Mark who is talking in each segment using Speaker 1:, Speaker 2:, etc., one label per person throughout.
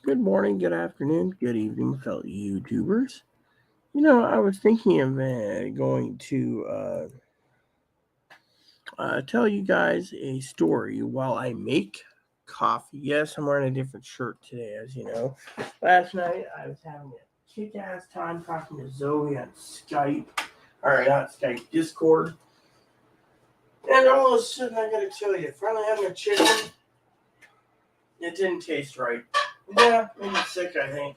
Speaker 1: Good morning, good afternoon, good evening, fellow YouTubers. I was thinking of going to tell you guys a story while I make coffee. Yes, I'm wearing a different shirt today, as you know. Last night, I was having a kick ass time talking to Zoe on Skype. Alright, not Skype, Discord. And all of a sudden, I gotta tell you, finally having a chicken, it didn't taste right. Yeah, maybe sick, I think.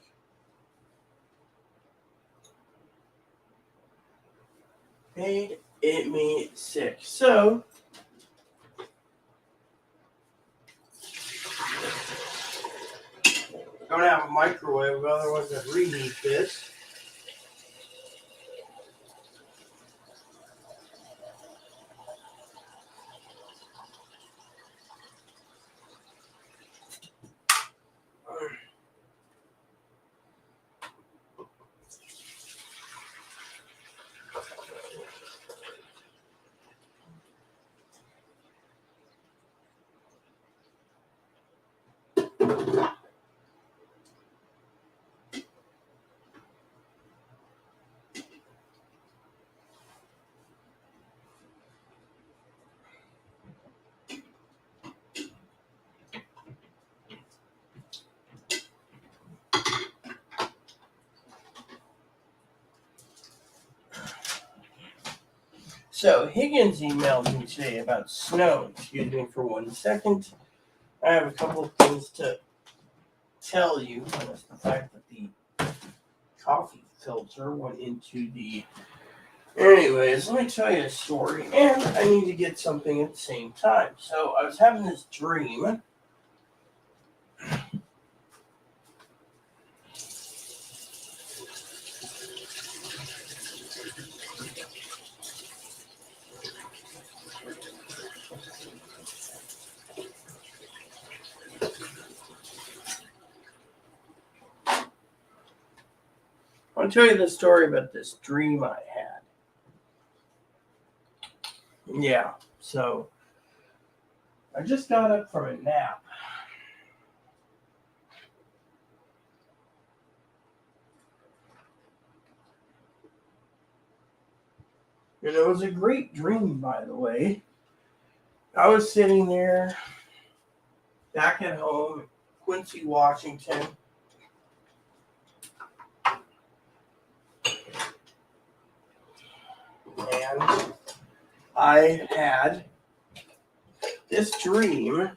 Speaker 1: Made it me sick. So, don't have a microwave, otherwise I'd reheat this. So, Higgins emailed me today about snow. Excuse me for 1 second. I have a couple of things to tell you. Minus the fact that the coffee filter went into the. Anyways, let me tell you a story, and I need to get something at the same time. So, I was having this dream. I'll tell you the story about this dream I had. Yeah, so I just got up from a nap. And it was a great dream, by the way. I was sitting there back at home, Quincy, Washington, and I had this dream.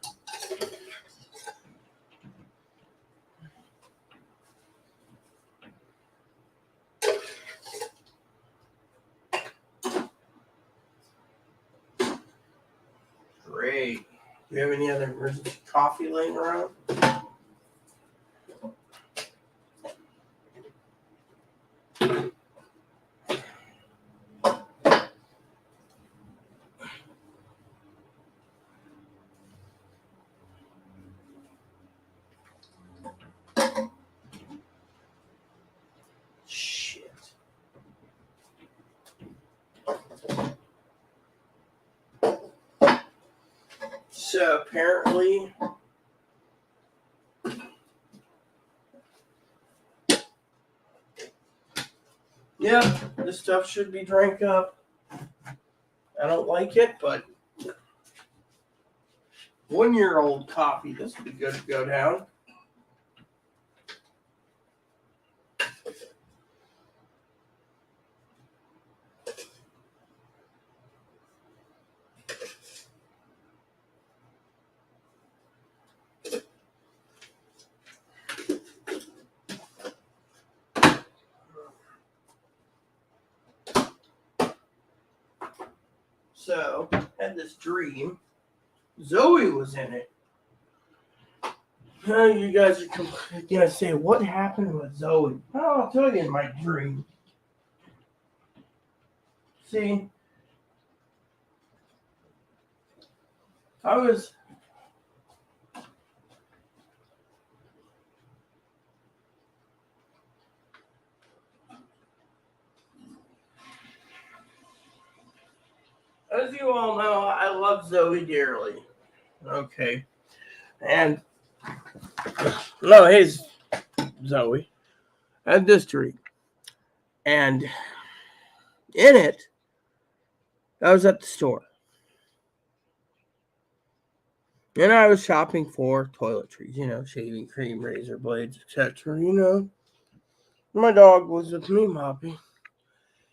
Speaker 1: Great. Do you have any other emergency coffee laying around? Shit. So apparently, yeah, this stuff should be drank up. I don't like it, but 1-year-old coffee, this would be good to go down. So, had this dream. Zoe was in it. You guys are gonna say, what happened with Zoe? Oh, I'll tell you in my dream. See, I was. As you all know, I love Zoe dearly. Okay. And, no, hey, Zoe, had this dream. And in it, I was at the store. And I was shopping for toiletries, shaving cream, razor blades, etc. My dog was with me, Moppy.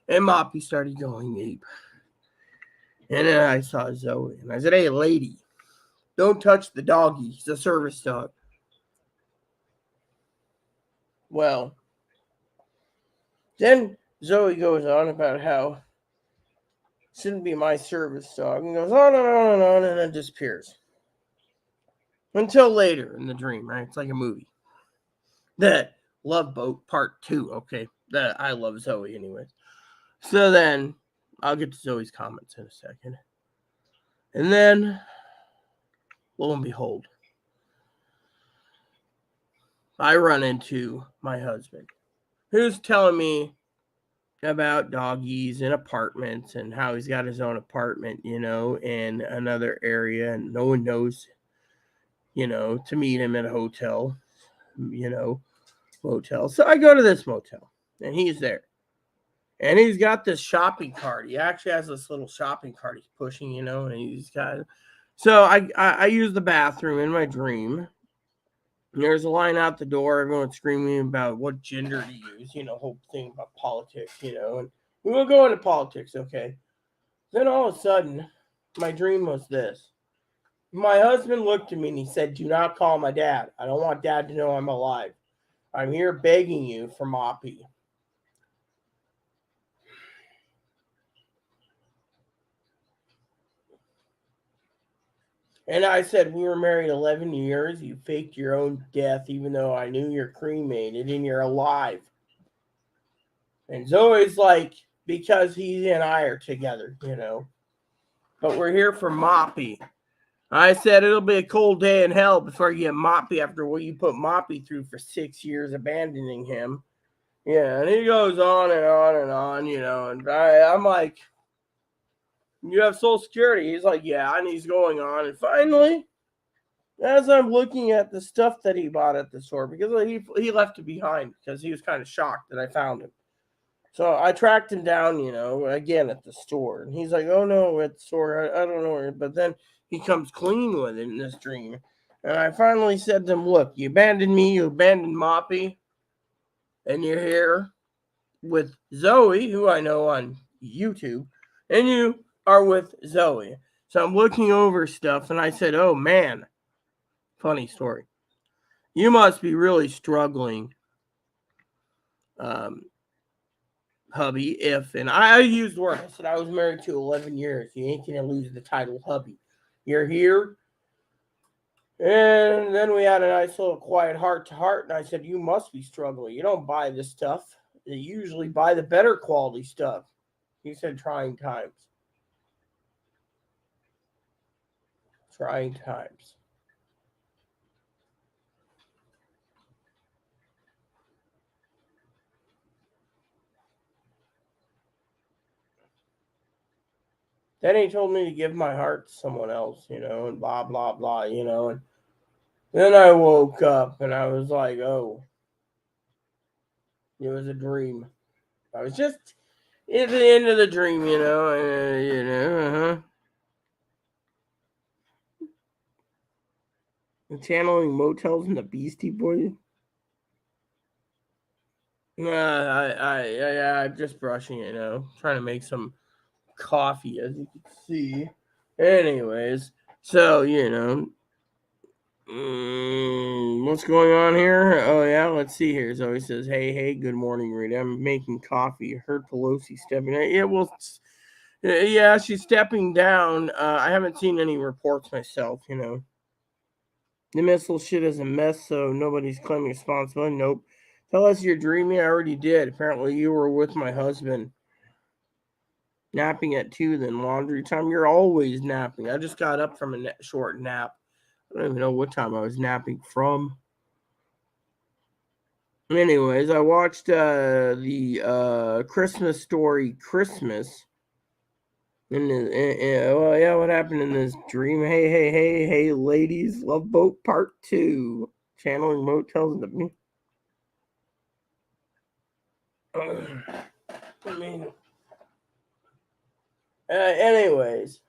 Speaker 1: And Moppy started going ape. And then I saw Zoe. And I said, hey, lady, don't touch the doggy. He's a service dog. Well, then Zoe goes on about how it shouldn't be my service dog. And goes on and on and on and then disappears. Until later in the dream, right? It's like a movie. The Love Boat Part 2, okay? I love Zoe anyways. So then, I'll get to Zoe's comments in a second. And then, lo and behold, I run into my husband, who's telling me about doggies and apartments and how he's got his own apartment, in another area, and no one knows, to meet him at a hotel, motel. So I go to this motel, and he's there. And he's got this shopping cart. He actually has this little shopping cart he's pushing, and he's got. So I use the bathroom in my dream. There's a line out the door. Everyone's screaming about what gender to use, whole thing about politics, and we won't go into politics, okay? Then all of a sudden, my dream was this. My husband looked at me and he said, do not call my dad. I don't want dad to know I'm alive. I'm here begging you for Moppy. And I said, we were married 11 years. You faked your own death, even though I knew you're cremated and you're alive. And Zoe's like, because he and I are together, But we're here for Moppy. I said, it'll be a cold day in hell before you get Moppy after what you put Moppy through for 6 years abandoning him. Yeah, and he goes on and on and on, And I'm like, you have Social Security? He's like, yeah, and he's going on. And finally, as I'm looking at the stuff that he bought at the store, because he left it behind because he was kind of shocked that I found him. So I tracked him down, again at the store. And he's like, oh, no, at the store, I don't know where. But then he comes clean with it in this dream. And I finally said to him, look, you abandoned me, you abandoned Moppy, and you're here with Zoe, who I know on YouTube, and you are with Zoe. So I'm looking over stuff, and I said, oh, man, funny story. You must be really struggling, hubby, and I used the word. I said I was married to 11 years. You ain't going to lose the title hubby. You're here. And then we had a nice little quiet heart-to-heart, and I said, you must be struggling. You don't buy this stuff. You usually buy the better quality stuff. He said, trying times. Trying times. Then he told me to give my heart to someone else, and blah, blah, blah, and then I woke up and I was like, oh, it was a dream. I was just at the end of the dream, channeling Motels and the Beastie Boys. I'm just brushing it, trying to make some coffee, as you can see. Anyways, so, what's going on here? Oh, yeah, let's see here. Zoe says, hey, good morning, Rita. I'm making coffee. Heard Pelosi stepping out. Yeah, well, yeah, she's stepping down. I haven't seen any reports myself, The missile shit is a mess, so nobody's claiming responsibility. Nope. Tell us you're dreaming. I already did. Apparently, you were with my husband. Napping at 2, then laundry time. You're always napping. I just got up from a short nap. I don't even know what time I was napping from. Anyways, I watched the Christmas Story Christmas. Well, yeah, what happened in this dream? Hey, ladies, Love Boat Part 2. Channeling Motels and the I mean, anyways,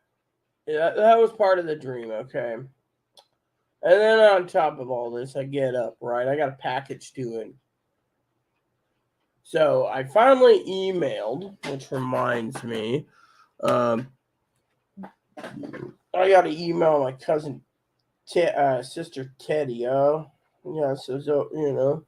Speaker 1: yeah, that was part of the dream, okay? And then on top of all this, I get up, right? I got a package doing. So I finally emailed, which reminds me, I got to email my cousin, sister Teddy. Oh, yeah. So you know.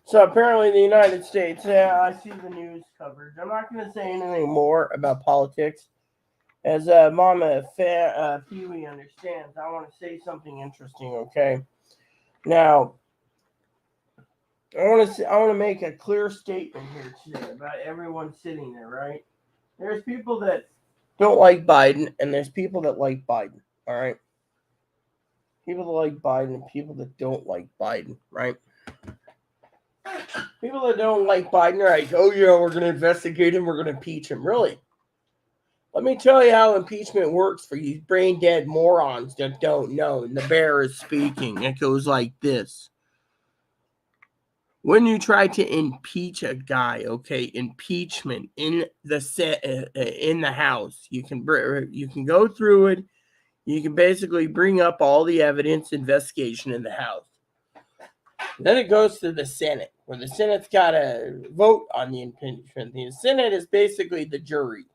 Speaker 1: So apparently, the United States. Yeah, I see the news coverage. I'm not going to say anything more about politics. As Mama Pee Wee understands, I want to say something interesting. Okay. Now, I want to make a clear statement here today about everyone sitting there. Right? There's people that don't like Biden, and there's people that like Biden. All right. People that like Biden and people that don't like Biden. Right? People that don't like Biden are like, oh yeah, we're going to investigate him, we're going to impeach him. Really? Let me tell you how impeachment works for you brain dead morons that don't know. And the bear is speaking. It goes like this. When you try to impeach a guy, okay, impeachment in the House, you can go through it. You can basically bring up all the evidence investigation in the House. Then it goes to the Senate, where the Senate's got to vote on the impeachment. The Senate is basically the jury.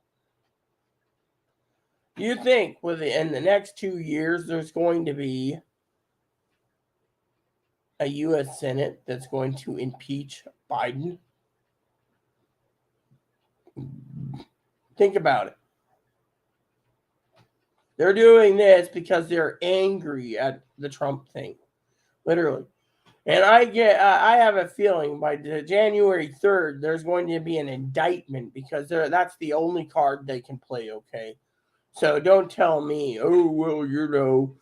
Speaker 1: You think in the next 2 years there's going to be a U.S. Senate that's going to impeach Biden? Think about it. They're doing this because they're angry at the Trump thing, literally. And I have a feeling by January 3rd, there's going to be an indictment because that's the only card they can play, okay? So don't tell me, oh, well, you know,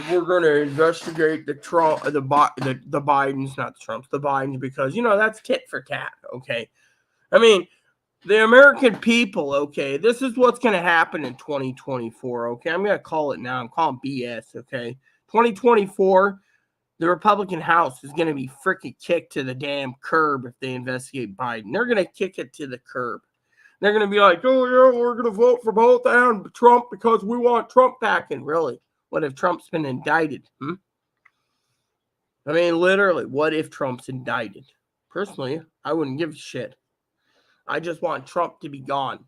Speaker 1: we're going to investigate the Trump, the Bidens, not the Trumps, the Bidens, because, you know, that's tit for tat, okay? I mean, the American people, okay, this is what's going to happen in 2024, okay? I'm going to call it now. I'm calling BS, okay? 2024, the Republican House is going to be freaking kicked to the damn curb if they investigate Biden. They're going to kick it to the curb. They're going to be like, oh, yeah, we're going to vote for both and Trump because we want Trump back. And really, what if Trump's been indicted? I mean, literally, what if Trump's indicted? Personally, I wouldn't give a shit. I just want Trump to be gone.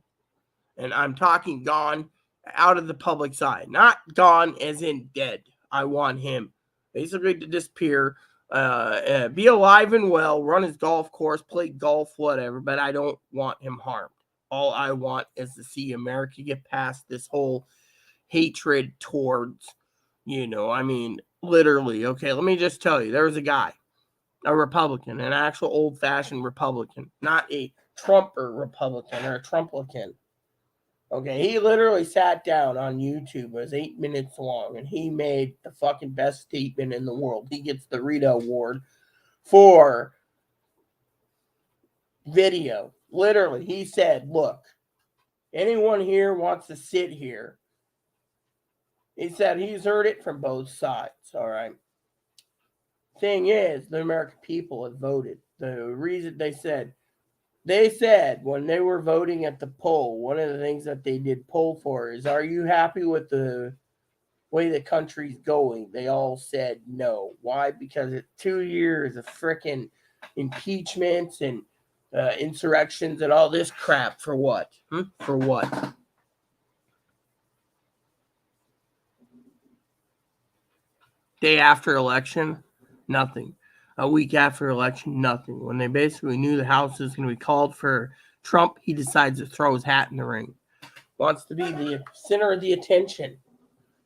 Speaker 1: And I'm talking gone out of the public's eye. Not gone as in dead. I want him basically to disappear, be alive and well, run his golf course, play golf, whatever. But I don't want him harmed. All I want is to see America get past this whole hatred towards, I mean, literally. Okay, let me just tell you, there was a guy, a Republican, an actual old-fashioned Republican, not a Trumper Republican or a Trumplican. Okay, he literally sat down on YouTube. It was 8 minutes long, and he made the fucking best statement in the world. He gets the Rita Award for video. Literally, he said, look, anyone here wants to sit here. He said he's heard it from both sides, all right? Thing is, the American people have voted. The reason they said when they were voting at the poll, one of the things that they did poll for is, are you happy with the way the country's going? They all said no. Why? Because it's 2 years of frickin' impeachments and insurrections and all this crap. For what? For what? Day after election, nothing. A week after election, nothing. When they basically knew the House was going to be called for Trump, he decides to throw his hat in the ring. Wants to be the center of the attention.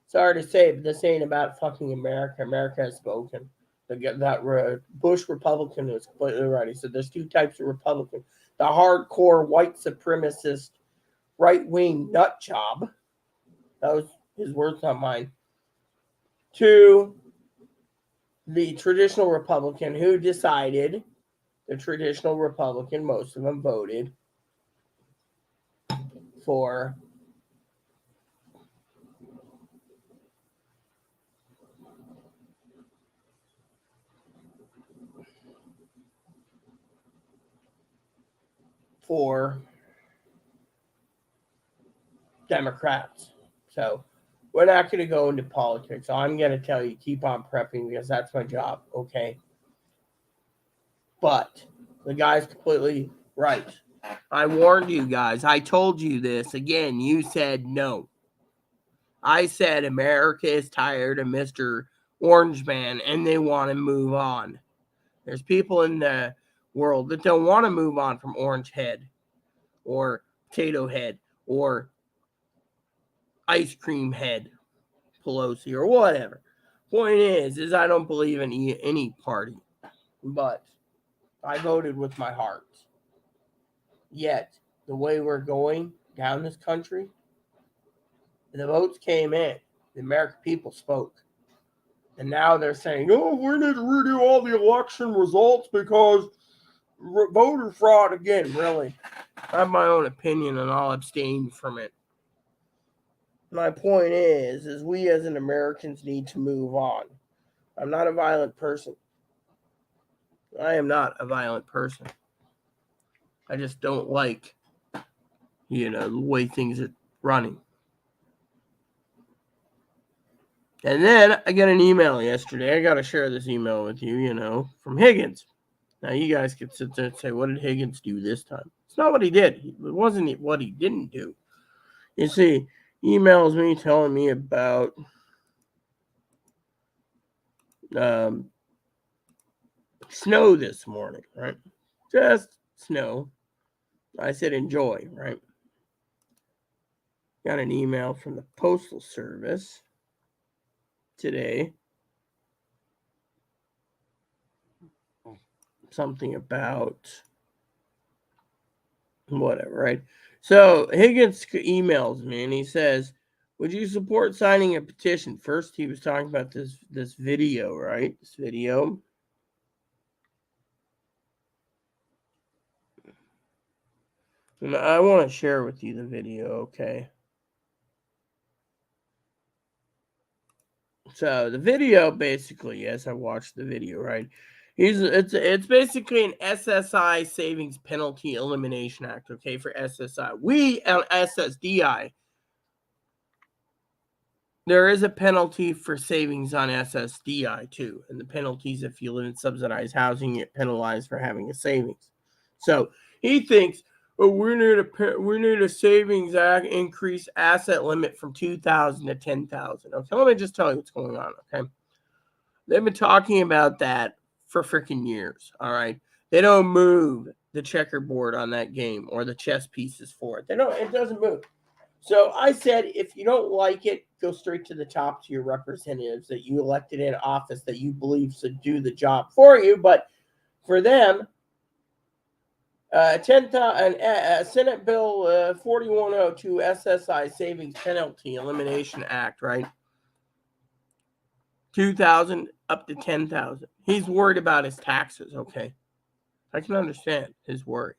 Speaker 1: Sorry to say, but this ain't about fucking America. America has spoken. That Bush Republican was completely right. He said there's two types of Republican. The hardcore white supremacist right-wing nut job. That was his words, not mine. To the traditional Republican who decided, the traditional Republican, most of them voted for for Democrats. So we're not going to go into politics. I'm going to tell you, keep on prepping because that's my job, okay? But the guy's completely right. I warned you guys. I told you this. Again, you said no. I said America is tired of Mr. Orange Man and they want to move on. There's people in the world that don't want to move on from Orange Head or Potato Head or Ice Cream Head Pelosi or whatever. Point is I don't believe in any party, but I voted with my heart. Yet, the way we're going down this country, the votes came in. The American people spoke. And now they're saying, oh, we need to redo all the election results because voter fraud again. Really, I have my own opinion and I'll abstain from it. My point is we as an Americans need to move on. I'm not a violent person. I am not a violent person. I just don't like, the way things are running. And then I got an email yesterday. I got to share this email with you, from Higgins. Now, you guys could sit there and say, what did Higgins do this time? It's not what he did. It wasn't what he didn't do. You see, he emails me telling me about snow this morning, right? Just snow. I said enjoy, right? Got an email from the Postal Service today. Something about whatever, right? So Higgins emails me and he says, would you support signing a petition? First, he was talking about this video, right? This video. And I want to share with you the video, okay? So the video basically, yes, I watched the video, right? It's basically an SSI Savings Penalty Elimination Act, okay, for SSI. We on SSDI, there is a penalty for savings on SSDI too, and the penalties if you live in subsidized housing, you get penalized for having a savings. So he thinks, oh, we need a savings act increase asset limit from 2,000 to 10,000. Okay, let me just tell you what's going on. Okay, they've been talking about that for freaking years. All right, they don't move the checkerboard on that game or the chess pieces for it. It doesn't move. So I said, if you don't like it, go straight to the top to your representatives that you elected in office that you believe should do the job for you. But for them, Senate Bill 4102 SSI Savings Penalty Elimination Act, right? 2,000 up to 10,000. He's worried about his taxes, okay? I can understand his worry.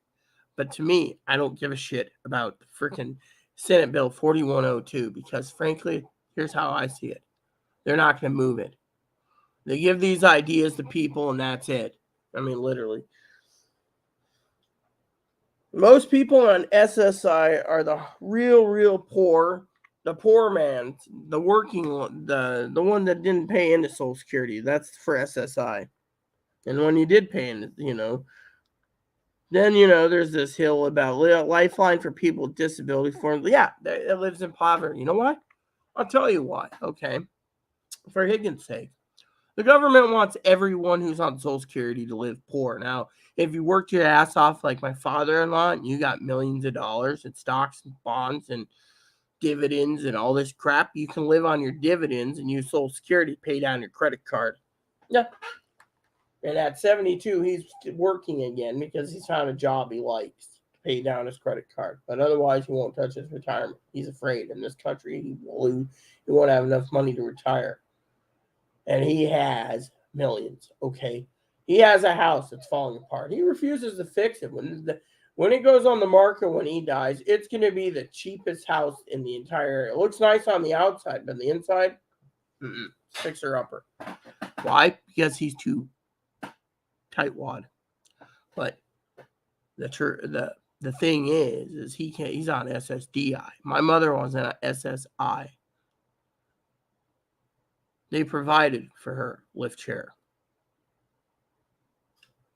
Speaker 1: But to me, I don't give a shit about the freaking Senate Bill 4102 because, frankly, here's how I see it. They're not going to move it. They give these ideas to people and that's it. I mean, literally. Most people on SSI are the real poor, the poor man, the working, the one that didn't pay into Social Security. That's for SSI. And when you did pay in, then, there's this hill about lifeline for people with disability forms. Yeah, that lives in poverty. You know why? I'll tell you why. Okay. For Higgins' sake. The government wants everyone who's on Social Security to live poor. Now, if you worked your ass off like my father-in-law and you got millions of dollars in stocks and bonds and dividends and all this crap, you can live on your dividends and use Social Security to pay down your credit card. Yeah. And at 72, he's working again because he's found a job he likes to pay down his credit card. But otherwise, he won't touch his retirement. He's afraid in this country he won't have enough money to retire. And he has millions, okay? He has a house that's falling apart. He refuses to fix it. When it goes on the market when he dies, it's going to be the cheapest house in the entire area. It looks nice on the outside, but the inside, fixer-upper. Why? Because he's too tightwad. But the the thing is he's on SSDI. My mother was on SSI. They provided for her lift chair.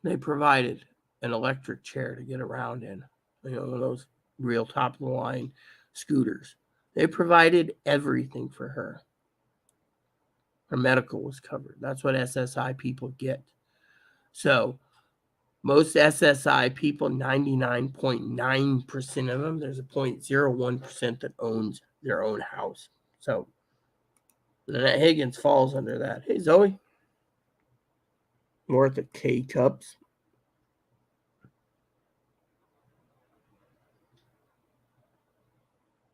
Speaker 1: They provided an electric chair to get around in. One of those real top of the line scooters. They provided everything for her. Her medical was covered. That's what SSI people get. So most SSI people, 99.9% of them, there's a 0.01% that owns their own house. So Lynette Higgins falls under that. Hey, Zoe. More at the K-Cups.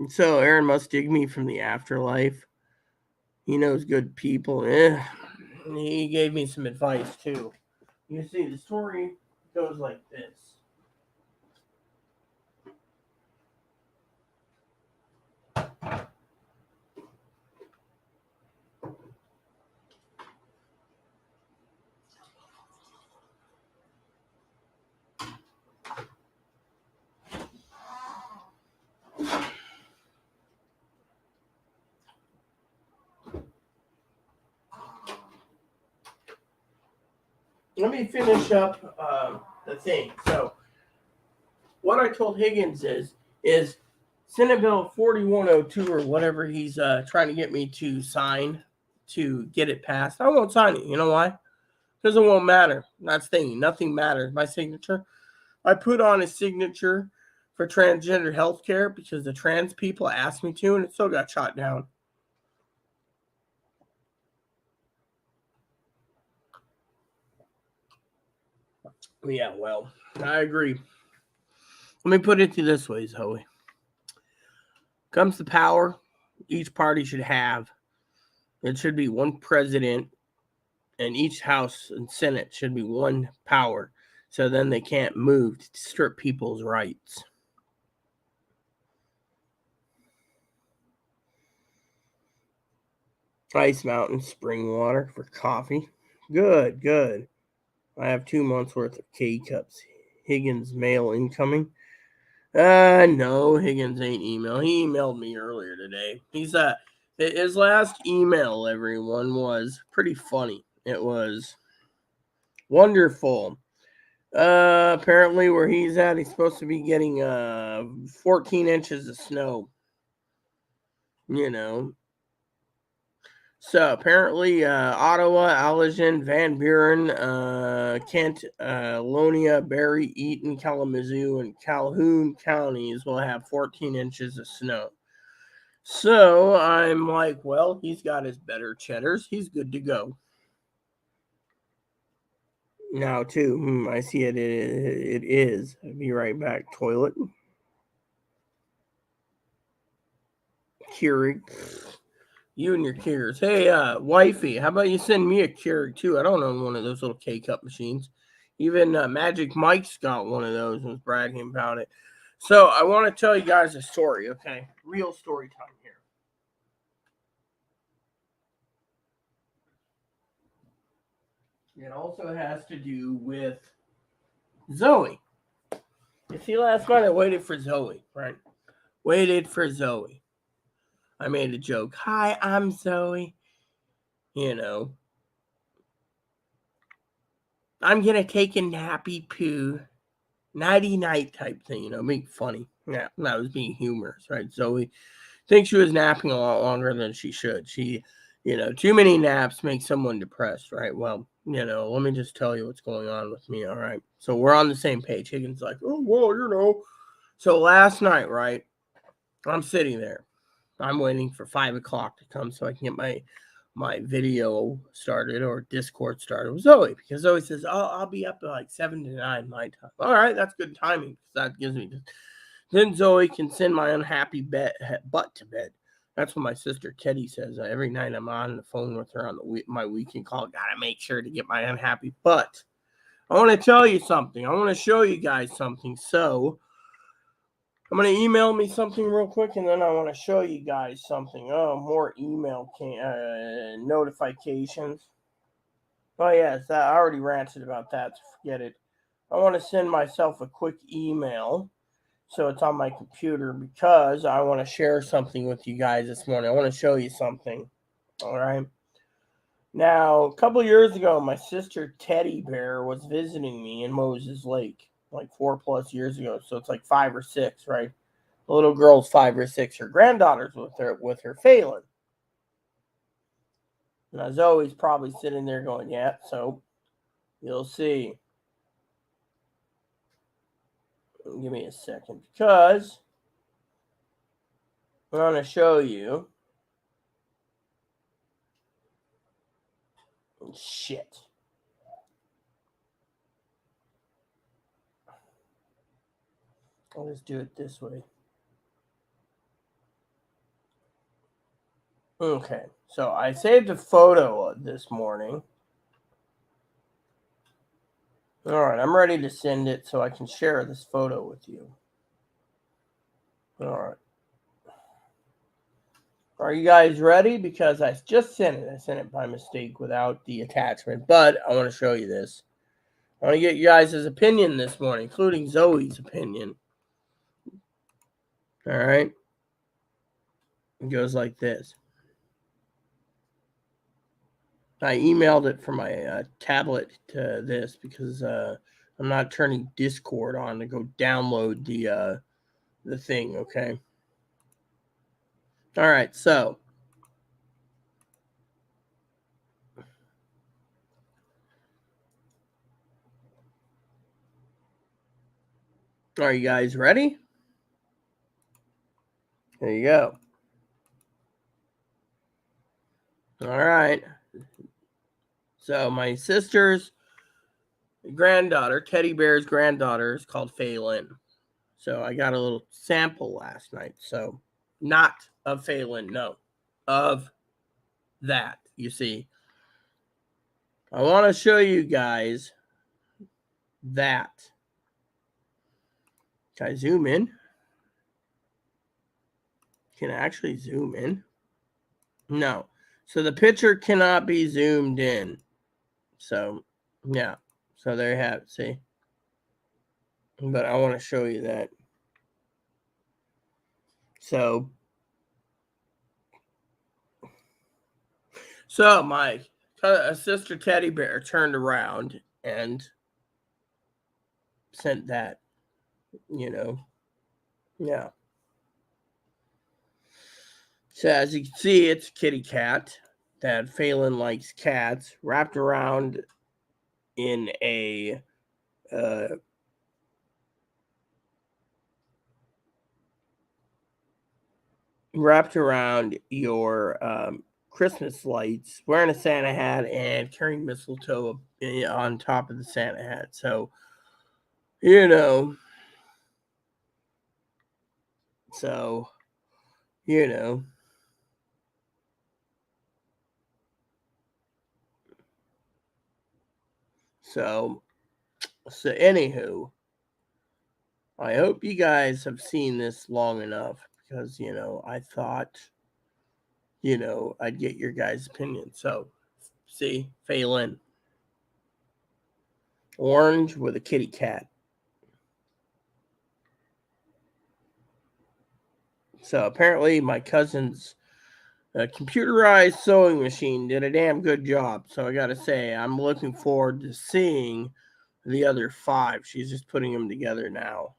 Speaker 1: So Aaron must dig me from the afterlife. He knows good people. He gave me some advice, too. You see, the story goes like this. Let me finish up the thing. So, what I told Higgins is Senate Bill 4102 or whatever he's trying to get me to sign to get it passed. I won't sign it. You know why? Because it won't matter. That's the thing. Nothing matters. My signature. I put on a signature for transgender health care because the trans people asked me to, and it still got shot down. Yeah, well, I agree. Let me put it to this way, Zoe. Comes to power, each party should have. It should be one president, and each House and Senate should be one power. So then they can't move to strip people's rights. Ice Mountain spring water for coffee. Good, good. I have 2 months worth of K-Cups. Higgins mail incoming. No, Higgins ain't email. He emailed me earlier today. He's his last email, everyone, was pretty funny. It was wonderful. Apparently where he's at, he's supposed to be getting 14 inches of snow. So apparently, Ottawa, Allegan, Van Buren, Kent, Lonia, Barrie, Eaton, Kalamazoo, and Calhoun counties will have 14 inches of snow. So I'm like, well, he's got his better cheddars. He's good to go. Now, too, I see it. It is. I'll be right back. Toilet. Keurig. You and your Keurigs. Hey, wifey, how about you send me a Keurig, too? I don't own one of those little K-Cup machines. Even Magic Mike's got one of those and was bragging about it. So I want to tell you guys a story, okay? Real story time here. It also has to do with Zoe. You see, last night I waited for Zoe, right? Waited for Zoe. I made a joke. Hi, I'm Zoe. I'm going to take a nappy poo. Nighty night type thing, being funny. Yeah, that was being humorous, right? Zoe thinks she was napping a lot longer than she should. She, too many naps make someone depressed, right? Well, let me just tell you what's going on with me, all right? So we're on the same page. Higgins like, oh, well, So last night, right, I'm sitting there. I'm waiting for 5 o'clock to come so I can get my video started or Discord started with Zoe, because Zoe says, I'll be up at like 7 to 9 my time. All right, that's good timing, because that gives me then Zoe can send my unhappy butt to bed. That's what my sister Teddy says. Every night I'm on the phone with her on my weekend call. Gotta make sure to get my unhappy butt. I want to tell you something. I want to show you guys something. So I'm going to email me something real quick, and then I want to show you guys something. Oh, more email notifications. Oh, yes, I already ranted about that. Forget it. I want to send myself a quick email So it's on my computer because I want to share something with you guys this morning. I want to show you something. All right. Now, a couple years ago, my sister Teddy Bear was visiting me in Moses Lake, like 4+ years ago. So it's like 5 or 6, right? The little girl's 5 or 6. Her granddaughter's with her Phelan. Now Zoe's probably sitting there going, "Yeah." So you'll see. Give me a second because I'm going to show you. Shit. I'll just do it this way. Okay, so I saved a photo this morning. All right, I'm ready to send it so I can share this photo with you. All right. Are you guys ready? Because I just sent it. I sent it by mistake without the attachment, but I want to show you this. I want to get you guys' opinion this morning, including Zoe's opinion. All right. It goes like this. I emailed it from my tablet to this because I'm not turning Discord on to go download the thing. Okay. All right. So are you guys ready? There you go. All right. So my sister's granddaughter, Teddy Bear's granddaughter, is called Phelan. So I got a little sample last night. So not of Phelan, no, of that. You see, I want to show you guys that. Can I zoom in? Can I actually zoom in? No. So the picture cannot be zoomed in. So, yeah. So there you have it. See? But I want to show you that. So my sister Teddy Bear turned around and sent that, Yeah. So as you can see, it's a kitty cat that Phelan likes cats wrapped around in a wrapped around your Christmas lights, wearing a Santa hat and carrying mistletoe on top of the Santa hat. So, so, you know, so, anywho, I hope you guys have seen this long enough because, I thought, I'd get your guys' opinion. So, see, Phelan, orange with a kitty cat. So apparently my cousin's computerized sewing machine did a damn good job. So I got to say, I'm looking forward to seeing the other 5. She's just putting them together now.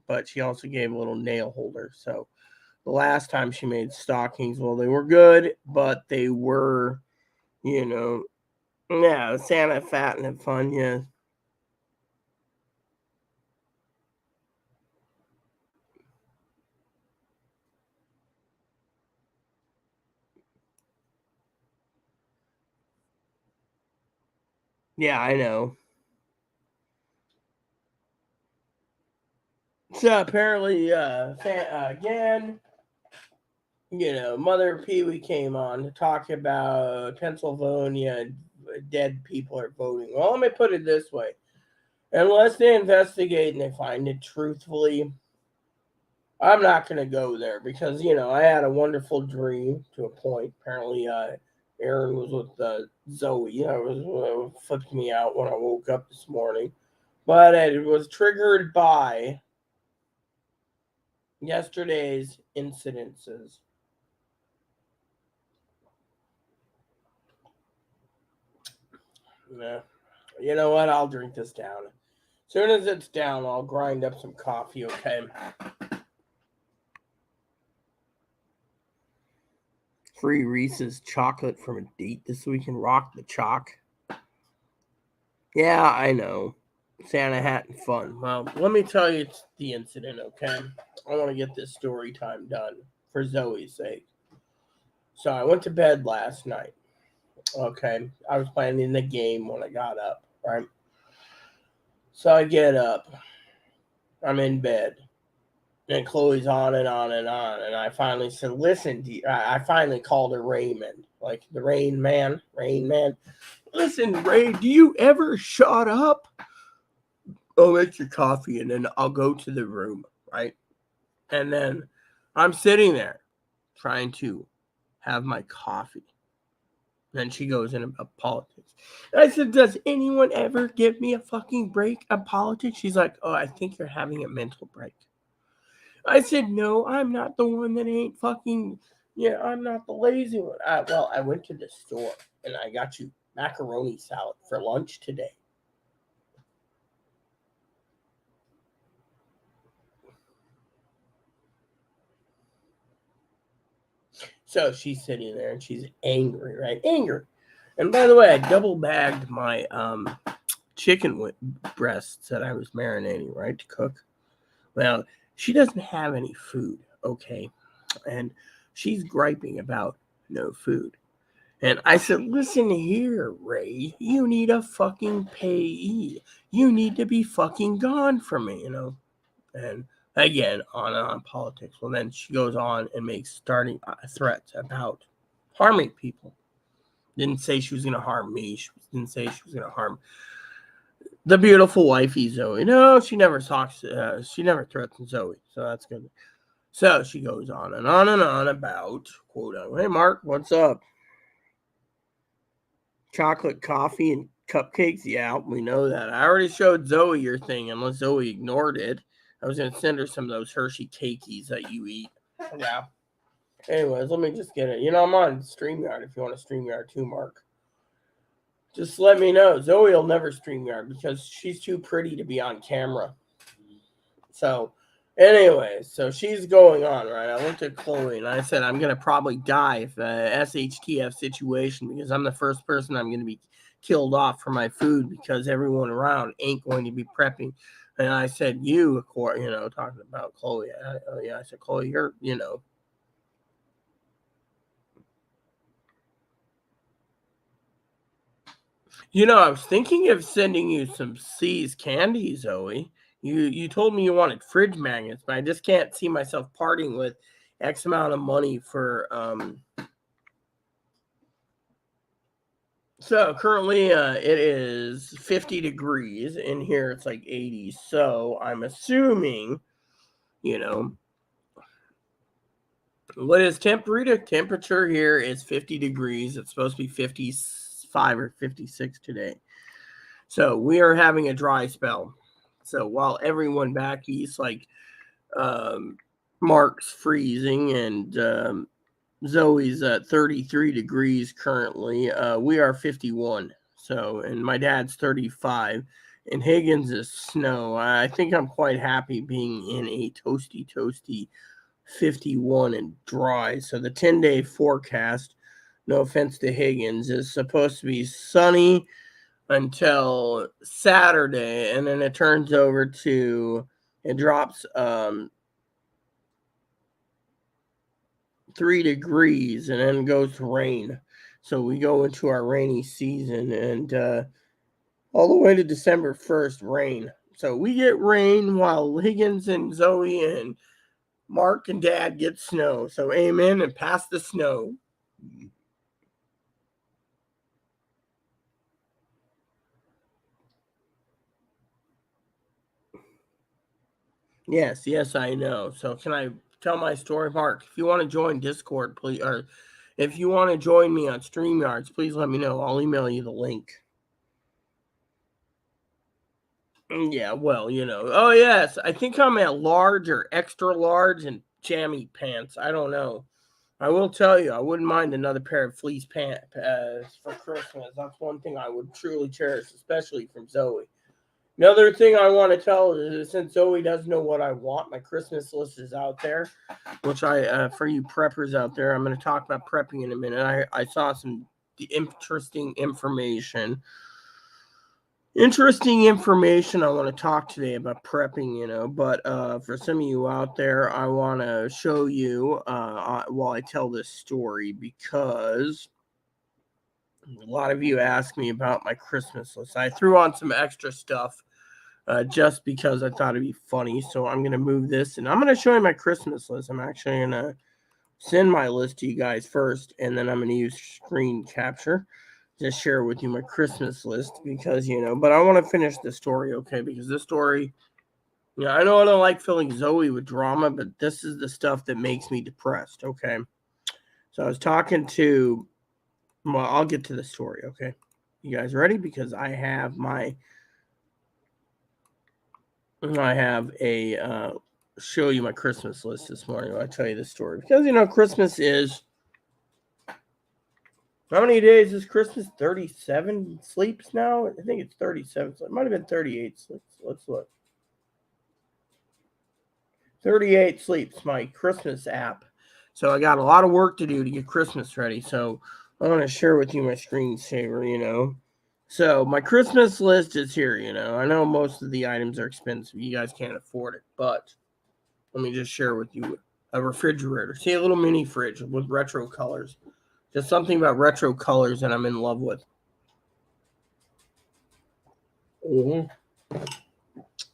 Speaker 1: But she also gave a little nail holder. So the last time she made stockings, well, they were good, but they were, Santa fat and fun, yeah. Yeah, I know. So apparently, again, Mother Pee Wee came on to talk about Pennsylvania dead people are voting. Well, let me put it this way. Unless they investigate and they find it truthfully, I'm not going to go there because, I had a wonderful dream to a point. Apparently, Aaron was with Zoe. I was flipped me out when I woke up this morning. But it was triggered by Yesterday's incidences. Yeah. You know what? I'll drink this down. As soon as it's down, I'll grind up some coffee, okay? Free Reese's chocolate from a date this weekend. Rock the chalk. Yeah, I know. Santa hat and fun. Well, let me tell you the incident, okay? I want to get this story time done for Zoe's sake. So I went to bed last night, okay? I was playing the game when I got up, right? So I get up. I'm in bed. And Chloe's on and on and on. And I finally said, listen, I finally called her Raymond. Like the Rain Man. Listen, Ray, do you ever shut up? I'll make your coffee and then I'll go to the room, right? And then I'm sitting there trying to have my coffee. Then she goes in about politics. And I said, does anyone ever give me a fucking break on politics? She's like, oh, I think you're having a mental break. I said, no, I'm not the one that ain't fucking, I'm not the lazy one. I went to the store and I got you macaroni salad for lunch today. So she's sitting there and she's angry, right? Angry. And by the way, I double bagged my chicken breasts that I was marinating, right, to cook. Well, she doesn't have any food, okay? And she's griping about no food. And I said, listen here, Ray, you need a fucking payee. You need to be fucking gone from me, And again, on and on politics. Well, then she goes on and makes starting threats about harming people. Didn't say she was going to harm me. She didn't say she was going to harm the beautiful wifey Zoe. No, she never talks. She never threatens Zoe, so that's good. So she goes on and on and on about, quote unquote, hey, Mark, what's up? Chocolate coffee and cupcakes? Yeah, we know that. I already showed Zoe your thing, unless Zoe ignored it. I was going to send her some of those Hershey cakeys that you eat. Yeah. Anyways, let me just get it. I'm on StreamYard if you want to StreamYard too, Mark. Just let me know. Zoe will never StreamYard because she's too pretty to be on camera. So, anyway, so she's going on, right? I looked at Chloe and I said, I'm going to probably die if SHTF situation because I'm the first person I'm going to be killed off for my food because everyone around ain't going to be prepping. And I said, talking about Chloe. I said, Chloe, you're. I was thinking of sending you some C's candy, Zoe. You told me you wanted fridge magnets, but I just can't see myself parting with X amount of money for So currently it is 50 degrees. In here it's like 80. So I'm assuming, what is temperature here is 50 degrees. It's supposed to be 55 or 56 today. So we are having a dry spell. So while everyone back east, like Mark's freezing and Zoe's at 33 degrees currently, we are 51. So, and my dad's 35. And Higgins is snow. I think I'm quite happy being in a toasty 51 and dry. So the 10-day forecast, no offense to Higgins, is supposed to be sunny until Saturday, and then it turns over to it drops 3 degrees and then goes to rain. So we go into our rainy season and all the way to December 1st, rain. So we get rain while Higgins and Zoe and Mark and Dad get snow. So amen and pass the snow. Yes, I know. So can I tell my story, Mark? If you want to join Discord, please, or if you want to join me on StreamYards, please let me know. I'll email you the link. Yeah, well, you know. Oh, yes. I think I'm at large or extra large and jammy pants. I don't know. I will tell you, I wouldn't mind another pair of fleece pants for Christmas. That's one thing I would truly cherish, especially from Zoe. Another thing I want to tell is since Zoe doesn't know what I want, my Christmas list is out there, which for you preppers out there, I'm going to talk about prepping in a minute. I saw some interesting information. Interesting information I want to talk today about prepping, but for some of you out there, I want to show you while I tell this story because a lot of you ask me about my Christmas list. I threw on some extra stuff just because I thought it'd be funny. So I'm going to move this and I'm going to show you my Christmas list. I'm actually going to send my list to you guys first, and then I'm going to use screen capture to share with you my Christmas list because, but I want to finish the story, okay? Because this story, I know I don't like filling Zoe with drama, but this is the stuff that makes me depressed, okay? So I was talking to, well, I'll get to the story, okay? You guys ready? Because I have a show you my Christmas list this morning when I tell you the story. Because, Christmas is, how many days is Christmas? 37 sleeps now? I think it's 37. So it might have been 38 sleeps. Let's look. 38 sleeps, my Christmas app. So I got a lot of work to do to get Christmas ready. So I want to share with you my screensaver, So my Christmas list is here, I know most of the items are expensive. You guys can't afford it. But let me just share with you a refrigerator. See, a little mini fridge with retro colors. Just something about retro colors that I'm in love with.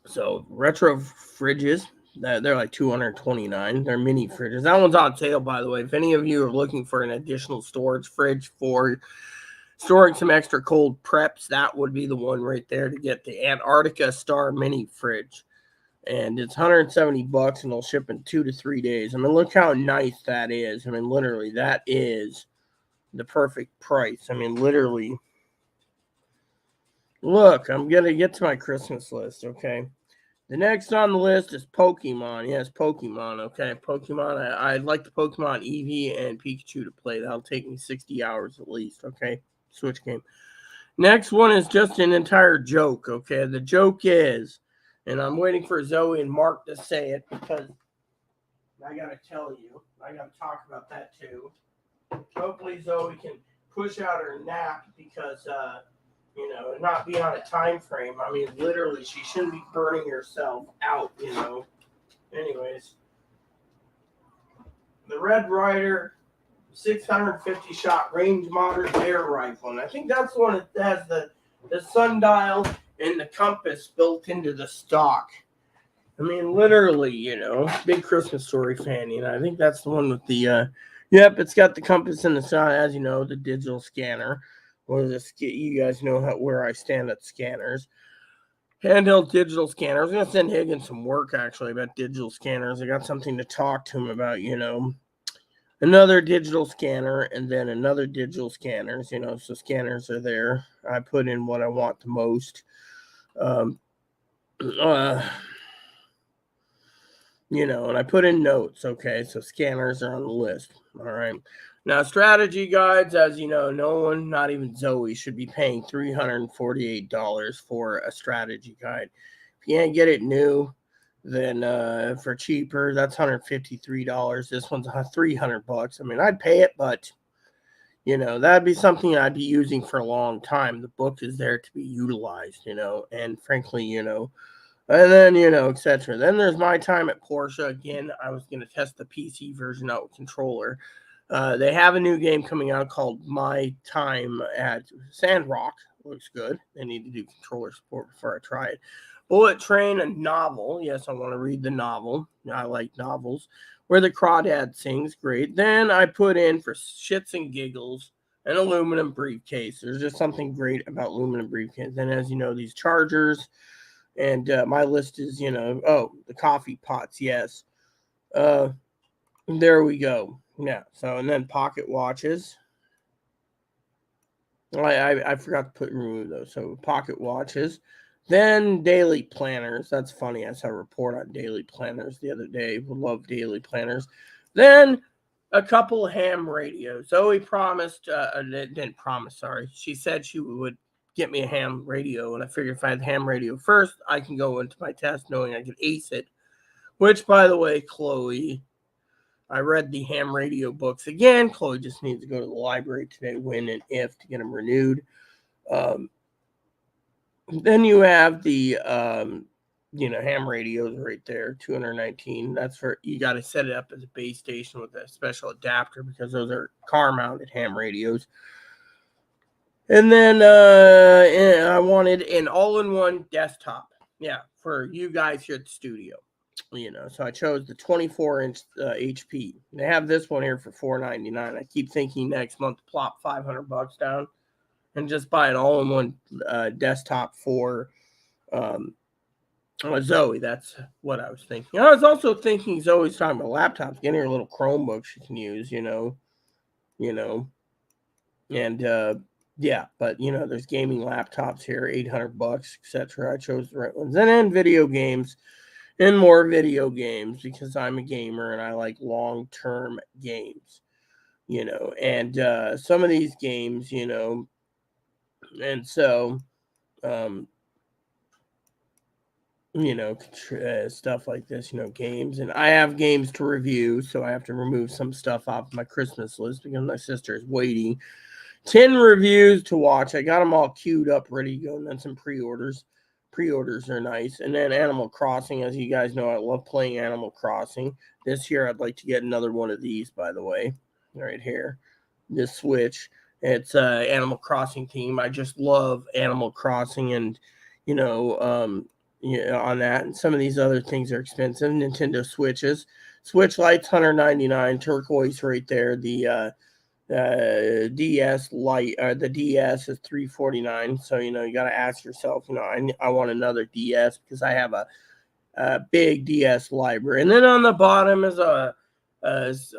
Speaker 1: So retro fridges, they're like $229. They're mini fridges. That one's on sale, by the way. If any of you are looking for an additional storage fridge for storing some extra cold preps, that would be the one right there to get the Antarctica Star mini fridge. And it's $170 and it'll ship in 2 to 3 days. I mean, look how nice that is. I mean, literally, that is the perfect price. I mean, literally. Look, I'm going to get to my Christmas list, okay? The next on the list is Pokemon. Yes, Pokemon, okay? Pokemon, I'd like the Pokemon Eevee and Pikachu to play. That'll take me 60 hours at least, okay? Switch game. Next one is just an entire joke, okay? The joke is, and I'm waiting for Zoe and Mark to say it because I got to tell you, I got to talk about that too. Hopefully Zoe can push out her nap because, not be on a time frame. I mean, literally, she shouldn't be burning herself out, Anyways, the Red Ryder 650 shot range modded air rifle. And I think that's the one that has the sundial and the compass built into the stock. I mean, literally, big Christmas Story fan. I think that's the one with the, yep, it's got the compass and the side, as you know, the digital scanner. You guys know where I stand at scanners. Handheld digital scanner. I was going to send Higgins some work, actually, about digital scanners. I got something to talk to him about, Another digital scanner and then another digital scanners, so scanners are there. I put in what I want the most. And I put in notes, okay? So scanners are on the list, all right? Now, strategy guides, as you know, no one, not even Zoe, should be paying $348 for a strategy guide. If you can't get it new, then for cheaper, that's $153. This one's $300. I mean, I'd pay it, but, that'd be something I'd be using for a long time. The book is there to be utilized, and frankly, and then, etc. Then there's my time at Porsche. Again, I was going to test the PC version out with controller. They have a new game coming out called My Time at Sandrock. Looks good. They need to do controller support before I try it. Bullet Train, a novel. Yes, I want to read the novel. I like novels. Where the Crawdad Sings. Great. Then I put in, for shits and giggles, an aluminum briefcase. There's just something great about aluminum briefcase. And as you know, these chargers. And my list is, the coffee pots, yes. There we go. Yeah, so, and then pocket watches. I forgot to remove those. So, pocket watches. Then daily planners. That's funny. I saw a report on daily planners the other day. Would love daily planners. Then a couple of ham radios. Zoe promised, didn't promise, sorry. She said she would get me a ham radio. And I figured if I had the ham radio first, I can go into my test knowing I could ace it. Which, by the way, Chloe, I read the ham radio books again. Chloe just needs to go to the library today, when and if, to get them renewed. Then you have the ham radios right there, 219. That's for, you got to set it up as a base station with a special adapter, because those are car mounted ham radios. And then I wanted an all-in-one desktop, for you guys here at the studio. So I chose the 24-inch HP. They have this one here for $499. I keep thinking next month plop $500 down and just buy an all-in-one desktop for Zoe. That's what I was thinking. I was also thinking, Zoe's talking about laptops, getting her little Chromebook she can use, and but there's gaming laptops here, $800, etc. I chose the right ones. And then video games, and more video games, because I'm a gamer and I like long-term games, and some of these games, and so, stuff like this, games. And I have games to review, so I have to remove some stuff off my Christmas list because my sister is waiting. 10 reviews to watch. I got them all queued up, ready to go, and then some pre-orders. Pre-orders are nice. And then Animal Crossing, as you guys know, I love playing Animal Crossing. This year, I'd like to get another one of these, by the way, right here. This Switch. It's Animal Crossing theme. I just love Animal Crossing, and on that. And some of these other things are expensive. Nintendo Switches. Switch Lite's $199. Turquoise right there. The DS Lite, the DS is $349. So you got to ask yourself, I want another DS because I have a big DS library. And then on the bottom is a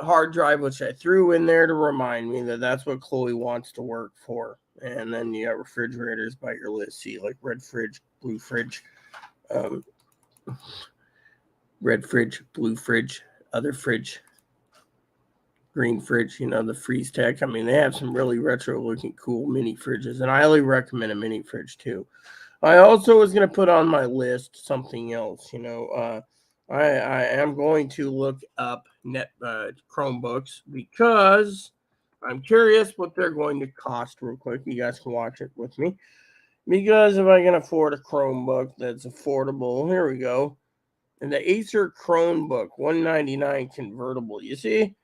Speaker 1: hard drive, which I threw in there to remind me that that's what Chloe wants to work for. And then you got refrigerators by your list. See, like red fridge, blue fridge, red fridge, blue fridge, other fridge, green fridge, the Freeze Tech. I mean, they have some really retro looking cool mini fridges, and I highly recommend a mini fridge too. I also was going to put on my list something else. I am going to look up Chromebooks, because I'm curious what they're going to cost real quick. You guys can watch it with me, because if I can afford a Chromebook that's affordable, here we go. And the Acer Chromebook, $199 convertible. You see?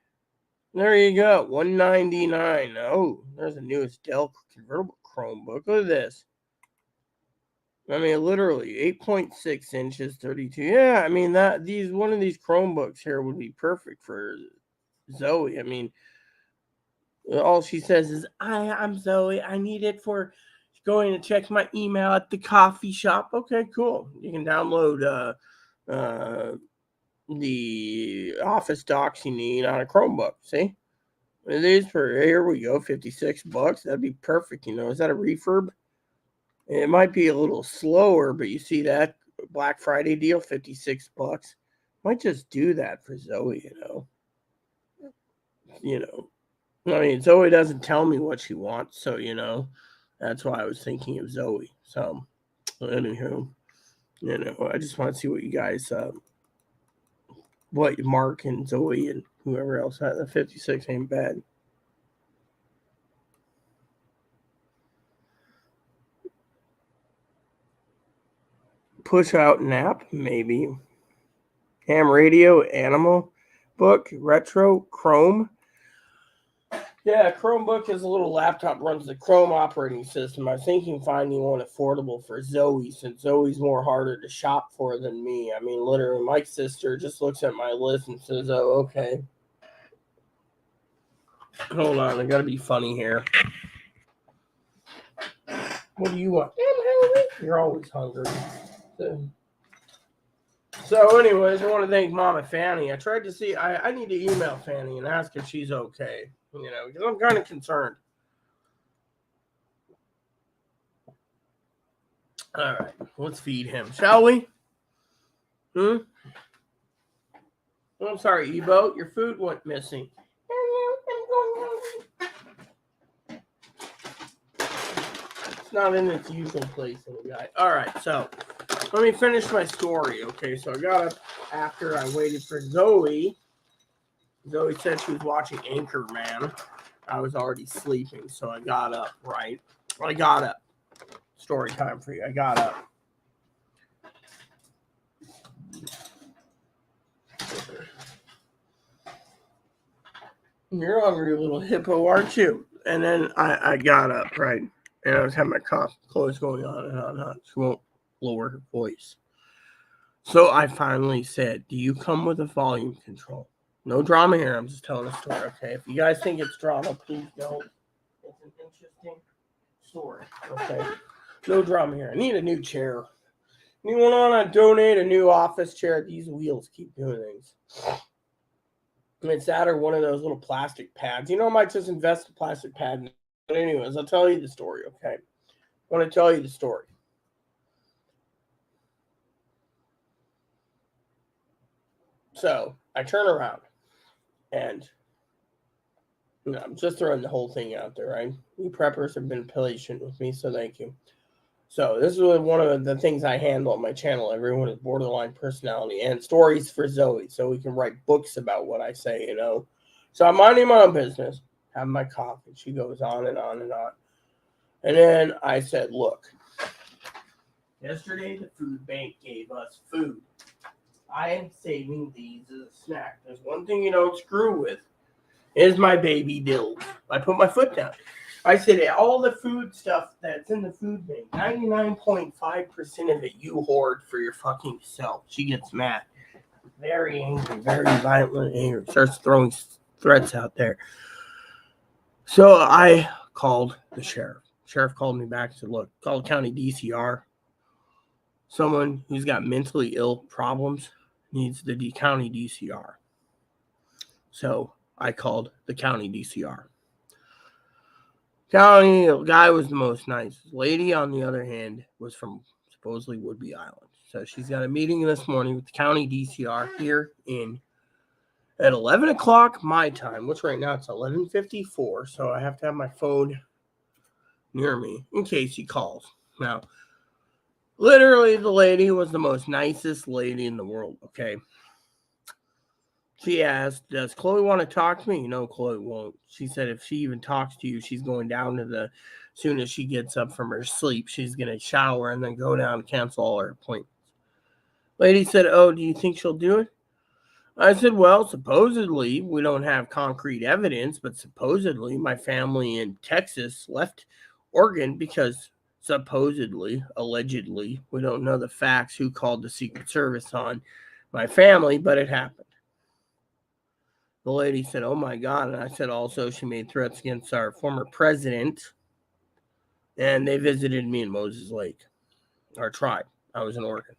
Speaker 1: There you go, $199. Oh, there's the newest Dell convertible Chromebook. Look at this. I mean, literally 8.6 inches, 32. Yeah, I mean one of these Chromebooks here would be perfect for Zoe. I mean, all she says is, I'm Zoe. I need it for going to check my email at the coffee shop. Okay, cool. You can download the Office docs you need on a Chromebook. See? These here we go, $56. That'd be perfect. Is that a refurb? It might be a little slower, but you see that Black Friday deal, $56. Might just do that for Zoe, I mean, Zoe doesn't tell me what she wants, so that's why I was thinking of Zoe. So, anywho, I just want to see what you guys, what Mark and Zoe and whoever else had. The 56 ain't bad. Push out an app, maybe. Ham radio, animal book, retro, Chrome. Yeah, Chromebook is a little laptop, runs the Chrome operating system. I was thinking finding one affordable for Zoe, since Zoe's more harder to shop for than me. I mean, literally, my sister just looks at my list and says, oh, okay. Hold on, I gotta be funny here. What do you want? I'm hungry. You're always hungry. So anyways, I want to thank Mama Fanny. I tried to see, I need to email Fanny and ask if she's okay, because I'm kind of concerned. All right, let's feed him, shall we? Oh, I'm sorry, Ebo. Your food went missing. It's not in its usual place, little guy. All right, so let me finish my story, okay? So I got up after I waited for Zoe. Zoe said she was watching Anchorman. I was already sleeping, so I got up, right? I got up. Story time for you. I got up. You're hungry, little hippo, aren't you? And then I got up, right? And I was having my clothes going on and on and on. She won't lower her voice. So I finally said, do you come with a volume control? No drama here. I'm just telling a story, okay? If you guys think it's drama, please don't. It's an interesting story, okay? No drama here. I need a new chair. Anyone want to donate a new office chair? These wheels keep doing things. It's that or one of those little plastic pads. I might just invest in a plastic pad. But anyways, I'll tell you the story, okay? I want to tell you the story. So I turn around and I'm just throwing the whole thing out there, right? You preppers have been patient with me, so thank you. So this is one of the things I handle on my channel. Everyone is borderline personality and stories for Zoe, so we can write books about what I say, So I'm minding my own business, having my coffee. She goes on and on and on. And then I said, look, yesterday the food bank gave us food. I am saving these as a snack. There's one thing you don't screw with is my baby dills. I put my foot down. I said, all the food stuff that's in the food bank, 99.5% of it you hoard for your fucking self. She gets mad. Very angry, very violently angry. Starts throwing threats out there. So I called the sheriff. Sheriff called me back and said, look, call the county DCR. Someone who's got mentally ill problems needs the county DCR. So I called the county DCR. County guy was the most nice. Lady, on the other hand, was from supposedly Woodby Island. So she's got a meeting this morning with the county DCR here at 11 o'clock my time, which right now it's 11:54. So I have to have my phone near me in case he calls. Now, literally, the lady was the most nicest lady in the world, okay? She asked, does Chloe want to talk to me? No, Chloe won't. She said if she even talks to you, she's going down to as soon as she gets up from her sleep, she's going to shower and then go down and cancel all her appointments. Lady said, oh, do you think she'll do it? I said, well, supposedly, we don't have concrete evidence, but supposedly my family in Texas left Oregon because supposedly, allegedly, we don't know the facts, who called the Secret Service on my family, but it happened. The lady said, oh my God. And I said, also, she made threats against our former president. And they visited me in Moses Lake, our tribe. I was in Oregon.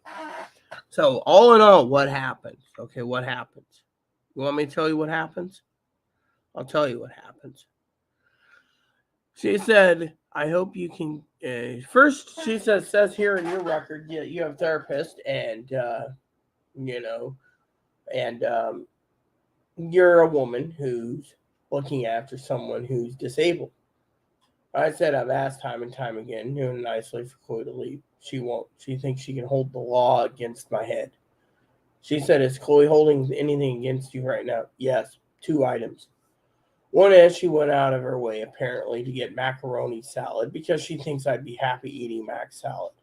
Speaker 1: So, all in all, what happens? Okay, what happens? You want me to tell you what happens? I'll tell you what happens. She said, I hope you can. First, she says here in your record, you have a therapist and, you're a woman who's looking after someone who's disabled. I said I've asked time and time again, nicely for Chloe to leave. She won't. She thinks she can hold the law against my head. She said, is Chloe holding anything against you right now? Yes, 2 items. One is she went out of her way, apparently, to get macaroni salad because she thinks I'd be happy eating mac salad.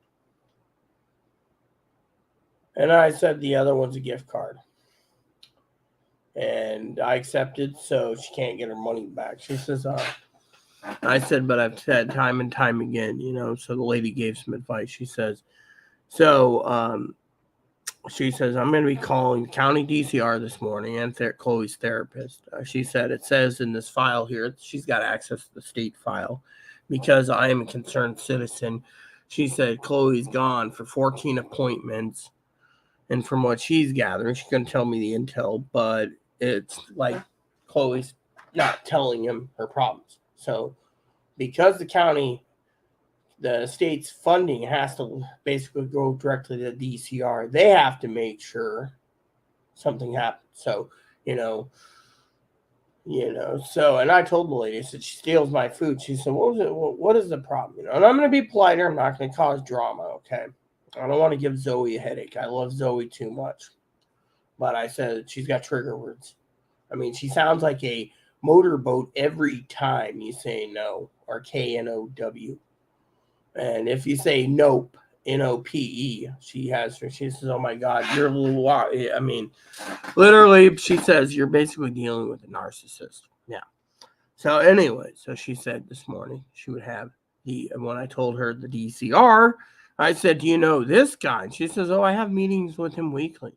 Speaker 1: And I said the other one's a gift card. And I accepted, so she can't get her money back. She says, I said, but I've said time and time again, so the lady gave some advice. She says, I'm going to be calling county DCR this morning and Chloe's therapist. She said, it says in this file here, she's got access to the state file because I am a concerned citizen. She said, Chloe's gone for 14 appointments. And from what she's gathering, she couldn't tell me the intel, but it's like Chloe's not telling him her problems. So because the county the state's funding has to basically go directly to the DCR. They have to make sure something happens. So, you know, so, and I told the lady, I said, she steals my food. She said, what is the problem? And I'm going to be politer. I'm not going to cause drama. Okay. I don't want to give Zoe a headache. I love Zoe too much. But I said, she's got trigger words. I mean, she sounds like a motorboat every time you say no, or KNOW. And if you say nope, NOPE, she says, oh my God, you're a little wild. I mean, literally, she says you're basically dealing with a narcissist. Yeah. So anyway, so she said this morning she would have when I told her the DCR, I said, do you know this guy? And she says, oh, I have meetings with him weekly.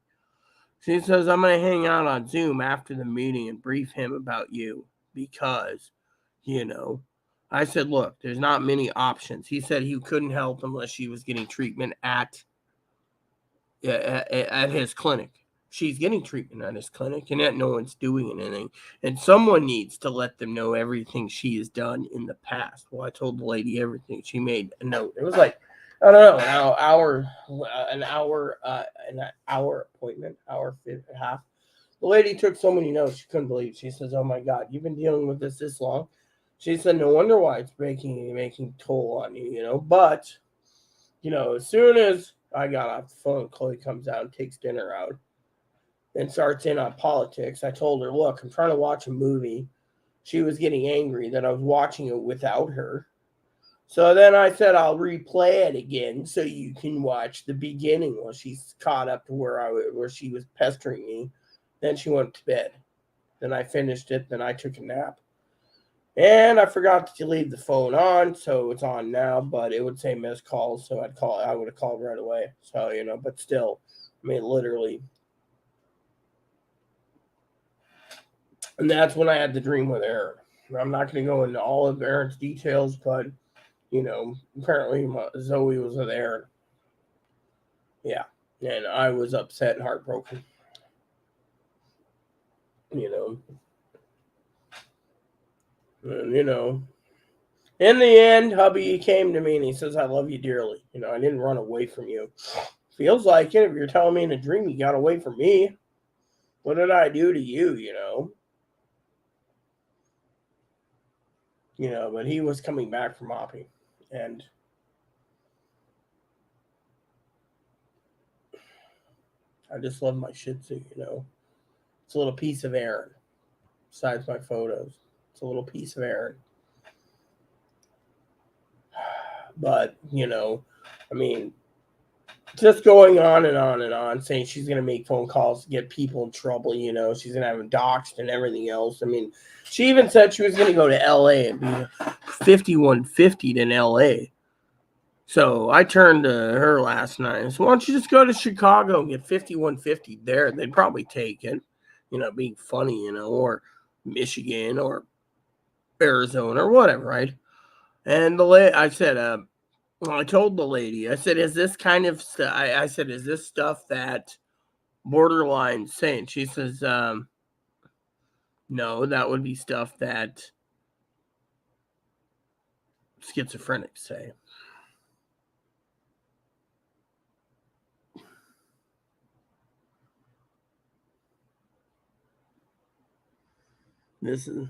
Speaker 1: She says, I'm going to hang out on Zoom after the meeting and brief him about you because, I said, look, there's not many options. He said he couldn't help unless she was getting treatment at his clinic. She's getting treatment at his clinic, and yet no one's doing anything. And someone needs to let them know everything she has done in the past. Well, I told the lady everything. She made a note. It was like, I don't know, an hour appointment, hour and a half. The lady took so many notes, she couldn't believe it. She says, oh my God, you've been dealing with this long? She said, no wonder why it's making toll on you, But, as soon as I got off the phone, Chloe comes out and takes dinner out and starts in on politics. I told her, look, I'm trying to watch a movie. She was getting angry that I was watching it without her. So then I said, I'll replay it again so you can watch the beginning while she's caught up to where she was pestering me. Then she went to bed. Then I finished it. Then I took a nap. And I forgot to leave the phone on, so it's on now, but it would say missed calls, so I would have called right away. So, but still, I mean, literally. And that's when I had the dream with Aaron. I'm not going to go into all of Aaron's details, but, apparently Zoe was with Aaron. Yeah. And I was upset and heartbroken. And, in the end, hubby came to me and he says, I love you dearly. I didn't run away from you. Feels like it. If you're telling me in a dream you got away from me, what did I do to you, but he was coming back from Hoppy. And I just love my Shih Tzu, It's a little piece of Aaron. Besides my photos. It's a little piece of Aaron. But, I mean, just going on and on and on, saying she's going to make phone calls to get people in trouble, she's going to have them doxxed and everything else. I mean, she even said she was going to go to L.A. and be 5150 in L.A. So I turned to her last night and said, why don't you just go to Chicago and get 5150 there? They'd probably take it, being funny, or Michigan or Arizona or whatever, right? And I said, I told the lady, I said, is this kind of stuff? I said, is this stuff that borderline saying? She says, no, that would be stuff that schizophrenics say. This is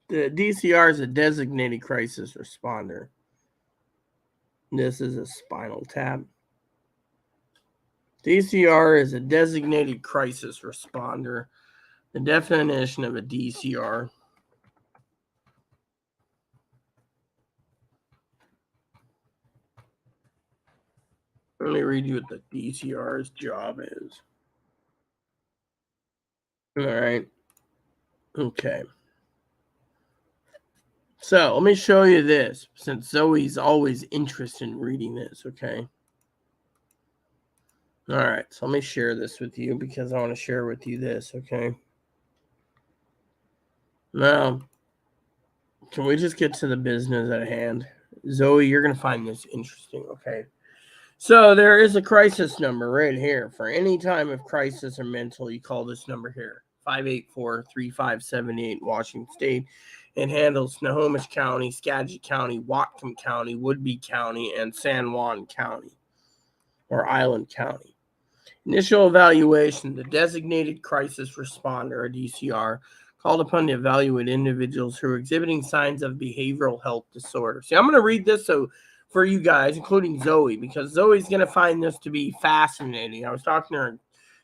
Speaker 1: the DCR is a designated crisis responder. This is a spinal tap. DCR is a designated crisis responder. The definition of a DCR. Let me read you what the DCR's job is. All right. Okay. So let me show you this, since Zoe's always interested in reading this, okay? All right, so let me share this with you because I want to share with you this, okay? Now, can we just get to the business at hand? Zoe, you're going to find this interesting, okay? So there is a crisis number right here. For any time of crisis or mental, you call this number here, 584-3578 Washington State. It handles Snohomish County, Skagit County, Whatcom County, Whidbey County, and San Juan County, or Island County. Initial evaluation. The designated crisis responder, or DCR, called upon to evaluate individuals who are exhibiting signs of behavioral health disorder. See, I'm going to read this for you guys, including Zoe, because Zoe's going to find this to be fascinating. I was talking to her in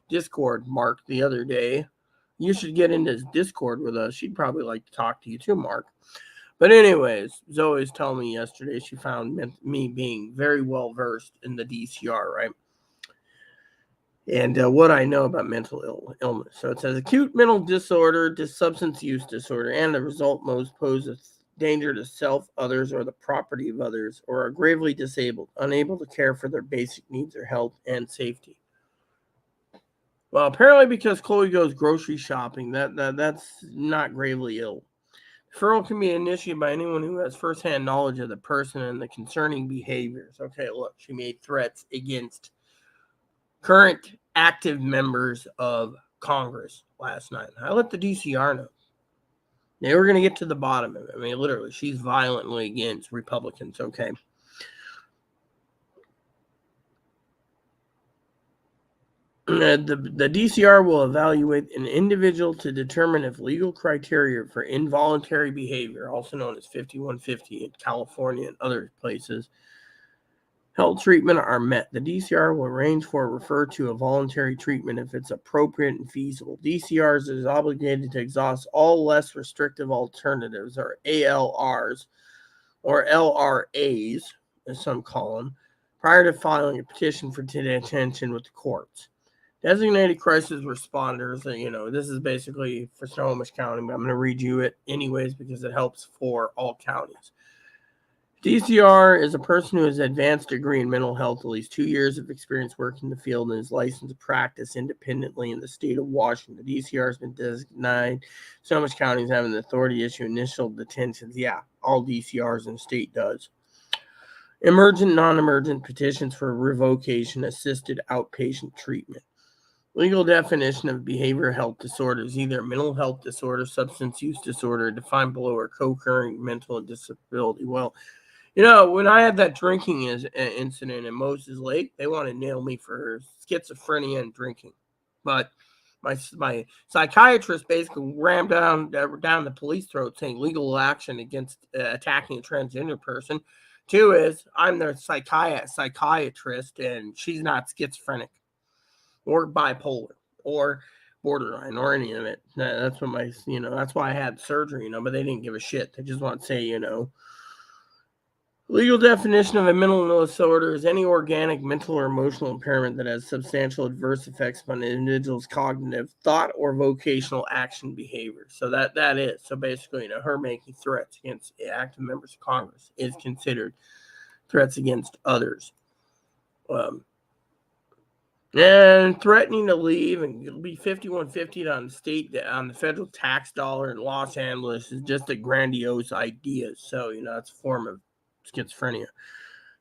Speaker 1: Discord, Mark, the other day. You should get into his Discord with us. She'd probably like to talk to you too, Mark. But anyways, Zoe's telling me yesterday she found me being very well versed in the DCR, right? And what I know about mental illness. So it says acute mental disorder, substance use disorder, and the result most pose a danger to self, others, or the property of others, or are gravely disabled, unable to care for their basic needs or health and safety. Well, apparently because Chloe goes grocery shopping, that's not gravely ill. Referral can be initiated by anyone who has firsthand knowledge of the person and the concerning behaviors. Okay, look, she made threats against current active members of Congress last night. I let the DCR know. They were going to get to the bottom of it. I mean, literally, she's violently against Republicans, okay? The DCR will evaluate an individual to determine if legal criteria for involuntary behavior, also known as 5150 in California and other places, health treatment are met. The DCR will arrange for or refer to a voluntary treatment if it's appropriate and feasible. DCRs is obligated to exhaust all less restrictive alternatives, or ALRs, or LRAs, as some call them, prior to filing a petition for detention with the courts. Designated crisis responders, this is basically for Snohomish County, but I'm going to read you it anyways because it helps for all counties. DCR is a person who has advanced degree in mental health, at least 2 years of experience working in the field, and is licensed to practice independently in the state of Washington. The DCR has been designated Snohomish County as having the authority to issue initial detentions. Yeah, all DCRs in the state does. Emergent, non-emergent petitions for revocation, assisted outpatient treatment. Legal definition of behavioral health disorder is either mental health disorder, substance use disorder, defined below, or co-occurring mental disability. Well, when I had that drinking incident in Moses Lake, they want to nail me for schizophrenia and drinking. But my psychiatrist basically rammed down the police throat saying legal action against attacking a transgender person. 2 is I'm their psychiatrist and she's not schizophrenic or bipolar or borderline or any of it. That's what that's why I had surgery, but they didn't give a shit. They just want to say, legal definition of a mental disorder is any organic, mental, or emotional impairment that has substantial adverse effects upon an individual's cognitive, thought, or vocational action behavior. So that is. So basically, her making threats against active members of Congress is considered threats against others. And threatening to leave and it'll be 5150 on the federal tax dollar in Los Angeles is just a grandiose idea. So, it's a form of schizophrenia.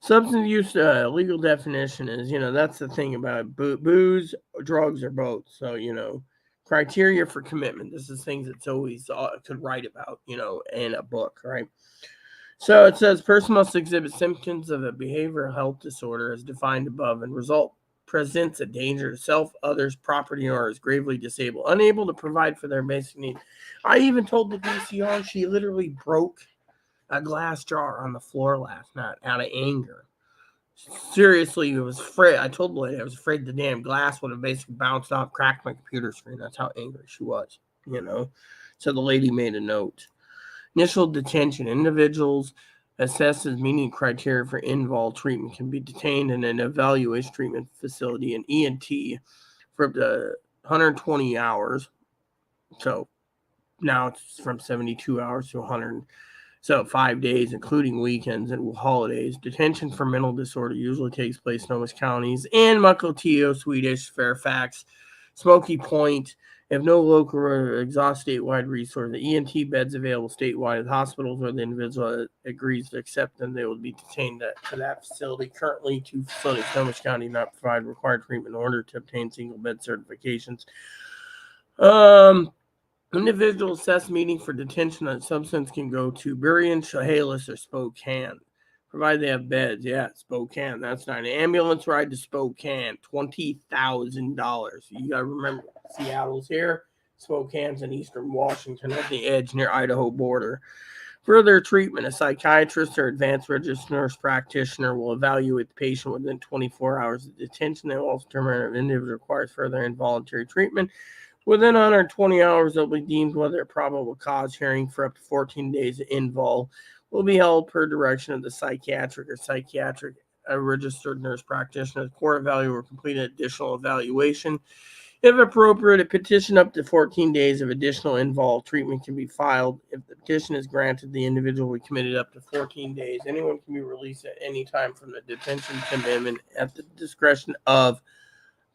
Speaker 1: Substance use legal definition is, that's the thing about booze, drugs, or both. So, criteria for commitment. This is things that's always could write about, in a book, right? So it says person must exhibit symptoms of a behavioral health disorder as defined above and result presents a danger to self, others, property, or is gravely disabled, unable to provide for their basic needs. I even told the DCR she literally broke a glass jar on the floor last night out of anger. Seriously, I was afraid. I told the lady I was afraid the damn glass would have basically bounced off, cracked my computer screen. That's how angry she was, So the lady made a note. Initial detention. Individuals assessed as meeting criteria for invol treatment can be detained in an evaluation treatment facility, an ENT, for up to 120 hours. So now it's from 72 hours to 100. So 5 days, including weekends and holidays. Detention for mental disorder usually takes place in Snohomish counties in Mukilteo, Swedish, Fairfax, Smoky Point. If no local or exhaust statewide resource, the ENT beds available statewide at hospitals where the individual agrees to accept them, they will be detained to that facility. Currently, 2 facilities in Snohomish County not provide required treatment in order to obtain single bed certifications. Individual assessed meeting for detention on substance can go to Burien, Chehalis, or Spokane, provided they have beds. Yeah, Spokane. That's not an ambulance ride to Spokane. $20,000. You gotta remember, Seattle's here. Spokane's in eastern Washington at the edge near Idaho border. Further treatment, a psychiatrist or advanced registered nurse practitioner will evaluate the patient within 24 hours of detention. They will also determine if an individual requires further involuntary treatment. Within 120 hours, they'll be deemed whether a probable cause hearing for up to 14 days invol will be held per direction of the psychiatric registered nurse practitioner. The court evaluator will complete an additional evaluation. If appropriate, a petition up to 14 days of additional invol treatment can be filed. If the petition is granted, the individual will be committed up to 14 days. Anyone can be released at any time from the detention commitment at the discretion of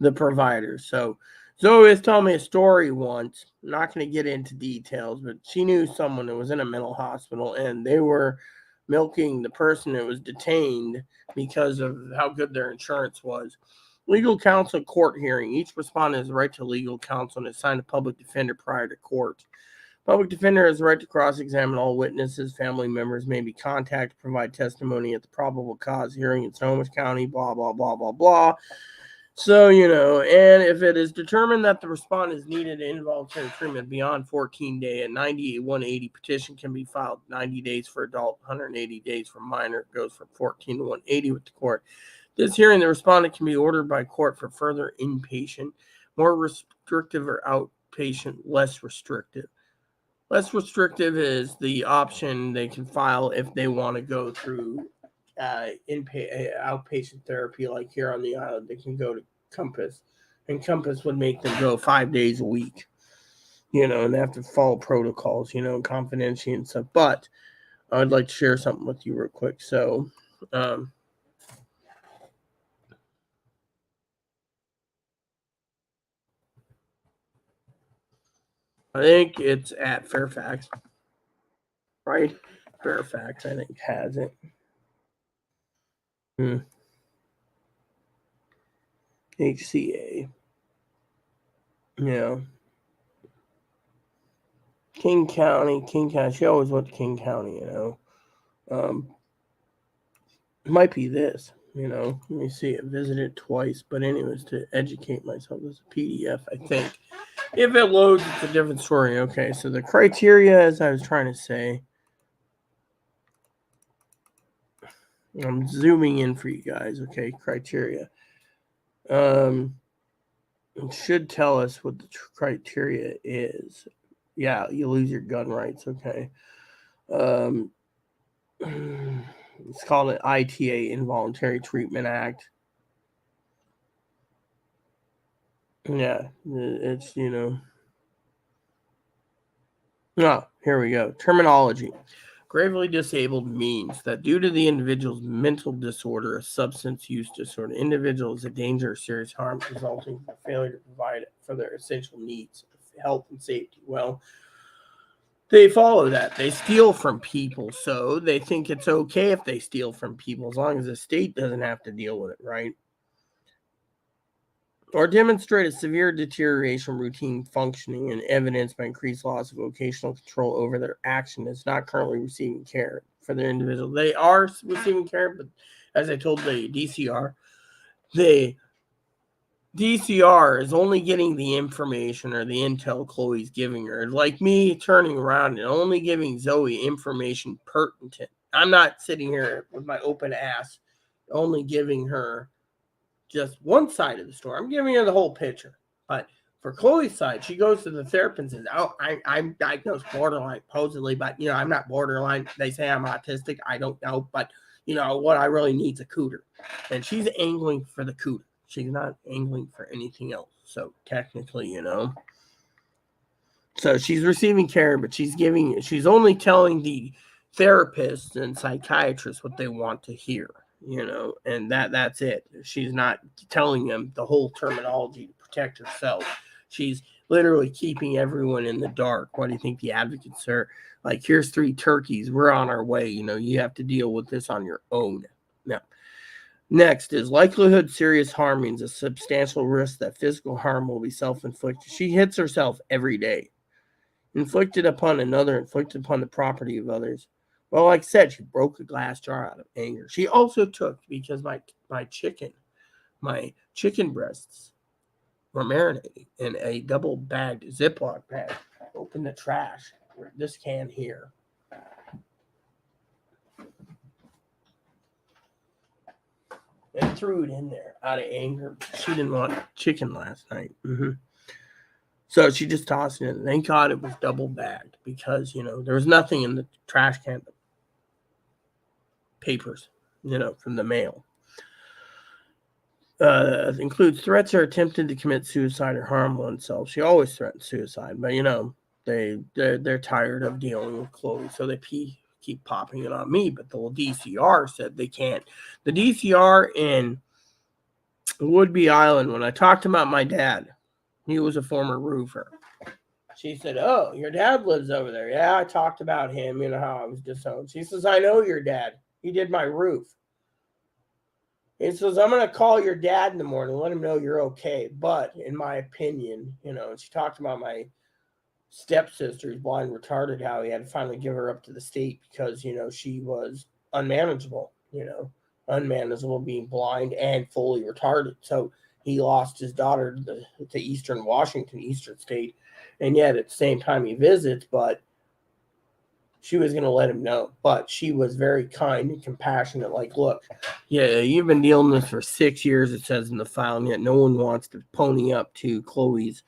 Speaker 1: the provider. So Zoe was telling me a story once. I'm not going to get into details, but she knew someone that was in a mental hospital, and they were milking the person that was detained because of how good their insurance was. Legal counsel court hearing. Each respondent has the right to legal counsel and assign a public defender prior to court. Public defender has the right to cross-examine all witnesses. Family members may be contacted to provide testimony at the probable cause hearing in Snohomish County, blah, blah, blah, blah, blah. So, and if it is determined that the respondent is needed involuntary treatment beyond 14 days, a 90-180 petition can be filed. 90 days for adult, 180 days for minor. It goes from 14 to 180 with the court. This hearing, the respondent can be ordered by court for further inpatient, more restrictive, or outpatient, less restrictive. Less restrictive is the option they can file if they want to go through outpatient therapy, like here on the island. They can go to Compass, and Compass would make them go 5 days a week, and they have to follow protocols, confidentiality and stuff. But I would like to share something with you real quick. So, I think it's at Fairfax, right? Fairfax, I think, has it. HCA. Yeah. King County. She always went to King County, It might be this, Let me see. I visited twice, but anyways, to educate myself, there's a PDF, I think. If it loads, it's a different story. Okay, so the criteria, as I was trying to say, I'm zooming in for you guys. Okay, criteria. It should tell us what the criteria is. Yeah, you lose your gun rights. Okay. It's called an ITA, Involuntary Treatment Act. Yeah, it's, Oh, here we go. Terminology. Gravely disabled means that due to the individual's mental disorder or substance use disorder, individual is a danger or serious harm resulting from failure to provide for their essential needs, health and safety. Well, they follow that. They steal from people, so they think it's okay if they steal from people as long as the state doesn't have to deal with it, right? Or demonstrate a severe deterioration of routine functioning and evidenced by increased loss of vocational control over their action is not currently receiving care for their individual. They are receiving care, but as I told the DCR is only getting the information or the intel Chloe's giving her. Like me turning around and only giving Zoe information pertinent. I'm not sitting here with my open ass only giving her just one side of the story. I'm giving her the whole picture. But for Chloe's side, she goes to the therapist and says, "Oh, I'm diagnosed borderline, supposedly, but I'm not borderline. They say I'm autistic. I don't know, but what I really need is a cooter." And she's angling for the cooter. She's not angling for anything else. So technically, So she's receiving care, but she's only telling the therapists and psychiatrists what they want to hear. And that's it. She's not telling them the whole terminology to protect herself. She's literally keeping everyone in the dark. What do you think the advocates are like? Here's 3 turkeys. We're on our way. You have to deal with this on your own. Next is likelihood serious harm means a substantial risk that physical harm will be self-inflicted. She hits herself every day. Inflicted upon another, inflicted upon the property of others. Well, like I said, she broke a glass jar out of anger. She also took, because my chicken breasts were marinating in a double-bagged Ziploc bag. Open the trash. This can here. And threw it in there out of anger. She didn't want chicken last night. So she just tossed it in. Thank God it was double bagged because, there was nothing in the trash can. Papers, from the mail. Includes threats or attempting to commit suicide or harm oneself. She always threatens suicide, but, they're tired of dealing with Chloe, so they keep popping it on me. But the DCR said they can't. The DCR in Woodby Island, when I talked about my dad, he was a former roofer. She said, "Oh, your dad lives over there." Yeah, I talked about him, how I was disowned. She says, "I know your dad. He did my roof." He says, "I'm going to call your dad in the morning, let him know you're okay. But in my opinion," and she talked about my stepsister who's blind and retarded, how he had to finally give her up to the state because, she was unmanageable, unmanageable being blind and fully retarded. So he lost his daughter to Eastern Washington, Eastern State. And yet at the same time he visits, but she was going to let him know. But she was very kind and compassionate. Like, look, yeah, you've been dealing with this for 6 years, it says in the file, and yet no one wants to pony up to Chloe's,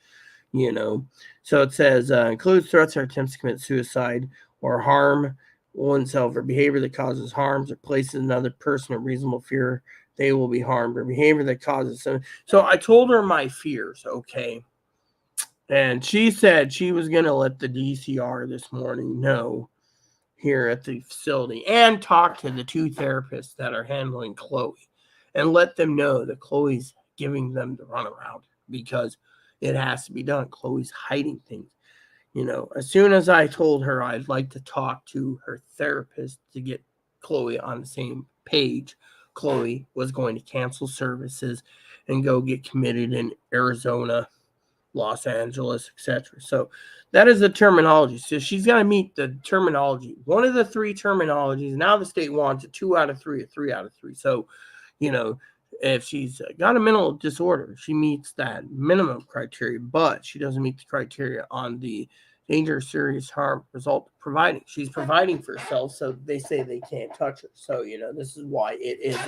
Speaker 1: So it says, includes threats or attempts to commit suicide or harm oneself or behavior that causes harms or places another person in reasonable fear they will be harmed or behavior that causes some. So I told her my fears, okay? And she said she was going to let the DCR this morning know here at the facility and talk to the 2 therapists that are handling Chloe and let them know that Chloe's giving them the runaround because it has to be done. Chloe's hiding things. As soon as I told her I'd like to talk to her therapist to get Chloe on the same page, Chloe was going to cancel services and go get committed in Arizona, Los Angeles, etc. So that is the terminology. So she's got to meet the terminology. One of the 3 terminologies. Now the state wants a 2 out of 3, a 3 out of 3. So, if she's got a mental disorder, she meets that minimum criteria, but she doesn't meet the criteria on the danger, serious harm result providing. She's providing for herself, so they say they can't touch her. So, this is why it is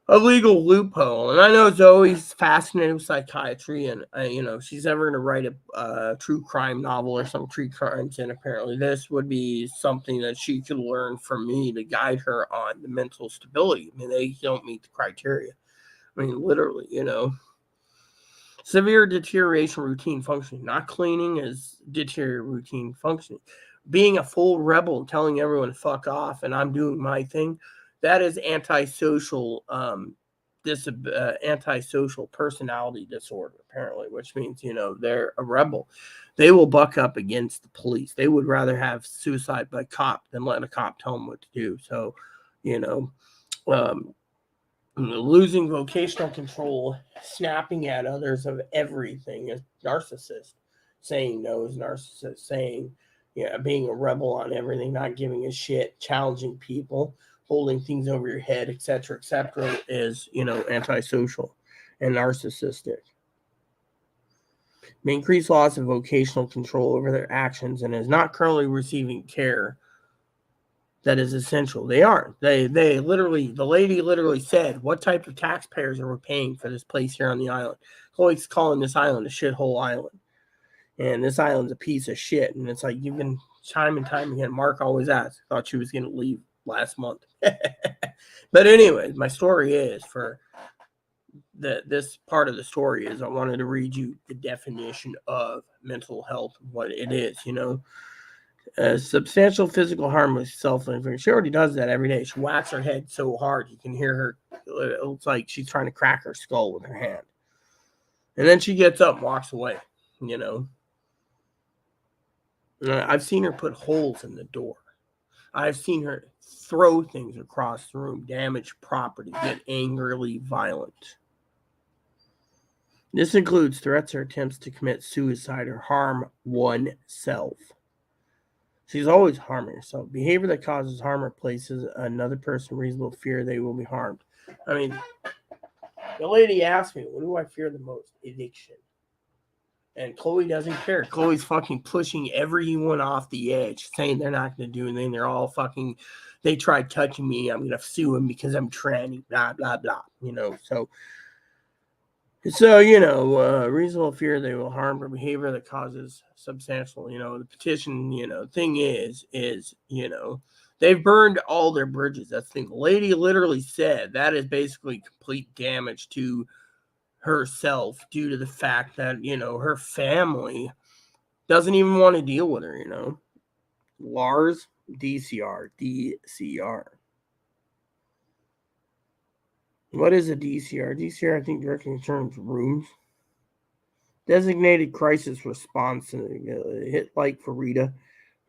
Speaker 1: a legal loophole. And I know Zoe's fascinated with psychiatry, and she's ever going to write a true crime novel or some true crimes, and apparently this would be something that she could learn from me to guide her on the mental stability. I mean, they don't meet the criteria. I mean, literally, severe deterioration routine functioning. Not cleaning is deteriorating routine functioning. Being a full rebel and telling everyone to fuck off and I'm doing my thing, that is antisocial antisocial personality disorder, apparently, which means, they're a rebel. They will buck up against the police. They would rather have suicide by cop than let a cop tell them what to do. So, losing vocational control, snapping at others of everything is narcissist. Saying no is narcissist. Saying, being a rebel on everything, not giving a shit, challenging people, holding things over your head, etc., is, antisocial and narcissistic. May increase loss of vocational control over their actions and is not currently receiving care that is essential. They aren't. They literally, the lady literally said, "What type of taxpayers are we paying for this place here on the island?" Chloe's calling this island a shithole island. And this island's a piece of shit. And it's like, you've been time and time again. Mark always asks. Thought she was going to leave last month. But anyways, my story is for this part of the story is I wanted to read you the definition of mental health, what it is, substantial physical harm with self-inflicted. She already does that every day. She whacks her head so hard you can hear her. It looks like she's trying to crack her skull with her hand. And then she gets up and walks away, I've seen her put holes in the door. I've seen her throw things across the room, damage property, get angrily violent. This includes threats or attempts to commit suicide or harm oneself. She's always harming herself. Behavior that causes harm or places another person reasonable fear they will be harmed. I mean, the lady asked me, what do I fear the most? Addiction. And Chloe doesn't care. Chloe's fucking pushing everyone off the edge, saying they're not going to do anything. They're all fucking, they tried touching me. I'm going to sue them because I'm tranny, blah, blah, blah. So, reasonable fear they will harm or behavior that causes substantial, the petition, thing is, they've burned all their bridges. That's the thing. The lady literally said that is basically complete damage to herself due to the fact that, her family doesn't even want to deal with her, Lars, DCR. What is a DCR? DCR, I think, directly concerns rooms. Designated crisis response. Hit like for Rita.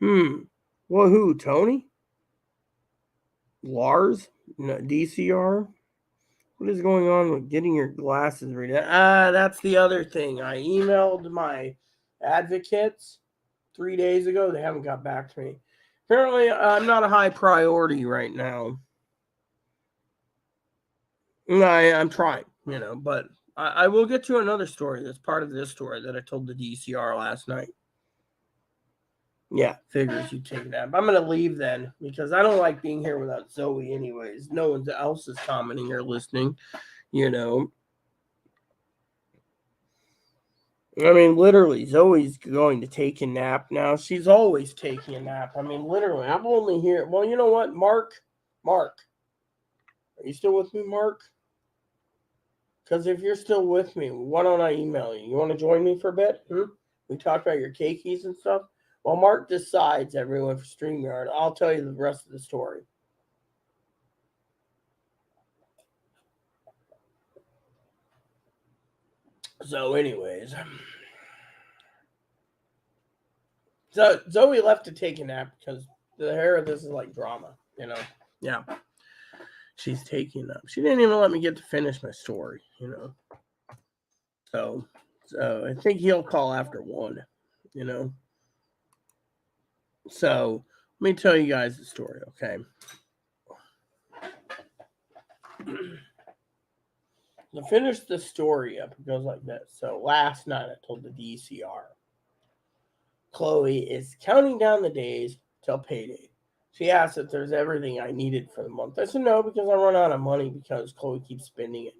Speaker 1: Well, who? Tony? Lars? No, DCR? What is going on with getting your glasses, Rita? That's the other thing. I emailed my advocates 3 days ago. They haven't got back to me. Apparently, I'm not a high priority right now. I'm trying, but I will get to another story that's part of this story that I told the DCR last night. Yeah, figures you take that. I'm going to leave then because I don't like being here without Zoe anyways. No one else is commenting or listening, I mean, literally, Zoe's going to take a nap now. She's always taking a nap. I mean, literally, I'm only here. Well, you know what, Mark? Are you still with me, Mark? Because if you're still with me, why don't I email you? You want to join me for a bit? We talk about your cakeys and stuff. While Mark decides everyone for StreamYard, I'll tell you the rest of the story. So, anyways. So, Zoe left to take a nap because the hair of this is like drama, Yeah. She's taking up. She didn't even let me get to finish my story, So I think he'll call after 1, So let me tell you guys the story, okay? To finish the story up, it goes like this. So last night I told the DCR, Chloe is counting down the days till payday. She asked if there's everything I needed for the month. I said no, because I run out of money because Chloe keeps spending it.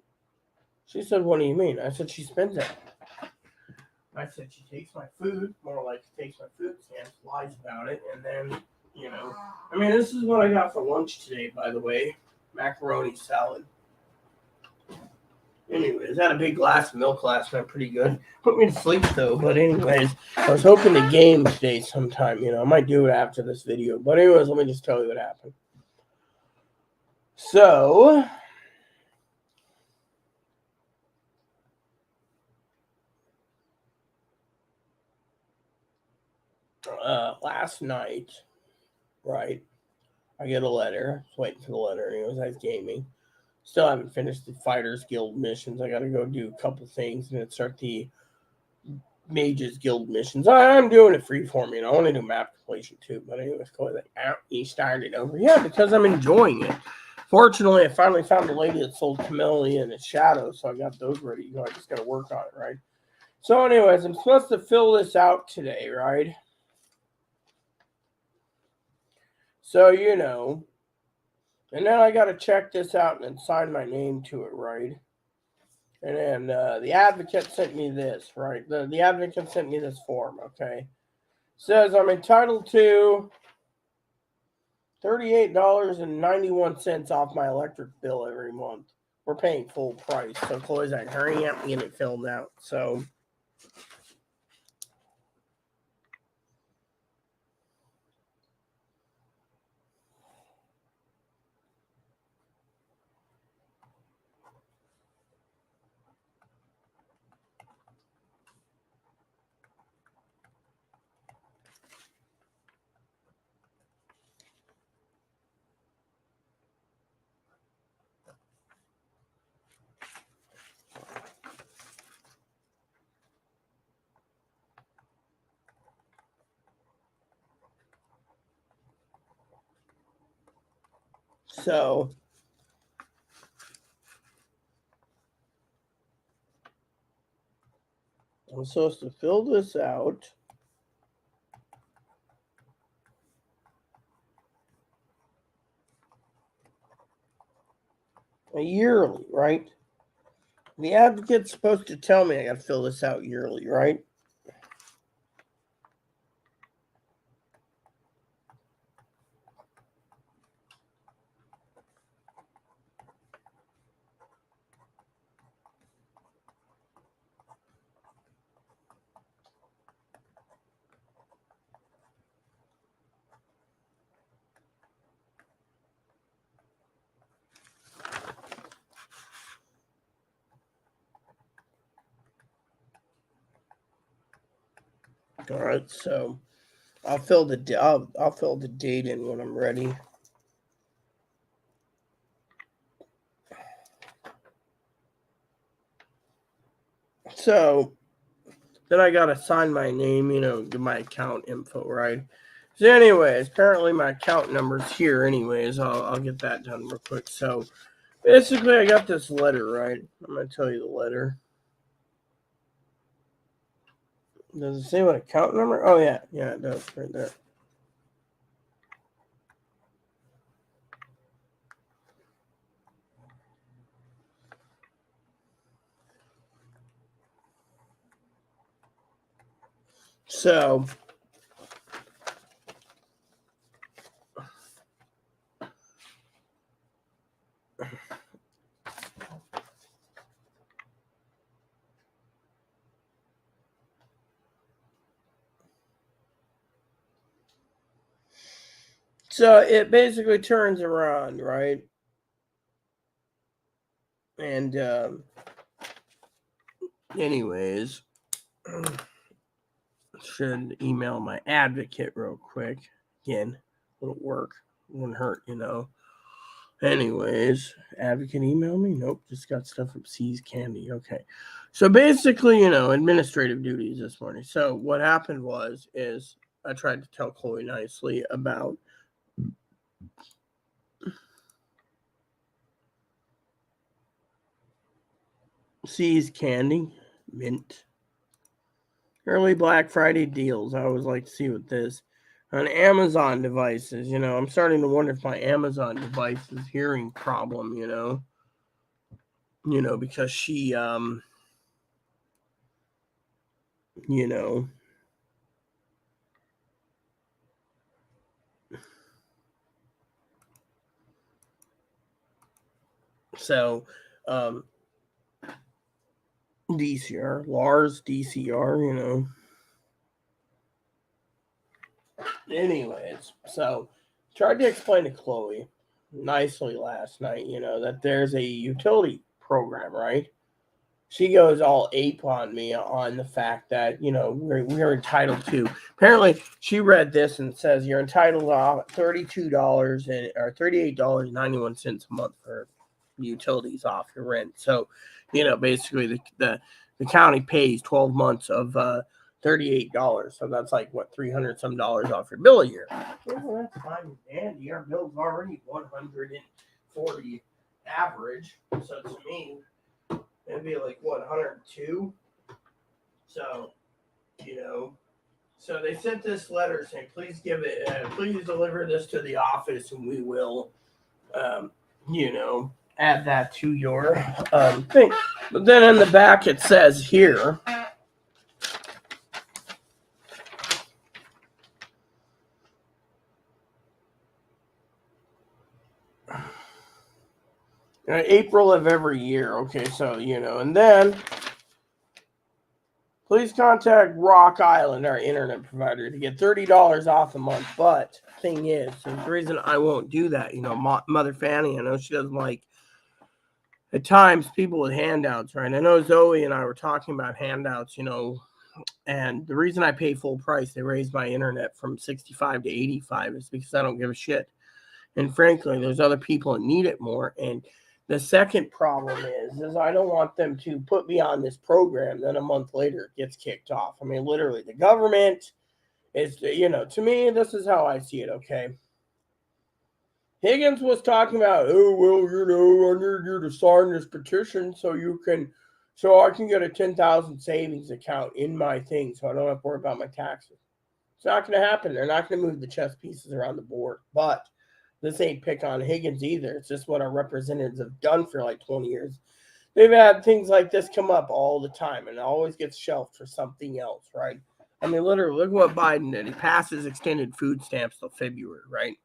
Speaker 1: She said, what do you mean? I said, she spends it. I said, she takes my food, more like she takes my food stamps, lies about it, and then, I mean, this is what I got for lunch today, by the way. Macaroni salad. Anyways, I had a big glass of milk last night, pretty good. Put me to sleep, though, but anyways, I was hoping to game today sometime, I might do it after this video. But anyways, let me just tell you what happened. So, last night, right, I get a letter. I was waiting for the letter, anyways, I was gaming. Still haven't finished the Fighters Guild missions. I got to go do a couple things and then start the Mages Guild missions. I'm doing it free for me, I want to do map completion too. But anyways, Chloe's like, you started over. Yeah, because I'm enjoying it. Fortunately, I finally found a lady that sold Chameleon and Shadow, so I got those ready. I just got to work on it, right? So anyways, I'm supposed to fill this out today, right? So, and then I got to check this out and then sign my name to it, right? And then the advocate sent me this, right? The advocate sent me this form, okay? Says I'm entitled to $38.91 off my electric bill every month. We're paying full price. So Chloe's like, hurry up and get it filled out. So So I'm supposed to fill this out. Yearly, right? The advocate's supposed to tell me I got to fill this out yearly, right? All right, so I'll fill the date in when I'm ready. So then I gotta sign my name, give my account info, right? So anyways, apparently my account number's here anyways. I'll get that done real quick. So basically I got this letter, right? I'm gonna tell you the letter. Does it say what account number? Oh yeah, it does right there. So it basically turns around, right? And anyways, should email my advocate real quick. Again, little work, wouldn't hurt, Anyways, advocate email me? Nope, just got stuff from C's Candy. Okay. So basically, administrative duties this morning. So what happened is I tried to tell Chloe nicely about C's Candy, mint. Early Black Friday deals. I always like to see what this on Amazon devices. I'm starting to wonder if my Amazon device is hearing problem. Because she so DCR, Lars DCR. Anyways, so tried to explain to Chloe nicely last night, that there's a utility program, right? She goes all ape on me on the fact that, we're entitled to. Apparently, she read this and says you're entitled to $32 or $38.91 a month for utilities off your rent. So, basically the county pays 12 months of $38. So that's like what, $300 some off your bill a year. Well, that's fine, Andy. Our bill's already 140 average. So to me, it'd be like what, 102. So, so they sent this letter saying, please please deliver this to the office, and we will, add that to your thing. But then in the back it says here, April of every year. Okay, so, and then please contact Rock Island, our internet provider, to get $30 off a month. But thing is, the reason I won't do that, Mother Fanny, I know she doesn't like, at times, people with handouts, right? I know Zoe and I were talking about handouts, and the reason I pay full price, they raised my internet from 65 to 85, is because I don't give a shit. And frankly, there's other people that need it more. And the second problem is I don't want them to put me on this program, then a month later it gets kicked off. I mean, literally, the government is, to me, this is how I see it, okay? Higgins was talking about, oh, well, I need you to sign this petition so I can get a 10,000 savings account in my thing so I don't have to worry about my taxes. It's not going to happen. They're not going to move the chess pieces around the board. But this ain't pick on Higgins either. It's just what our representatives have done for like 20 years. They've had things like this come up all the time, and it always gets shelved for something else, right? I mean, literally, look what Biden did. He passes extended food stamps till February, right?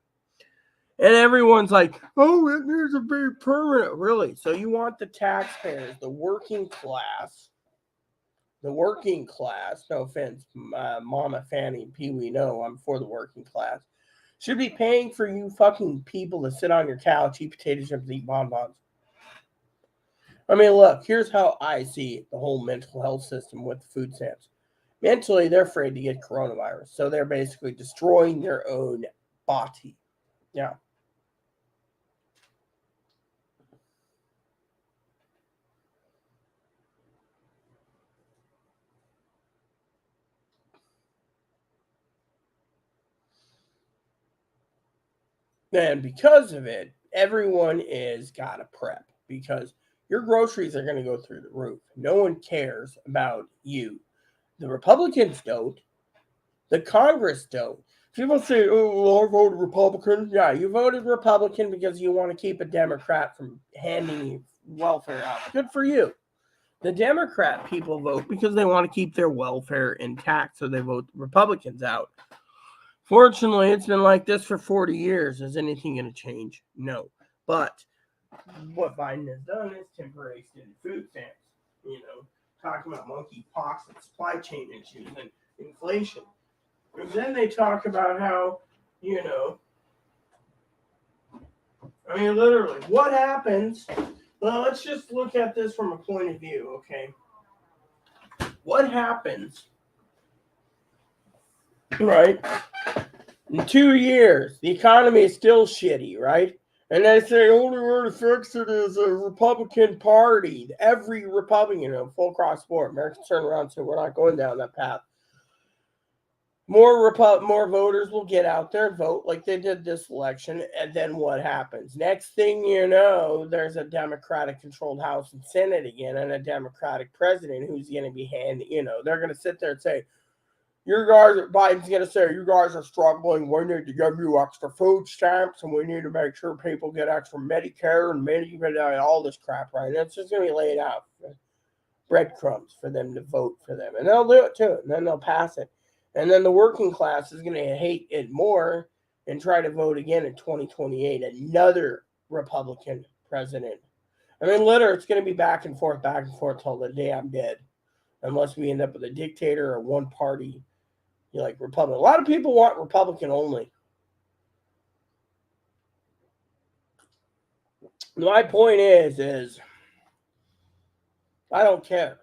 Speaker 1: And everyone's like, oh, it needs to be permanent. Really? So you want the taxpayers, the working class, no offense, Mama Fanny and Pee Wee, no, I'm for the working class, should be paying for you fucking people to sit on your couch, eat potato chips, and eat bonbons. I mean, look, here's how I see the whole mental health system with the food stamps. Mentally, they're afraid to get coronavirus, so they're basically destroying their own body. Yeah. And because of it, everyone is got to prep because your groceries are going to go through the roof. No one cares about you. The Republicans don't. The Congress don't. People say, oh, well, I voted Republican. Yeah, you voted Republican because you want to keep a Democrat from handing you welfare out. Good for you. The Democrat people vote because they want to keep their welfare intact, so they vote the Republicans out. Fortunately, it's been like this for 40 years. Is anything going to change? No. But what Biden has done is temporary extended food stamps. Talking about monkeypox and supply chain issues and inflation. And then they talk about how, literally, what happens? Well, let's just look at this from a point of view, okay? What happens, right? In 2 years, the economy is still shitty, right? And they say only way to fix it is a Republican Party. Every Republican, full cross board. Americans turn around and say we're not going down that path. More voters will get out there and vote like they did this election, and then what happens? Next thing you know, there's a Democratic-controlled House and Senate again, and a Democratic president who's going to be they're going to sit there and say, Biden's going to say, you guys are struggling, we need to give you extra food stamps, and we need to make sure people get extra Medicare and all this crap, right? And it's just going to be laid out, breadcrumbs for them to vote for them, and they'll do it too, and then they'll pass it. And then the working class is going to hate it more and try to vote again in 2028, another Republican president. Literally, it's going to be back and forth till the day I'm dead, unless we end up with a dictator or one party, Republican. A lot of people want Republican only. My point is I don't care.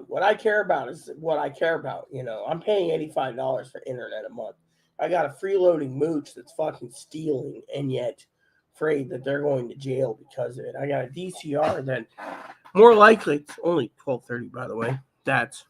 Speaker 1: What I care about is what I care about. I'm paying $85 for internet a month. I got a freeloading mooch that's fucking stealing and yet afraid that they're going to jail because of it. I got a DCR that more likely, it's only $12.30 by the way. That's,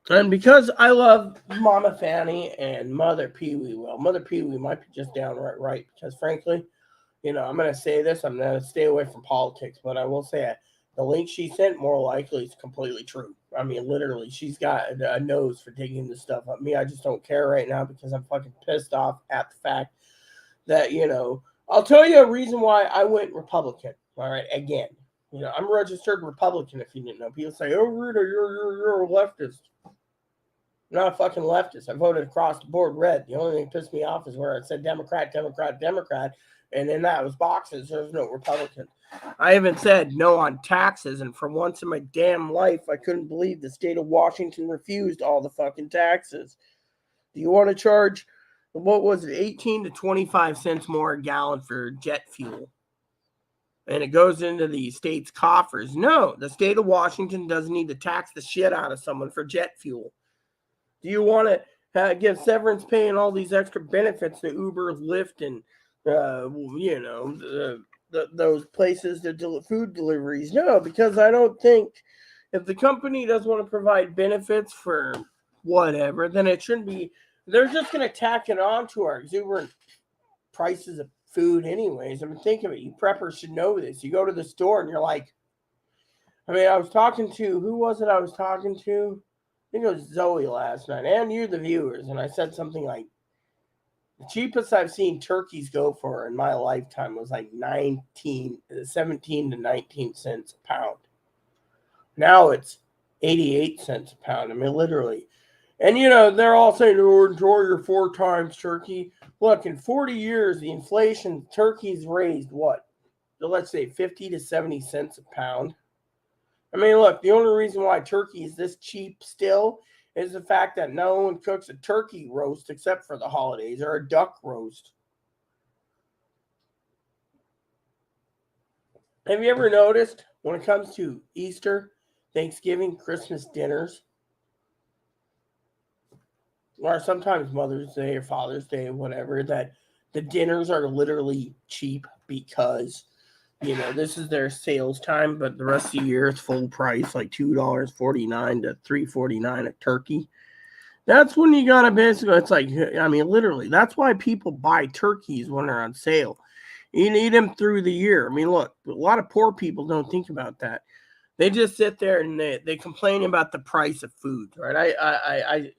Speaker 1: And because I love Mama Fanny and Mother Pee Wee, Mother Pee Wee might be just downright right because, frankly, I'm going to say this. I'm going to stay away from politics, but I will say the link she sent more likely is completely true. Literally, she's got a nose for digging this stuff up. Me, I just don't care right now because I'm fucking pissed off at the fact that, I'll tell you a reason why I went Republican. All right, again, I'm a registered Republican if you didn't know. People say, oh, Rita, you're a leftist. I'm not a fucking leftist. I voted across the board red. The only thing that pissed me off is where it said Democrat, Democrat, Democrat, and then that was boxes. There's no Republican. I even said no on taxes, and for once in my damn life, I couldn't believe the state of Washington refused all the fucking taxes. Do you want to charge, what was it, 18 to 25 cents more a gallon for jet fuel? And it goes into the state's coffers. No, the state of Washington doesn't need to tax the shit out of someone for jet fuel. Do you want to give severance pay and all these extra benefits to Uber, Lyft, and those places that do food deliveries. No, because I don't think if the company doesn't want to provide benefits for whatever, then it shouldn't be. They're just going to tack it on to our exuberant prices of food, anyways. I mean, think of it. You preppers should know this. You go to the store and you're like, I mean, I was talking to who was it? I was talking to. I think it was Zoe last night, and you, the viewers, and I said something like, the cheapest I've seen turkeys go for in my lifetime was like 17 to 19 cents a pound. Now it's 88 cents a pound. I mean, literally. And, they're all saying, oh, enjoy your 4 times turkey. Look, in 40 years, the inflation, turkey's raised what? So let's say 50 to 70 cents a pound. I mean, look, the only reason why turkey is this cheap still is the fact that no one cooks a turkey roast except for the holidays or a duck roast. Have you ever noticed when it comes to Easter, Thanksgiving, Christmas dinners, or sometimes Mother's Day or Father's Day or whatever, that the dinners are literally cheap because, this is their sales time, but the rest of the year it's full price, like $2.49 to $3.49 a turkey. That's when you gotta basically, it's like, I mean, literally, that's why people buy turkeys when they're on sale. You need them through the year. I mean, look, a lot of poor people don't think about that. They just sit there and they complain about the price of food, right? I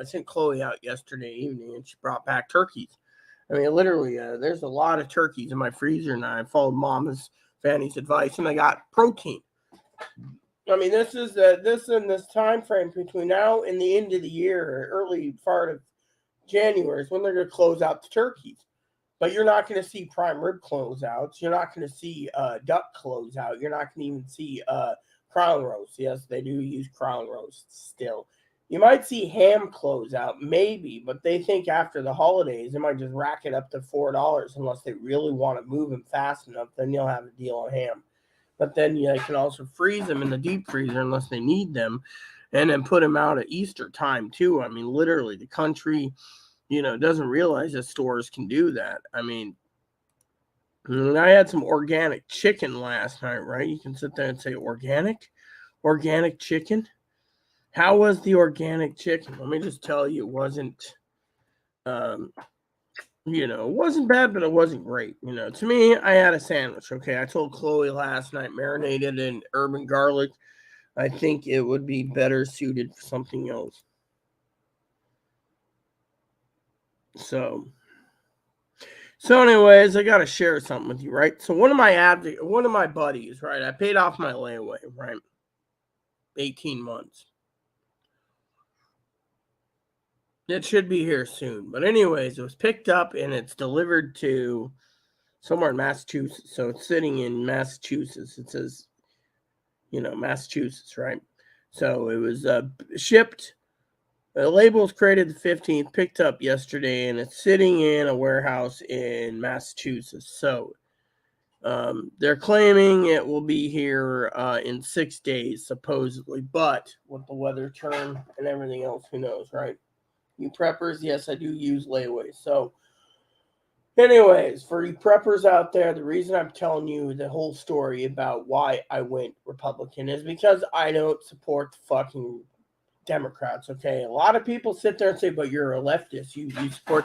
Speaker 1: sent Chloe out yesterday evening and she brought back turkeys. I mean, literally, there's a lot of turkeys in my freezer, and I followed Mama's Fanny's advice, and I got protein. I mean, this is this time frame between now and the end of the year, early part of January, is when they're going to close out the turkeys. But you're not going to see prime rib closeouts. You're not going to see duck closeout. You're not going to even see crown roast. Yes, they do use crown roast still. You might see ham closeout, maybe, but they think after the holidays, they might just rack it up to $4 unless they really want to move them fast enough. Then you'll have a deal on ham. But then you can also freeze them in the deep freezer unless they need them, and then put them out at Easter time too. I mean, literally, the country, doesn't realize that stores can do that. I mean, I had some organic chicken last night, right? You can sit there and say organic chicken. How was the organic chicken? Let me just tell you, it wasn't, it wasn't bad, but it wasn't great. To me, I had a sandwich. Okay, I told Chloe last night, marinated in urban garlic. I think it would be better suited for something else. So anyways, I gotta share something with you, right? So one of my buddies, right? I paid off my layaway, right? 18 months. It should be here soon. But anyways, it was picked up and it's delivered to somewhere in Massachusetts. So it's sitting in Massachusetts. It says, Massachusetts, right? So it was shipped. The label was created the 15th, picked up yesterday, and it's sitting in a warehouse in Massachusetts. So they're claiming it will be here in 6 days, supposedly. But with the weather turn and everything else, who knows, right? You preppers, yes, I do use layaways. So, anyways, for you preppers out there, the reason I'm telling you the whole story about why I went Republican is because I don't support the fucking Democrats, okay? A lot of people sit there and say, but you're a leftist. You support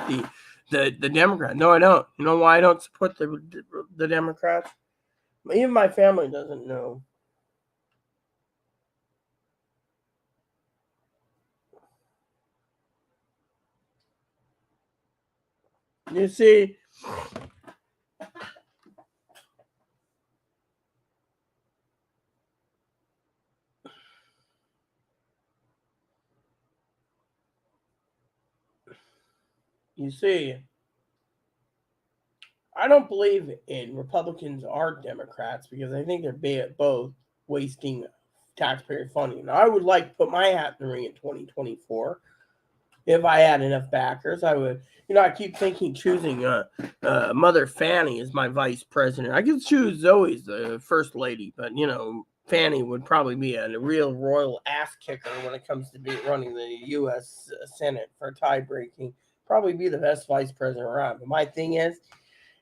Speaker 1: the Democrat. No, I don't. You know why I don't support the Democrats? Even my family doesn't know. You see, I don't believe in Republicans or Democrats because I think they're both wasting taxpayer funding. Now, I would like to put my hat in the ring in 2024. If I had enough backers, I would. I keep thinking choosing Mother Fanny as my vice president. I could choose Zoe as the first lady, but Fanny would probably be a real royal ass kicker when it comes to running the U.S. Senate for tie breaking. Probably be the best vice president around. But my thing is,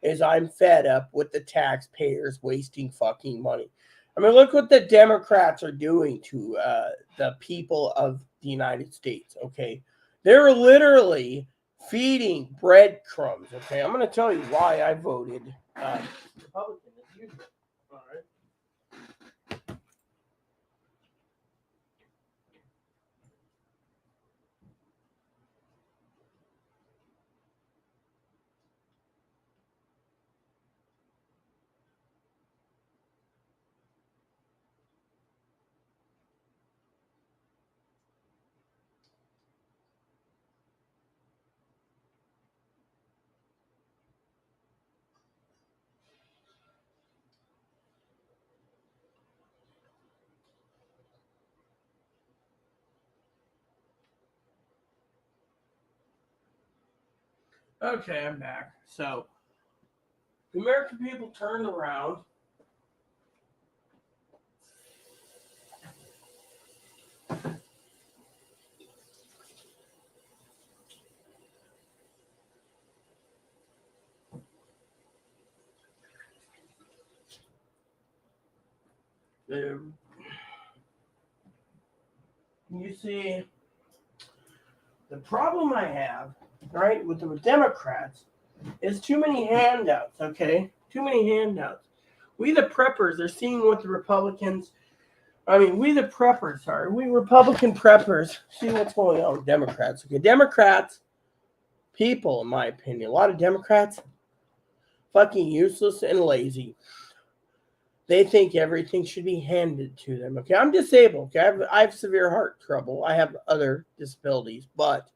Speaker 1: is I'm fed up with the taxpayers wasting fucking money. I mean, look what the Democrats are doing to the people of the United States, okay? They're literally feeding breadcrumbs, okay? I'm going to tell you why I voted Republican as usual. All right. Okay, I'm back. So, the American people turned around. You see, the problem I have, right, with the Democrats is too many handouts, okay? Too many handouts. We, the preppers, are seeing what the Republicans, we, the preppers, sorry, we Republican preppers, see what's going on with Democrats. Okay, Democrats, people, in my opinion, a lot of Democrats, fucking useless and lazy. They think everything should be handed to them. Okay, I'm disabled. Okay, I have severe heart trouble. I have other disabilities, but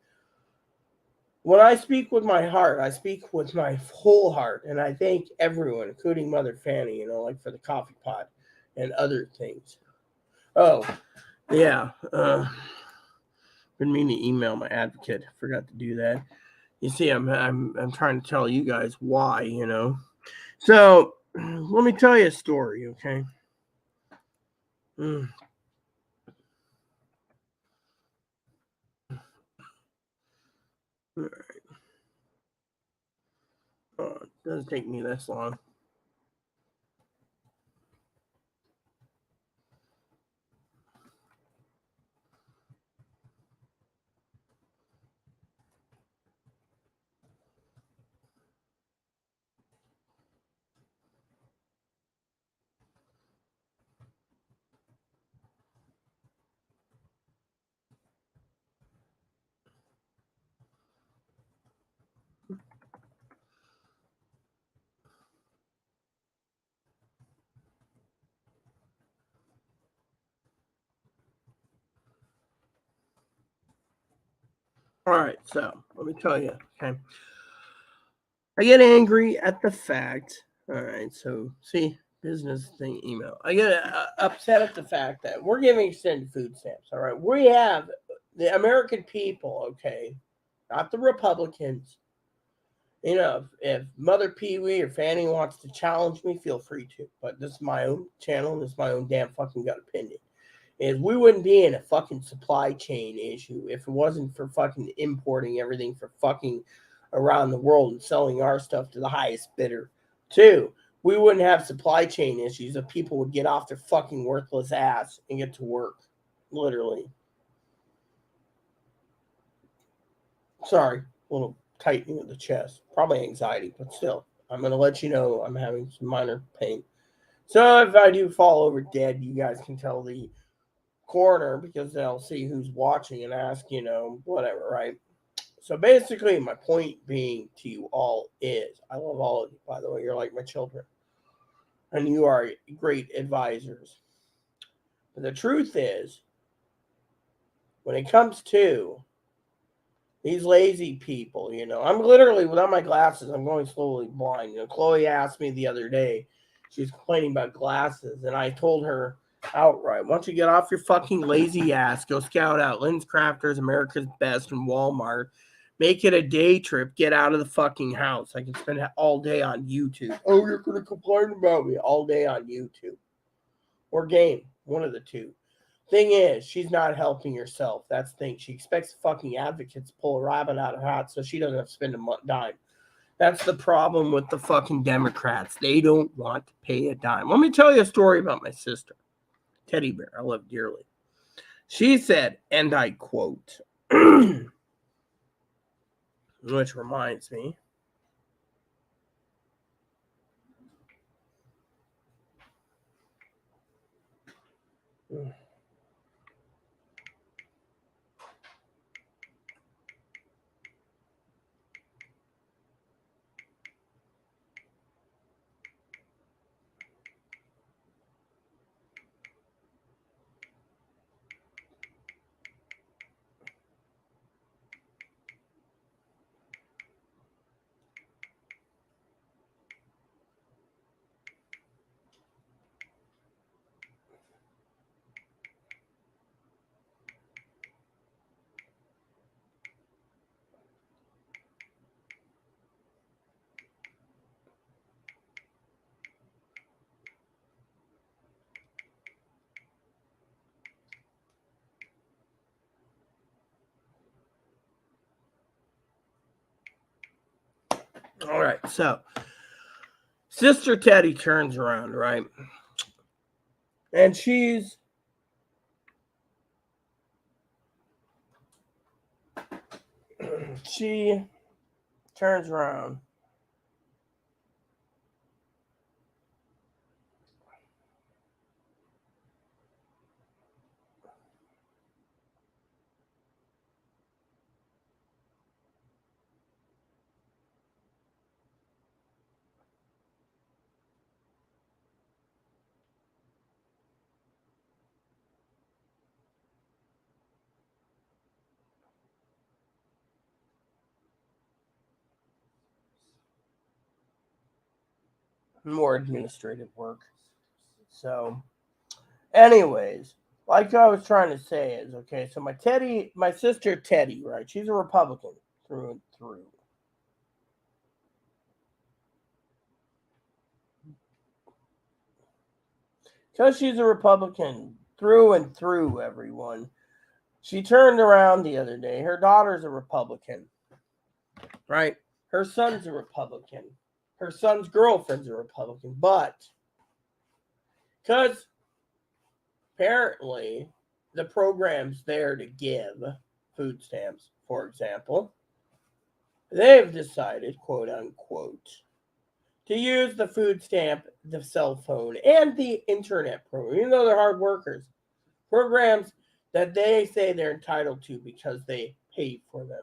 Speaker 1: when I speak with my heart, I speak with my whole heart, and I thank everyone, including Mother Fanny, like for the coffee pot and other things. Oh, yeah. Been meaning to email my advocate. Forgot to do that. You see, I'm trying to tell you guys why. So let me tell you a story, okay? Mm. All right. Oh, it doesn't take me this long. All right, so let me tell you, okay? I get angry at the fact. All right, so see, business thing email. I get upset at the fact that we're giving extended food stamps. All right, we have the American people, okay, not the Republicans. If Mother Pee Wee or Fanny wants to challenge me, feel free to. But this is my own channel. This is my own damn fucking gut opinion. Is we wouldn't be in a fucking supply chain issue if it wasn't for fucking importing everything for fucking around the world and selling our stuff to the highest bidder. Two, we wouldn't have supply chain issues if people would get off their fucking worthless ass and get to work. Literally. Sorry, a little tightening of the chest. Probably anxiety, but still. I'm going to let you know I'm having some minor pain. So if I do fall over dead, you guys can tell the coroner because they'll see who's watching and ask, whatever, right? So basically, my point being to you all is I love all of you, by the way. You're like my children. And you are great advisors. But the truth is, when it comes to these lazy people, I'm literally without my glasses, I'm going slowly blind. Chloe asked me the other day, she was complaining about glasses, and I told her outright, why don't you get off your fucking lazy ass, go scout out Lynn's Crafters, America's Best, and Walmart. Make it a day trip. Get out of the fucking house. I can spend all day on YouTube. Oh, you're going to complain about me all day on YouTube. Or game. One of the two. Thing is, she's not helping herself. That's the thing. She expects fucking advocates to pull a rabbit out of her hat so she doesn't have to spend a dime. That's the problem with the fucking Democrats. They don't want to pay a dime. Let me tell you a story about my sister, Teddy Bear. I love dearly. She said, and I quote, which reminds me, all right, so Sister Teddy turns around, right? And she turns around. More administrative work. So, anyways, like I was trying to say is, okay, so my sister Teddy, right? She's a Republican through and through. Because she's a Republican through and through, everyone. She turned around the other day. Her daughter's a Republican, right? Her son's a Republican. Her son's girlfriend's a Republican. But because apparently the program's there to give food stamps, for example, they've decided, quote unquote, to use the food stamp, the cell phone, and the internet program, even though they're hard workers, programs that they say they're entitled to because they paid for them.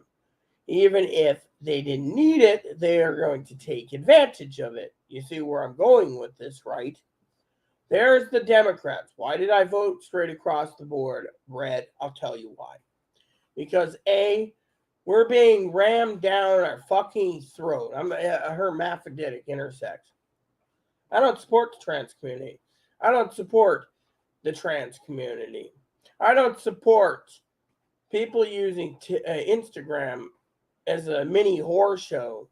Speaker 1: Even if they didn't need it, they are going to take advantage of it. You see where I'm going with this, right? There's the Democrats. Why did I vote straight across the board red? I'll tell you why. Because A, we're being rammed down our fucking throat. I'm a hermaphroditic intersex. I don't support the trans community. I don't support the trans community. I don't support people using Instagram as a mini horror show.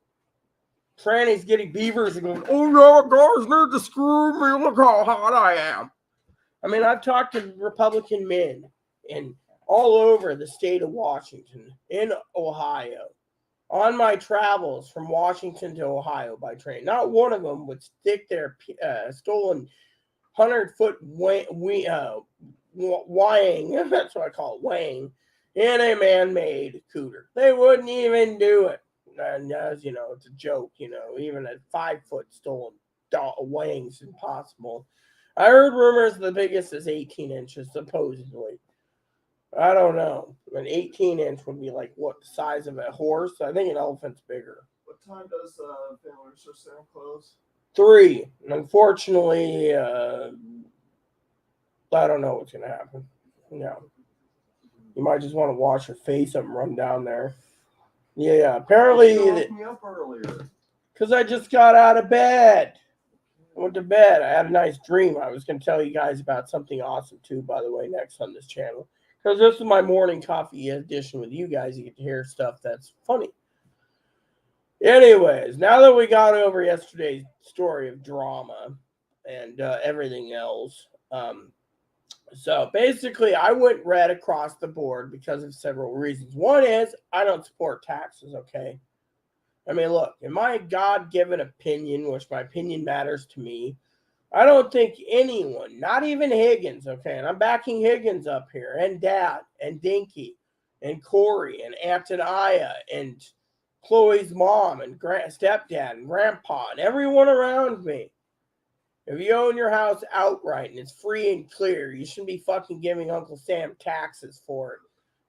Speaker 1: Trannies getting beavers and going, oh yeah, guys need to screw me. Look how hot I am. I mean, I've talked to Republican men in all over the state of Washington, in Ohio, on my travels from Washington to Ohio by train. Not one of them would stick their stolen 100-foot wang, that's what I call it, wang, in a man-made cooter. They wouldn't even do it. And as you know, it's a joke, even a 5-foot stolen wang's impossible. I heard rumors the biggest is 18 inches, supposedly. I don't know. An 18-inch would be like, what, the size of a horse? I think an elephant's bigger.
Speaker 2: What time does Family Research Center close?
Speaker 1: 3. Unfortunately, I don't know what's going to happen. No. You might just want to wash your face up and run down there. Yeah. Apparently,
Speaker 2: you woke me up earlier.
Speaker 1: Because I just got out of bed. I went to bed. I had a nice dream. I was going to tell you guys about something awesome, too, by the way, next on this channel. Because this is my morning coffee edition with you guys. You get to hear stuff that's funny. Anyways, now that we got over yesterday's story of drama and everything else, so basically I went red across the board because of several reasons. One is I don't support taxes, okay? I mean, look, in my God-given opinion, which my opinion matters to me, I don't think anyone, not even Higgins, okay, and I'm backing Higgins up here, and Dad, and Dinky, and Corey, and Aunt and Aya, and Chloe's mom, and stepdad, and grandpa, and everyone around me. If you own your house outright and it's free and clear, you shouldn't be fucking giving Uncle Sam taxes for it.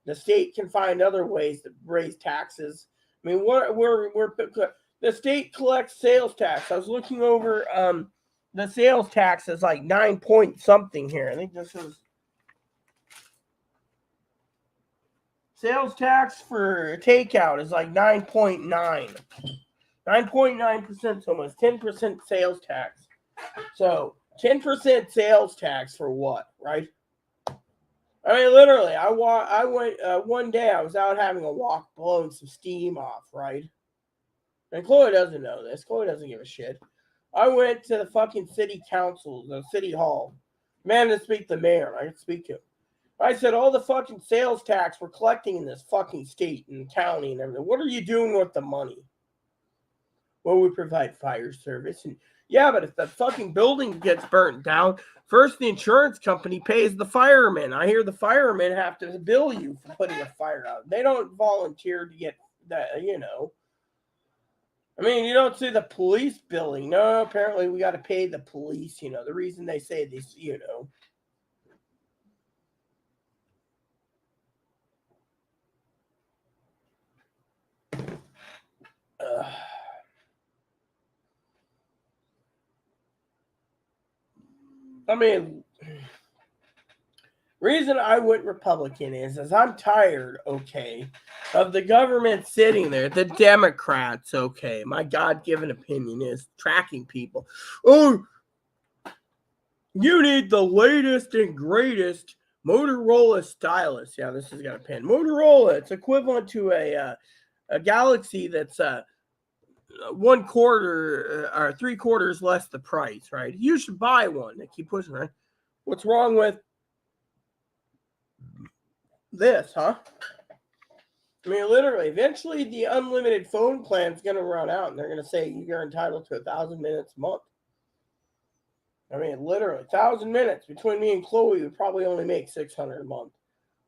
Speaker 1: The state can find other ways to raise taxes. I mean, the state collects sales tax. I was looking over the sales tax is like 9 point something here. I think this is sales tax for takeout is like 9.9. 9.9%, so almost 10% sales tax. So 10% sales tax for what, right? I mean, literally, I went one day. I was out having a walk, blowing some steam off, right? And Chloe doesn't know this. Chloe doesn't give a shit. I went to the fucking city council, the city hall. Man, to speak to the mayor. I could speak to him. I said, all the fucking sales tax we're collecting in this fucking state and county and everything. What are you doing with the money? Well, we provide fire service. And yeah, but if the fucking building gets burnt down, first the insurance company pays the firemen. I hear the firemen have to bill you for putting a fire out. They don't volunteer to get that, you know. I mean, you don't see the police billing. No, apparently we got to pay the police, you know. The reason they say this, you know. I mean, reason I went Republican is I'm tired, okay, of the government sitting there, the Democrats, okay. My God-given opinion is tracking people. Oh, you need the latest and greatest Motorola stylus. Yeah, this has got a pen. Motorola, it's equivalent to a Galaxy that's 1/4 or 3/4 less the price, right? You should buy one. They keep pushing, right? What's wrong with this, huh? I mean, literally, eventually the unlimited phone plan is going to run out, and they're going to say you're entitled to 1,000 minutes a month. I mean, literally, 1,000 minutes between me and Chloe would probably only make 600 a month.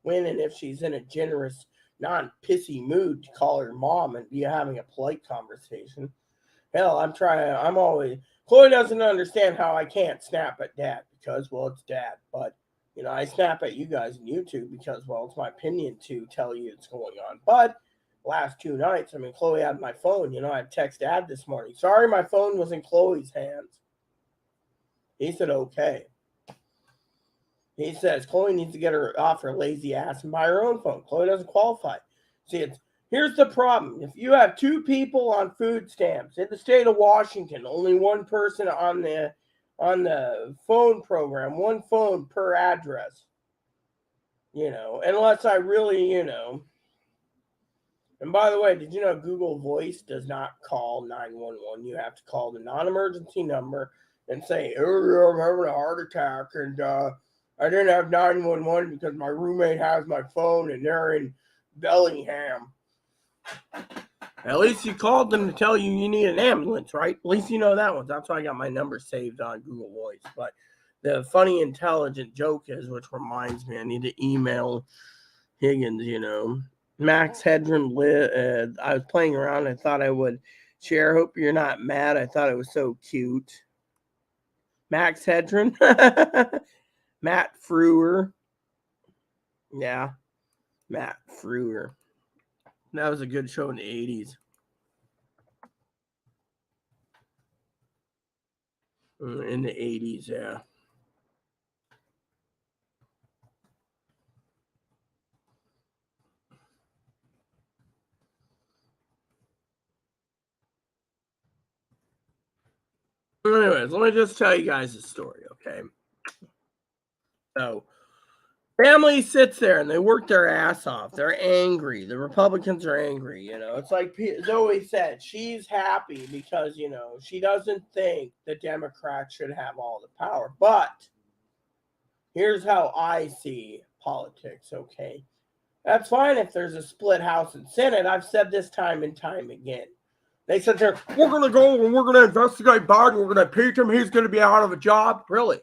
Speaker 1: When and if she's in a generous, non-pissy mood to call her mom and be having a polite conversation. Hell, I'm always, Chloe doesn't understand how I can't snap at Dad because, well, it's Dad. But, you know, I snap at you guys on YouTube because, well, it's my opinion to tell you what's going on. But last 2 nights, I mean, Chloe had my phone. You know, I text Dad this morning. Sorry, my phone was in Chloe's hands. He said, okay. He says Chloe needs to get her off her lazy ass and buy her own phone. Chloe doesn't qualify. See, here's the problem. If you have 2 people on food stamps in the state of Washington, only one person on the phone program, one phone per address. You know, unless I really, you know. And by the way, did you know Google Voice does not call 911? You have to call the non-emergency number and say, oh, I'm having a heart attack and I didn't have 911 because my roommate has my phone and they're in Bellingham. At least you called them to tell you need an ambulance, right? At least you know that one. That's why I got my number saved on Google Voice. But the funny, intelligent joke is, which reminds me, I need to email Higgins, you know. Max Hedron, I was playing around. I thought I would share. Hope you're not mad. I thought it was so cute. Max Hedron. Matt Frewer. Yeah. Matt Frewer. That was a good show in the 80s. In the 80s, yeah. Anyways, let me just tell you guys a story, okay? So, family sits there and they work their ass off. They're angry. The Republicans are angry. You know, it's like Zoe said, she's happy because, you know, she doesn't think the Democrats should have all the power. But here's how I see politics, okay? That's fine if there's a split House and Senate. I've said this time and time again. They said, we're going to go and we're going to investigate Biden. We're going to impeach him. He's going to be out of a job. Really?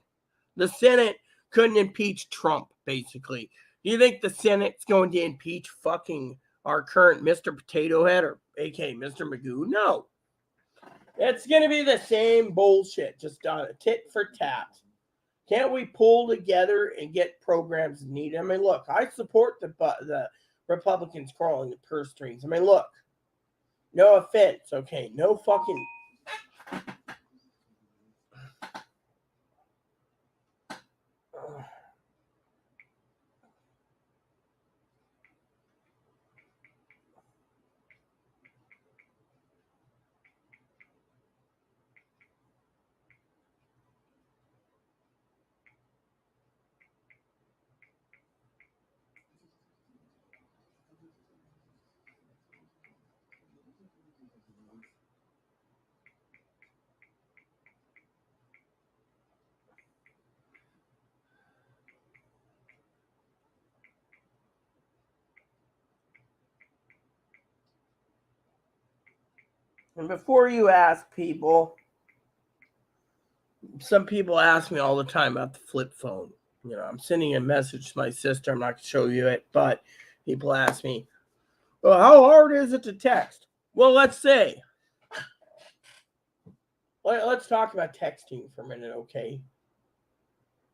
Speaker 1: The Senate couldn't impeach Trump, basically. Do you think the Senate's going to impeach fucking our current Mr. Potato Head or a.k.a. Mr. Magoo? No. It's going to be the same bullshit, just tit for tat. Can't we pull together and get programs needed? I mean, look, I support the Republicans crawling the purse strings. I mean, look, no offense, okay? No fucking... And before you ask people, some people ask me all the time about the flip phone. You know, I'm sending a message to my sister. I'm not going to show you it, but people ask me, well, how hard is it to text? Well, let's say, let's talk about texting for a minute, okay?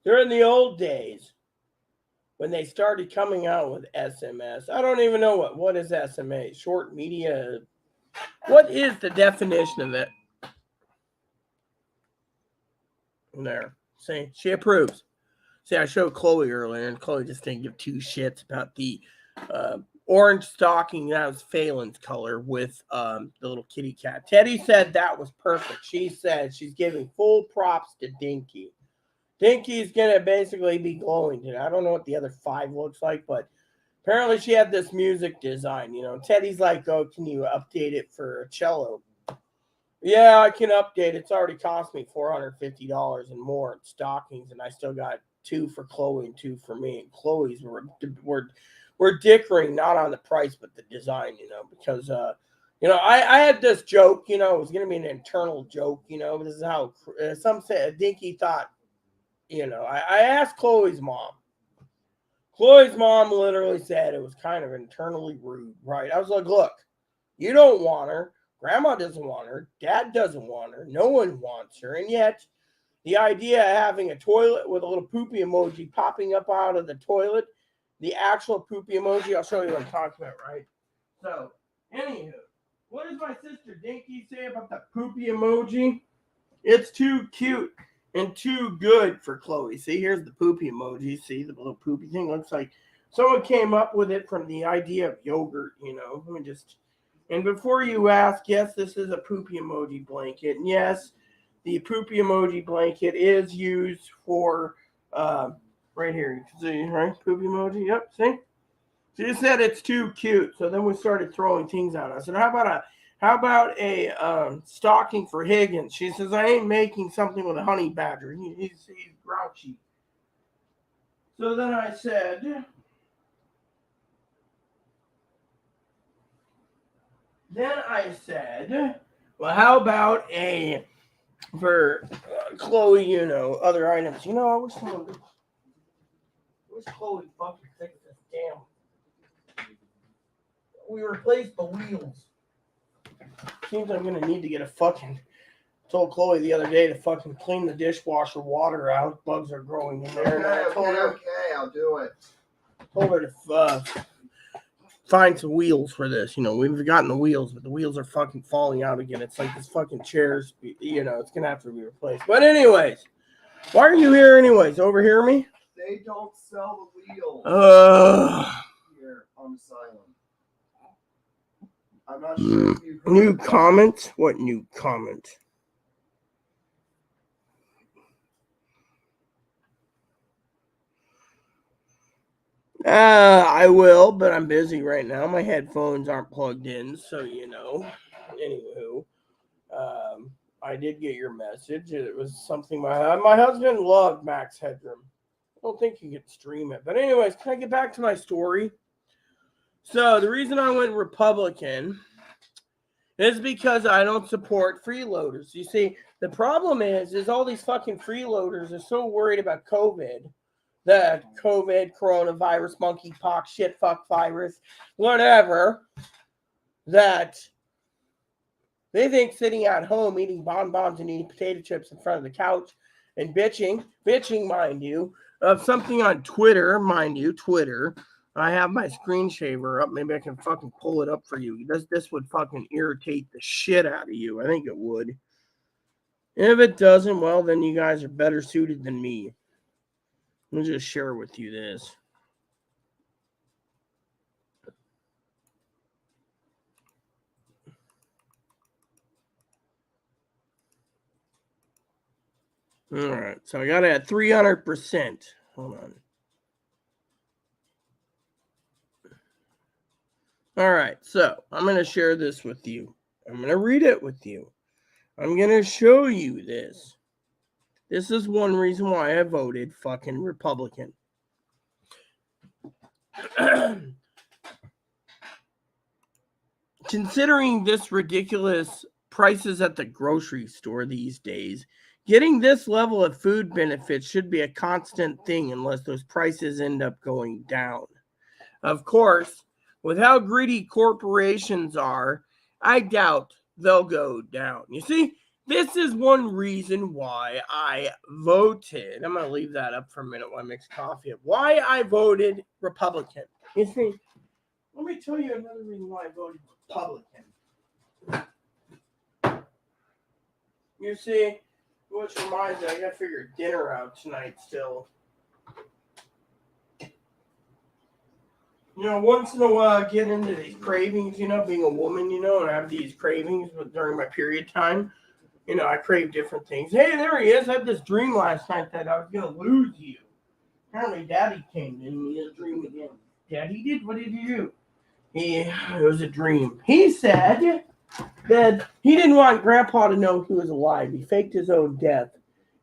Speaker 1: During the old days, when they started coming out with SMS, I don't even know what is SMA, short media. What is the definition of it? There. See, she approves. See, I showed Chloe earlier, and Chloe just didn't give two shits about the orange stocking. That was Phelan's color with the little kitty cat. Teddy said that was perfect. She said she's giving full props to Dinky. Dinky's going to basically be glowing today. I don't know what the other 5 looks like, but apparently she had this music design. You know, Teddy's like, oh, can you update it for a cello? Yeah, I can update. It's already cost me $450 and more in stockings, and I still got 2 for Chloe and 2 for me. And Chloe's we're dickering not on the price but the design, you know, because you know, I had this joke, you know, it was going to be an internal joke, you know. This is how some said Dinky thought, you know. I asked Chloe's mom. Chloe's mom literally said it was kind of internally rude, right? I was like, look, you don't want her. Grandma doesn't want her. Dad doesn't want her. No one wants her. And yet, the idea of having a toilet with a little poopy emoji popping up out of the toilet, the actual poopy emoji, I'll show you what I'm talking about, right? So, anywho, what does my sister Dinky say about the poopy emoji? It's too cute and too good for Chloe. See, here's the poopy emoji. See, the little poopy thing looks like someone came up with it from the idea of yogurt, you know. Let me just... And before you ask, yes, this is a poopy emoji blanket. And yes, the poopy emoji blanket is used for, right here. You can see, right? Poopy emoji. Yep, see? She said it's too cute. So then we started throwing things out. I said, how about a stocking for Higgins? She says, I ain't making something with a honey badger. He's grouchy. So then I said... well, how about for Chloe, you know, other items. You know, I wish Chloe fucking fix this damn. We replaced the wheels. Seems I'm going to need to get a fucking... told Chloe the other day to fucking clean the dishwasher water out. Bugs are growing in there.
Speaker 2: Okay, I'll do it.
Speaker 1: Told her to... find some wheels for this. You know, we've gotten the wheels, but the wheels are fucking falling out again. It's like this fucking chair's, you know, it's gonna have to be replaced. But anyways, why are you here anyways? Overhear me?
Speaker 2: They don't sell the wheels here on Silent. I'm not sure if you heard
Speaker 1: new comment? What new comment? I will, but I'm busy right now. My headphones aren't plugged in, so you know. Anywho, I did get your message. It was something my husband loved Max Headroom. I don't think you could stream it, but anyways, can I get back to my story? So the reason I went Republican It's because I don't support freeloaders. You see, the problem is all these fucking freeloaders are so worried about COVID, the COVID, coronavirus, monkeypox, shit, fuck virus, whatever, that they think sitting at home eating bonbons and eating potato chips in front of the couch and bitching, mind you, of something on Twitter, Twitter. I have my screen shaver up. Maybe I can fucking pull it up for you. This would fucking irritate the shit out of you. I think it would. If it doesn't, well, then you guys are better suited than me. Let me just share with you this. All right, so I got it at 300%. Hold on. All right, so I'm going to share this with you. I'm going to read it with you. I'm going to show you this. This is one reason why I voted fucking Republican. Considering this ridiculous prices at the grocery store these days, getting this level of food benefits should be a constant thing unless those prices end up going down. Of course, with how greedy corporations are, I doubt they'll go down. You see, this is one reason why I voted. I'm going to leave that up for a minute while I mix coffee up. Why I voted Republican. You see, let me tell you another reason why I voted Republican. You see, which reminds me, I got to figure dinner out tonight still. You know, once in a while I get into these cravings, you know, being a woman, you know, and I have these cravings during my period time. You know, I crave different things. Hey, there he is. I had this dream last night that I was going to lose you. Apparently, Daddy came in his dream again. Daddy did? What did he do? It was a dream. He said that he didn't want Grandpa to know he was alive. He faked his own death.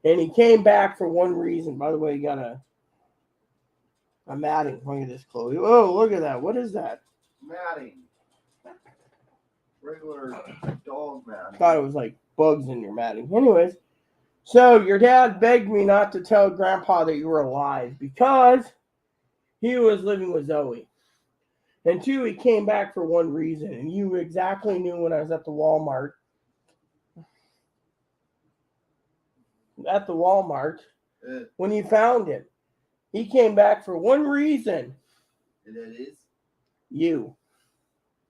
Speaker 1: And he came back for one reason. By the way, he got a matting. Look at this, Chloe. Oh, look at that. What is that?
Speaker 2: Matting. Regular dog matting.
Speaker 1: I thought it was like bugs in your matting. Anyways, so your dad begged me not to tell Grandpa that you were alive because he was living with Zoe. And two, he came back for one reason. And you exactly knew when I was at the Walmart. When you found him. He came back for one reason.
Speaker 2: And that is?
Speaker 1: You.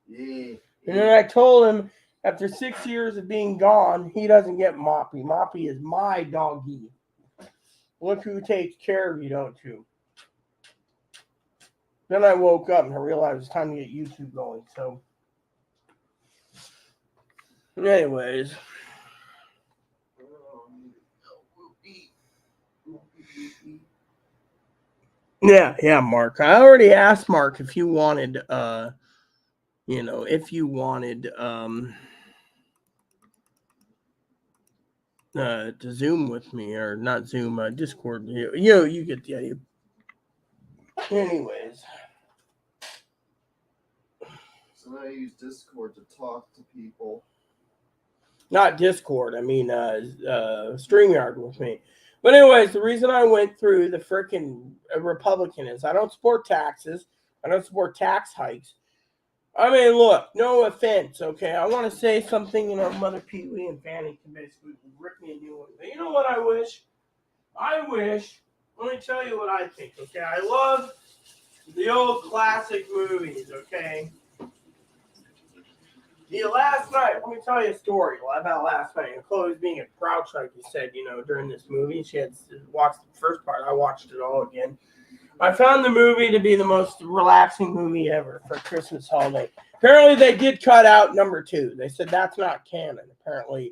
Speaker 2: Yeah.
Speaker 1: And then I told him after 6 years of being gone, he doesn't get Moppy. Moppy is my doggy. Look who takes care of you, don't you? Then I woke up and I realized it was time to get YouTube going. So, anyways. Yeah, Mark. I already asked Mark if you wanted, to Zoom with me, or not Zoom, Discord. You get the idea. Anyways.
Speaker 2: So I use Discord to talk to people.
Speaker 1: Not Discord. I mean, StreamYard with me. But anyways, the reason I went through the frickin' Republican is I don't support taxes. I don't support tax hikes. I mean, look, no offense, okay? I want to say something, Mother Pee Wee and Fanny can basically rip me a new one. But you know what I wish? Let me tell you what I think, okay? I love the old classic movies, okay? Last night, let me tell you a story about last night. Chloe's being a grouch, like you said, during this movie. She had watched the first part. I watched it all again. I found the movie to be the most relaxing movie ever for Christmas holiday. Apparently, they did cut out number 2. They said that's not canon. Apparently,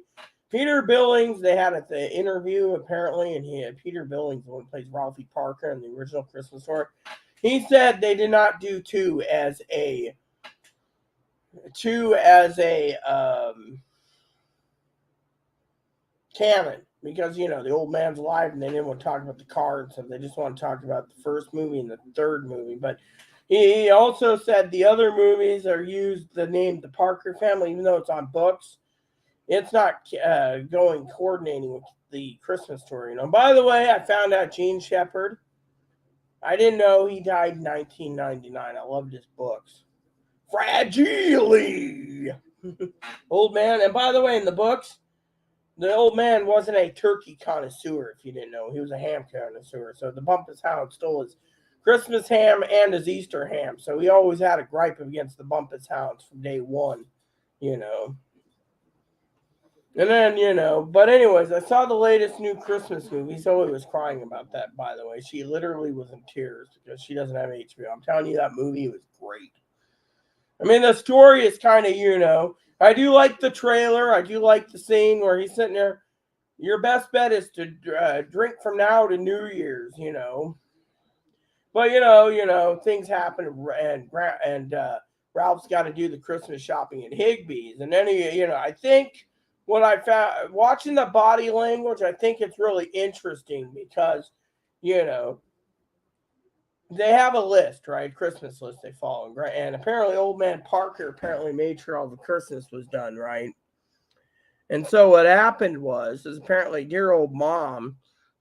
Speaker 1: Peter Billings, they had at the interview, apparently, and Peter Billings, the one who plays Ralphie Parker in the original Christmas Story. He said they did not do 2 as a canon, because the old man's alive and they didn't want to talk about the car and stuff. They just want to talk about the first movie and the third movie. But He also said the other movies are used the name the Parker family, even though it's on books. It's not coordinating with the Christmas story. By the way, I found out Gene Shepard. I didn't know he died in 1999. I loved his books. Fragile. Old man. And by the way, in the books, the old man wasn't a turkey connoisseur, if you didn't know. He was a ham connoisseur. So the Bumpus Hound stole his Christmas ham and his Easter ham. So he always had a gripe against the Bumpus Hounds from day one, And then, but anyways, I saw the latest new Christmas movie. Zoe was crying about that, by the way. She literally was in tears because she doesn't have HBO. I'm telling you, that movie was great. I mean, the story is kind of, I do like the trailer. I do like the scene where he's sitting there. Your best bet is to drink from now to New Year's, But things happen, and Ralph's got to do the Christmas shopping at Higbee's, and then I think what I found watching the body language, I think it's really interesting because, they have a list, right? Christmas list they follow, right? And apparently, old man Parker apparently made sure all the Christmas was done, right? And so what happened is apparently dear old mom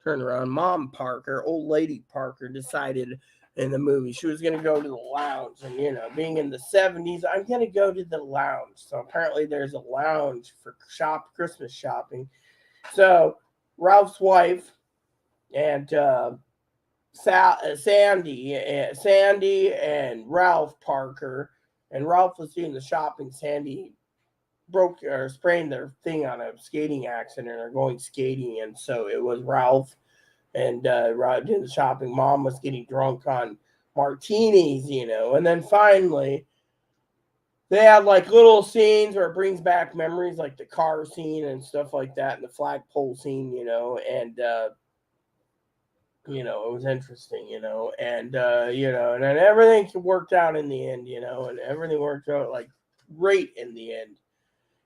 Speaker 1: turned around, Mom Parker, old lady Parker, decided in the movie she was going to go to the lounge. And, being in the 70s, I'm going to go to the lounge. So apparently there's a lounge for Christmas shopping. So Ralph's wife and Sandy and Ralph Parker, and Ralph was doing the shopping. Sandy broke or sprained their thing on a skating accident or going skating, and so it was Ralph and Rod doing the shopping. Mom was getting drunk on martinis, and then finally they had like little scenes where it brings back memories, like the car scene and stuff like that, and the flagpole scene, and it was interesting, and and then everything worked out in the end, and everything worked out like great in the end.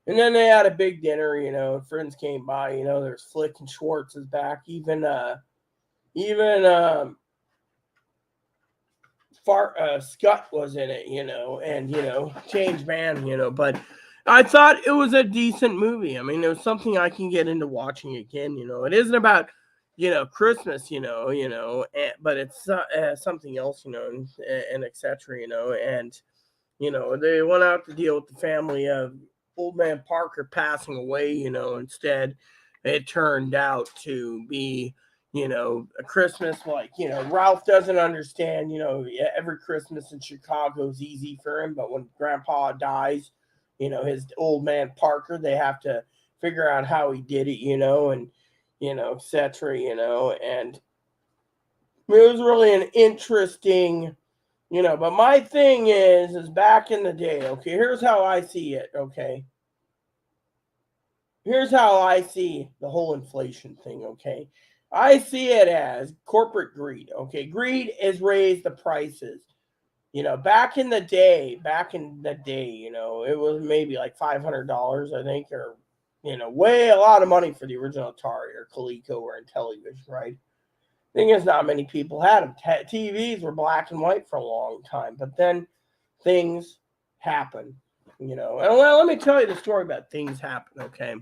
Speaker 1: And then they had a big dinner, friends came by, there's Flick and Schwartz is back, even Scott was in it, and Change Man, but I thought it was a decent movie. I mean, it was something I can get into watching again. It isn't about Christmas, but it's something else, and etc. And they went out to deal with the family of old man Parker passing away. Instead, it turned out to be a Christmas like, Ralph doesn't understand, every Christmas in Chicago is easy for him, but when Grandpa dies, his old man Parker, they have to figure out how he did it, and, etc., and it was really an interesting, but my thing is back in the day, okay, here's how I see it, okay? Here's how I see the whole inflation thing, okay? I see it as corporate greed. Okay, greed has raised the prices. Back in the day, it was maybe like $500, I think, or way a lot of money for the original Atari or Coleco or Intellivision, right? Thing is, not many people had them. TVs were black and white for a long time, but then things happen. And well, let me tell you the story about things happen. Okay.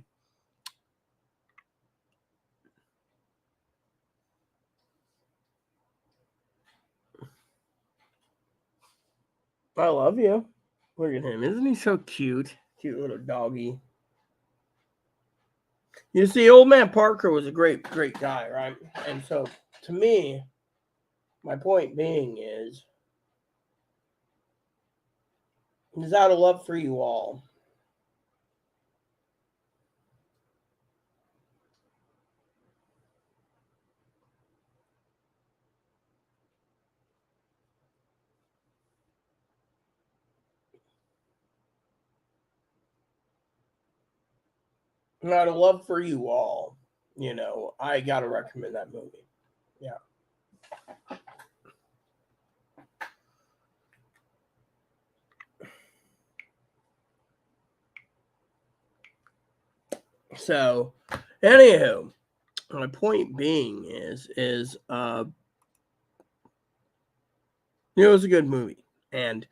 Speaker 1: I love you. Look at him. Isn't he so cute? Cute little doggy. You see, old man Parker was a great, great guy, right? And so, to me, my point being is out of love for you all. Out of love for you all, I gotta recommend that movie. Yeah. So, anywho, my point being is it was a good movie. And,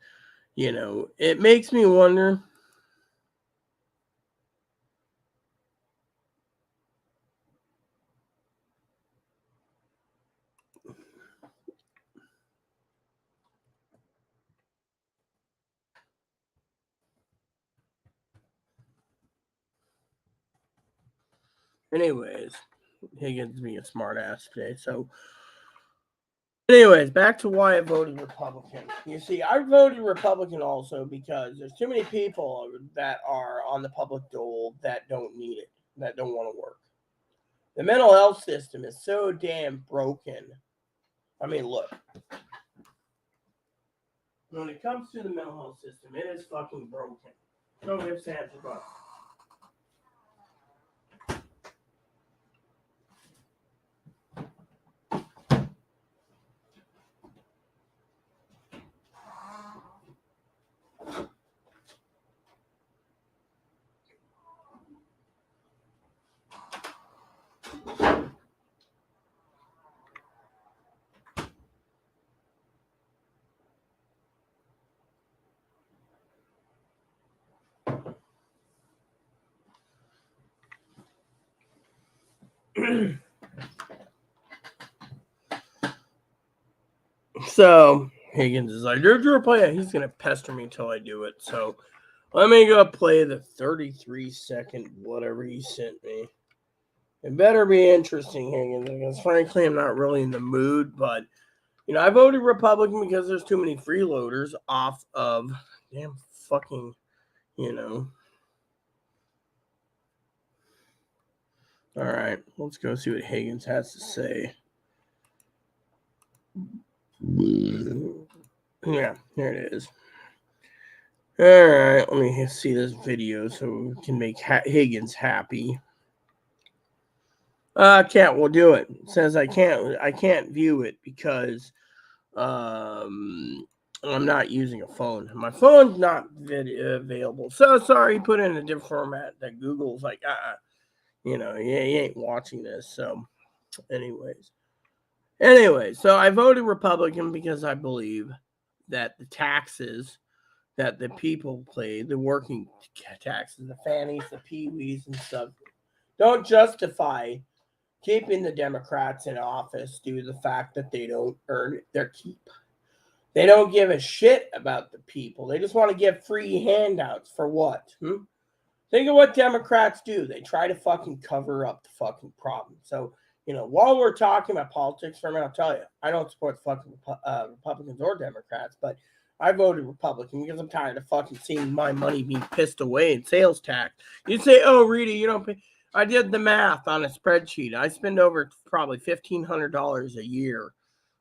Speaker 1: it makes me wonder. Anyways, Higgins being a smart ass today. So, anyways, back to why I voted Republican. You see, I voted Republican also because there's too many people that are on the public dole that don't need it, that don't want to work. The mental health system is so damn broken. I mean, look. When it comes to the mental health system, it is fucking broken. No ifs, ands, or buts. So Higgins is like, "Did you play it?" He's gonna pester me until I do it. So let me go play the 33-second whatever he sent me. It better be interesting, Higgins, because frankly, I'm not really in the mood. But I voted Republican because there's too many freeloaders off of damn fucking, All right, let's go see what Higgins has to say. Yeah, there it is. All right, let me see this video so we can make Higgins happy. Can't. We'll do it. It says I can't view it because I'm not using a phone. My phone's not available. So sorry, put it in a different format that Google's like, you ain't watching this. So, anyways, so I voted Republican because I believe that the taxes that the people pay, the working taxes, the fannies, the peewees, and stuff, don't justify keeping the Democrats in office due to the fact that they don't earn their keep. They don't give a shit about the people. They just want to give free handouts for what? Think of what Democrats do. They try to fucking cover up the fucking problem. So, while we're talking about politics for a minute, I'll tell you, I don't support fucking Republicans or Democrats, but I voted Republican because I'm tired of fucking seeing my money being pissed away in sales tax. You say, "Oh, Rita, you don't pay." I did the math on a spreadsheet. I spend over probably $1,500 a year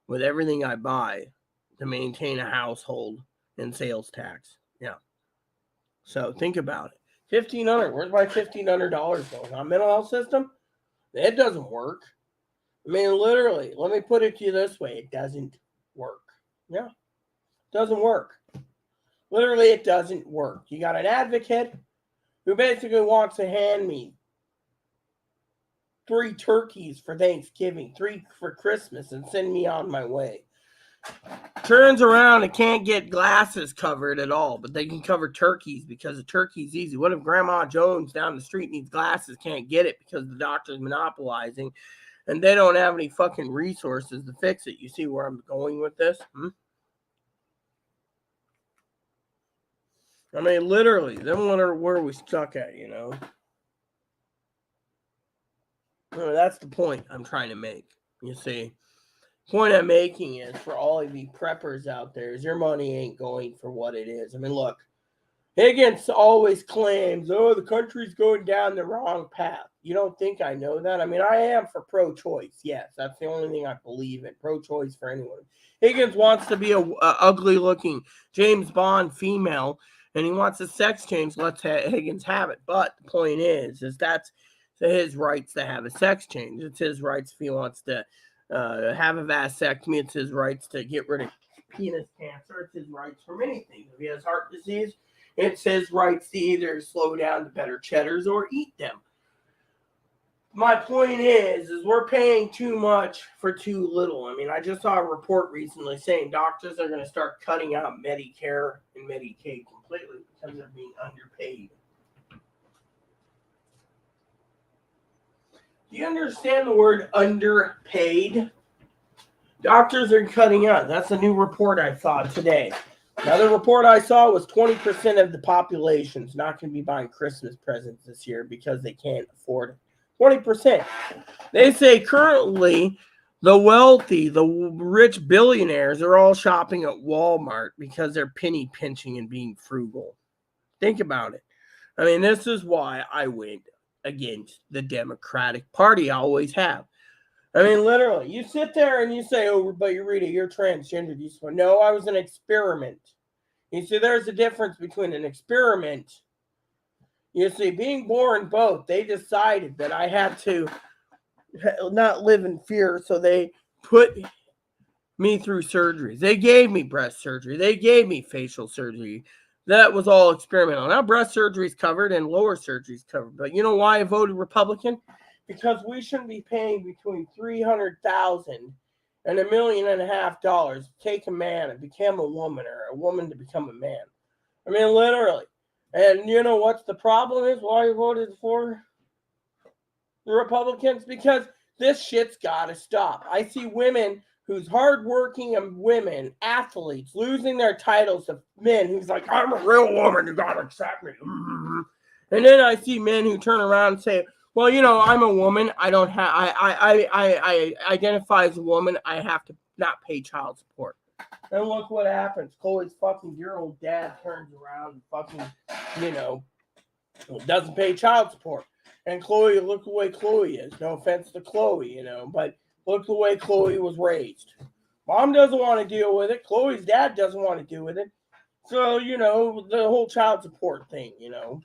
Speaker 1: with everything I buy to maintain a household in sales tax. Yeah. So think about it. $1,500. Where's my $1,500 going? On mental health system? It doesn't work. I mean, literally, let me put it to you this way. It doesn't work. Yeah. It doesn't work. Literally, it doesn't work. You got an advocate who basically wants to hand me 3 turkeys for Thanksgiving, 3 for Christmas, and send me on my way. Turns around and can't get glasses covered at all, but they can cover turkeys because a turkey's easy. What if Grandma Jones down the street needs glasses, can't get it because the doctor's monopolizing, and they don't have any fucking resources to fix it? You see where I'm going with this? I mean, literally, then where are we stuck at, That's the point I'm trying to make. You see, point I'm making is for all of you preppers out there is your money ain't going for what it is. I mean, look, Higgins always claims, "Oh, the country's going down the wrong path." You don't think I know that? I mean, I am for pro-choice. Yes, that's the only thing I believe in. Pro-choice for anyone. Higgins wants to be a ugly-looking James Bond female, and he wants a sex change. Let's Higgins have it. But the point is that's his rights to have a sex change. It's his rights if he wants to have a vasectomy. It's his rights to get rid of penis cancer. It's his rights for many things. If he has heart disease, it's his rights to either slow down the better cheddars or eat them. my point is we're paying too much for too little. I mean, I just saw a report recently saying doctors are going to start cutting out Medicare and Medicaid completely because they're being underpaid. Do you understand the word underpaid? Doctors are cutting out. That's a new report I saw today. Another report I saw was 20% of the population is not going to be buying Christmas presents this year because they can't afford it. 20%. They say currently the wealthy, the rich billionaires are all shopping at Walmart because they're penny pinching and being frugal. Think about it. I mean, this is why I went against the Democratic Party. I always have. I mean, literally, you sit there and you say, oh, but Rita, you're transgender. You say, no, I was an experiment. You see, there's a difference between an experiment. You see, being born both, they decided that I had to not live in fear, so they put me through surgeries. They gave me breast surgery. They gave me facial surgery. That was all experimental. Now breast surgery is covered and lower surgery is covered. But you know why I voted Republican? Because we shouldn't be paying between $300,000 and $1.5 million to take a man and become a woman, or a woman to become a man. I mean, literally. And you know what's the problem is why I voted for the Republicans? Because this shit's got to stop. I see women who's hardworking and women, athletes, losing their titles to men who's like, I'm a real woman, you got to accept me. And then I see men who turn around and say, well, you know, I'm a woman. I don't have, I identify as a woman. I have to not pay child support. And look what happens. Chloe's fucking dear old dad turns around and fucking, you know, doesn't pay child support. And Chloe, look the way Chloe is. No offense to Chloe, you know, but look the way Chloe was raised. Mom doesn't want to deal with it. Chloe's dad doesn't want to deal with it. So, you know, the whole child support thing, you know.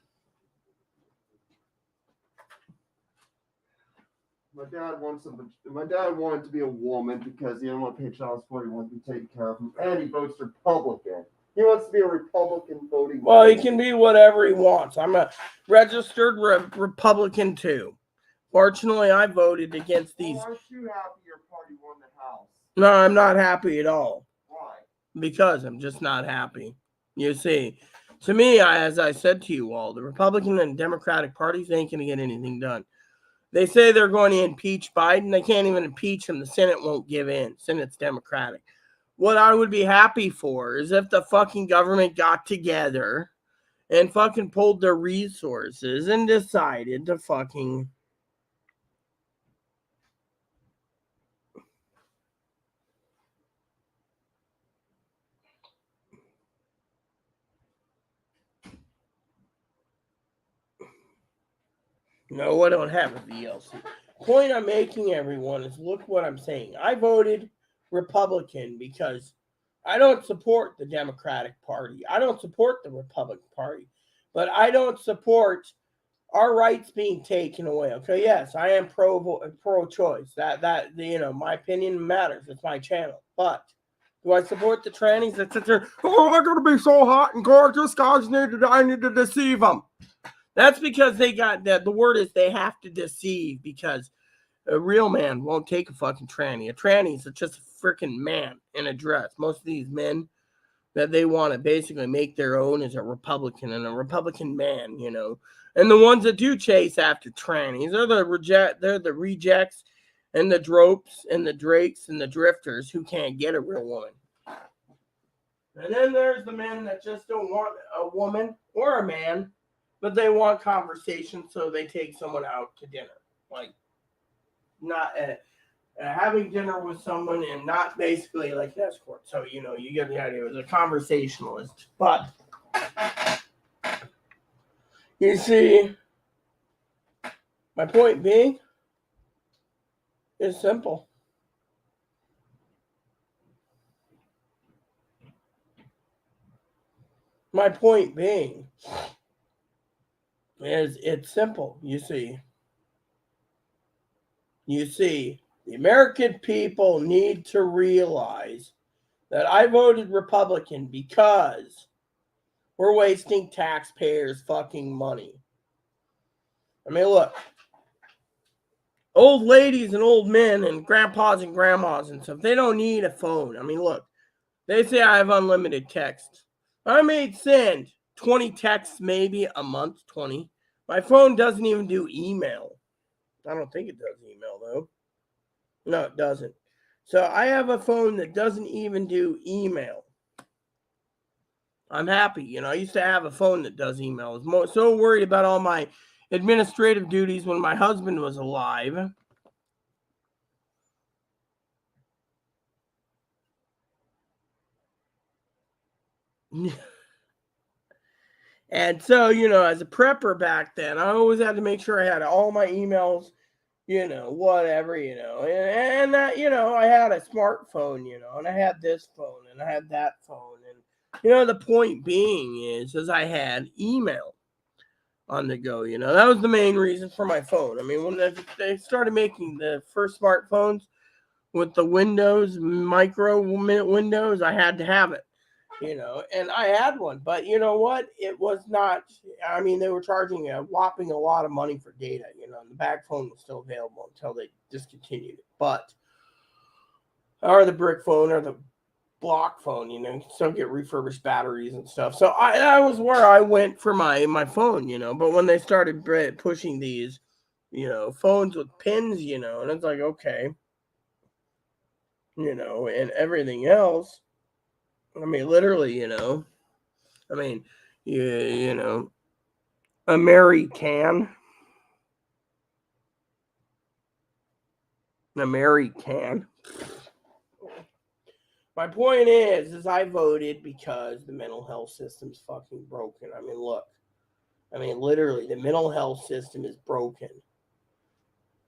Speaker 2: My dad wanted to be a woman because he didn't want to pay child support. He wanted to be taken care of, and he votes Republican. He wants to be a Republican voting.
Speaker 1: Well, he can be whatever he wants. I'm a registered Republican too. Fortunately, I voted against these.
Speaker 2: Aren't you happy your party won the House?
Speaker 1: No, I'm not happy at all.
Speaker 2: Why?
Speaker 1: Because I'm just not happy. You see, to me, as I said to you all, the Republican and Democratic parties ain't going to get anything done. They say they're going to impeach Biden. They can't even impeach him. The Senate won't give in. Senate's Democratic. What I would be happy for is if the fucking government got together and fucking pulled their resources and decided to fucking no, I don't have a VLC. Point I'm making, everyone, is look what I'm saying. I voted Republican because I don't support the Democratic Party. I don't support the Republican Party. But I don't support our rights being taken away. Okay, yes, I am pro-choice. That you know, my opinion matters. It's my channel. But do I support the trannies that sit there? Oh, they're gonna be so hot and gorgeous. I need to deceive them. That's because they got that. The word is they have to deceive because a real man won't take a fucking tranny. A tranny is just a freaking man in a dress. Most of these men that they want to basically make their own is a Republican and a Republican man, you know. And the ones that do chase after trannies are they're the rejects and the dropes and the drakes and the drifters who can't get a real woman. And then there's the men that just don't want a woman or a man, but they want conversation, so they take someone out to dinner. Like, not having dinner with someone and not basically like an escort. So, you know, you get the idea. It was a conversationalist. But, you see, my point being is simple. My point being is it's simple, you see. You see, the American people need to realize that I voted Republican because we're wasting taxpayers' fucking money. I mean, look, old ladies and old men and grandpas and grandmas and stuff, they don't need a phone. I mean, look, they say I have unlimited text. I may send 20 texts maybe a month, 20. My phone doesn't even do email. I don't think it does email, though. No, it doesn't. So I have a phone that doesn't even do email. I'm happy. I used to have a phone that does email. I was so worried about all my administrative duties when my husband was alive. And so, as a prepper back then, I always had to make sure I had all my emails, whatever, and that, I had a smartphone, and I had this phone and I had that phone. And, the point being is I had email on the go, that was the main reason for my phone. I mean, when they started making the first smartphones with the Windows, micro Windows, I had to have it. And I had one, but you know what? It was not, I mean, they were charging a whopping a lot of money for data, and the back phone was still available until they discontinued it. Or the brick phone or the block phone, still get refurbished batteries and stuff. So that was where I went for my phone, but when they started pushing these, phones with pins, and it's like, okay, and everything else. I mean, literally, I mean, American. My point is I voted because the mental health system's fucking broken. I mean, look. I mean, literally, the mental health system is broken.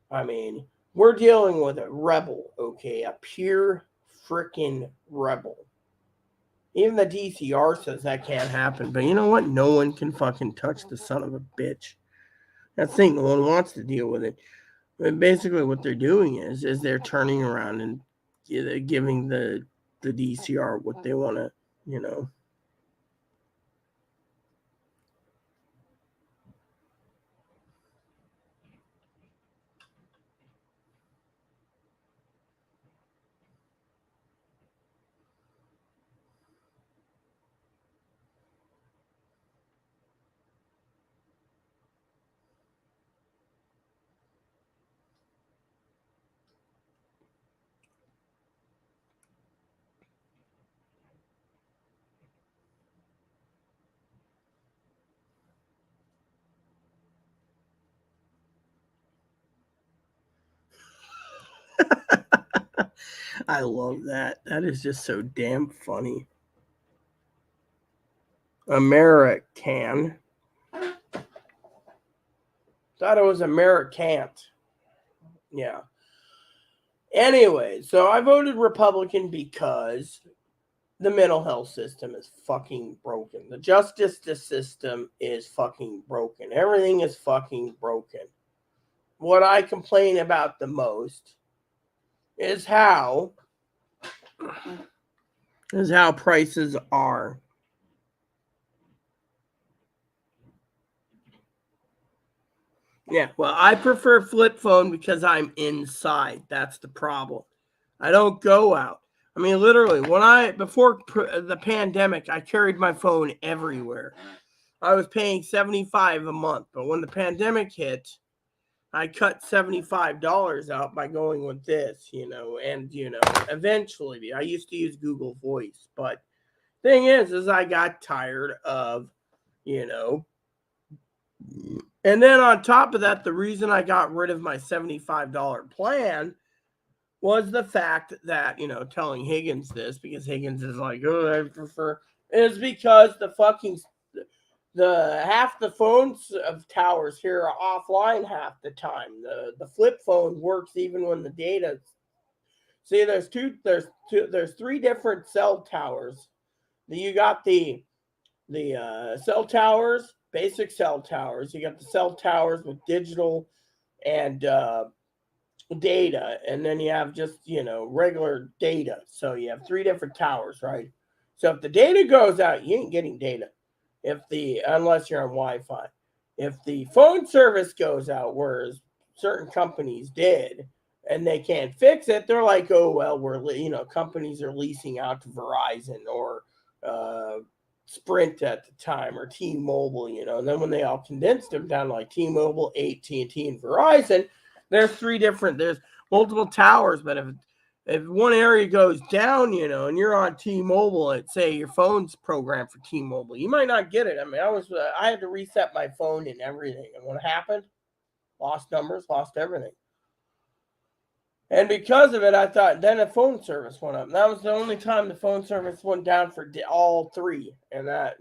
Speaker 1: I mean, we're dealing with a rebel, okay? A pure freaking rebel. Even the DCR says that can't happen. But you know what? No one can fucking touch the son of a bitch. That's the thing. No one wants to deal with it. But basically, what they're doing is they're turning around and giving the DCR what they want to, I love that. That is just so damn funny. American. Thought it was Americant. Yeah. Anyway, so I voted Republican because the mental health system is fucking broken. The justice system is fucking broken. Everything is fucking broken. What I complain about the most is how prices are. Yeah, well, I prefer flip phone because I'm inside. That's the problem. I don't go out. I mean, literally, before the pandemic, I carried my phone everywhere. I was paying $75 a month, but when the pandemic hit, I cut $75 out by going with this, and eventually I used to use Google Voice, but thing is I got tired of, and then on top of that, the reason I got rid of my $75 plan was the fact that, telling Higgins this, because Higgins is like, oh, I prefer, is because the half the phones of towers here are offline half the time. The flip phone works even when the data. See, there's three different cell towers. You got the cell towers, basic cell towers. You got the cell towers with digital and data, and then you have just regular data. So you have three different towers, right? So if the data goes out, you ain't getting data. Unless you're on Wi-Fi. If the phone service goes out, whereas certain companies did, and they can't fix it, they're like, oh, well, companies are leasing out to Verizon or Sprint at the time, or T-Mobile, and then when they all condensed them down to like T-Mobile, AT&T, and Verizon, there's multiple towers, but if one area goes down, and you're on T-Mobile, and say your phone's programmed for T-Mobile, you might not get it. I mean, I had to reset my phone and everything, and what happened? Lost numbers, lost everything. And because of it, I thought, then the phone service went up. That was the only time the phone service went down for all three, and that,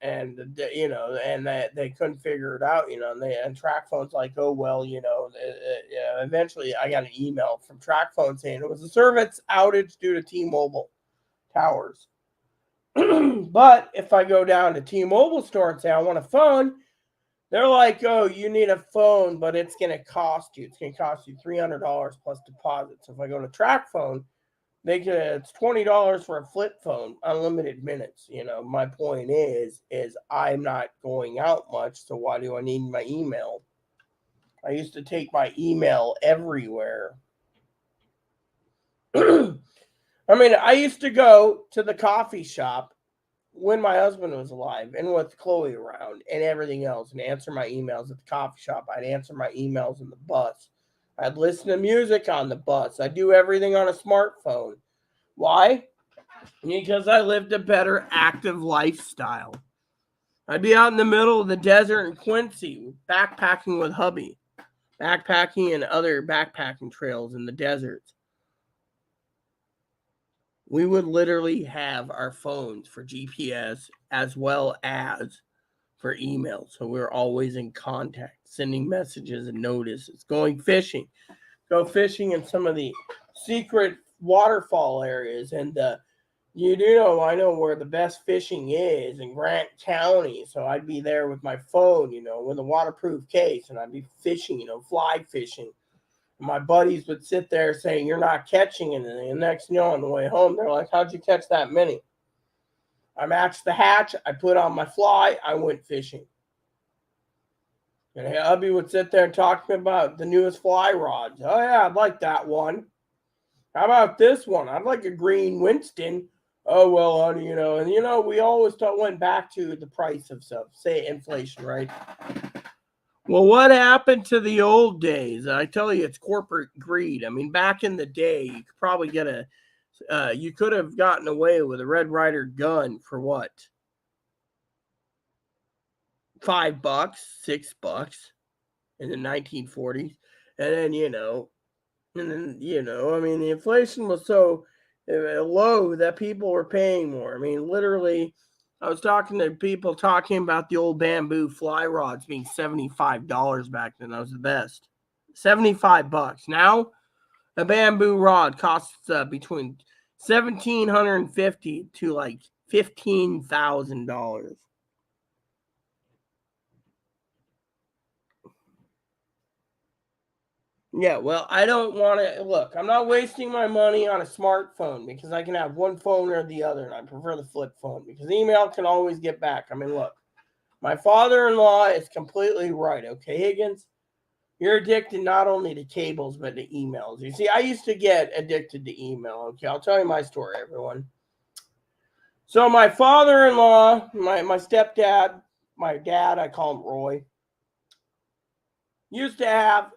Speaker 1: and that they couldn't figure it out, and Track Phone's like, oh, well, eventually I got an email from Track Phone saying it was a service outage due to T-Mobile towers. But if I go down to T-Mobile store and say I want a phone, they're like, oh, you need a phone, but it's going to cost you. It's going to cost you $300 plus deposit. So if I go to Track Phone, it's $20 for a flip phone, unlimited minutes. My point is I'm not going out much, so why do I need my email? I used to take my email everywhere. I mean, I used to go to the coffee shop when my husband was alive and with Chloe around and everything else, and answer my emails at the coffee shop. I'd answer my emails in the bus. I'd listen to music on the bus. I do everything on a smartphone. Why? Because I lived a better active lifestyle. I'd be out in the middle of the desert in Quincy, backpacking with hubby, backpacking and other backpacking trails in the deserts. We would literally have our phones for GPS as well as for email. So we're always in contact, sending messages and notices, going fishing. Go fishing in some of the secret waterfall areas. And I know where the best fishing is in Grant County. So I'd be there with my phone, with a waterproof case, and I'd be fishing, fly fishing. My buddies would sit there saying, you're not catching anything. And next on the way home, they're like, how'd you catch that many? I matched the hatch. I put on my fly. I went fishing. And hubby would sit there and talk to me about the newest fly rods. Oh, yeah, I'd like that one. How about this one? I'd like a green Winston. Oh, well, honey, and, we always went back to the price of stuff, say inflation, right? Well, what happened to the old days? I tell you, it's corporate greed. I mean, back in the day, you could probably you could have gotten away with a Red Ryder gun for what? $5, $6 in the 1940s. And then, I mean, the inflation was so low that people were paying more. I mean, literally, I was talking to people talking about the old bamboo fly rods being $75 back then. That was the best. $75. Now, a bamboo rod costs between $1,750 to like $15,000. Yeah, well, I don't want to look. I'm not wasting my money on a smartphone because I can have one phone or the other, and I prefer the flip phone because email can always get back. I mean, look, my father-in-law is completely right. Okay, Higgins, you're addicted not only to cables but to emails. You see, I used to get addicted to email. Okay, I'll tell you my story, everyone. So my father-in-law, my stepdad, my dad, I call him Roy, used to have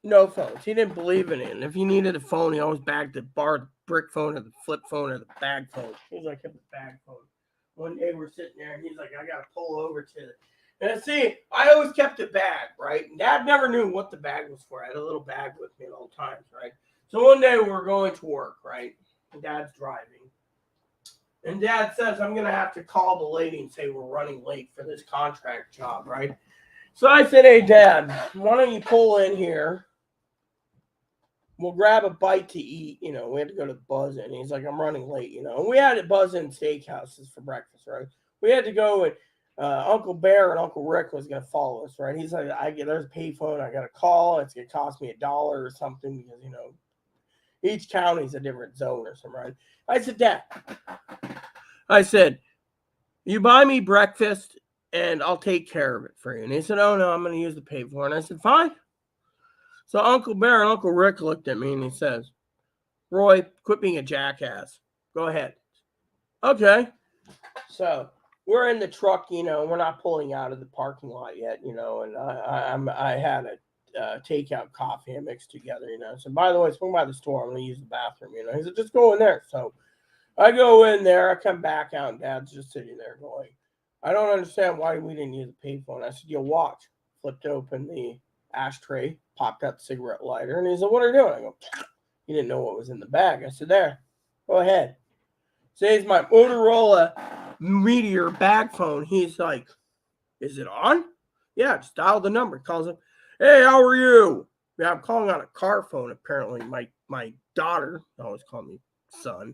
Speaker 1: no phones. He didn't believe in it. And if he needed a phone, he always bagged the brick phone or the flip phone or the bag phone. He was like, I kept the bag phone. One day we're sitting there and he's like, I got to pull over to it. And see, I always kept a bag, right? And Dad never knew what the bag was for. I had a little bag with me at all times, right? So one day we were going to work, right? And Dad's driving. And Dad says, I'm going to have to call the lady and say we're running late for this contract job, right? So I said, hey, Dad, why don't you pull in here? We'll grab a bite to eat. We had to go to the Buzz Inn. He's like, I'm running late, And we had a Buzz Inn steakhouses for breakfast, right? We had to go and Uncle Bear and Uncle Rick was going to follow us, right? He's like, there's a payphone. I got to call. It's going to cost me $1 or something because, each county's a different zone or something, right? I said, Dad, you buy me breakfast and I'll take care of it for you. And he said, oh, no, I'm going to use the payphone. And I said, fine. So Uncle Bear and Uncle Rick looked at me and he says, Roy, quit being a jackass. Go ahead. Okay. So we're in the truck, we're not pulling out of the parking lot yet, and I had a takeout coffee and mixed together, So by the way, swing by the store. I'm going to use the bathroom, He said, just go in there. So I go in there. I come back out and Dad's just sitting there going, I don't understand why we didn't use a payphone. I said, you'll watch. Flipped open the ashtray, popped out the cigarette lighter, and he said, what are you doing? I go, you didn't know what was in the bag. I said, there, go ahead. Says my Motorola Meteor bag phone. He's like, is it on? Yeah, just dial the number. Calls him, hey, how are you? Yeah, I'm calling on a car phone, apparently. My daughter, always call me son.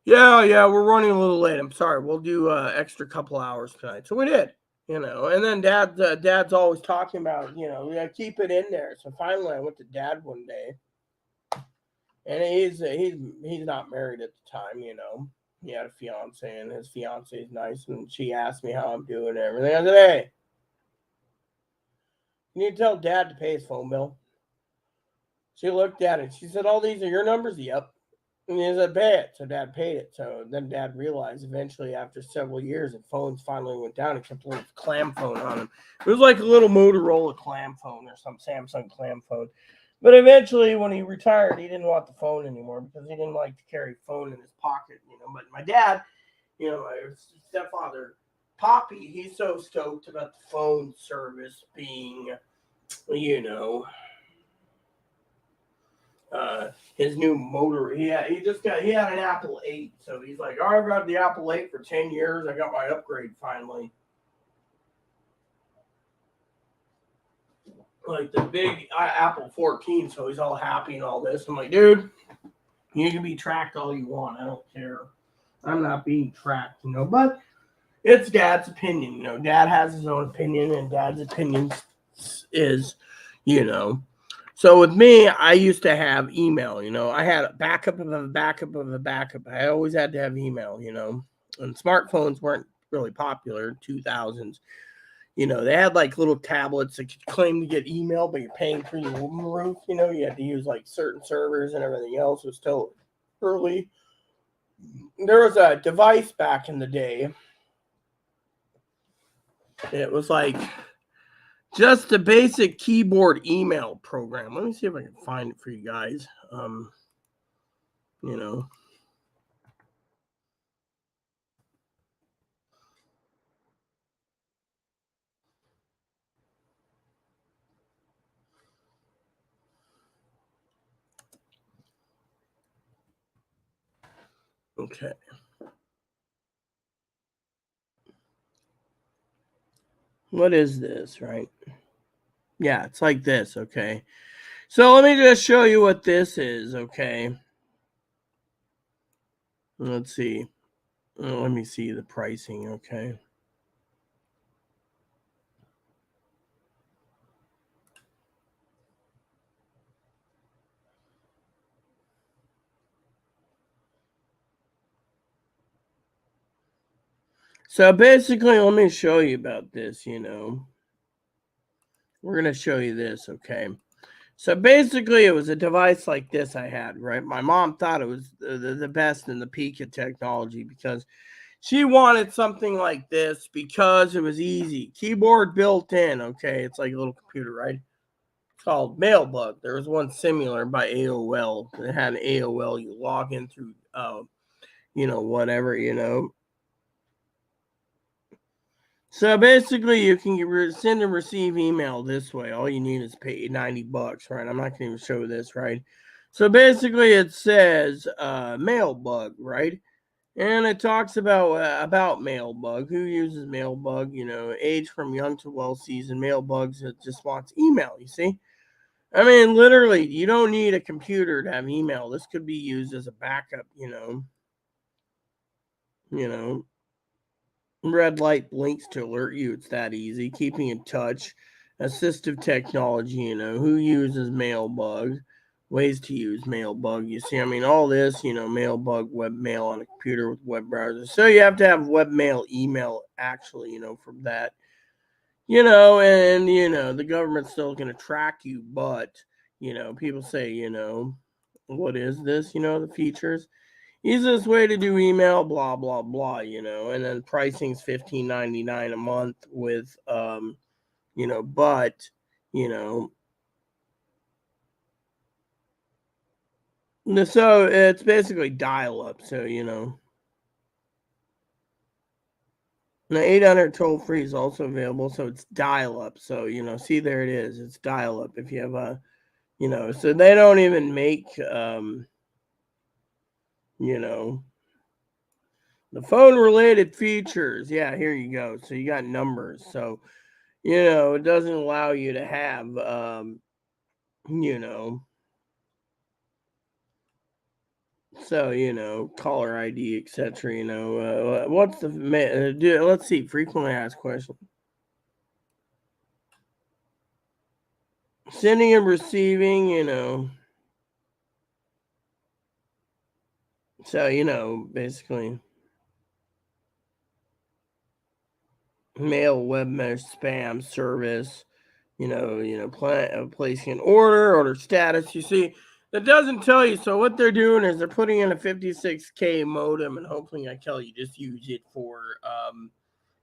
Speaker 1: Yeah, we're running a little late. I'm sorry. We'll do extra couple hours tonight. So we did, And then Dad's always talking about, keep it in there. So finally, I went to Dad one day, and he's not married at the time, He had a fiance, and his fiance is nice, and she asked me how I'm doing and everything. I said, hey, you need to tell Dad to pay his phone bill. She looked at it. She said, all these are your numbers? Yep. And he said, pay it. So Dad paid it. So then Dad realized eventually after several years, the phones finally went down. He kept a little clam phone on him. It was like a little Motorola clam phone or some Samsung clam phone. But eventually, when he retired, he didn't want the phone anymore because he didn't like to carry a phone in his pocket, But my dad, my stepfather, Poppy, he's so stoked about the phone service being, his new motor. He had an Apple 8. So he's like, oh, I've got the Apple 8 for 10 years. I got my upgrade finally. Like the big Apple 14, so he's all happy and all this. I'm like, dude, you can be tracked all you want. I don't care. I'm not being tracked, But it's Dad's opinion, Dad has his own opinion, and Dad's opinion is, So with me, I used to have email, I had a backup of a backup of a backup. I always had to have email, And smartphones weren't really popular, 2000s. They had like little tablets that could claim to get email, but you're paying through the roof. You had to use like certain servers and everything else. It was still early. There was a device back in the day. It was like just a basic keyboard email program. Let me see if I can find it for you guys. Okay. What is this, right? Yeah, it's like this, okay? So let me just show you what this is, okay? Let's see. Let me see the pricing, okay? So basically, let me show you about this, We're going to show you this, okay? So basically, it was a device like this I had, right? My mom thought it was the best in the peak of technology because she wanted something like this because it was easy. Keyboard built in, okay? It's like a little computer, right? It's called Mailbug. There was one similar by AOL. It had AOL. You log in through, whatever, So basically, you can send and receive email this way. All you need is pay $90, right? I'm not going to even show this, right? So basically, it says Mailbug, right? And it talks about Mailbug. Who uses Mailbug? Age from young to well-seasoned. Mailbugs that just wants email. You see? I mean, literally, you don't need a computer to have email. This could be used as a backup. Red light blinks to alert you. It's that easy. Keeping in touch. Assistive technology, who uses Mailbug. Ways to use Mailbug. You see, I mean, all this, Mailbug, webmail on a computer with web browser. So you have to have webmail email, actually, from that. And the government's still going to track you, but people say, what is this? The features. Easiest way to do email, blah blah blah, and then pricing's $15.99 a month with but you know so it's basically dial up. So the 800 toll free is also available, so it's dial up. So see, there it is, it's dial up. If you have a so they don't even make the phone related features. Yeah, here you go. So you got numbers. So it doesn't allow you to have you know so caller ID, etc. What's the let's see, frequently asked question, sending and receiving. So basically mail, web mesh, spam service. Placing an order status. You see, that doesn't tell you. So what they're doing is they're putting in a 56K modem, and hopefully, I tell you, just use it for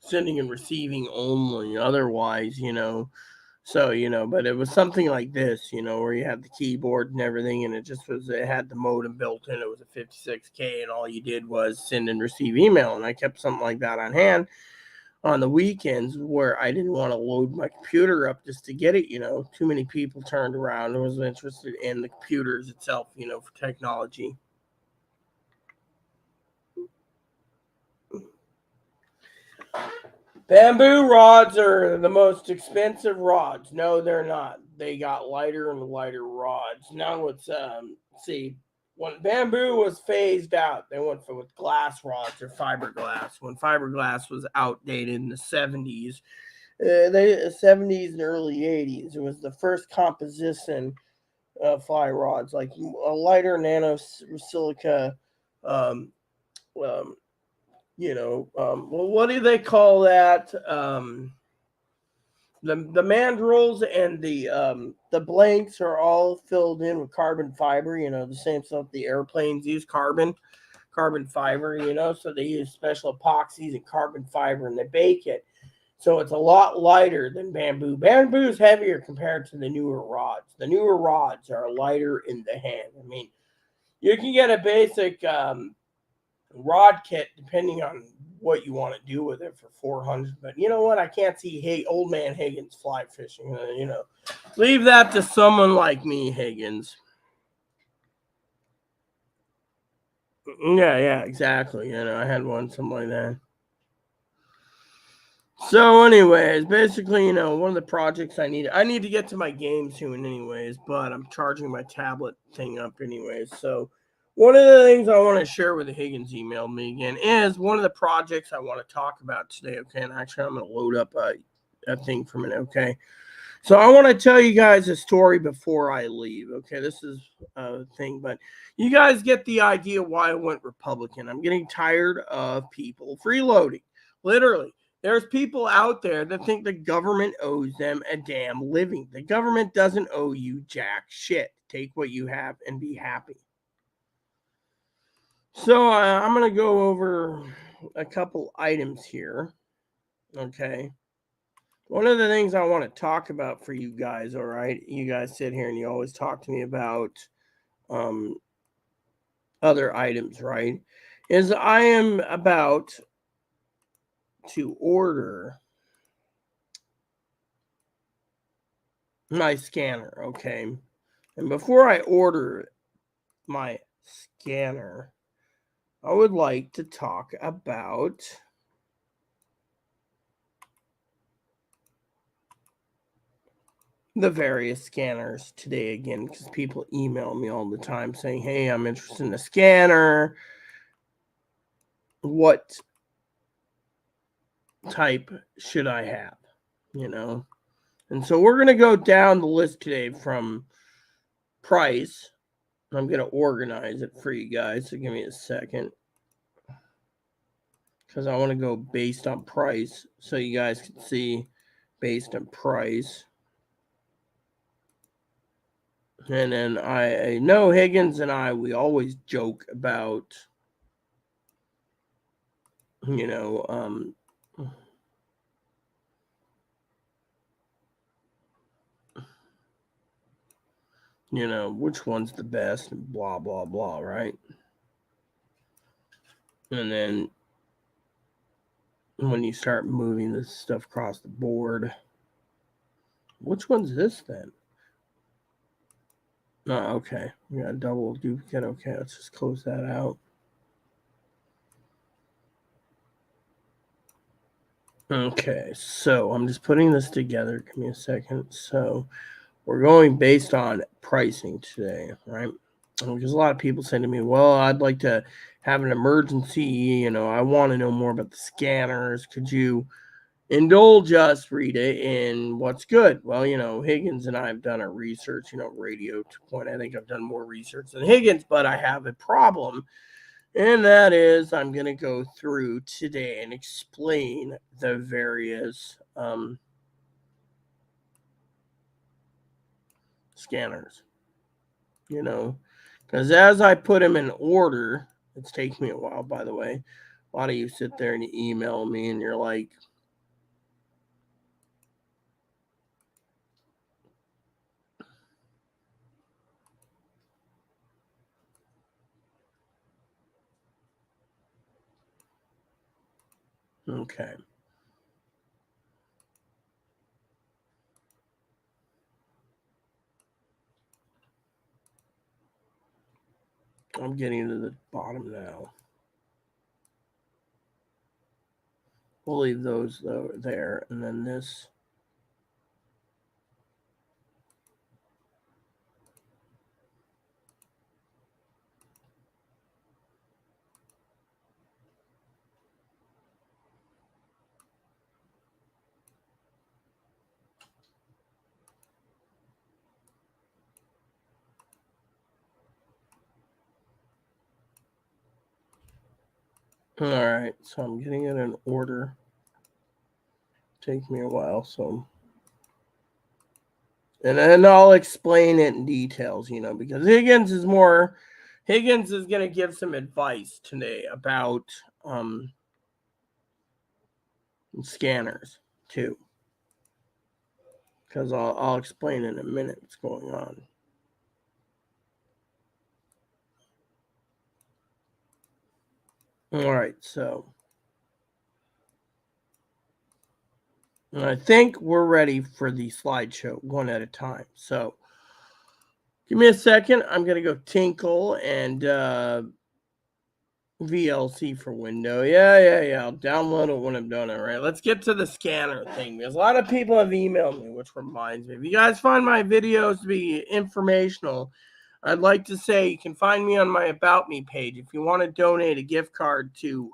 Speaker 1: sending and receiving only. Otherwise, So but it was something like this, where you had the keyboard and everything, and it had the modem built in. It was a 56K, and all you did was send and receive email. And I kept something like that on hand on the weekends where I didn't want to load my computer up just to get it. Too many people turned around and was interested in the computers itself, for technology. Bamboo rods are the most expensive rods. No, they're not. They got lighter and lighter rods. Now it's see, when bamboo was phased out, they went for with glass rods or fiberglass. When fiberglass was outdated in the 70s, the 70s and early 80s, it was the first composition fly rods, like a lighter nano silica. Um, um, well, what do they call that? The mandrels and the blanks are all filled in with carbon fiber. The same stuff the airplanes use, carbon fiber. So they use special epoxies and carbon fiber, and they bake it. So it's a lot lighter than bamboo. Bamboo is heavier compared to the newer rods. The newer rods are lighter in the hand. I mean, you can get a basic rod kit depending on what you want to do with it for 400. But you know what? I can't see old man Higgins fly fishing. Leave that to someone like me, Higgins. Yeah, exactly. I had something like that. So, anyways, basically, one of the projects I need to get to my game soon, anyways. But I'm charging my tablet thing up, anyways. So, one of the things I want to share with the Higgins emailed me again is one of the projects I want to talk about today. Okay, and actually, I'm going to load up a thing from it. Okay, so I want to tell you guys a story before I leave. Okay, this is a thing, but you guys get the idea why I went Republican. I'm getting tired of people freeloading, literally. There's people out there that think the government owes them a damn living. The government doesn't owe you jack shit. Take what you have and be happy. So I'm going to go over a couple items here. Okay. One of the things I want to talk about for you guys, all right? You guys sit here and you always talk to me about um, other items, right? Is I am about to order my scanner, okay? And before I order my scanner, I would like to talk about the various scanners today again, because people email me all the time saying, hey, I'm interested in a scanner. What type should I have? And so we're going to go down the list today from price. I'm going to organize it for you guys, so give me a second, because I want to go based on price so you guys can see based on price. And then I know Higgins and we always joke about, you know, which one's the best and blah, blah, blah, right? And then when you start moving this stuff across the board, which one's this then? Oh, okay. We got a double duplicate. Okay, let's just close that out. Okay, so I'm just putting this together. Give me a second. So we're going based on pricing today, right? Because a lot of people say to me, well, I'd like to have an emergency. I want to know more about the scanners. Could you indulge us, Rita, in what's good? Well, Higgins and I have done our research, radio to point. I think I've done more research than Higgins, but I have a problem. And that is, I'm going to go through today and explain the various scanners, because as I put them in order, it's taken me a while, by the way. A lot of you sit there and you email me and you're like, okay. I'm getting to the bottom now. We'll leave those there, and then this. All right, so I'm getting it in order. Take me a while, so. And then I'll explain it in details, because Higgins is going to give some advice today about scanners too, because I'll explain in a minute what's going on. All right, so I think we're ready for the slideshow one at a time. So give me a second. I'm going to go Tinkle and VLC for window. Yeah. I'll download it when I'm done. All right, let's get to the scanner thing, because a lot of people have emailed me, which reminds me, if you guys find my videos to be informational, I'd like to say you can find me on my About Me page. If you want to donate a gift card to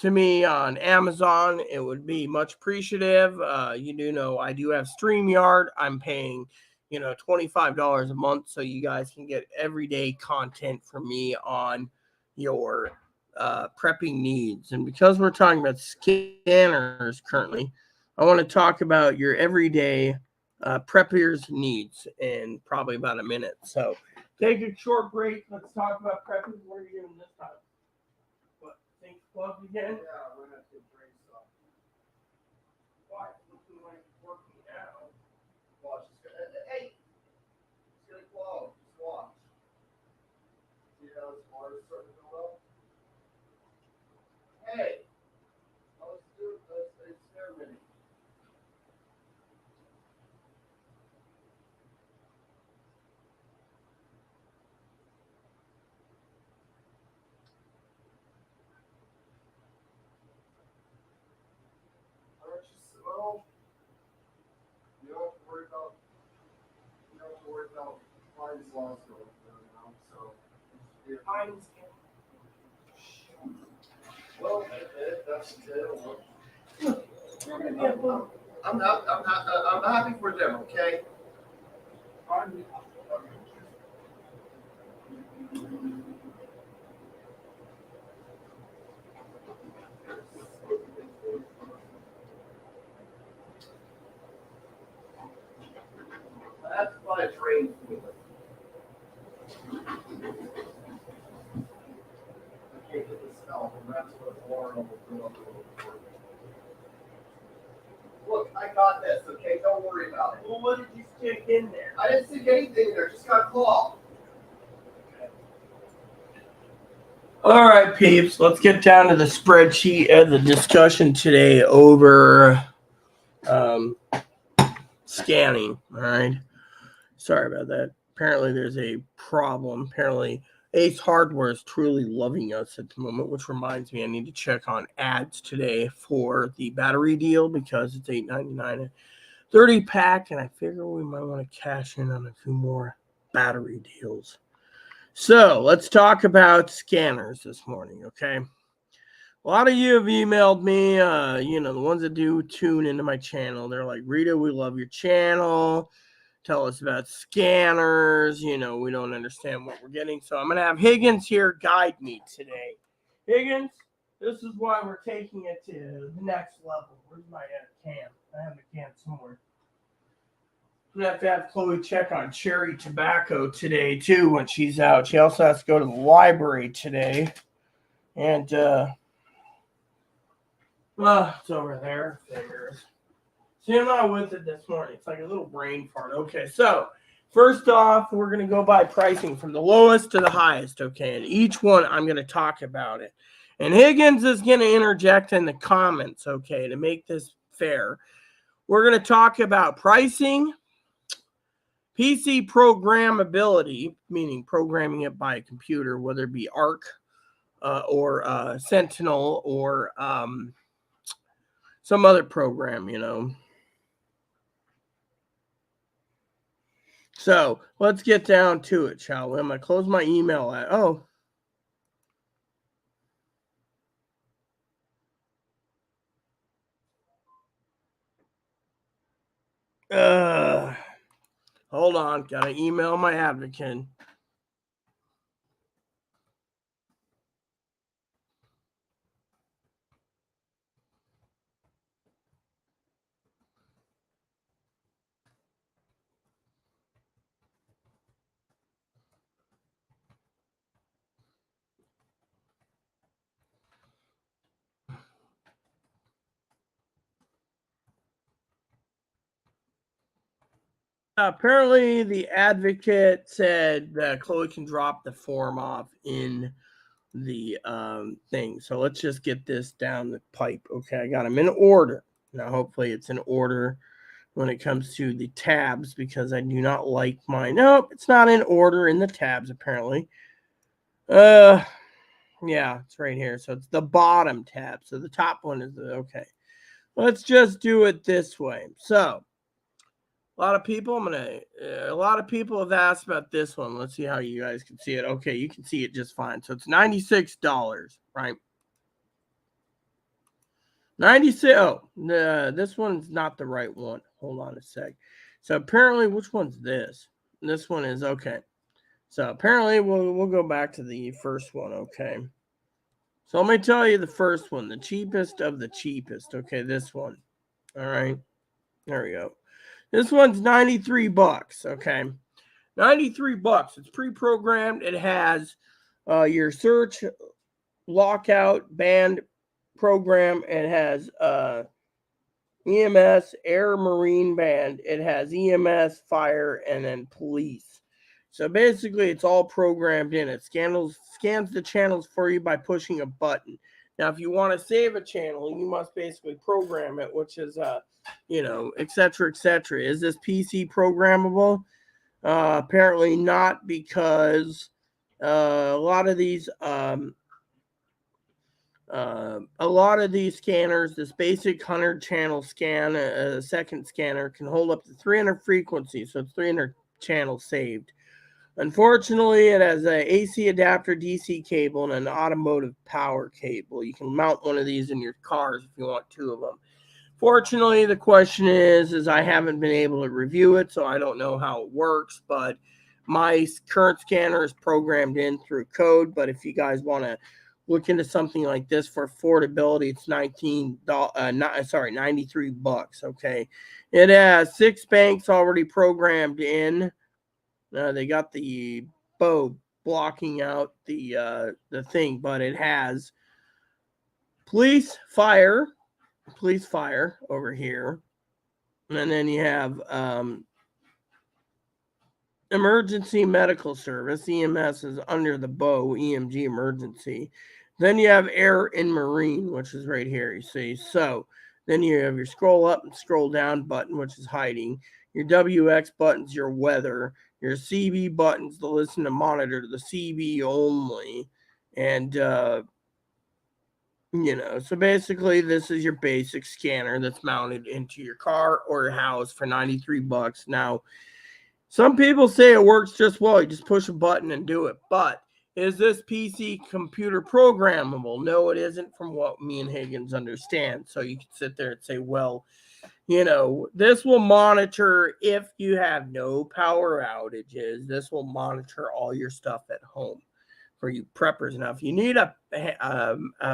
Speaker 1: me on Amazon, it would be much appreciative. You do know I do have StreamYard. I'm paying, $25 a month, so you guys can get everyday content from me on your prepping needs. And because we're talking about scanners currently, I want to talk about your everyday preppers needs in probably about a minute. So take a short break. Let's talk about prepping. What are you doing this time? Think plugged again?
Speaker 2: Yeah, we're gonna have to drink some.
Speaker 1: Why? Looking like it's working now.
Speaker 2: Watch, hey, it's gonna glow. Just watch. See how this water's starting to go up? Hey, let's experiment. Aren't you slow? You don't have to worry about. You don't have to worry about Heinz loss or whatever now. So.
Speaker 1: Heinz.
Speaker 2: Well, that's it. I'm happy for them. Okay. into this album. That's what Lauren will do. Look, I got this, okay? Don't worry about it.
Speaker 1: Well, what did you stick in there?
Speaker 2: I didn't stick anything in there, just got cloth.
Speaker 1: All right, peeps, let's get down to the spreadsheet of the discussion today over scanning. All right. Sorry about that. Apparently, there's a problem. Apparently, Ace Hardware is truly loving us at the moment, which reminds me I need to check on ads today for the battery deal because it's $8.99 a 30 pack, and I figure we might want to cash in on a few more battery deals. So let's talk about scanners this morning, okay? A lot of you have emailed me, the ones that do tune into my channel. They're like, Rita, we love your channel. Tell us about scanners. We don't understand what we're getting. So I'm going to have Higgins here guide me today. Higgins, this is why we're taking it to the next level. Where's my can? I have a can somewhere. I'm going to have Chloe check on cherry tobacco today, too, when she's out. She also has to go to the library today. And, it's over there. Fingers. See, I'm not with it this morning. It's like a little brain fart. Okay, so first off, we're going to go by pricing from the lowest to the highest, okay? And each one, I'm going to talk about it. And Higgins is going to interject in the comments, okay, to make this fair. We're going to talk about pricing, PC programmability, meaning programming it by a computer, whether it be ARC or Sentinel or some other program, So let's get down to it, shall we? I'm going to close my email at, hold on. Got to email my advocate. Apparently, the advocate said that Chloe can drop the form off in the thing. So let's just get this down the pipe. Okay, I got them in order. Now, hopefully, it's in order when it comes to the tabs because I do not like mine. Nope, it's not in order in the tabs, apparently. Yeah, it's right here. So it's the bottom tab. So the top one is okay. Let's just do it this way. So a lot of people have asked about this one. Let's see how you guys can see it. Okay, you can see it just fine. So it's $96, right? 96. Oh, this one's not the right one. Hold on a sec. So apparently, which one's this? This one is okay. So apparently, we'll go back to the first one. Okay. So let me tell you the first one, the cheapest of the cheapest. Okay, this one. All right. There we go. This one's $93. Okay. $93. It's pre-programmed. It has your search, lockout, band program. It has EMS, air, marine band. It has EMS, fire, and then police. So basically, it's all programmed in. It scans the channels for you by pushing a button. Now, if you want to save a channel, you must basically program it, which is, et cetera, et cetera. Is this PC programmable? Apparently not, because a lot of these scanners, this basic 100 channel scan, a second scanner can hold up to 300 frequencies, so it's 300 channels saved. Unfortunately, it has an AC adapter, DC cable, and an automotive power cable. You can mount one of these in your cars if you want two of them. Fortunately, the question is I haven't been able to review it, so I don't know how it works, but my current scanner is programmed in through code. But if you guys want to look into something like this for affordability, it's $93. Okay, it has 6 banks already programmed in. They got the blocking out the thing, but it has police, fire over here, and then you have emergency medical service. EMS is under the bow, EMG emergency. Then you have air and marine, which is right here, you see. So then you have your scroll up and scroll down button, which is hiding. Your WX buttons, your weather. Your CB buttons, to listen to monitor, the CB only. And, so basically this is your basic scanner that's mounted into your car or your house for $93. Now, some people say it works just well. You just push a button and do it. But is this PC computer programmable? No, it isn't, from what me and Higgins understand. So you can sit there and say, well, this will monitor if you have no power outages. This will monitor all your stuff at home for you preppers. Now, if you need a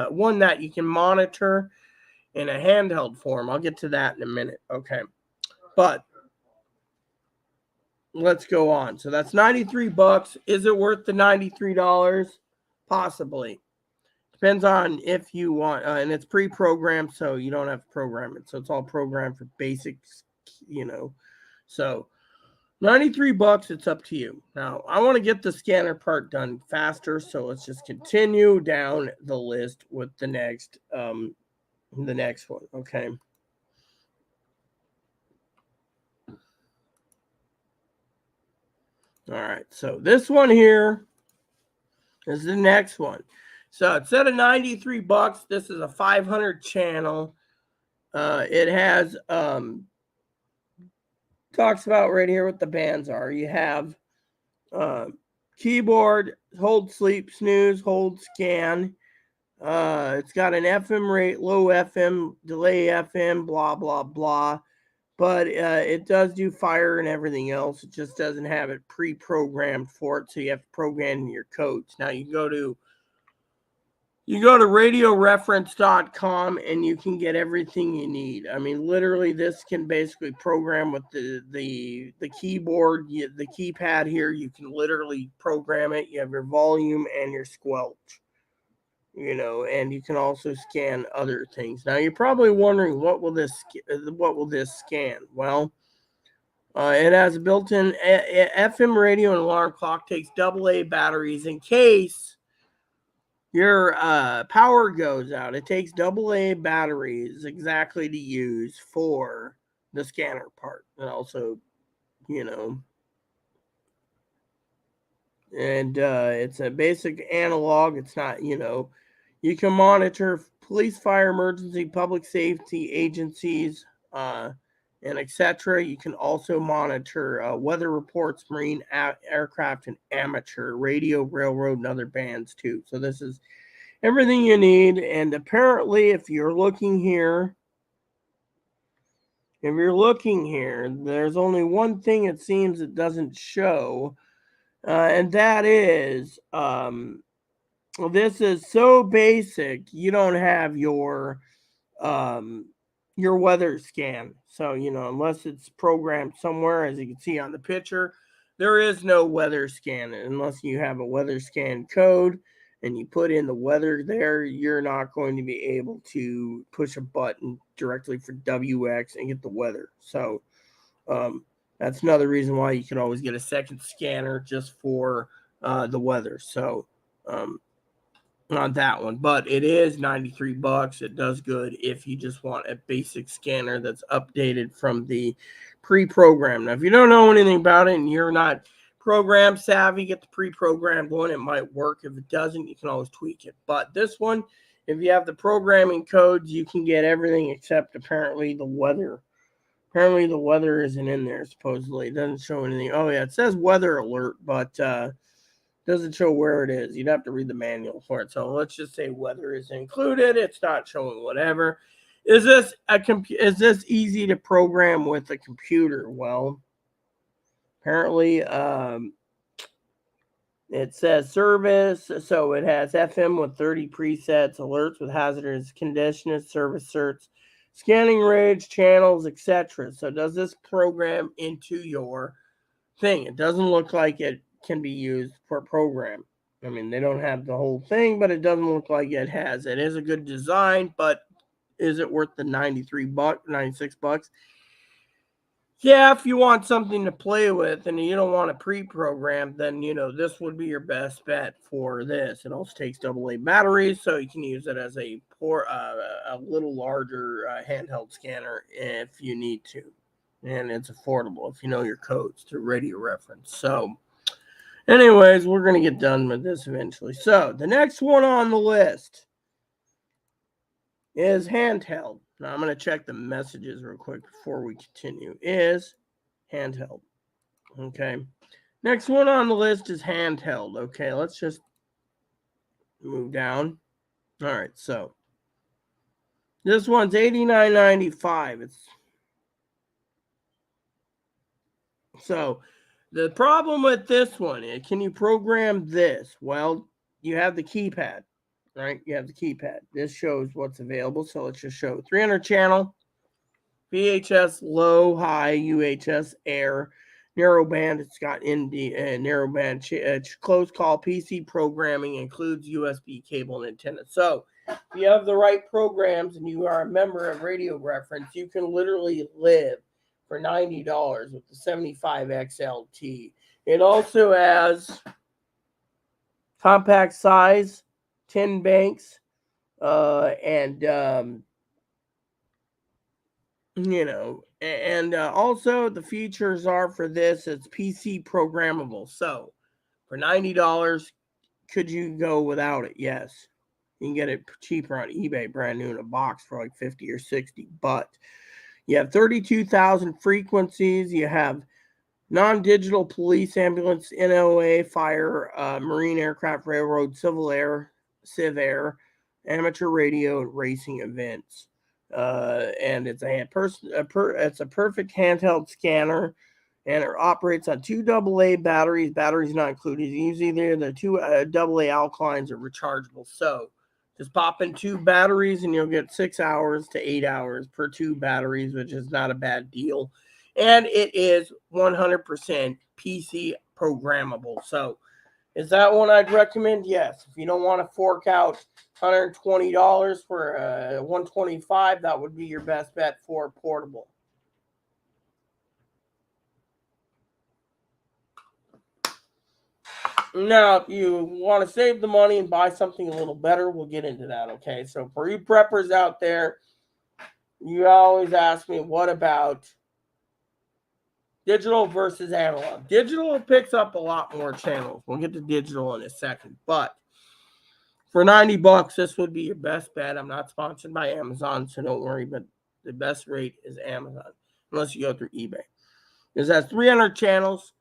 Speaker 1: one that you can monitor in a handheld form, I'll get to that in a minute. Okay. But let's go on. So that's $93. Is it worth the $93? Possibly. Depends on if you want, and it's pre-programmed, so you don't have to program it. So it's all programmed for basics, So $93, it's up to you. Now, I want to get the scanner part done faster, so let's just continue down the list with the next one, okay? All right, so this one here is the next one. So instead of $93, this is a 500 channel. It has talks about right here what the bands are. You have keyboard, hold, sleep, snooze, hold, scan. It's got an FM rate, low FM, delay FM, blah blah blah. But it does do fire and everything else. It just doesn't have it pre-programmed for it, so you have to program your codes. Now you go to radioreference.com and you can get everything you need. I mean, literally, this can basically program with the keyboard, the keypad here. You can literally program it. You have your volume and your squelch, and you can also scan other things. Now, you're probably wondering, what will this scan? Well, it has a built-in FM radio and alarm clock. Takes AA batteries in case your power goes out. It takes AA batteries exactly to use for the scanner part. And also, and it's a basic analog. It's not, you can monitor police, fire, emergency, public safety agencies, and etc. You can also monitor weather reports, marine, aircraft, and amateur radio, railroad, and other bands too. So this is everything you need. And apparently, if you're looking here, there's only one thing it seems it doesn't show, and that is this is so basic. You don't have your weather scan. So, unless it's programmed somewhere, as you can see on the picture, there is no weather scan unless you have a weather scan code and you put in the weather there. You're not going to be able to push a button directly for WX and get the weather. So, that's another reason why you can always get a second scanner just for the weather. So, on that one, but it is $93. It does good if you just want a basic scanner that's updated from the pre-program. Now, if you don't know anything about it and you're not program savvy, get the pre-programmed one. It might work. If it doesn't, you can always tweak it. But this one, if you have the programming codes, you can get everything except apparently the weather. Apparently the weather isn't in there, supposedly. It doesn't show anything. Oh yeah, it says weather alert, but doesn't show where it is. You'd have to read the manual for it. So let's just say weather is included. It's not showing whatever. Is this easy to program with a computer? Well, apparently it says service. So it has FM with 30 presets, alerts with hazardous conditions, service certs, scanning range, channels, etc. So does this program into your thing? It doesn't look like it can be used for a program. I mean, they don't have the whole thing, but it doesn't look like it has. It is a good design, but is it worth the $96? Yeah, if you want something to play with and you don't want a pre-program, then this would be your best bet for this. It also takes AA batteries, so you can use it as a little larger handheld scanner if you need to, and it's affordable if you know your codes through radio reference. So, anyways, we're gonna get done with this eventually. So the next one on the list is handheld. Now I'm going to check the messages real quick before we continue. Is handheld. Okay. Next one on the list is handheld. Okay, let's just move down. All right, so this one's $89.95. So the problem with this one is, can you program this? Well, you have the keypad. Right, you have the keypad. This shows what's available. So let's just show 300 channel, VHS, low, high, UHS, air, narrowband. It's got narrowband, close call, PC programming, includes USB cable and antenna. So if you have the right programs and you are a member of Radio Reference, you can literally live for $90 with the 75 XLT. It also has compact size, 10 banks, and also the features are for this, it's PC programmable. So for $90, could you go without it? Yes. You can get it cheaper on eBay, brand new in a box for like 50 or 60. But you have 32,000 frequencies. You have non-digital police, ambulance, NOA, fire, marine, aircraft, railroad, civil air, civ air, amateur radio, and racing events. And it's it's a perfect handheld scanner, and it operates on 2 AA batteries. Batteries not included. Usually the 2 AA alkalines are rechargeable. So just pop in 2 batteries, and you'll get 6 hours to 8 hours per 2 batteries, which is not a bad deal. And it is 100% PC programmable. So is that one I'd recommend? Yes. If you don't want to fork out $120 for $125, that would be your best bet for portable. Now, if you want to save the money and buy something a little better, we'll get into that, okay? So for you preppers out there, you always ask me, what about digital versus analog? Digital picks up a lot more channels. We'll get to digital in a second. But for $90, this would be your best bet. I'm not sponsored by Amazon, so don't worry. But the best rate is Amazon, unless you go through eBay. This has 300 channels.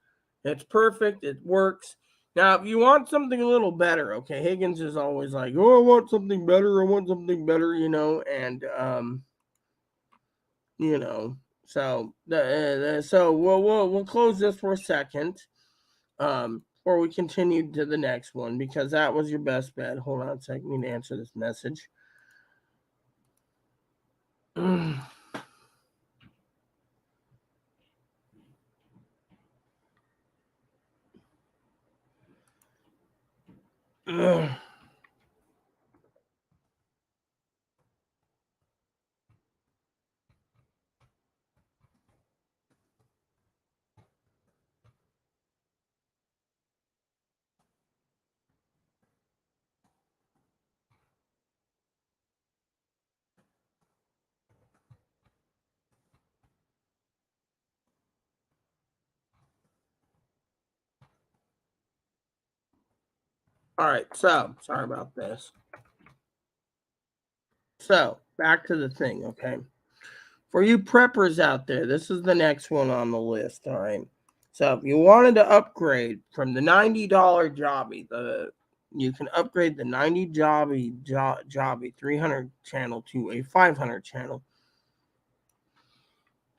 Speaker 1: It's perfect. It works. Now, if you want something a little better, okay, Higgins is always like, oh, I want something better. I want something better, and, so we'll close this for a second before we continue to the next one, because that was your best bet. Hold on a second. I need to answer this message. All right, so sorry about this. So back to the thing, okay? For you preppers out there, this is the next one on the list, all right? So if you wanted to upgrade from the $90 Jobby, you can upgrade the $90 Jobby 300 channel to a 500 channel.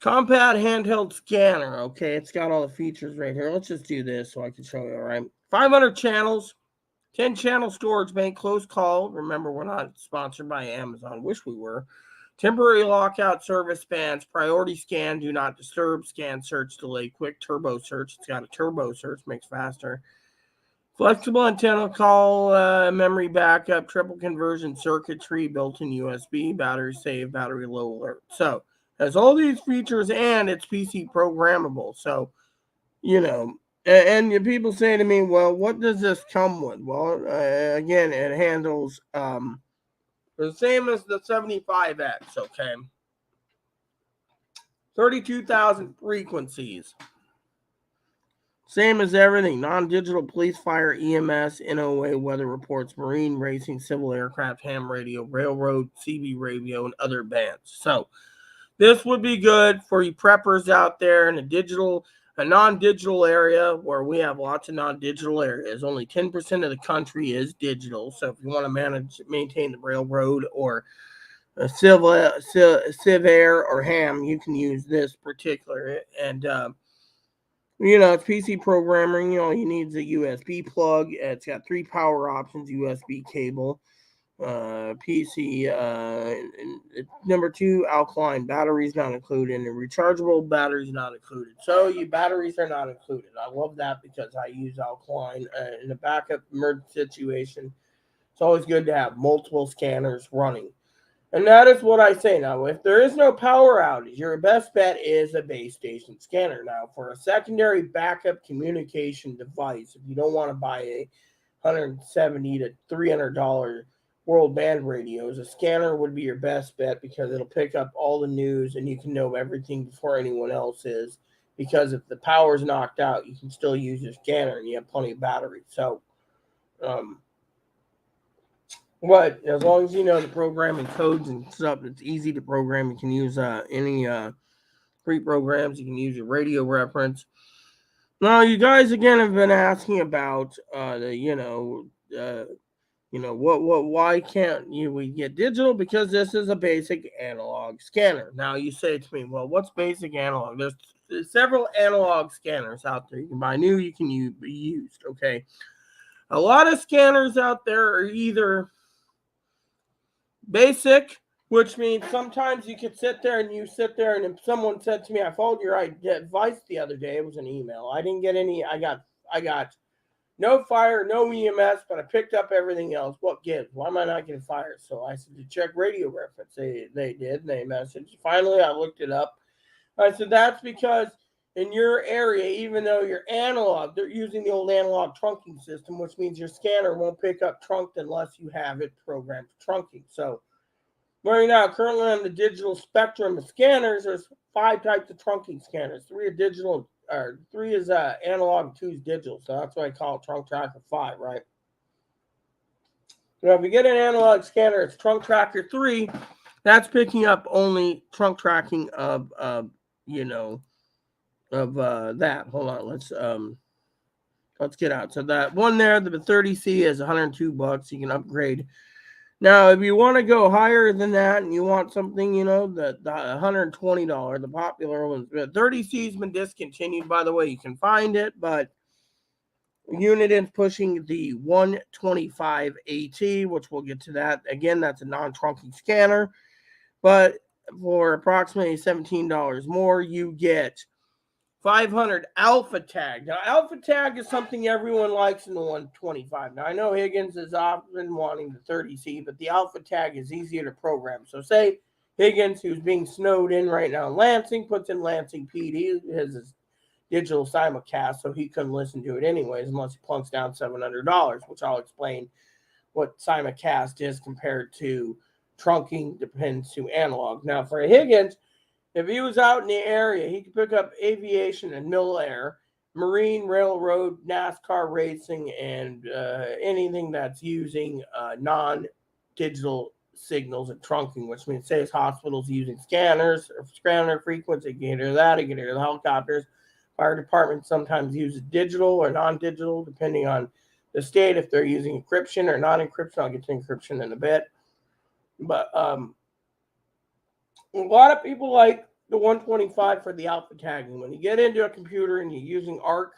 Speaker 1: Compact handheld scanner, okay? It's got all the features right here. Let's just do this so I can show you, all right? 500 channels, 10 channel storage bank, close call. Remember, we're not sponsored by Amazon. Wish we were. Temporary lockout service spans, priority scan, do not disturb, scan, search, delay, quick turbo search. It's got a turbo search, makes faster. Flexible antenna call, memory backup, triple conversion circuitry, built-in USB, battery save, battery low alert. So it has all these features and it's PC programmable. So, and people say to me, well, what does this come with? Well, again, it handles the same as the 75X, okay? 32,000 frequencies. Same as everything. Non-digital police, fire, EMS, NOA, weather reports, marine, racing, civil aircraft, ham radio, railroad, CB radio, and other bands. So this would be good for you preppers out there in a non-digital area where we have lots of non-digital areas. Only 10% of the country is digital. So if you want to maintain the railroad or a civ air or ham, you can use this particular. And it's PC programming. All you need is a USB plug. It's got 3 power options, USB cable, PC. Number 2, alkaline batteries not included, and rechargeable batteries not included. So batteries are not included. I love that because I use alkaline in a backup emergency situation. It's always good to have multiple scanners running. And that is what I say now. If there is no power outage, your best bet is a base station scanner. Now, for a secondary backup communication device, if you don't want to buy a $170 to $300 world band radios, a scanner would be your best bet because it'll pick up all the news and you can know everything before anyone else is. Because if the power's knocked out, you can still use your scanner and you have plenty of battery. So, but as long as you know the programming codes and stuff, it's easy to program. You can use any free programs. You can use your radio reference. Now, you guys again have been asking about why can't we get digital? Because this is a basic analog scanner. Now you say to me, well, what's basic analog? There's several analog scanners out there. You can buy new, you can be used. Okay, a lot of scanners out there are either basic, which means sometimes you could sit there and if someone said to me, I followed your advice the other day, it was an email. I didn't get any, I got no fire, no EMS, but I picked up everything else. What gives? Why am I not getting fired? So I said to check radio reference. They did, and they messaged. Finally, I looked it up. I said, that's because in your area, even though you're analog, they're using the old analog trunking system, which means your scanner won't pick up trunked unless you have it programmed for trunking. So right now, currently on the digital spectrum of scanners, there's 5 types of trunking scanners. 3 are digital, or 3 is analog, 2 is digital. So that's why I call it Trunk Tracker 5, right? Now, if you get an analog scanner, it's Trunk Tracker 3. That's picking up only trunk tracking of that. Hold on, let's get out. So that one there, the 30C is $102. You can upgrade. Now, if you want to go higher than that and you want something, the $120, the popular one, the 30C has been discontinued, by the way. You can find it, but unit is pushing the 125 AT, which we'll get to that. Again, that's a non-trunking scanner, but for approximately $17 more, you get 500 Alpha Tag. Now, Alpha Tag is something everyone likes in the 125. Now, I know Higgins is often wanting the 30C, but the Alpha Tag is easier to program. So, say Higgins, who's being snowed in right now in Lansing, puts in Lansing PD, his digital simulcast, so he couldn't listen to it anyways unless he plunks down $700, which I'll explain what simulcast is compared to trunking, depends to analog. Now, for Higgins, if he was out in the area, he could pick up aviation and mill air, marine, railroad, NASCAR racing, and anything that's using non-digital signals and trunking, which means, say, hospitals using scanners or scanner frequency. You can hear that. You can hear the helicopters. Fire department sometimes uses digital or non-digital, depending on the state, if they're using encryption or non-encryption. I'll get to encryption in a bit. But a lot of people like the 125 for the alpha tagging. When you get into a computer and you're using ARC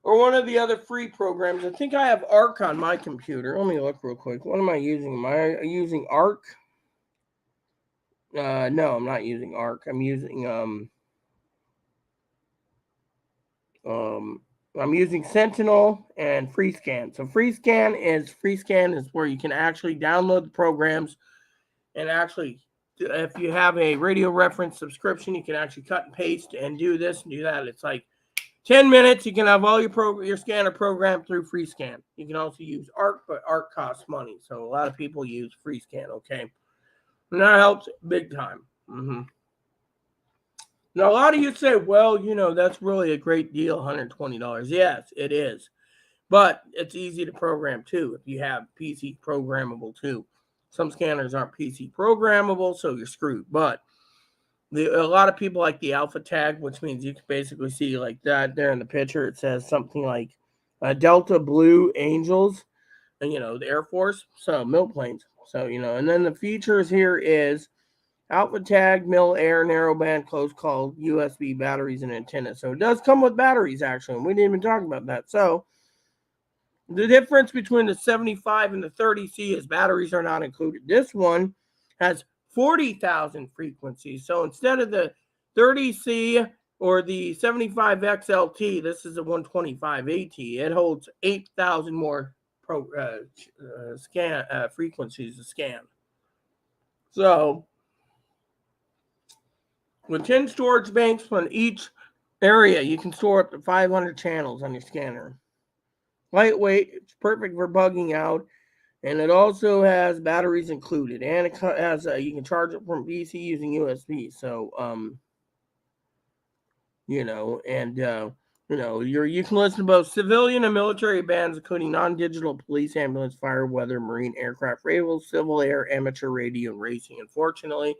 Speaker 1: or one of the other free programs, I think I have ARC on my computer. Let me look real quick. What am I using? Am I using ARC? No, I'm not using ARC. I'm using I'm using Sentinel and FreeScan. So FreeScan is where you can actually download the programs and actually, if you have a radio reference subscription, you can actually cut and paste and do this and do that. It's like 10 minutes. You can have all your scanner programmed through FreeScan. You can also use ARC, but ARC costs money. So a lot of people use FreeScan, okay? And that helps big time. Now, a lot of you say, well, that's really a great deal, $120. Yes, it is. But it's easy to program too if you have PC programmable too. Some scanners aren't PC programmable, so you're screwed. But a lot of people like the alpha tag, which means you can basically see like that there in the picture. It says something like Delta Blue Angels, and the Air Force, so milk planes. So and then the features here is alpha tag, mil air, narrowband, close call, USB batteries, and antenna. So it does come with batteries actually, and we didn't even talk about that. So the difference between the 75 and the 30C is batteries are not included. This one has 40,000 frequencies. So instead of the 30C or the 75 XLT, this is a 125 AT. It holds 8,000 more frequencies to scan. So with 10 storage banks on each area, you can store up to 500 channels on your scanner. Lightweight, it's perfect for bugging out, and it also has batteries included, and it has you can charge it from PC using USB. So you can listen to both civilian and military bands, including non-digital police, ambulance, fire, weather, marine, aircraft, radio, civil air, amateur radio, and racing. Unfortunately,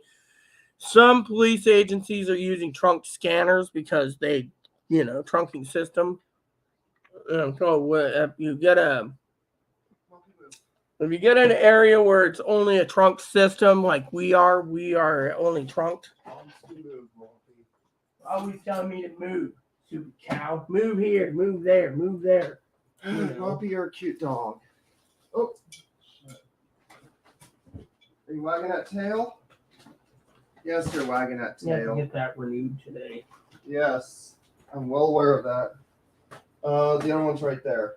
Speaker 1: some police agencies are using trunk scanners because they, trunking system. So if you get an area where it's only a trunk system, like we are only trunked. Always telling me to move, stupid cow. Move here, move there, move there.
Speaker 2: Poppy, you're a cute dog. Oh, are you wagging that tail? Yes, you're wagging that tail.
Speaker 1: You have to get that renewed today.
Speaker 2: Yes, I'm well aware of that. The other one's right there.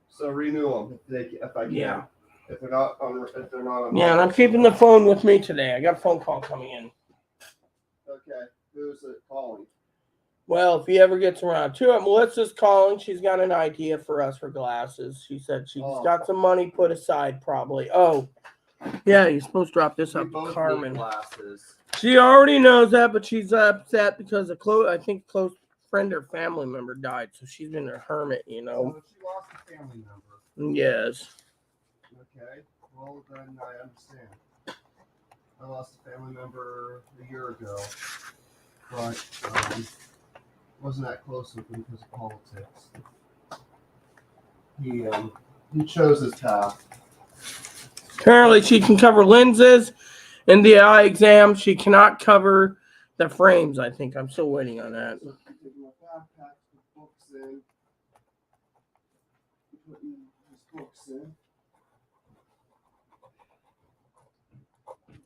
Speaker 2: So renew them if I can.
Speaker 1: Yeah.
Speaker 2: If they're not on.
Speaker 1: Yeah, and I'm keeping the phone with me today. I got a phone call coming in.
Speaker 2: Okay, who's it calling?
Speaker 1: Well, if he ever gets around to it, Melissa's calling. She's got an idea for us for glasses. She said she's got some money put aside, probably. Oh, yeah, you're supposed to drop this up to Carmen.
Speaker 2: Glasses.
Speaker 1: She already knows that, but she's upset because I think a close friend or family member died, so she's been a hermit,
Speaker 2: So she lost a family member.
Speaker 1: Yes.
Speaker 2: Okay, well then I understand. I lost a family member a year ago, but wasn't that close with him because of politics. He chose his path.
Speaker 1: Apparently, she can cover lenses in the eye exam. She cannot cover the frames, I think. I'm still waiting on that.
Speaker 2: So taking my backpack, put books in. Putting his books in.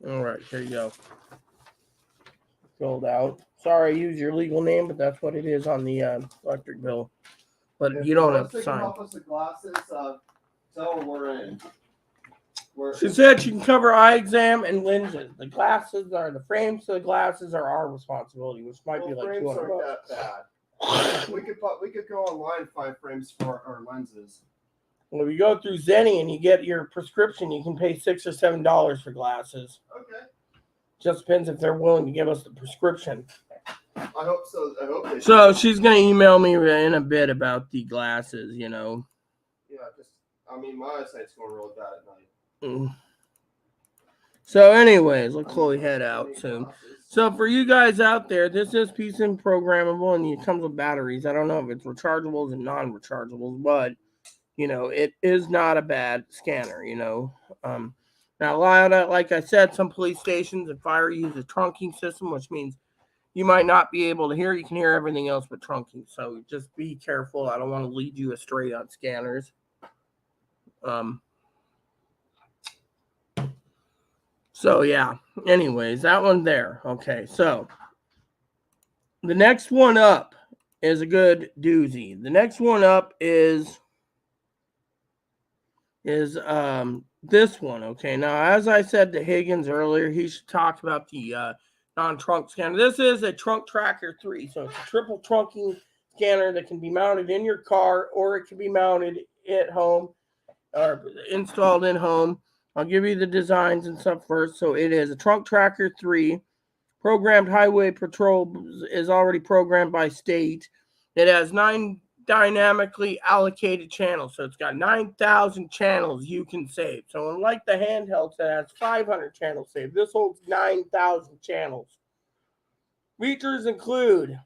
Speaker 1: All right, here you go. Filled out. Sorry I use your legal name, but that's what it is on the electric bill. But if you don't have to sign.
Speaker 2: Help us with glasses, tell her we're in.
Speaker 1: She said she can cover eye exam and lenses. The glasses are the frames to the glasses are our responsibility, which might be like $200.
Speaker 2: Frames aren't that bad. we could go online and find frames for our lenses.
Speaker 1: Well, if you go through Zenny and you get your prescription, you can pay $6 or $7 for glasses.
Speaker 2: Okay.
Speaker 1: Just depends if they're willing to give us the prescription.
Speaker 2: I hope so. I hope they
Speaker 1: So she's gonna email me in a bit about the glasses.
Speaker 2: Yeah, my eyesight's going really bad at night.
Speaker 1: So anyways, let Chloe head out soon. So for you guys out there, this is PC programmable and it comes with batteries. I don't know if it's rechargeables and non-rechargeables, but it is not a bad scanner. Now, like I said, some police stations and fire use a trunking system, which means you might not be able to hear. You can hear everything else but trunking. So just be careful. I don't want to lead you astray on scanners. So yeah, anyways, that one there. Okay, so the next one up is a good doozy. The next one up is this one. Okay, now as I said to Higgins earlier, he should talk about the non-trunk scanner. This is a Trunk Tracker 3, so it's a triple trunking scanner that can be mounted in your car, or it can be mounted at home or installed in home. I'll give you the designs and stuff first. So it is a Trunk Tracker 3. Programmed highway patrol is already programmed by state. It has 9 dynamically allocated channels. So it's got 9,000 channels you can save. So unlike the handhelds that has 500 channels saved, this holds 9,000 channels. Features include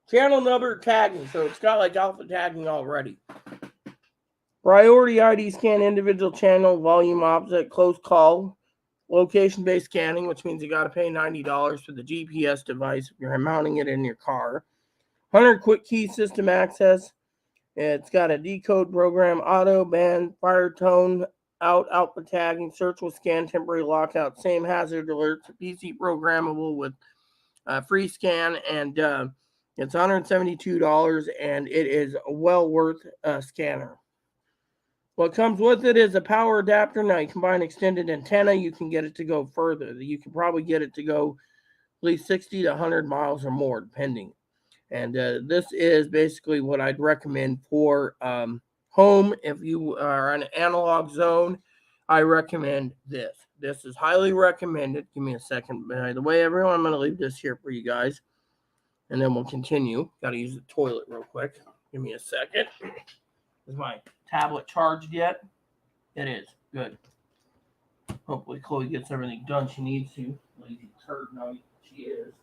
Speaker 1: channel number tagging. So it's got like alpha tagging already. Priority ID scan individual channel, volume offset, close call, location-based scanning, which means you got to pay $90 for the GPS device if you're mounting it in your car. 100 quick key system access. It's got a decode program, auto, band, fire tone, output tagging, search with scan, temporary lockout, same hazard alerts, PC programmable with free scan, and it's $172, and it is well worth a scanner. What comes with it is a power adapter. Now you combine extended antenna, you can get it to go further. You can probably get it to go at least 60 to 100 miles or more, depending. And this is basically what I'd recommend for home. If you are in an analog zone, I recommend this. This is highly recommended. Give me a second. By the way, everyone, I'm going to leave this here for you guys. And then we'll continue. Got to use the toilet real quick. Give me a second. Is my tablet charged yet? It is. Good. Hopefully Chloe gets everything done she needs to. Lazy turd. No, she is.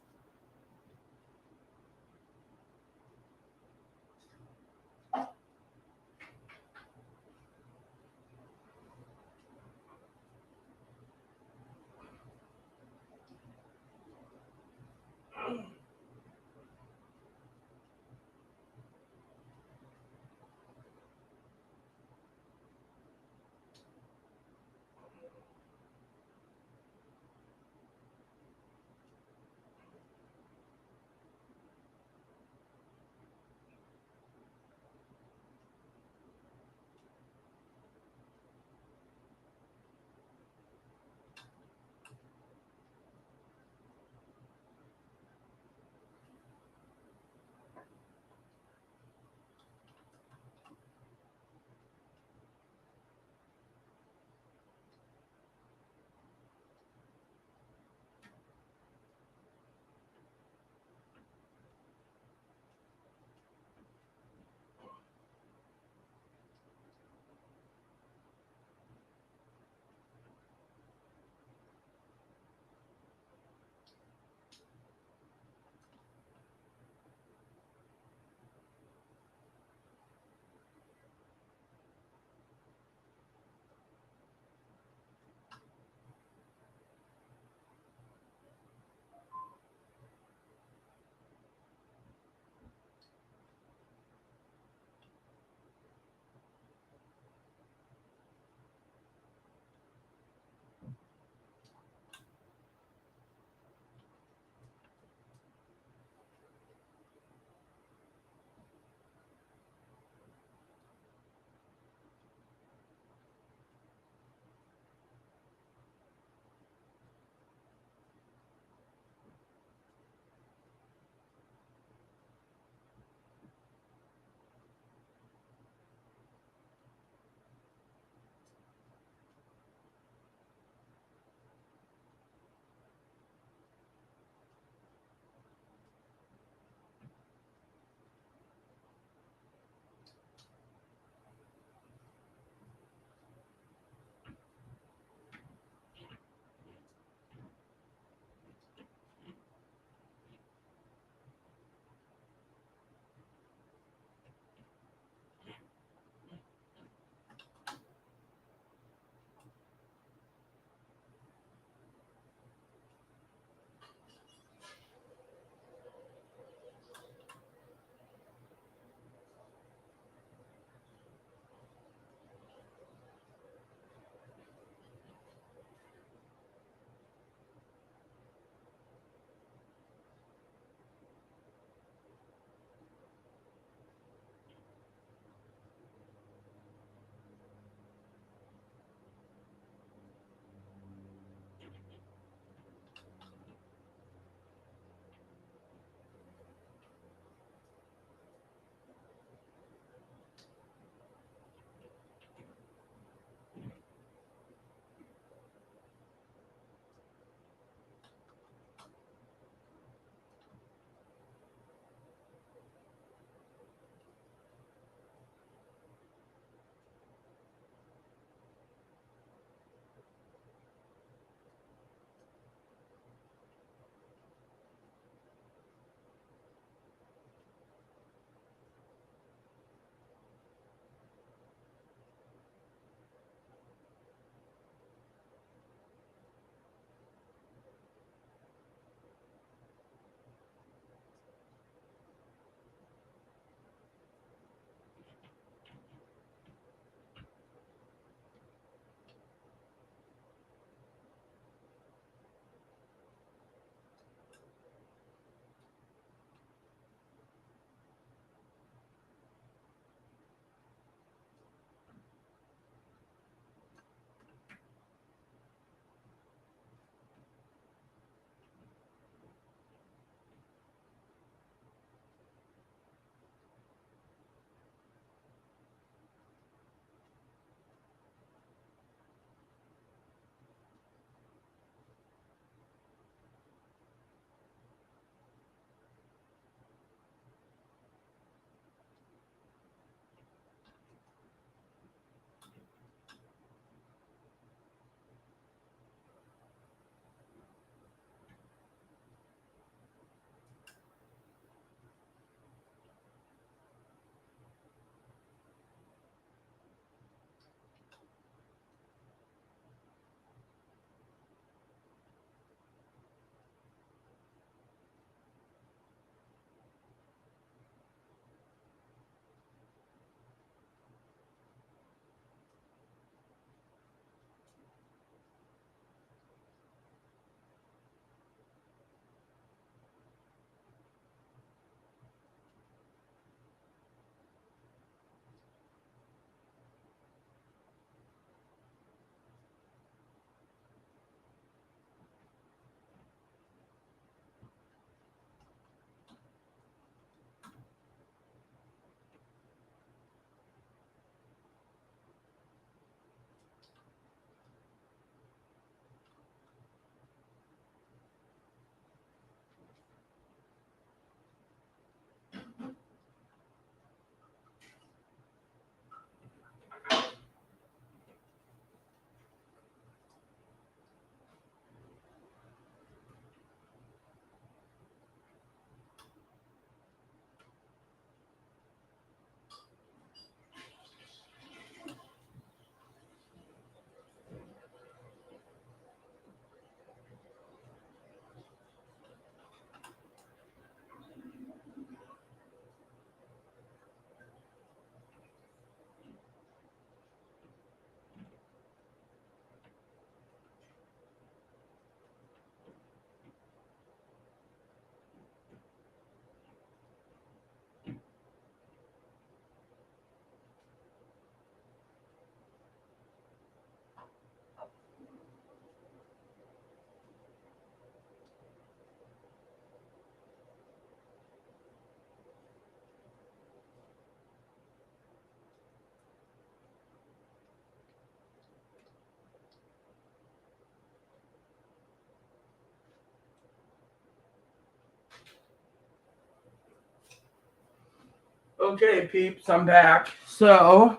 Speaker 1: Okay, peeps, I'm back. So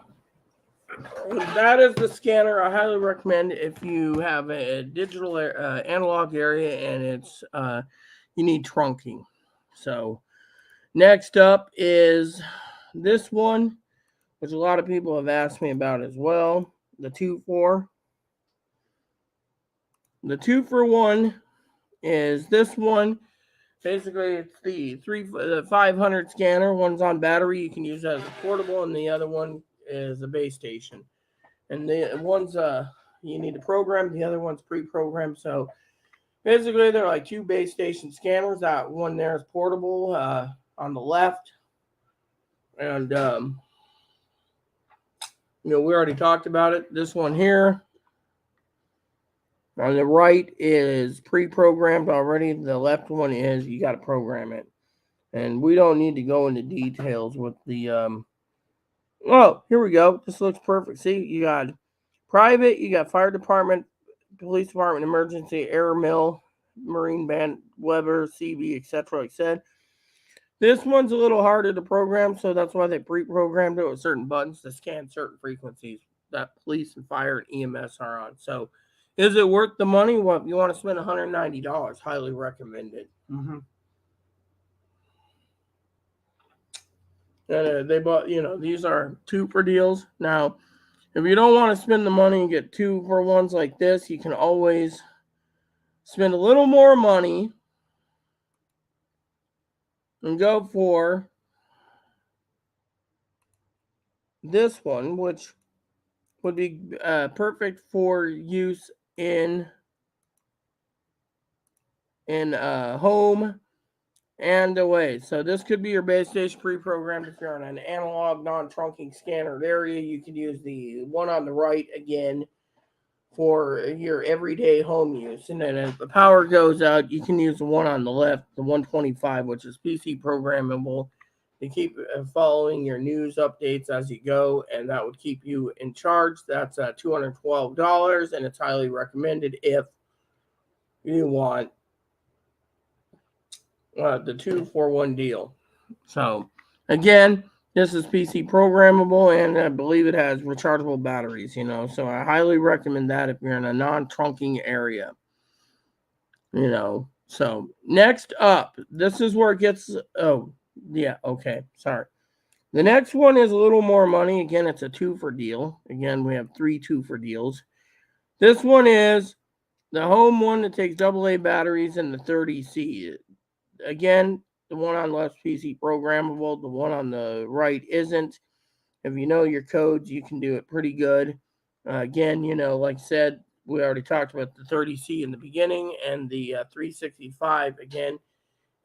Speaker 1: that is the scanner. I highly recommend if you have a digital analog area and it's you need trunking. So next up is this one, which a lot of people have asked me about as well. The 2-4. The 2-for-1 is this one. Basically, it's the 500 scanner. One's on battery. You can use that as a portable, and the other one is a base station. And the one's you need to program. The other one's pre-programmed. So basically, they're like two base station scanners. That one there is portable on the left, and we already talked about it. This one here on the right is pre-programmed already. The left one is you got to program it. And we don't need to go into details with the oh, here we go. This looks perfect. See, you got private, you got fire department, police department, emergency, air mill, marine band, Weber, CB, etc. Like I said. This one's a little harder to program, so that's why they pre-programmed it with certain buttons to scan certain frequencies that police and fire and EMS are on. So, is it worth the money? Well, if you want to spend $190, highly recommended. They bought, these are 2-for deals. Now, if you don't want to spend the money and get 2-for-1s like this, you can always spend a little more money and go for this one, which would be perfect for use in home and away. So this could be your base station pre-programmed. If you're on an analog non-trunking scanner area, you can use the one on the right again for your everyday home use. And then if the power goes out, you can use the one on the left, the 125, which is PC programmable to keep following your news updates as you go, and that would keep you in charge. That's $212, and it's highly recommended if you want the 2-for-1 deal. So again, this is PC programmable, and I believe it has rechargeable batteries, so I highly recommend that if you're in a non-trunking area, So next up, this is where it gets, sorry. The next one is a little more money. Again, it's a 2-for deal. Again, we have 3 2-for deals. This one is the home one that takes AA batteries and the 30C. Again, the one on the left PC programmable. The one on the right isn't. If you know your codes, you can do it pretty good. Again, like I said, we already talked about the 30C in the beginning, and the 365, again,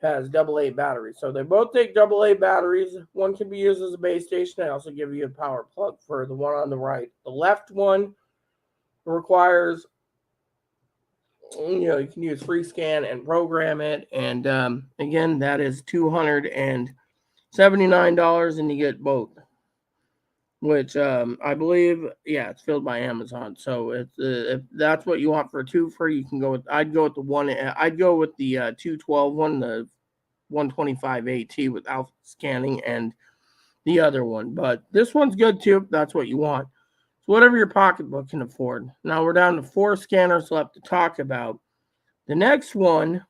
Speaker 1: has AA batteries. So they both take AA batteries. One can be used as a base station. I also give you a power plug for the one on the right. The left one requires, you can use FreeScan and program it. And again, that is $279, and you get both. Which I believe, it's filled by Amazon. So if that's what you want for a 2-for, you can go with. I'd go with the one. I'd go with the 212 one, the 125 AT without scanning, and the other one. But this one's good too. If that's what you want. So whatever your pocketbook can afford. Now we're down to 4 scanners left to talk about. The next one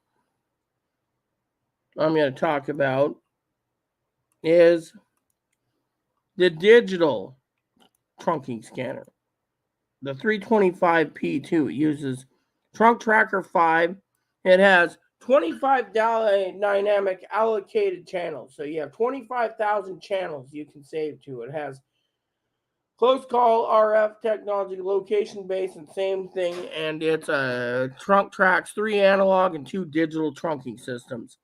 Speaker 1: I'm going to talk about is the digital trunking scanner. The 325P2 uses Trunk Tracker 5. It has 25 dynamic allocated channels. So you have 25,000 channels you can save to. It has close call RF technology, location based, and same thing. And it's trunk tracks 3 analog and 2 digital trunking systems.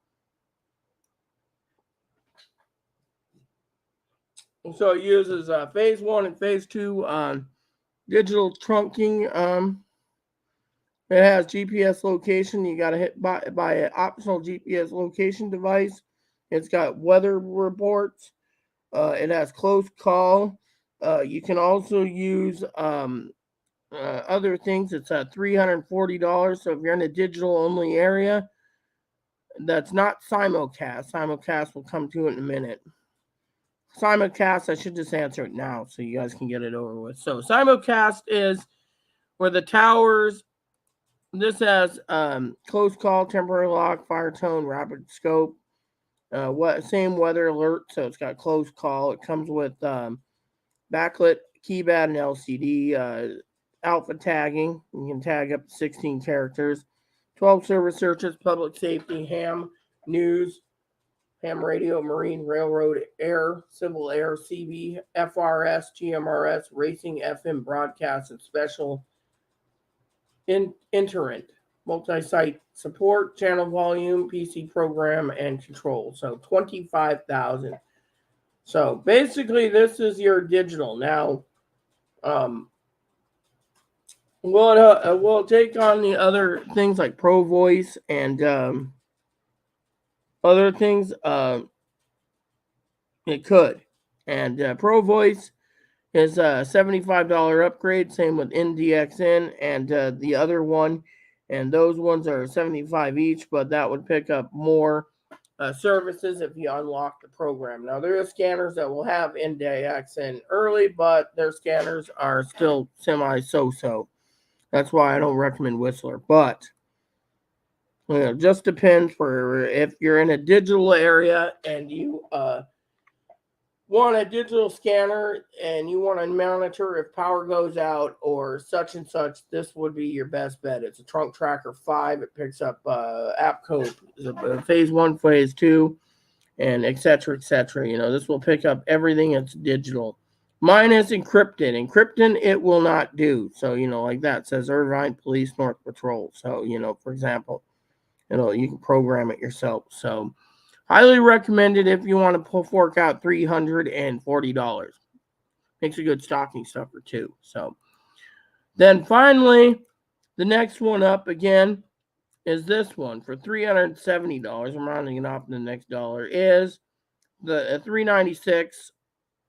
Speaker 1: So it uses phase 1 and phase 2 digital trunking. It has GPS location. You got to hit by an optional GPS location device. It's got weather reports. It has close call. You can also use other things. It's $340. So if you're in a digital only area, that's not simulcast. Simulcast will come to it in a minute. simulcast, I should just answer it now so you guys can get it over with. So simulcast is where the towers, this has close call, temporary lock, fire tone, rapid scope, same weather alert. So it's got close call. It comes with backlit keypad and LCD, alpha tagging. You can tag up to 16 characters, 12 service searches, public safety, ham, news, ham radio, marine, railroad, air, civil air, CB, FRS, GMRS, racing, FM broadcast, and special interrent, multi-site support, channel volume, PC program, and control. So 25,000. So basically, this is your digital. Now, we'll take on the other things like Pro Voice and other things. It could. And Pro Voice is a $75 upgrade. Same with NDXN and the other one. And those ones are $75 each, but that would pick up more services if you unlock the program. Now, there are scanners that will have NDXN early, but their scanners are still semi-so-so. That's why I don't recommend Whistler. But just depends for if you're in a digital area and you want a digital scanner and you want to monitor if power goes out or such and such, this would be your best bet. It's a Trunk Tracker 5. It picks up app code, phase 1, phase 2, and etc. etc. This will pick up everything that's digital. Mine is encrypted. Encrypted, it will not do. So, like that says Irvine Police North Patrol. So, for example, you can program it yourself. So, highly recommended if you want to fork out $340. Makes a good stocking stuffer too. So, then finally, the next one up again is this one for $370. I'm rounding it off to the next dollar. Is the 396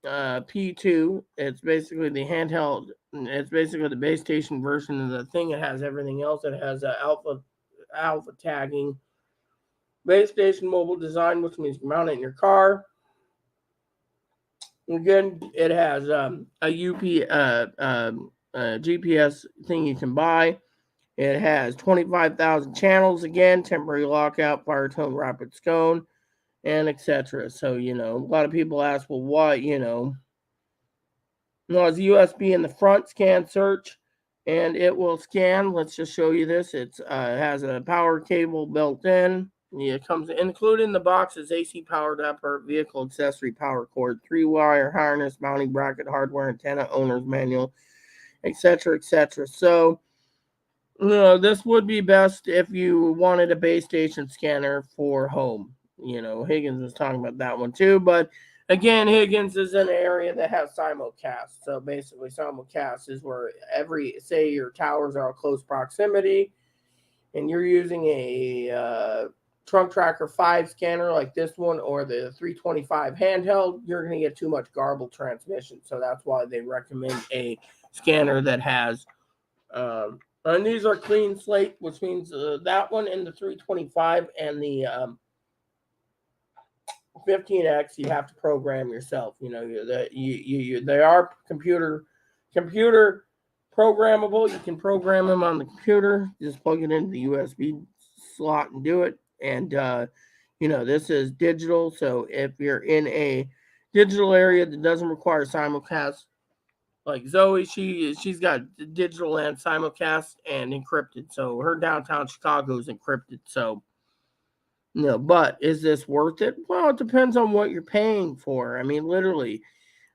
Speaker 1: P2. It's basically the handheld. It's basically the base station version of the thing. It has everything else. It has alpha tagging, base station mobile design, which means you mount it in your car. Again, it has a GPS thing you can buy. It has 25,000 channels again, temporary lockout, fire tone, rapid scone, and etc. So, a lot of people ask, well, what, No, it's USB in the front, scan, search, and it will scan. Let's just show you this. It has a power cable built in. It comes included in the box is AC power adapter, vehicle accessory power cord, 3-wire harness, mounting bracket, hardware, antenna, owner's manual, etc., etc. So, this would be best if you wanted a base station scanner for home. Higgins was talking about that one too, but again, Higgins is in an area that has simulcast. So basically, simulcast is where say your towers are in close proximity and you're using a Trunk Tracker 5 scanner like this one or the 325 handheld, you're going to get too much garbled transmission. So that's why they recommend a scanner that has, and these are clean slate, which means that one and the 325 and the 15X you have to program yourself. They are computer programmable. You can program them on the computer. Just plug it into the USB slot and do it. And this is digital. So if you're in a digital area that doesn't require simulcast, like Zoe, she's got digital and simulcast and encrypted. So her downtown Chicago is encrypted. So. No, but is this worth it? Well, it depends on what you're paying for. literally.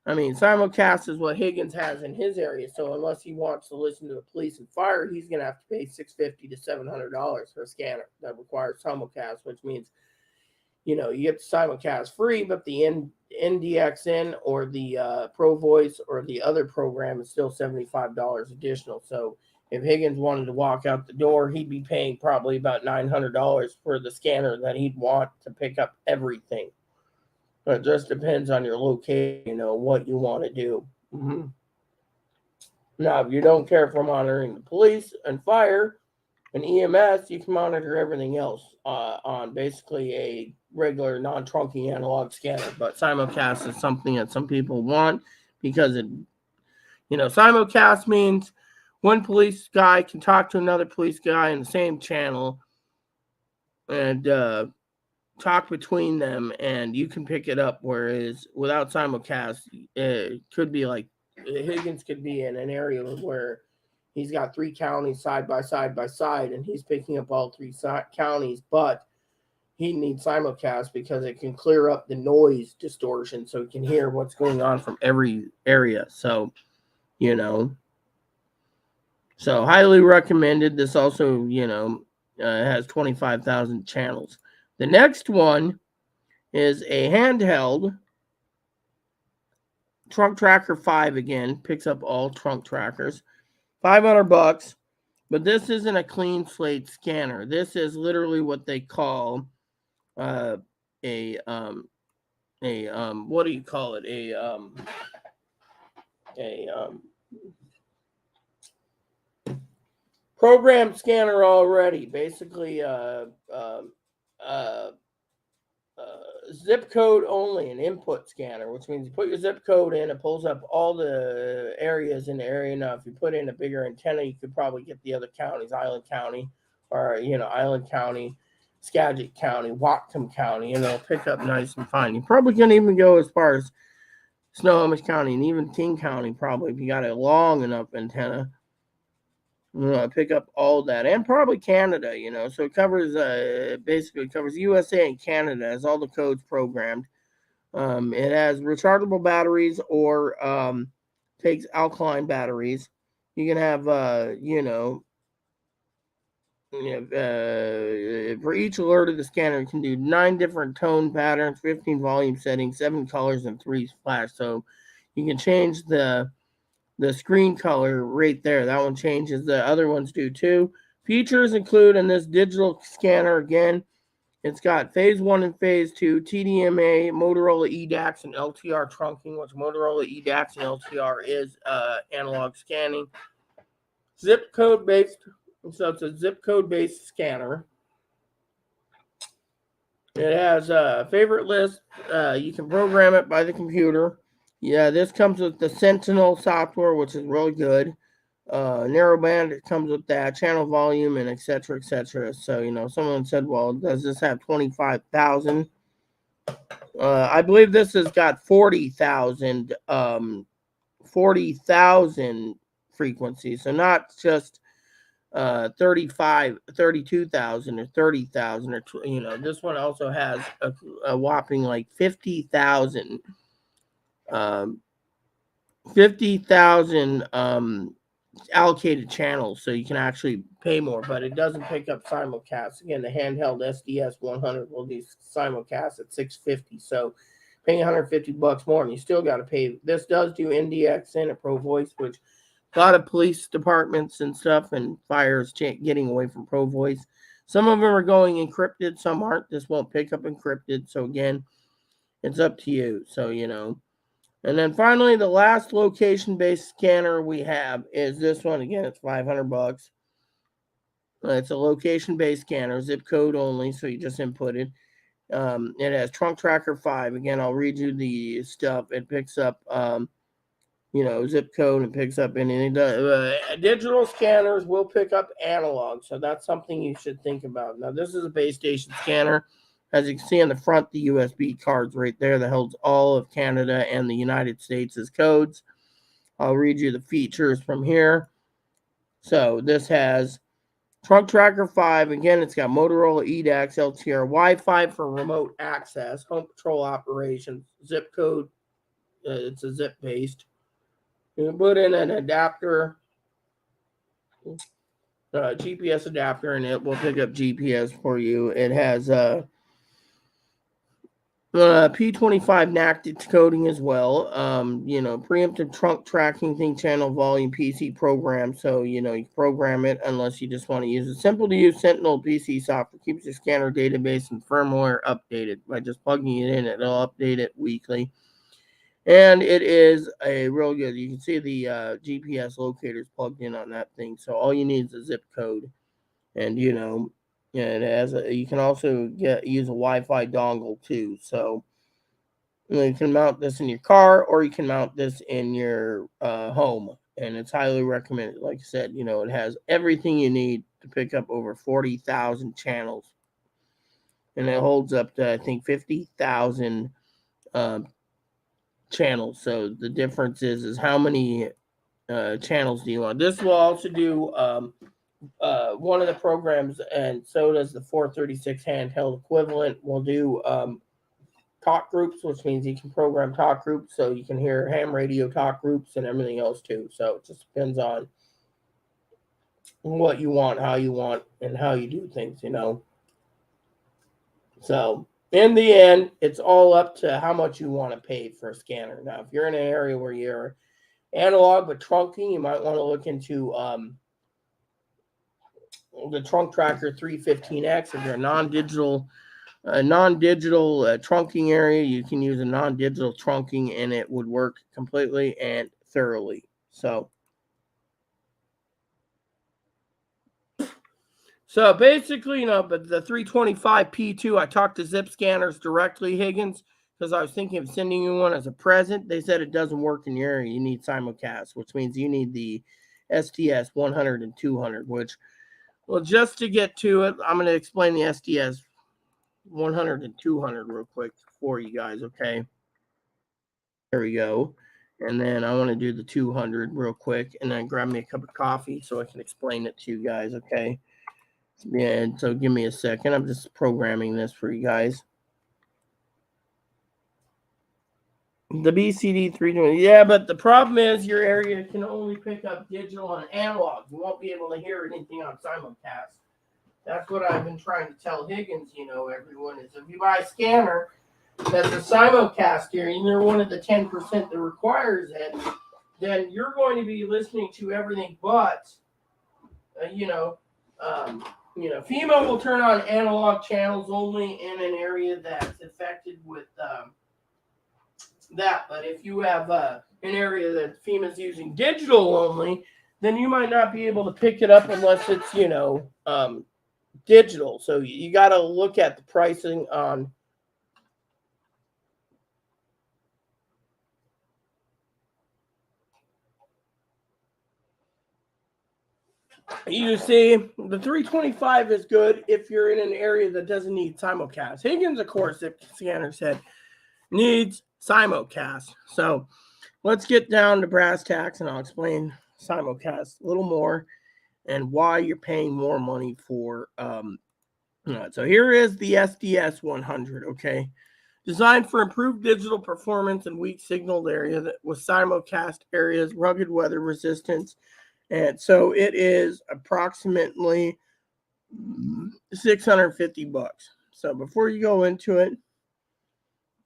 Speaker 1: Simulcast is what Higgins has in his area. So unless he wants to listen to the police and fire, he's going to have to pay $650 to $700 for a scanner that requires simulcast, which means, you get the simulcast free, but the NDXN or the Pro Voice or the other program is still $75 additional. So if Higgins wanted to walk out the door, he'd be paying probably about $900 for the scanner that he'd want to pick up everything. But it just depends on your location, what you want to do. Mm-hmm. Now, if you don't care for monitoring the police and fire and EMS, you can monitor everything else on basically a regular non-trunking analog scanner. But simulcast is something that some people want because it, simulcast means one police guy can talk to another police guy in the same channel and talk between them, and you can pick it up. Whereas without simulcast, it could be like Higgins could be in an area where he's got 3 counties side by side, and he's picking up all 3 counties, but he needs simulcast because it can clear up the noise distortion so he can hear what's going on from every area. So, so highly recommended. This also, has 25,000 channels. The next one is a handheld trunk tracker 5. Again, picks up all trunk trackers. $500, but this isn't a clean slate scanner. This is literally what they call what do you call it? A program scanner already. Basically, zip code only, an input scanner, which means you put your zip code in, it pulls up all the areas in the area. Now, if you put in a bigger antenna, you could probably get the other counties, Island County, or Island County, Skagit County, Whatcom County, and it'll pick up nice and fine. You probably can even go as far as Snohomish County and even King County, probably, if you got a long enough antenna. Pick up all that, and probably Canada, so it covers basically covers USA and Canada, has all the codes programmed. It has rechargeable batteries or takes alkaline batteries. You can have for each alert of the scanner, you can do 9 different tone patterns, 15 volume settings, 7 colors, and 3 flash. So you can change the screen color right there. That one changes. The other ones do too. Features include in this digital scanner, again, it's got phase 1 and phase 2, TDMA, Motorola EDAX, and LTR trunking, which Motorola EDAX and LTR is analog scanning. Zip code based, so it's a zip code based scanner. It has a favorite list. You can program it by the computer. Yeah, this comes with the Sentinel software, which is really good. Narrowband, it comes with that, channel volume, and etc. etc. So, someone said, well, does this have 25,000? I believe this has got 40,000 frequencies. So not just 32,000 or 30,000 or this one also has a whopping like 50,000 allocated channels, so you can actually pay more, but it doesn't pick up simulcast. Again, the handheld SDS 100 will do simulcast at $650, so paying $150 more, and you still got to pay. This does do NDX and a Pro Voice, which a lot of police departments and stuff and fires getting away from Pro Voice. Some of them are going encrypted, some aren't. This won't pick up encrypted, so again, it's up to you. So, And then finally, the last location-based scanner we have is this one. Again, it's $500. It's a location-based scanner, zip code only, so you just input it. It has Trunk Tracker 5. Again, I'll read you the stuff. It picks up, zip code, and picks up anything. Digital scanners will pick up analog, so that's something you should think about. Now, this is a base station scanner. As you can see on the front, the USB cards right there that holds all of Canada and the United States' codes. I'll read you the features from here. So this has Trunk Tracker 5. Again, it's got Motorola EDAX, LTR, Wi-Fi for remote access, home patrol operations, zip code. It's a zip-based. You can put in an adapter, GPS adapter, and it will pick up GPS for you. It has P25 NAC decoding as well. Preemptive trunk tracking thing, channel volume, PC program. So, you can program it unless you just want to use it. Simple to use Sentinel PC software. Keeps your scanner database and firmware updated. By just plugging it in, it'll update it weekly. And it is a real good. You can see the GPS locators plugged in on that thing. So all you need is a zip code. And, Yeah, it has. You can also use a Wi-Fi dongle too. So you can mount this in your car, or you can mount this in your home, and it's highly recommended. Like I said, it has everything you need to pick up over 40,000 channels, and it holds up to I think 50,000 um, channels. So the difference is how many channels do you want. This will also do one of the programs, and so does the 436 handheld equivalent. Will do talk groups, which means you can program talk groups, so you can hear ham radio talk groups and everything else too. So it just depends on what you want, how you want, and how you do things. So in the end, it's all up to how much you want to pay for a scanner. Now, if you're in an area where you're analog but trunking, you might want to look into the Trunk Tracker 315X. If you're a non-digital trunking area, you can use a non-digital trunking, and it would work completely and thoroughly. So basically, but the 325P2, I talked to Zip Scanners directly, Higgins, because I was thinking of sending you one as a present. They said it doesn't work in your area. You need simulcast, which means you need the STS 100 and 200, which, well, just to get to it, I'm going to explain the STS 100 and 200 real quick for you guys, okay? There we go. And then I want to do the 200 real quick, and then grab me a cup of coffee so I can explain it to you guys, okay? Yeah, so give me a second. I'm just programming this for you guys. The BCD 320. Yeah, but the problem is your area can only pick up digital and analog. You won't be able to hear anything on simulcast. That's what I've been trying to tell Higgins, everyone, is if you buy a scanner that's a simulcast here, and you're one of the 10% that requires it, then you're going to be listening to everything but, FEMA will turn on analog channels only in an area that's affected with that. But if you have an area that FEMA's using digital only, then you might not be able to pick it up unless it's, digital. So you got to look at the pricing on. You see, the 325 is good if you're in an area that doesn't need simulcast. Higgins, of course, the scanner said, needs simulcast. So let's get down to brass tacks, and I'll explain simulcast a little more and why you're paying more money for. So here is the SDS 100, okay? Designed for improved digital performance in weak signaled area with simulcast areas, rugged weather resistance. And so it is approximately $650. So before you go into it,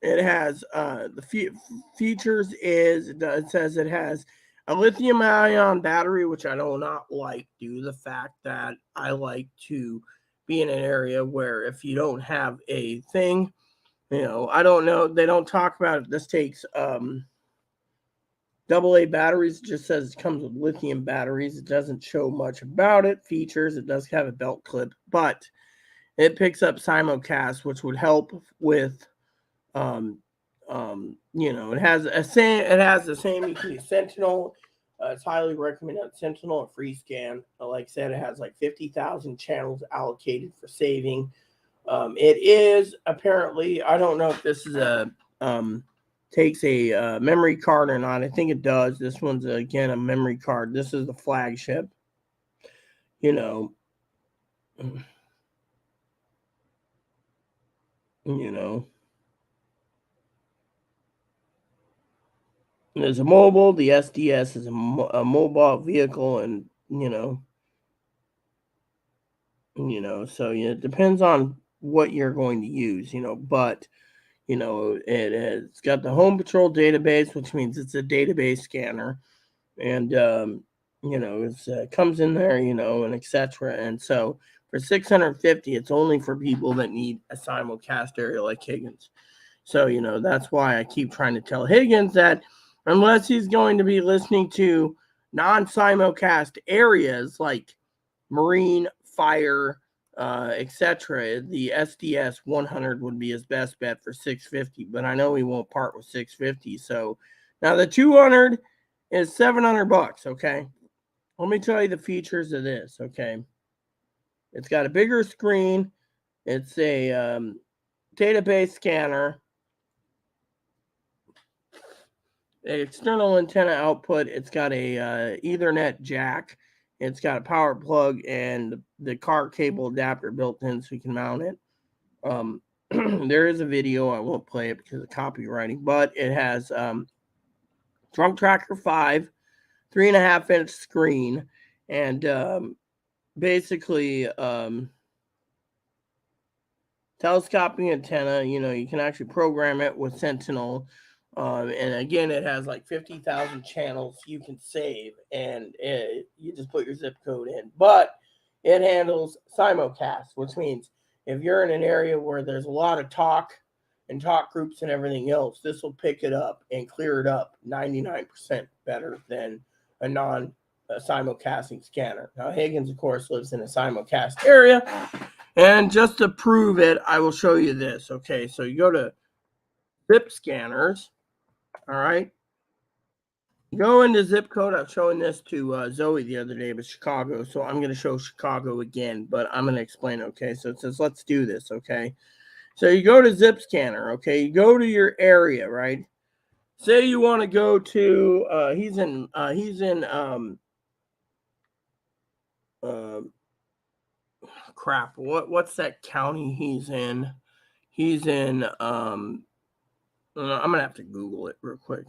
Speaker 1: it has the features it says it has a lithium ion battery, which I do not like due to the fact that I like to be in an area where if you don't have a thing, I don't know, they don't talk about it. This takes AA batteries. It just says it comes with lithium batteries. It doesn't show much about it. Features, it does have a belt clip, but it picks up simulcast, which would help with it has the same. You can use Sentinel. It's highly recommended. Sentinel and free scan. Like I said, it has like 50,000 channels allocated for saving. It is apparently, I don't know if this is takes a memory card or not. I think it does. This one's again a memory card. This is the flagship. There's a mobile. The SDS is a mobile vehicle, and so it depends on what you're going to use, but it's got the home patrol database, which means it's a database scanner, and it comes in there, and etc. And so for $650, it's only for people that need a simulcast area like Higgins. So that's why I keep trying to tell Higgins that unless he's going to be listening to non-simulcast areas like marine, fire, etc. The SDS 100 would be his best bet for 650, but I know he won't part with 650. So now the 200 is $700. Okay, let me tell you the features of this. Okay, it's got a bigger screen. It's a database scanner. External antenna output. It's got a Ethernet jack. It's got a power plug and the car cable adapter built in so you can mount it. There is a video. I won't play it because of copywriting, but it has Trunk Tracker 5, 3.5-inch screen, and basically telescoping antenna. You can actually program it with Sentinel. And again, it has like 50,000 channels you can save, and you just put your zip code in. But it handles simulcast, which means if you're in an area where there's a lot of talk and talk groups and everything else, this will pick it up and clear it up 99% better than a simulcasting scanner. Now, Higgins, of course, lives in a simulcast area. And just to prove it, I will show you this. Okay, so you go to zip scanners. All right. Go into zip code. I was showing this to Zoe the other day, but Chicago. So I'm going to show Chicago again, but I'm going to explain. Okay. So it says, let's do this. Okay. So you go to zip scanner. Okay. You go to your area, right? Say you want to go to, he's in crap. What's that county he's in? He's in, I'm going to have to Google it real quick.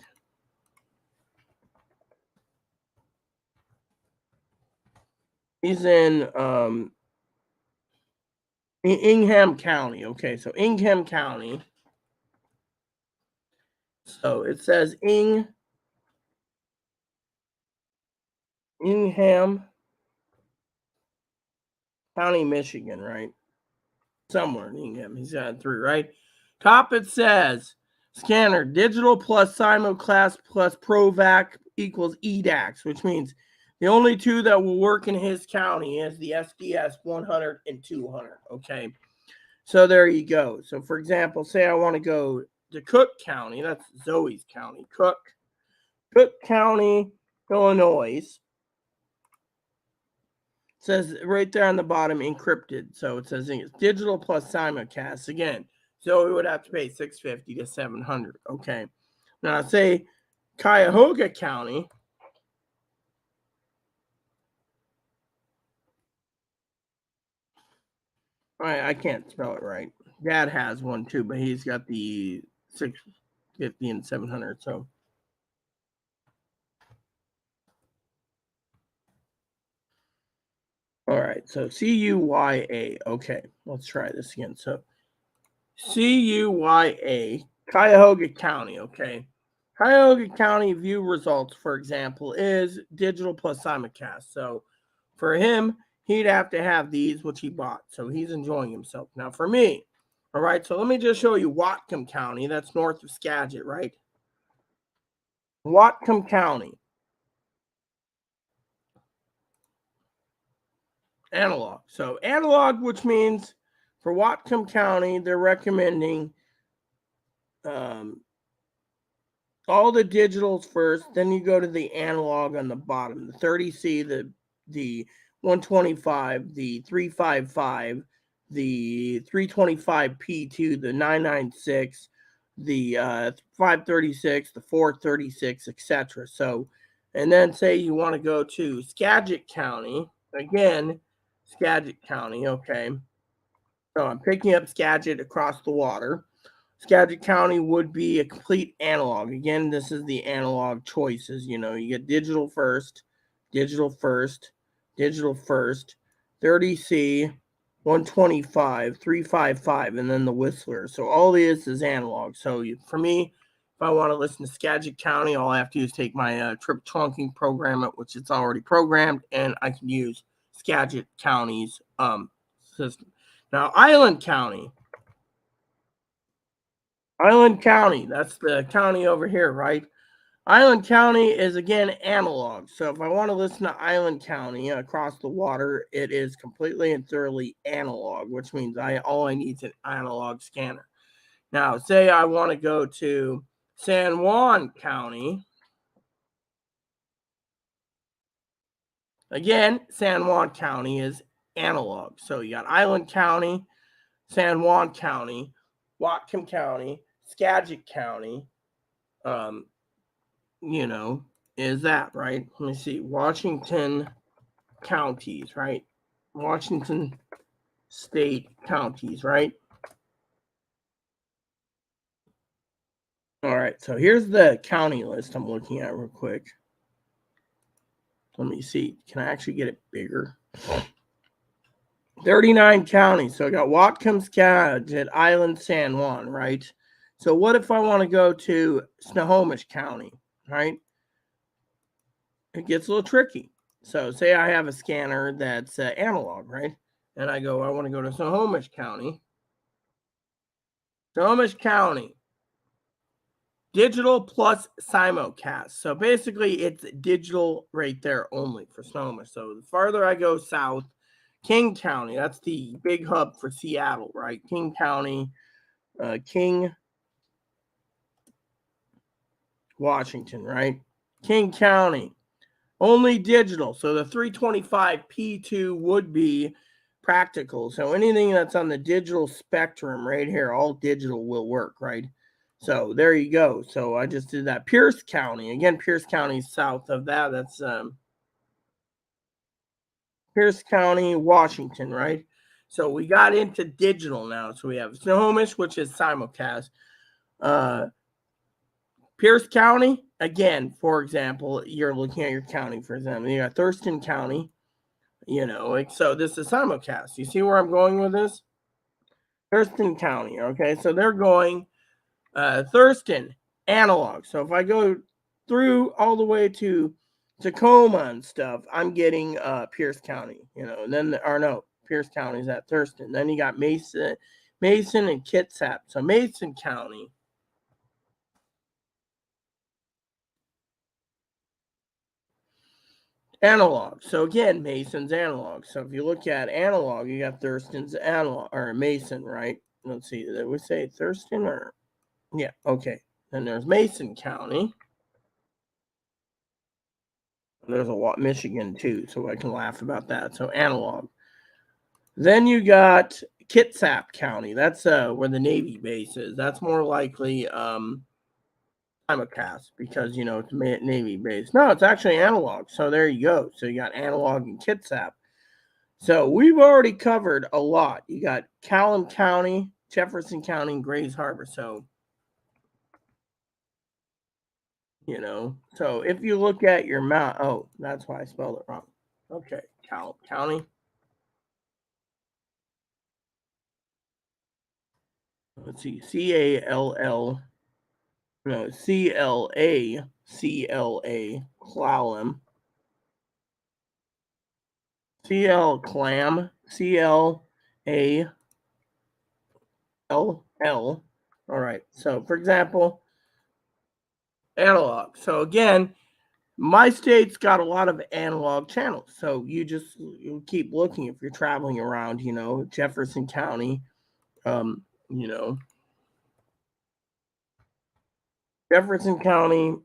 Speaker 1: He's in Ingham County. Okay, so Ingham County. So it says Ingham County, Michigan, right? Somewhere in Ingham. He's got 3, right? Top it says scanner digital plus simulcast plus ProVac equals EDAX, which means the only 2 that will work in his county is the SDS 100 and 200. Okay, so there you go. So for example, say I want to go to Cook County. That's Zoe's county. Cook County, Illinois. It says right there on the bottom, encrypted. So it says it's digital plus simulcast. Again, Zoe would have to pay $650 to $700. Okay. Now say Cuyahoga County. I can't spell it right. Dad has one too, but he's got the 650 and 700. So all right, so CUYA. Okay, let's try this again. So CUYA, Cuyahoga County. Okay, Cuyahoga County view results, for example, is digital plus simulcast. So for him, he'd have to have these, which he bought. So he's enjoying himself. Now for me, all right, so let me just show you Whatcom County. That's north of Skagit, right? Whatcom County. Analog. So analog, which means for Whatcom County, they're recommending all the digitals first, then you go to the analog on the bottom, the 30C, the 125, the 355, the 325P2, the 996, the 536, the 436, etc. So, and then say you want to go to Skagit County, again, Skagit County, okay. So I'm picking up Skagit across the water. Skagit County would be a complete analog. Again, this is the analog choices. You get digital first, 30C, 125, 355, and then the Whistler. So all this is analog. So for me, if I want to listen to Skagit County, all I have to do is take my trip trunking, program it, which it's already programmed, and I can use Skagit County's system. Now, Island County, that's the county over here, right? Island County is again analog. So if I want to listen to Island County across the water, it is completely and thoroughly analog, which means all I need is an analog scanner. Now, say I want to go to San Juan County. Again, San Juan County is analog. So you got Island County, San Juan County, Whatcom County, Skagit County, is that, right? Let me see. Washington counties, right? Washington state counties, right? All right, so here's the county list I'm looking at real quick. Let me see. Can I actually get it bigger? 39 counties. So I got Whatcom, Skagit, Island, San Juan, right? So what if I want to go to Snohomish County, right? It gets a little tricky. So say I have a scanner that's analog, right? And I want to go to Snohomish County. Snohomish County. Digital plus simulcast. So basically it's digital right there only for Snohomish. So the farther I go south, King County, that's the big hub for Seattle, right? King County, King, Washington, right? King County, only digital. So the 325P2 would be practical. So anything that's on the digital spectrum right here, all digital will work, right? So there you go. So I just did that. Pierce County. Again, Pierce County is south of that. That's Pierce County, Washington, right? So we got into digital now. So we have Snohomish, which is simulcast. Pierce County, again, for example, you're looking at your county, for example. You got Thurston County, so this is simulcast. You see where I'm going with this? Thurston County, okay? So they're going Thurston, analog. So if I go through all the way to Tacoma and stuff, I'm getting Pierce County, and then, Pierce County is at Thurston. Then you got Mason and Kitsap. So Mason County, analog. So again, Mason's analog. So if you look at analog, you got Thurston's analog, or Mason, right? Let's see, did we say Thurston or? Yeah, okay. Then there's Mason County. There's a lot Michigan too, so I can laugh about that. So analog. Then you got Kitsap County. That's where the Navy base is. That's more likely simulcast because it's a Navy base. No, it's actually analog. So there you go. So you got analog and Kitsap. So we've already covered a lot. You got Calhoun County, Jefferson County, and Grays Harbor. So so if you look at your map, that's why I spelled it wrong. Okay, Calhoun County. Let's see, Call. No, CLA, Clallam. CL Clam, CLALL. All right. So, for example, analog. So again, my state's got a lot of analog channels. So you keep looking if you're traveling around, Jefferson County, Jefferson County.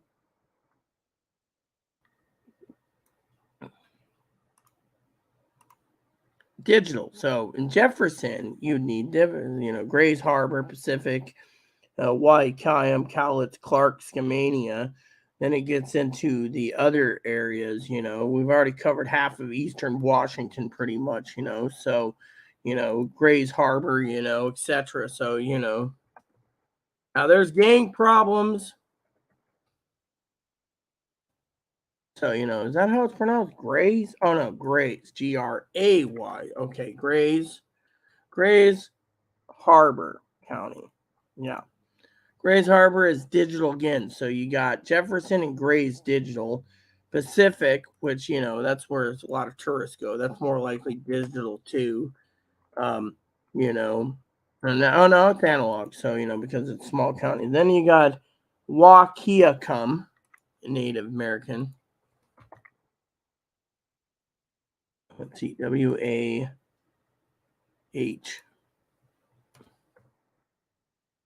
Speaker 1: Digital. So in Jefferson, you need, Grays Harbor, Pacific, Waikayam, Cowlitz, Clark, Skamania. Then it gets into the other areas, We've already covered half of eastern Washington pretty much, So, Grays Harbor, etc. So, now there's gang problems. So, is that how it's pronounced? Grays? Oh, no, Grays. Gray. Okay, Grays Harbor County. Yeah. Grays Harbor is digital again. So you got Jefferson and Grays digital. Pacific, which, that's where a lot of tourists go. That's more likely digital too. And no, it's analog. So, because it's small county. Then you got Waukeakum. Native American. Let's see, WAH.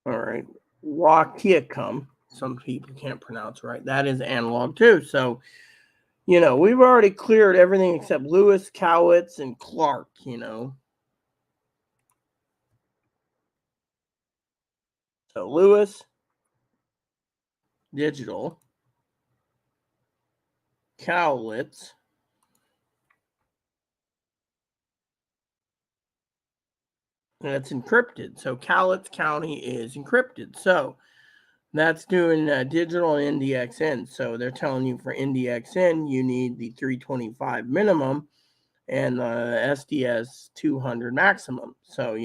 Speaker 1: All right, Wakiakum. Some people can't pronounce right. That is analog too. So, we've already cleared everything except Lewis, Cowitz, and Clark, So Lewis, digital. Cowlitz, that's encrypted. So Cowlitz County is encrypted. So that's doing digital NDXN. So they're telling you for NDXN, you need the 325 minimum and the SDS 200 maximum. So,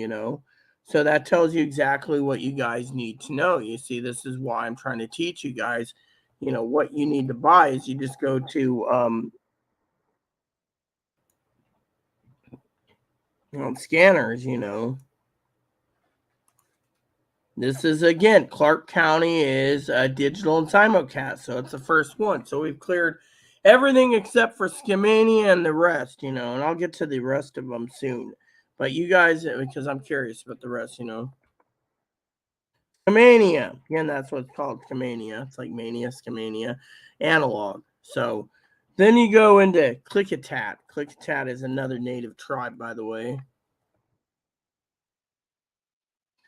Speaker 1: so that tells you exactly what you guys need to know. You see, this is why I'm trying to teach you guys, what you need to buy is you just go to, scanners, This is, again, Clark County is digital and simulcast, so it's the first one. So we've cleared everything except for Skamania and the rest, and I'll get to the rest of them soon. But you guys, because I'm curious about the rest, Skamania, again, that's what's called Skamania. It's like Mania, Skamania, analog. So then you go into Klickitat. Klickitat is another native tribe, by the way.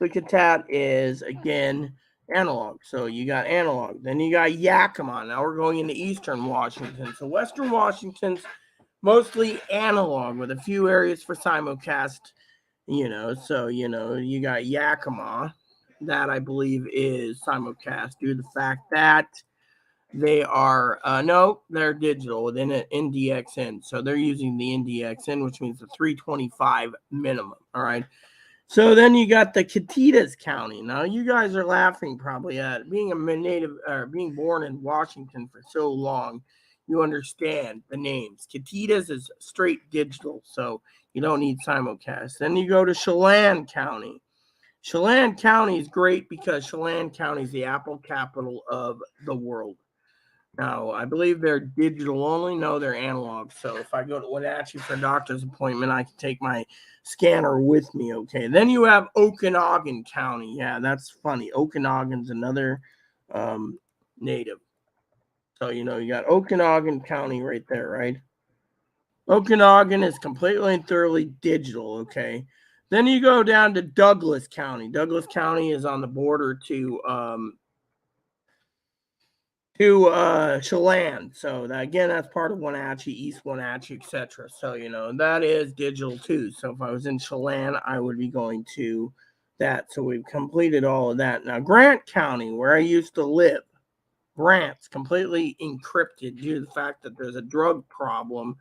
Speaker 1: Klickitat is, again, analog. So you got analog. Then you got Yakima. Now we're going into eastern Washington. So western Washington's mostly analog with a few areas for simulcast, So, you got Yakima. That, I believe, is simulcast due to the fact that they are, no, they're digital within an NDXN. So they're using the NDXN, which means the 325 minimum. All right. So then you got the Catitas County. Now you guys are laughing probably at being a native or being born in Washington for so long. You understand the names. Catitas is straight digital, so you don't need simulcast. Then you go to Chelan County. Chelan County is great because Chelan County is the apple capital of the world. Now, I believe they're digital only. No, they're analog. So if I go to Wenatchee for a doctor's appointment, I can take my scanner with me. Okay. Then you have Okanagan County. Yeah, that's funny. Okanagan's another native. So, you got Okanagan County right there, right? Okanagan is completely and thoroughly digital. Okay. Then you go down to Douglas County. Douglas County is on the border to Chelan. So that, again, that's part of Wenatchee, East Wenatchee, etc. So that is digital too. So if I was in Chelan, I would be going to that. So we've completed all of that. Now Grant County, where I used to live, Grant's completely encrypted due to the fact that there's a drug problem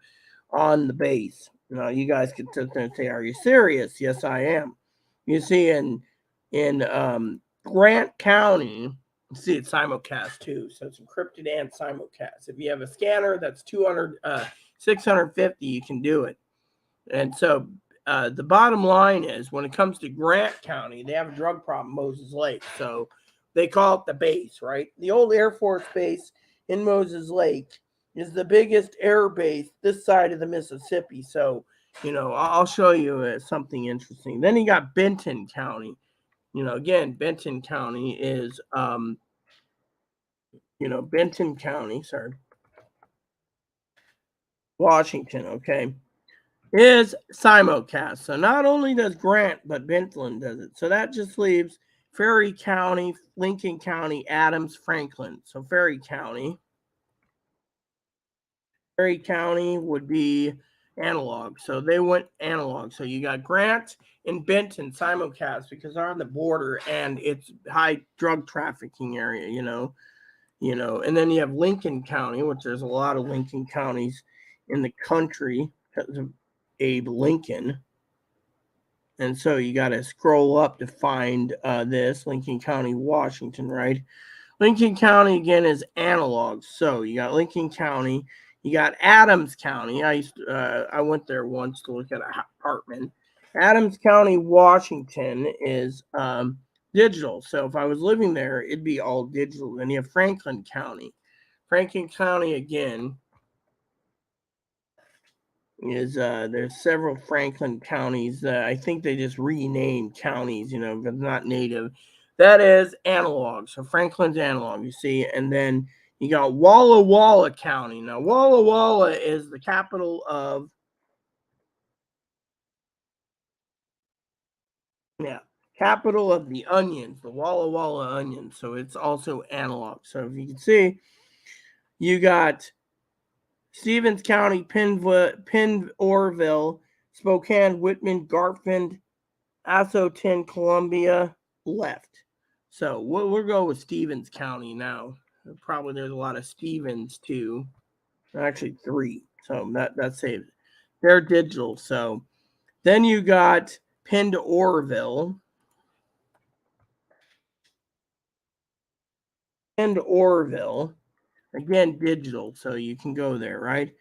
Speaker 1: on the base. Now you guys could sit there and say, "Are you serious?" Yes, I am. You see, in Grant County, see, it's simulcast too, so it's encrypted and simulcast. If you have a scanner that's 650, you can do it. And so the bottom line is, when it comes to Grant County, they have a drug problem, Moses Lake. So they call it the base, right? The old Air Force base in Moses Lake is the biggest air base this side of the Mississippi. So, I'll show you something interesting. Then you got Benton County. Again, Benton County is, Benton County, sorry, Washington, okay, is simulcast. So not only does Grant, but Benton does it. So that just leaves Ferry County, Lincoln County, Adams, Franklin. So Ferry County would be analog. So they went analog. So you got Grant and Benton simulcast because they're on the border and it's high drug trafficking area, and then you have Lincoln County, which there's a lot of Lincoln counties in the country because of Abe Lincoln. And so you got to scroll up to find this Lincoln County, Washington, right? Lincoln County, again, is analog. So you got Lincoln County, you got Adams County. I went there once to look at an apartment. Adams County, Washington is digital. So if I was living there, it'd be all digital. Then you have Franklin County. Franklin County again is there's several Franklin counties. I think they just renamed counties, but not native. That is analog. So Franklin's analog, you see, and then you got Walla Walla County. Now Walla Walla is the capital of capital of the onions, the Walla Walla onions. So it's also analog. So if you can see, you got Stevens County, Orville, Spokane, Whitman, Garfield, Assotin, Columbia, left. So we'll go with Stevens County now. Probably there's a lot of Stevens too. Actually 3. So that saves it. They're digital. So then you got Orville. Orville. Again, digital. So you can go there, right?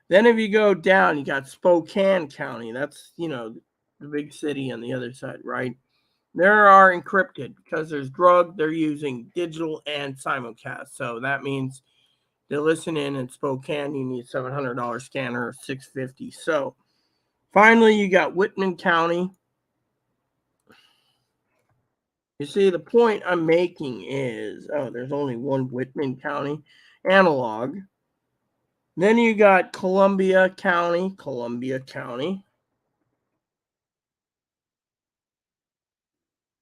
Speaker 1: Then if you go down, you got Spokane County. That's, the big city on the other side, right? There are encrypted because there's drug. They're using digital and simulcast. So that means to listen in Spokane, you need $700 scanner or $650. So finally, you got Whitman County. You see, the point I'm making is, there's only one Whitman County analog. Then you got Columbia County,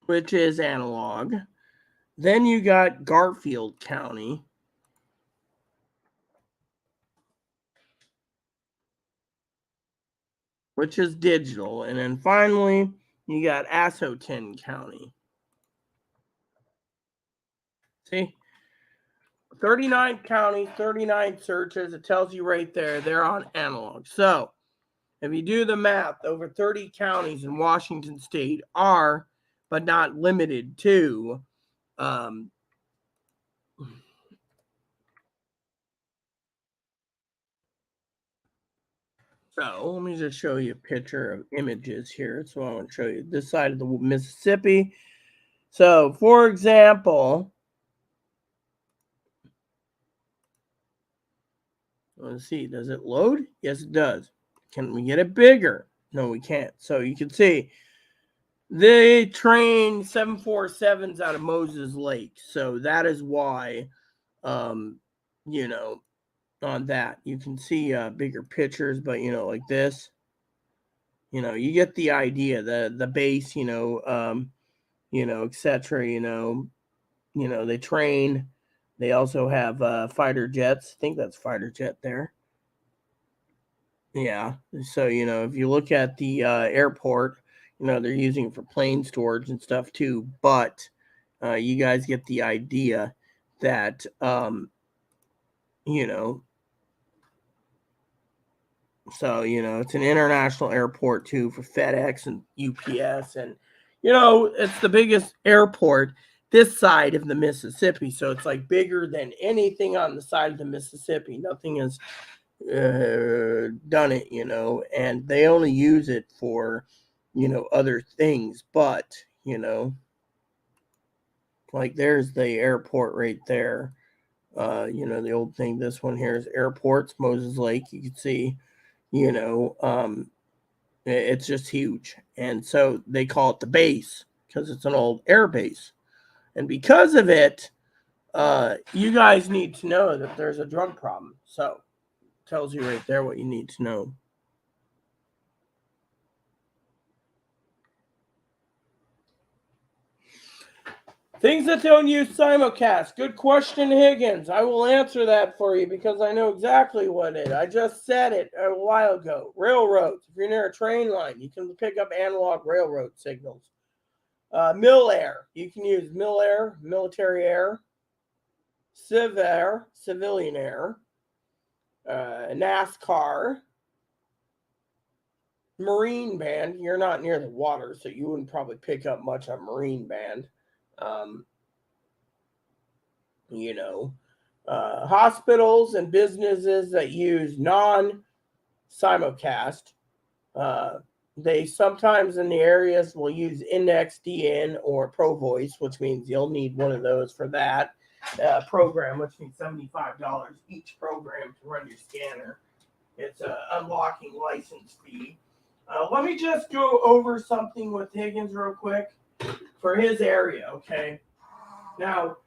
Speaker 1: which is analog. Then you got Garfield County, which is digital. And then finally, you got Assotin County. See? 39 counties, 39 searches. It tells you right there. They're on analog. So if you do the math, over 30 counties in Washington State are, but not limited to, so let me just show you a picture of images here. So I want to show you this side of the Mississippi. So for example, let's see, does it load? Yes, it does. Can we get it bigger? No, we can't. So you can see they train 747s out of Moses Lake. So that is why, on that, you can see bigger pictures, but, like this, you get the idea, the base, etc., they train. They also have fighter jets. I think that's fighter jet there. Yeah. So, if you look at the airport, they're using it for plane storage and stuff too. But you guys get the idea that, so, it's an international airport too for FedEx and UPS. And, it's the biggest airport this side of the Mississippi. So it's like bigger than anything on the side of the Mississippi. Nothing is done it, and they only use it for, other things. But, like there's the airport right there. The old thing. This one here is airports, Moses Lake. You can see, it's just huge. And so they call it the base because it's an old air base. And because of it, you guys need to know that there's a drug problem. So tells you right there what you need to know. Things that don't use simulcast. Good question, Higgins. I will answer that for you because I know exactly what it is. I just said it a while ago. Railroads. If you're near a train line, you can pick up analog railroad signals. Mil air. You can use mil air, military air, civ air, civilian air, NASCAR, marine band. You're not near the water, so you wouldn't probably pick up much on marine band. Hospitals and businesses that use non-simulcast, they sometimes in the areas will use Index DN or Pro Voice, which means you'll need one of those for that. program, which means $75 each program to run your scanner. It's an unlocking license fee. Let me just go over something with Higgins real quick for his area, okay? Now,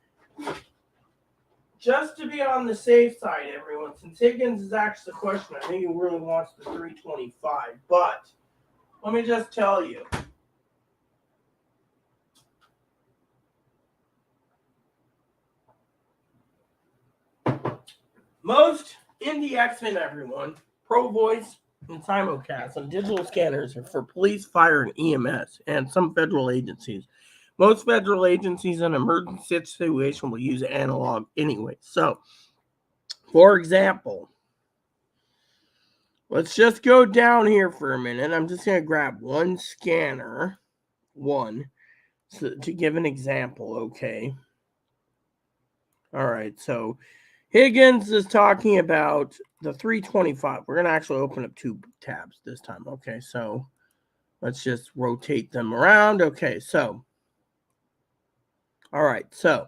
Speaker 1: just to be on the safe side, everyone, since Higgins is actually the question, I think he really wants the 325, but let me just tell you. Most indie X-Men, everyone, Pro Voice and simulcast and digital scanners are for police, fire, and EMS, and some federal agencies. Most federal agencies in an emergency situation will use analog anyway. So, for example, let's just go down here for a minute. I'm just going to grab one scanner, so to give an example, okay? All right, so Higgins is talking about the 325. We're going to actually open up two tabs this time. Okay, so let's just rotate them around. Okay, so, all right, so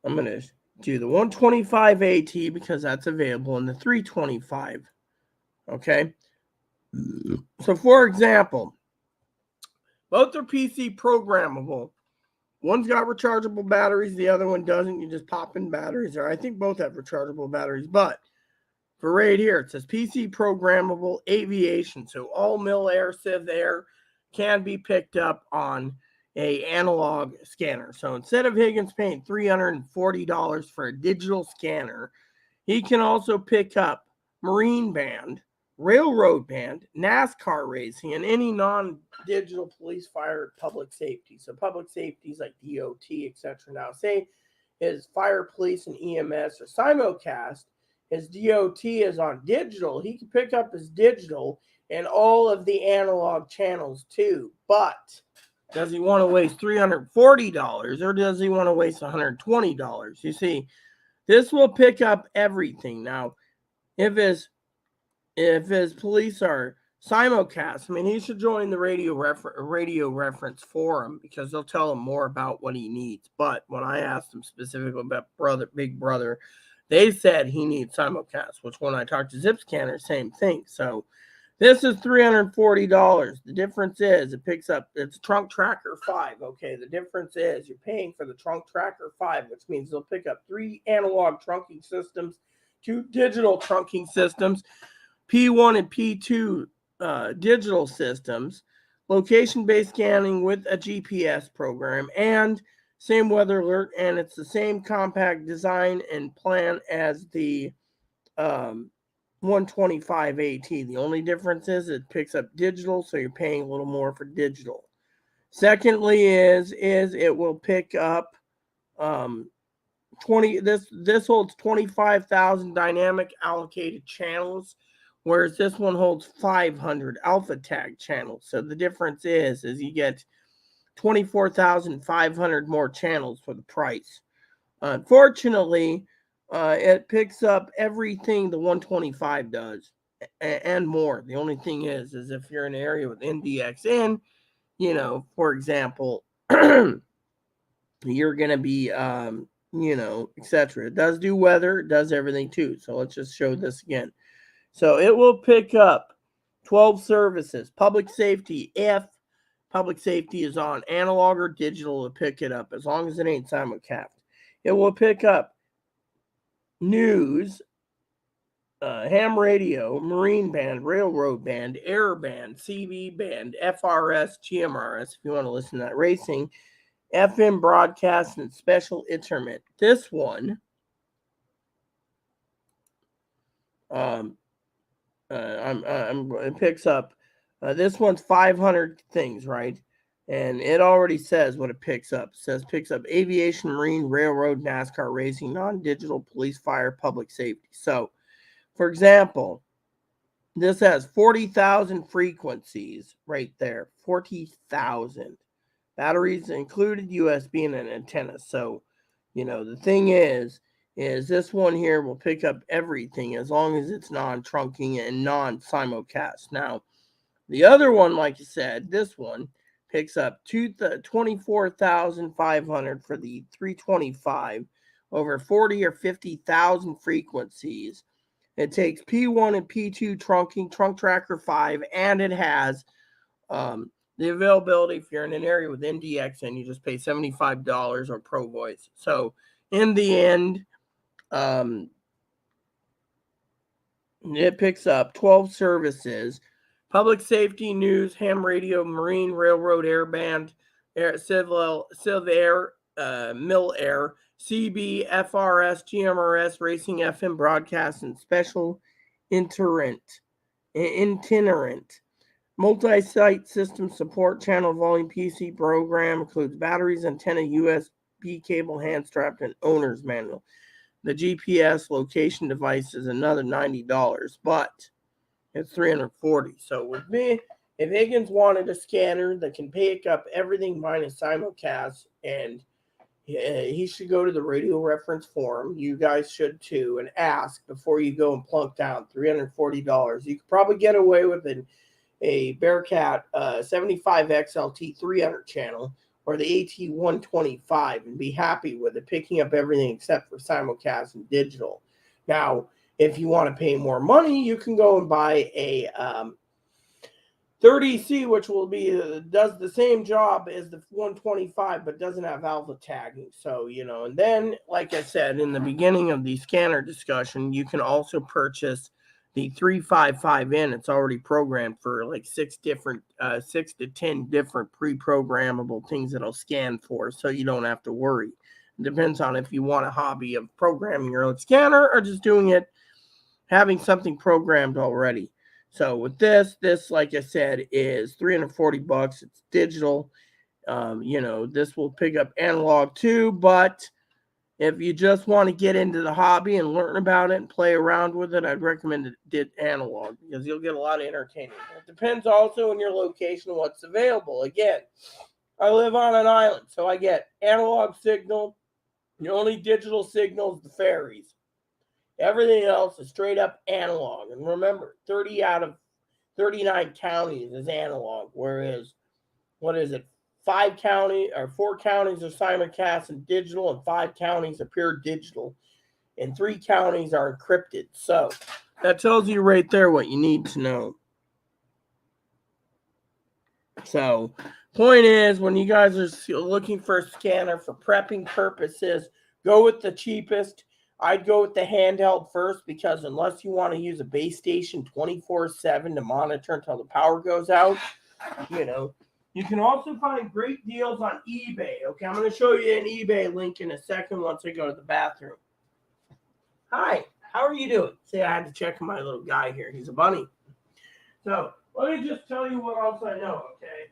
Speaker 1: I'm going to do the 125 AT because that's available and the 325. Okay, so for example, both are PC programmable. One's got rechargeable batteries, the other one doesn't. You just pop in batteries, or I think both have rechargeable batteries, but for right here, it says PC programmable aviation. So all mil air, civ air can be picked up on a analog scanner. So instead of Higgins paying $340 for a digital scanner, he can also pick up Marine Band, Railroad Band, NASCAR racing, and any non-digital police, fire, public safety. So public safety is like DOT, etc. Now, say his fire, police, and EMS or simulcast, his DOT is on digital. He can pick up his digital and all of the analog channels too. But does he want to waste $340 or does he want to waste $120? You see, this will pick up everything. Now, if his police are simulcast, I mean, he should join the radio reference forum because they'll tell him more about what he needs. But when I asked him specifically about Big Brother, they said he needs simulcast, which when I talked to Zip Scanner, same thing. So this is $340. The difference is it's Trunk Tracker 5. Okay, the difference is you're paying for the Trunk Tracker 5, which means they'll pick up 3 analog trunking systems, 2 digital trunking systems, P1 and P2 digital systems, location-based scanning with a GPS program, and same weather alert, and it's the same compact design and plan as the 125 AT. The only difference is it picks up digital, so you're paying a little more for digital. Secondly is it will pick up 20. This holds 25,000 dynamic allocated channels, whereas this one holds 500 alpha tag channels. So the difference is you get 24,500 more channels for the price. Unfortunately, it picks up everything the 125 does and more. The only thing is if you're in an area with NDXN, for example, you're going to be, etc. It does do weather, it does everything too. So let's just show this again. So it will pick up 12 services. Public safety, if public safety is on analog or digital, to pick it up as long as it ain't simulcast. It will pick up news, ham radio, marine band, railroad band, air band, CV band, FRS, GMRS, if you want to listen to that, racing, FM broadcast, and special intermittent. This one, it picks up, this one's 500 things, right? And it already says what it picks up. It says picks up aviation, marine, railroad, NASCAR, racing, non-digital, police, fire, public safety. So, for example, this has 40,000 frequencies right there. 40,000. Batteries included, USB, and an antenna. So, the thing is this one here will pick up everything as long as it's non-trunking and non-simulcast. Now, the other one, like you said, this one picks up 24,500 for the 325. over 40 or 50,000 frequencies. It takes P1 and P2 trunking, Trunk Tracker 5, and it has the availability. If you're in an area with NDX and you just pay $75 or Pro Voice. So in the end, it picks up 12 services: public safety, news, ham radio, marine, railroad, airband, civil air, mill air, CB, FRS, GMRS, racing, FM broadcast, and special itinerant, multi-site system support. Channel volume PC program includes batteries, antenna, USB cable, hand strapped, and owner's manual. The GPS location device is another $90, but it's $340. So with me, if Higgins wanted a scanner that can pick up everything minus simulcast, and he should go to the radio reference forum. You guys should too, and ask before you go and plunk down $340. You could probably get away with a Bearcat 75 XLT 300 channel or the AT 125 and be happy with it, picking up everything except for simulcast and digital. Now, if you want to pay more money, you can go and buy a 30C, which will be does the same job as the 125, but doesn't have alpha tagging. So, and then, like I said in the beginning of the scanner discussion, you can also purchase the 355N. It's already programmed for like 6 to 10 different pre-programmable things that'll scan for, so you don't have to worry. It depends on if you want a hobby of programming your own scanner or just doing it, having something programmed already. So with this, like I said, is $340. It's digital. This will pick up analog too, but if you just want to get into the hobby and learn about it and play around with it, I'd recommend it analog because you'll get a lot of entertainment. It depends also on your location and what's available. Again, I live on an island, so I get analog signal. The only digital signal is the ferries. Everything else is straight up analog. And remember, 30 out of 39 counties is analog, whereas, 4 counties are simulcast and digital, and 5 counties are pure digital, and 3 counties are encrypted. So that tells you right there what you need to know. So point is, when you guys are looking for a scanner for prepping purposes, go with the cheapest. I'd go with the handheld first, because unless you want to use a base station 24/7 to monitor until the power goes out, you can also find great deals on eBay. Okay, I'm going to show you an eBay link in a second once I go to the bathroom. Hi, how are you doing? See, I had to check on my little guy here. He's a bunny. So let me just tell you what else I know, okay?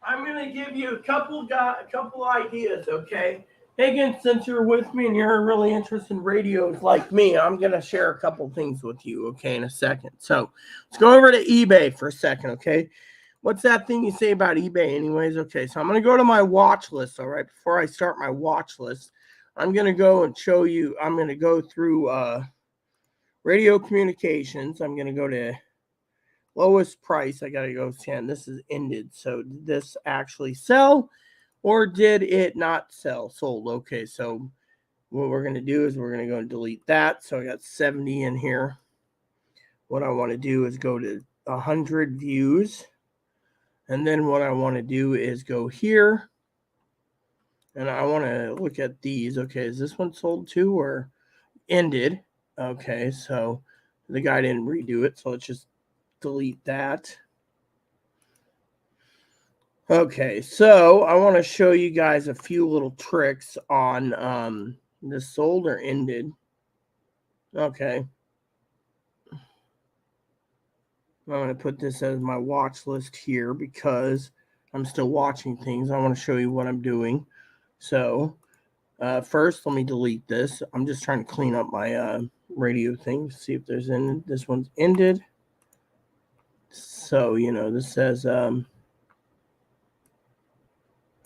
Speaker 1: I'm going to give you a couple ideas, okay? Higgins, since you're with me and you're really interested in radios like me, I'm going to share a couple things with you, okay, in a second. So let's go over to eBay for a second, okay? What's that thing you say about eBay anyways? Okay, so I'm going to go to my watch list, all right? Before I start my watch list, I'm going to go and show you, I'm going to go through radio communications. I'm going to go to lowest price. I got to go scan. This is ended. So did this actually sell or did it not sell? Sold. Okay, so what we're going to do is we're going to go and delete that. So I got 70 in here. What I want to do is go to 100 views. And then what I want to do is go here. And I want to look at these. Okay, is this one sold too or ended? Okay, so the guy didn't redo it. So let's just delete that. Okay, so I want to show you guys a few little tricks on this sold or ended. Okay. I'm going to put this as my watch list here because I'm still watching things. I want to show you what I'm doing. So First, let me delete this. I'm just trying to clean up my radio thing, see if there's any. This one's ended. So, this says,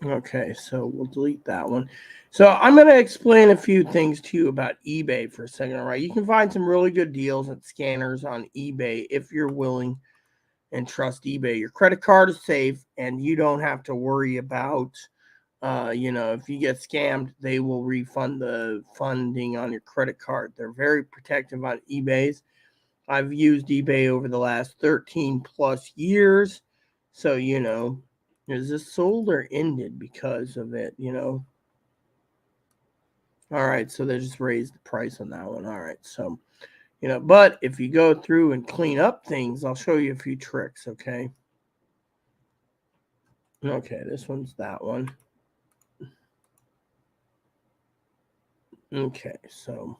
Speaker 1: okay, so we'll delete that one. So I'm going to explain a few things to you about eBay for a second, all right? You can find some really good deals at scanners on eBay if you're willing and trust eBay. Your credit card is safe, and you don't have to worry about, if you get scammed, they will refund the funding on your credit card. They're very protective on eBay's. I've used eBay over the last 13 plus years. So, is this sold or ended because of it, All right, so they just raised the price on that one. All right, so, but if you go through and clean up things, I'll show you a few tricks, okay? Okay, this one's that one. Okay, so,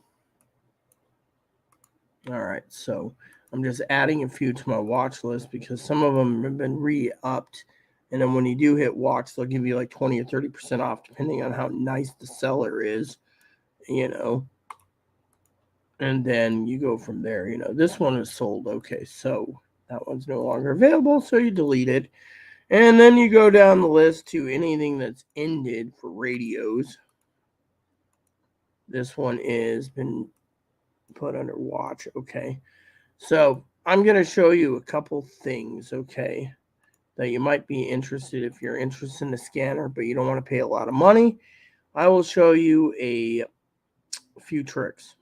Speaker 1: all right, so I'm just adding a few to my watch list because some of them have been re-upped. And then when you do hit watch, they'll give you like 20 or 30% off, depending on how nice the seller is, And then you go from there. This one is sold. Okay, so that one's no longer available, so you delete it. And then you go down the list to anything that's ended for radios. This one is been put under watch. Okay, so I'm going to show you a couple things, okay, that you might be interested if you're interested in the scanner, but you don't want to pay a lot of money. I will show you a few tricks.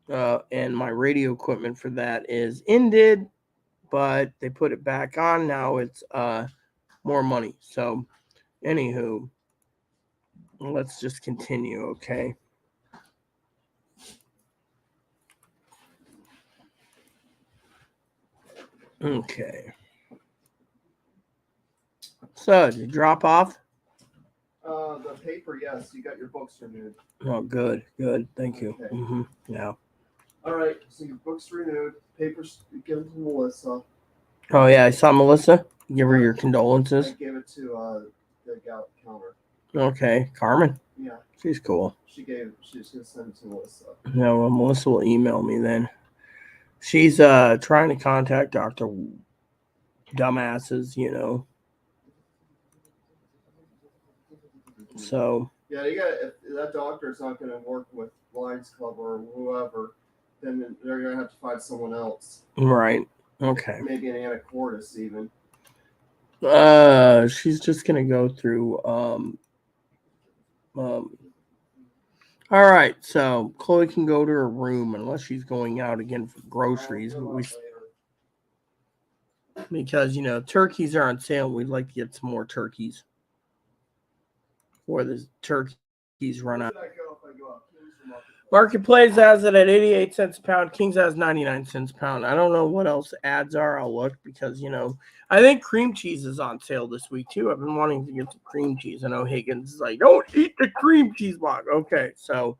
Speaker 1: And my radio equipment for that is ended, but they put it back on. Now it's more money. So, anywho, let's just continue, okay? Okay. So, did you drop off?
Speaker 2: The paper, yes. You got your books renewed.
Speaker 1: Oh, good. Thank you.
Speaker 2: Okay.
Speaker 1: Mm-hmm. Yeah.
Speaker 2: All right. So your books renewed. Papers given to Melissa.
Speaker 1: Oh, yeah. I saw Melissa. Give her your condolences.
Speaker 2: I gave it to the gal counter.
Speaker 1: Okay. Carmen?
Speaker 2: Yeah.
Speaker 1: She's cool.
Speaker 2: She's gonna send it to Melissa.
Speaker 1: No, well, Melissa will email me then. She's trying to contact Dr. Dumbasses, So
Speaker 2: yeah, if that doctor's not going to work with Lions Club or whoever, then they're going to have to find someone else.
Speaker 1: Right. Okay.
Speaker 2: Maybe an Anacortes even.
Speaker 1: She's just gonna go through. All right, so Chloe can go to her room unless she's going out again for groceries. Because turkeys are on sale. We'd like to get some more turkeys before the turkeys run out. Marketplace has it at 88 cents a pound. King's has 99 cents a pound. I don't know what else ads are. I'll look because, I think cream cheese is on sale this week too. I've been wanting to get some cream cheese. I know Higgins is like, don't eat the cream cheese block. Okay, so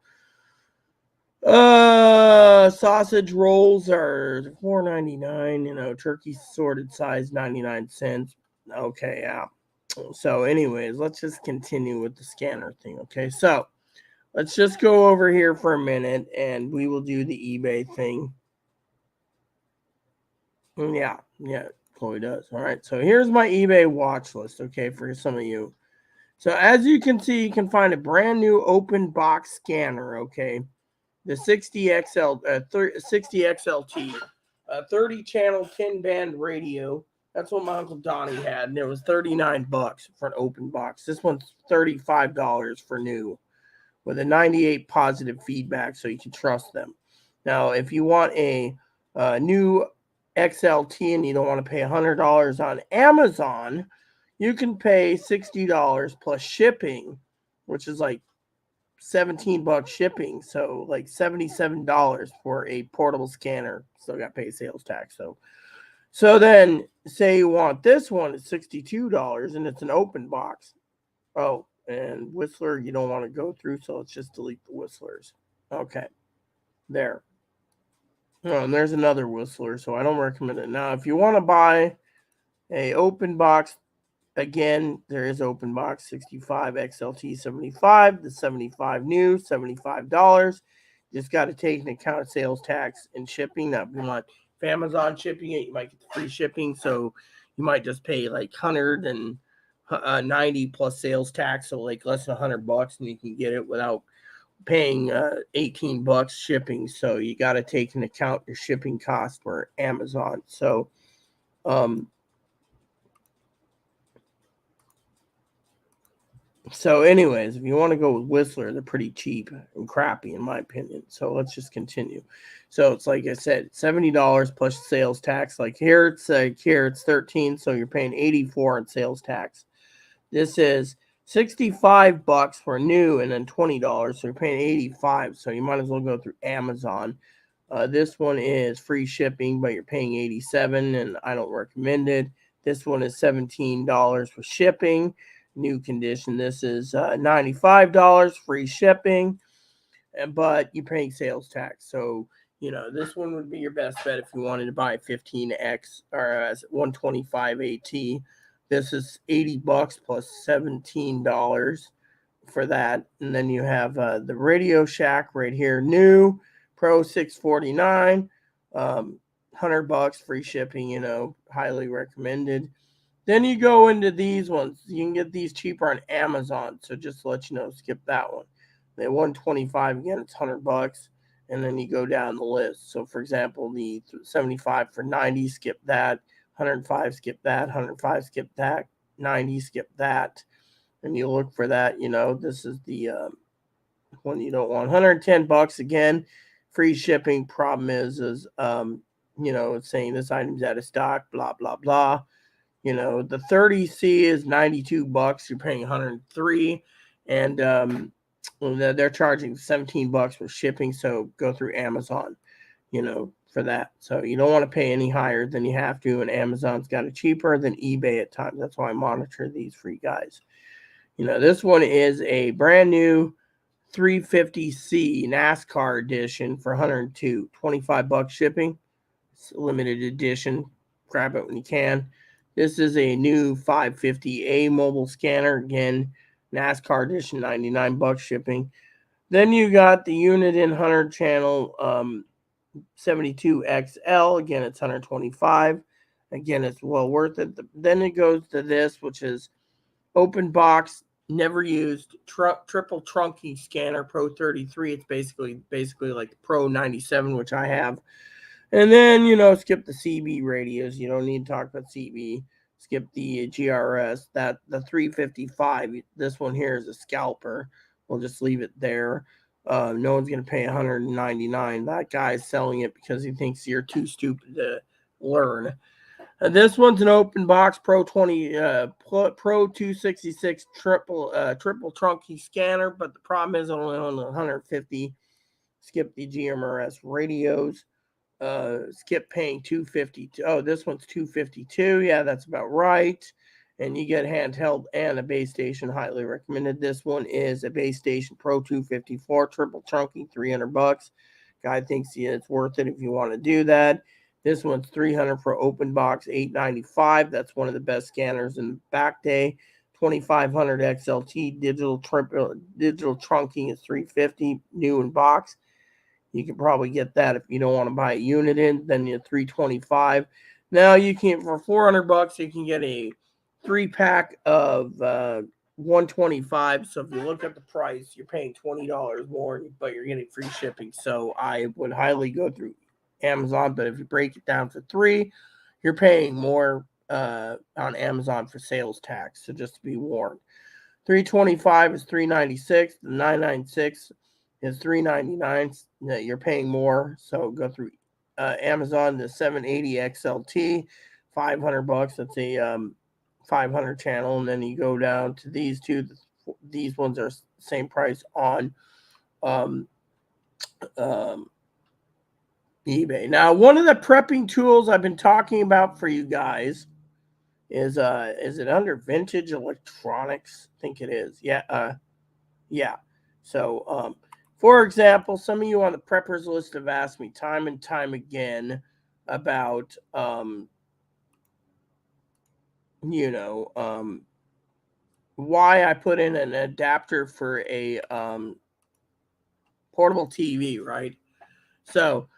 Speaker 1: sausage rolls are $4.99. Turkey sorted size 99 cents. Okay, yeah. So anyways, let's just continue with the scanner thing. Okay, so let's just go over here for a minute and we will do the eBay thing. Yeah, Chloe does. All right, so here's my eBay watch list, okay, for some of you. So as you can see, you can find a brand new open box scanner, okay? The 60 XLT, 30 channel 10 band radio. That's what my Uncle Donnie had, and it was $39 for an open box. This one's $35 for new, with a 98 positive feedback, so you can trust them. Now, if you want a new XLT and you don't want to pay $100 on Amazon, you can pay $60 plus shipping, which is like $17 shipping, so like $77 for a portable scanner. Still got to pay sales tax. So then say you want this one at $62 and it's an open box. Oh, and Whistler you don't want to go through, so let's just delete the Whistlers. Okay, there. Oh, and there's another Whistler, so I don't recommend it. Now, if you want to buy a open box again, there is open box 65 XLT 75, the 75 new, $75. Just got to take into account sales tax and shipping. Now, if you want Amazon shipping it, you might get the free shipping. So you might just pay like 190 plus sales tax, so like less than $100, and you can get it without paying $18 shipping. So you got to take into account your shipping cost for Amazon. So anyways, if you want to go with Whistler, they're pretty cheap and crappy in my opinion. So let's just continue. So it's like I said, $70 plus sales tax. Like here it's 13, so you're paying $84 in sales tax. This is $65 for new and then $20, so you're paying $85. So you might as well go through Amazon. This one is free shipping, but you're paying $87, and I don't recommend it. This one is $17 for shipping. New condition. This is $95 free shipping, but you're paying sales tax. So this one would be your best bet if you wanted to buy a 15X or 125 AT. This is $80 plus $17 for that, and then you have the Radio Shack right here, new Pro 649, $100 free shipping. Highly recommended. Then you go into these ones. You can get these cheaper on Amazon. So just to let you know, skip that one. The 125 again, it's $100, and then you go down the list. So for example, the 75 for 90, skip that. 105, skip that. 105, skip that. 90, skip that. And you look for that. This is the one you don't want. $110 again, free shipping. Problem is it's saying this item's out of stock. Blah blah blah. The 30C is $92. You're paying $103, and they're charging $17 for shipping. So go through Amazon, for that. So you don't want to pay any higher than you have to, and Amazon's got it cheaper than eBay at times. That's why I monitor these for you guys. This one is a brand new 350C NASCAR edition for $102, $25 shipping. It's a limited edition. Grab it when you can. This is a new 550A mobile scanner. Again, NASCAR edition, $99 shipping. Then you got the Uniden 100 channel 72XL. Again, it's $125. Again, it's well worth it. Then it goes to this, which is open box, never used, triple trunky scanner, Pro 33. It's basically like the Pro 97, which I have. And then, skip the CB radios. You don't need to talk about CB. Skip the GRS. The 355. This one here is a scalper. We'll just leave it there. No one's going to pay $199. That guy's selling it because he thinks you're too stupid to learn. This one's an open box Pro 266 triple trunky scanner, but the problem is only on the 150. Skip the GMRS radios. Skip paying $250. Oh, this one's $252. Yeah, that's about right. And you get handheld and a base station. Highly recommended. This one is a base station Pro 254 triple chunky, $300. Guy thinks it's worth it if you want to do that. This one's $300 for open box, $895. That's one of the best scanners in the back day. 2500 XLT digital trunking is $350, new in box. You can probably get that if you don't want to buy a unit in. Then you're $325. Now you can, for $400, you can get a 3-pack of 125. So if you look at the price, you're paying $20 more, but you're getting free shipping. So I would highly go through Amazon. But if you break it down for 3, you're paying more on Amazon for sales tax. So just to be warned, 325 is $396. The 996 is $399. You're paying more. So go through Amazon. The 780 XLT, $500. That's a 500 channel, and then you go down to these two. These ones are same price on eBay. Now, one of the prepping tools I've been talking about for you guys is it under Vintage Electronics? I think it is. Yeah. So for example, some of you on the preppers list have asked me time and time again about why I put in an adapter for a portable TV, right? So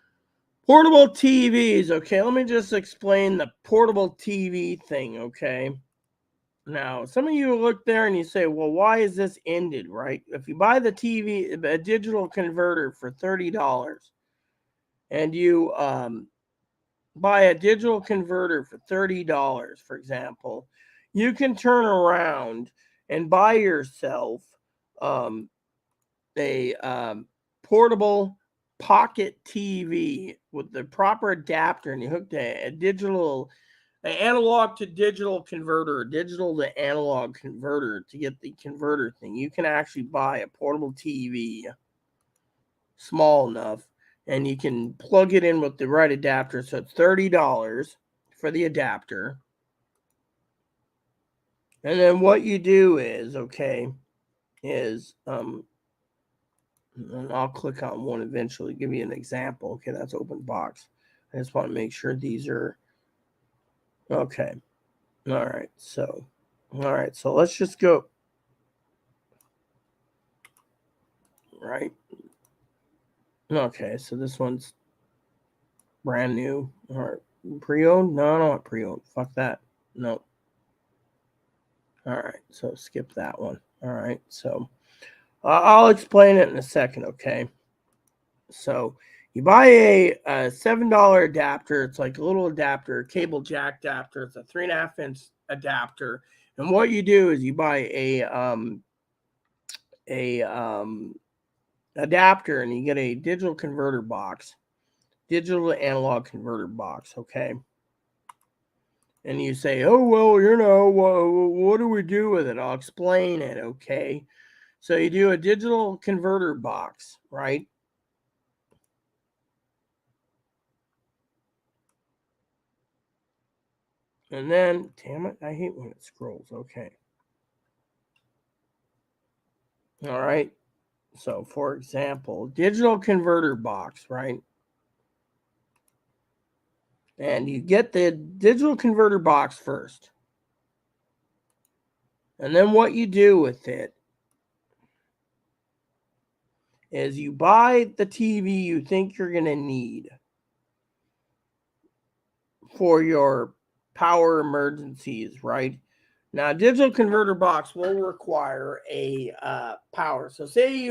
Speaker 1: portable TVs, okay, let me just explain the portable TV thing, okay? Now, some of you look there and you say, well, why is this ended, right? If you buy the TV, a digital converter for $30, and you buy a digital converter for $30, for example, you can turn around and buy yourself um, a portable pocket TV with the proper adapter, and you hook a digital, an analog to digital converter, digital to analog converter to get the converter thing. You can actually buy a portable TV small enough, and you can plug it in with the right adapter. So it's $30 for the adapter. And then what you do is, and I'll click on one eventually, give you an example. Okay, that's open box. I just want to make sure these are okay. All right, so let's just go. Right. Okay, so this one's brand new or pre-owned. No, I don't want pre-owned. Fuck that. No. All right, so skip that one. All right, so I'll explain it in a second. Okay, so you buy a $7 adapter. It's like a little adapter, cable jack adapter. It's a 3.5-inch adapter, and what you do is you buy a adapter, and you get a digital converter box, digital to analog converter box. Okay. And you say, oh, well, what do we do with it? I'll explain it, okay? So you do a digital converter box, right? And then, damn it, I hate when it scrolls. Okay. All right. So, for example, digital converter box, right? And you get the digital converter box first. And then what you do with it is you buy the TV you think you're going to need for your power emergencies, right? Now, digital converter box will require a power. So, say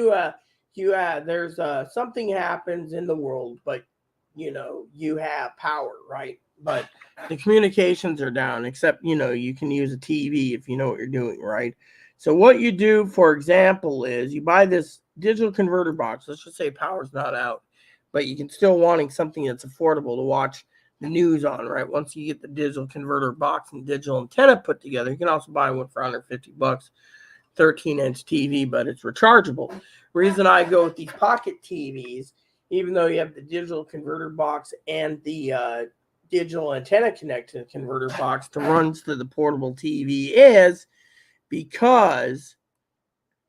Speaker 1: there's something happens in the world, but you have power, right? But the communications are down. Except you can use a TV if you know what you're doing, right? So, what you do, for example, is you buy this digital converter box. Let's just say power's not out, but you can still wanting something that's affordable to watch the news on, right? Once you get the digital converter box and digital antenna put together, you can also buy one for $150, 13-inch TV, but it's rechargeable. Reason I go with these pocket TVs, even though you have the digital converter box and the digital antenna connected converter box to run to the portable TV, is because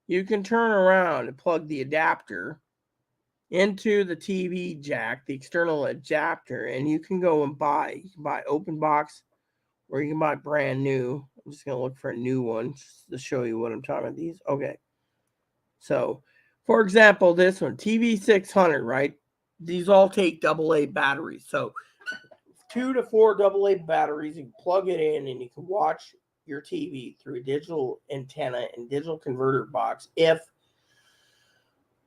Speaker 1: you can turn around and plug the adapter into the TV jack, the external adapter, and you can go and buy open box, or you can buy brand new. I'm just gonna look for a new one just to show you what I'm talking about. These, okay. So, for example, this one, TV 600, right? These all take AA batteries. So, 2 to 4 AA batteries. You can plug it in, and you can watch your TV through a digital antenna and digital converter box. If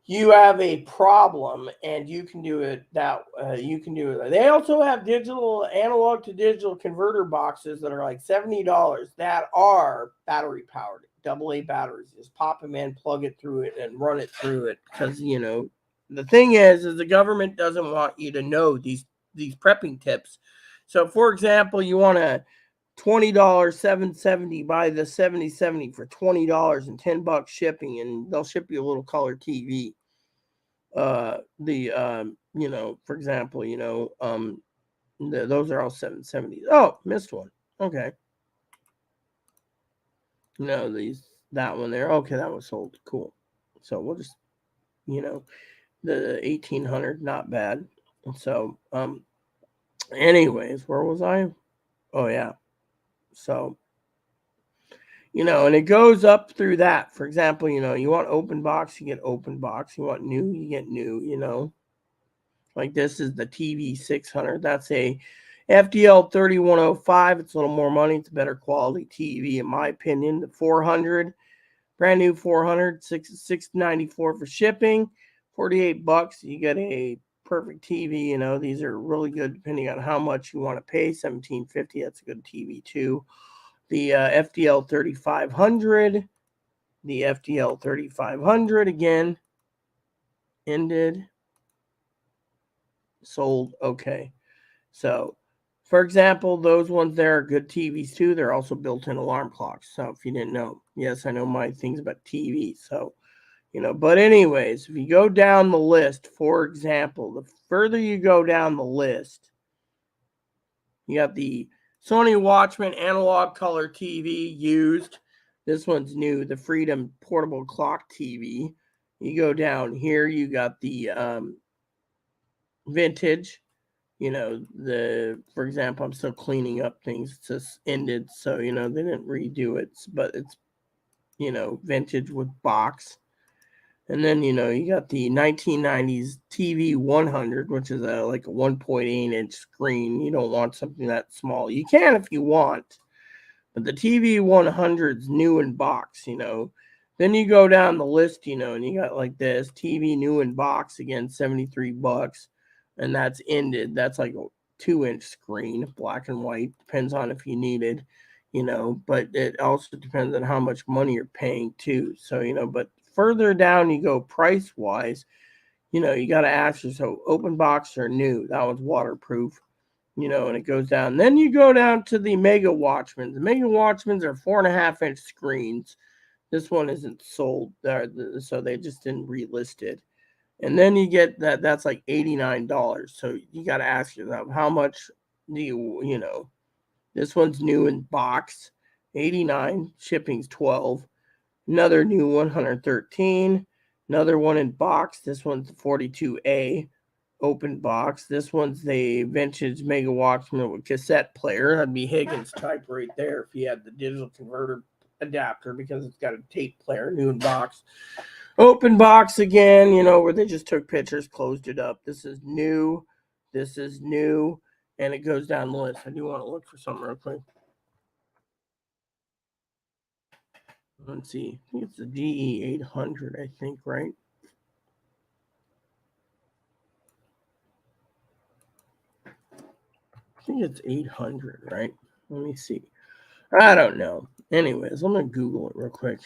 Speaker 1: you have a problem, and you can do it They also have digital analog to digital converter boxes that are like $70 that are battery powered, AA batteries. Just pop them in, plug it through it, and run it through it. Because the thing is the government doesn't want you to know these prepping tips. So, for example, you want a $20 770, buy the 7070 for $20 and $10 shipping, and they'll ship you a little color TV. For example, those are all 770s. Oh, missed one. Okay. No, that one there. Okay, that was sold. Cool. So we'll just, the 1800, not bad. So, anyways, where was I? Oh yeah. So And it goes up through that. For example, you want open box, you get open box. You want new, you get new. Like this is the TV 600. That's a FDL 3105. It's a little more money. It's a better quality TV, in my opinion. The 400, brand new 400, $694 for shipping, $48. You get a perfect TV. These are really good depending on how much you want to pay. $17.50. That's a good TV too. The FDL 3500. The FDL 3500 again ended, sold. Okay. So, for example, those ones there are good TVs too. They're also built-in alarm clocks. So, if you didn't know, yes, I know my things about TV. So, but anyways, if you go down the list, for example, the further you go down the list, you got the Sony Watchman analog color TV used. This one's new, the Freedom portable clock TV. You go down here, you got the vintage. For example, I'm still cleaning up things. It's just ended, so they didn't redo it, but it's vintage with box. And then you got the 1990s TV 100, which is like a 1.8 inch screen. You don't want something that small. You can if you want, but the TV 100's new in box. Then you go down the list, and you got like this TV new in box again, $73, and that's ended. That's like a 2-inch screen, black and white. Depends on if you needed, but it also depends on how much money you're paying too. So but further down you go price wise, you got to ask yourself, open box or new. That one's waterproof. And it goes down. Then you go down to the Mega Watchmans. The Mega Watchmans are 4.5-inch screens. This one isn't sold there, so they just didn't relist it. And then you get that's like $89. So you got to ask yourself, how much do you this one's new in box, $89, shipping's $12. Another new one, $113. Another one in box. This one's the 42A open box. This one's the vintage Mega Watchman with cassette player. That'd be Higgins type right there if you had the digital converter adapter, because it's got a tape player, new in box. Open box again, where they just took pictures, closed it up. This is new. This is new. And it goes down the list. I do want to look for something real quick. Let's see. I think it's the GE 800, I think, right? I think it's 800, right? Let me see. I don't know. Anyways, I'm going to Google it real quick.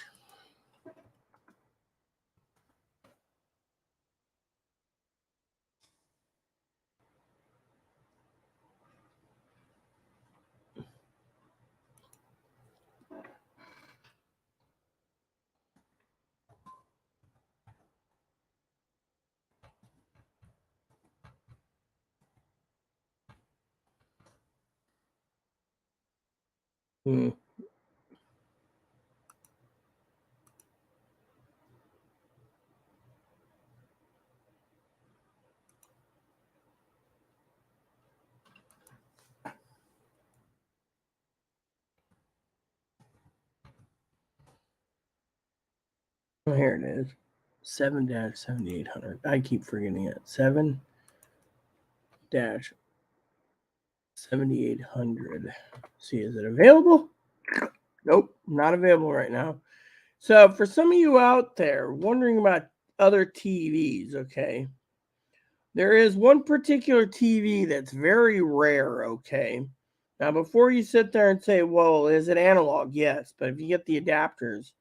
Speaker 1: Oh, here it is. 7-7800. I keep forgetting it. 7-7800. See, is it available? Nope, not available right now. So for some of you out there wondering about other TVs, okay, there is one particular TV that's very rare, okay? Now, before you sit there and say, well, is it analog? Yes, but if you get the adapters,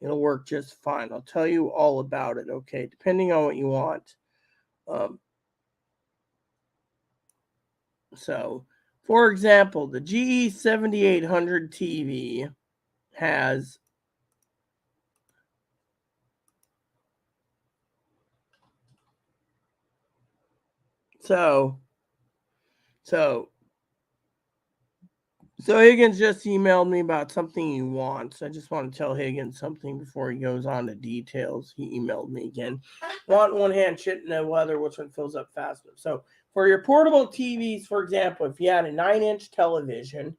Speaker 1: it'll work just fine. I'll tell you all about it, okay, depending on what you want. So, for example, the GE 7800 TV has so Higgins just emailed me about something he wants. I just want to tell Higgins something before he goes on to details. He emailed me again. Want one hand shit in the weather, which one fills up faster? So for your portable TVs, for example, if you had a 9-inch television,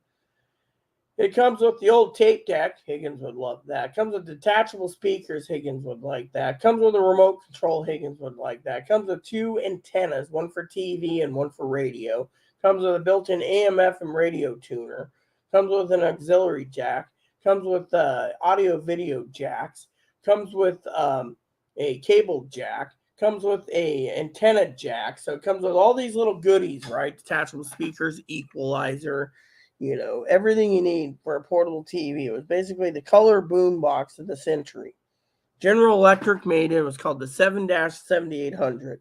Speaker 1: It comes with the old tape deck. Higgins would love that. It comes with detachable speakers. Higgins would like that. It comes with a remote control. Higgins would like that. It comes with 2 antennas, one for TV and one for radio. It comes with a built-in AM/FM radio tuner. It comes with an auxiliary jack. It comes with audio-video jacks. It comes with a cable jack. It comes with a antenna jack. So it comes with all these little goodies, right? Detachable speakers, equalizer, everything you need for a portable TV. It was basically the color boom box of the century. General Electric made it. It was called the 7-7800.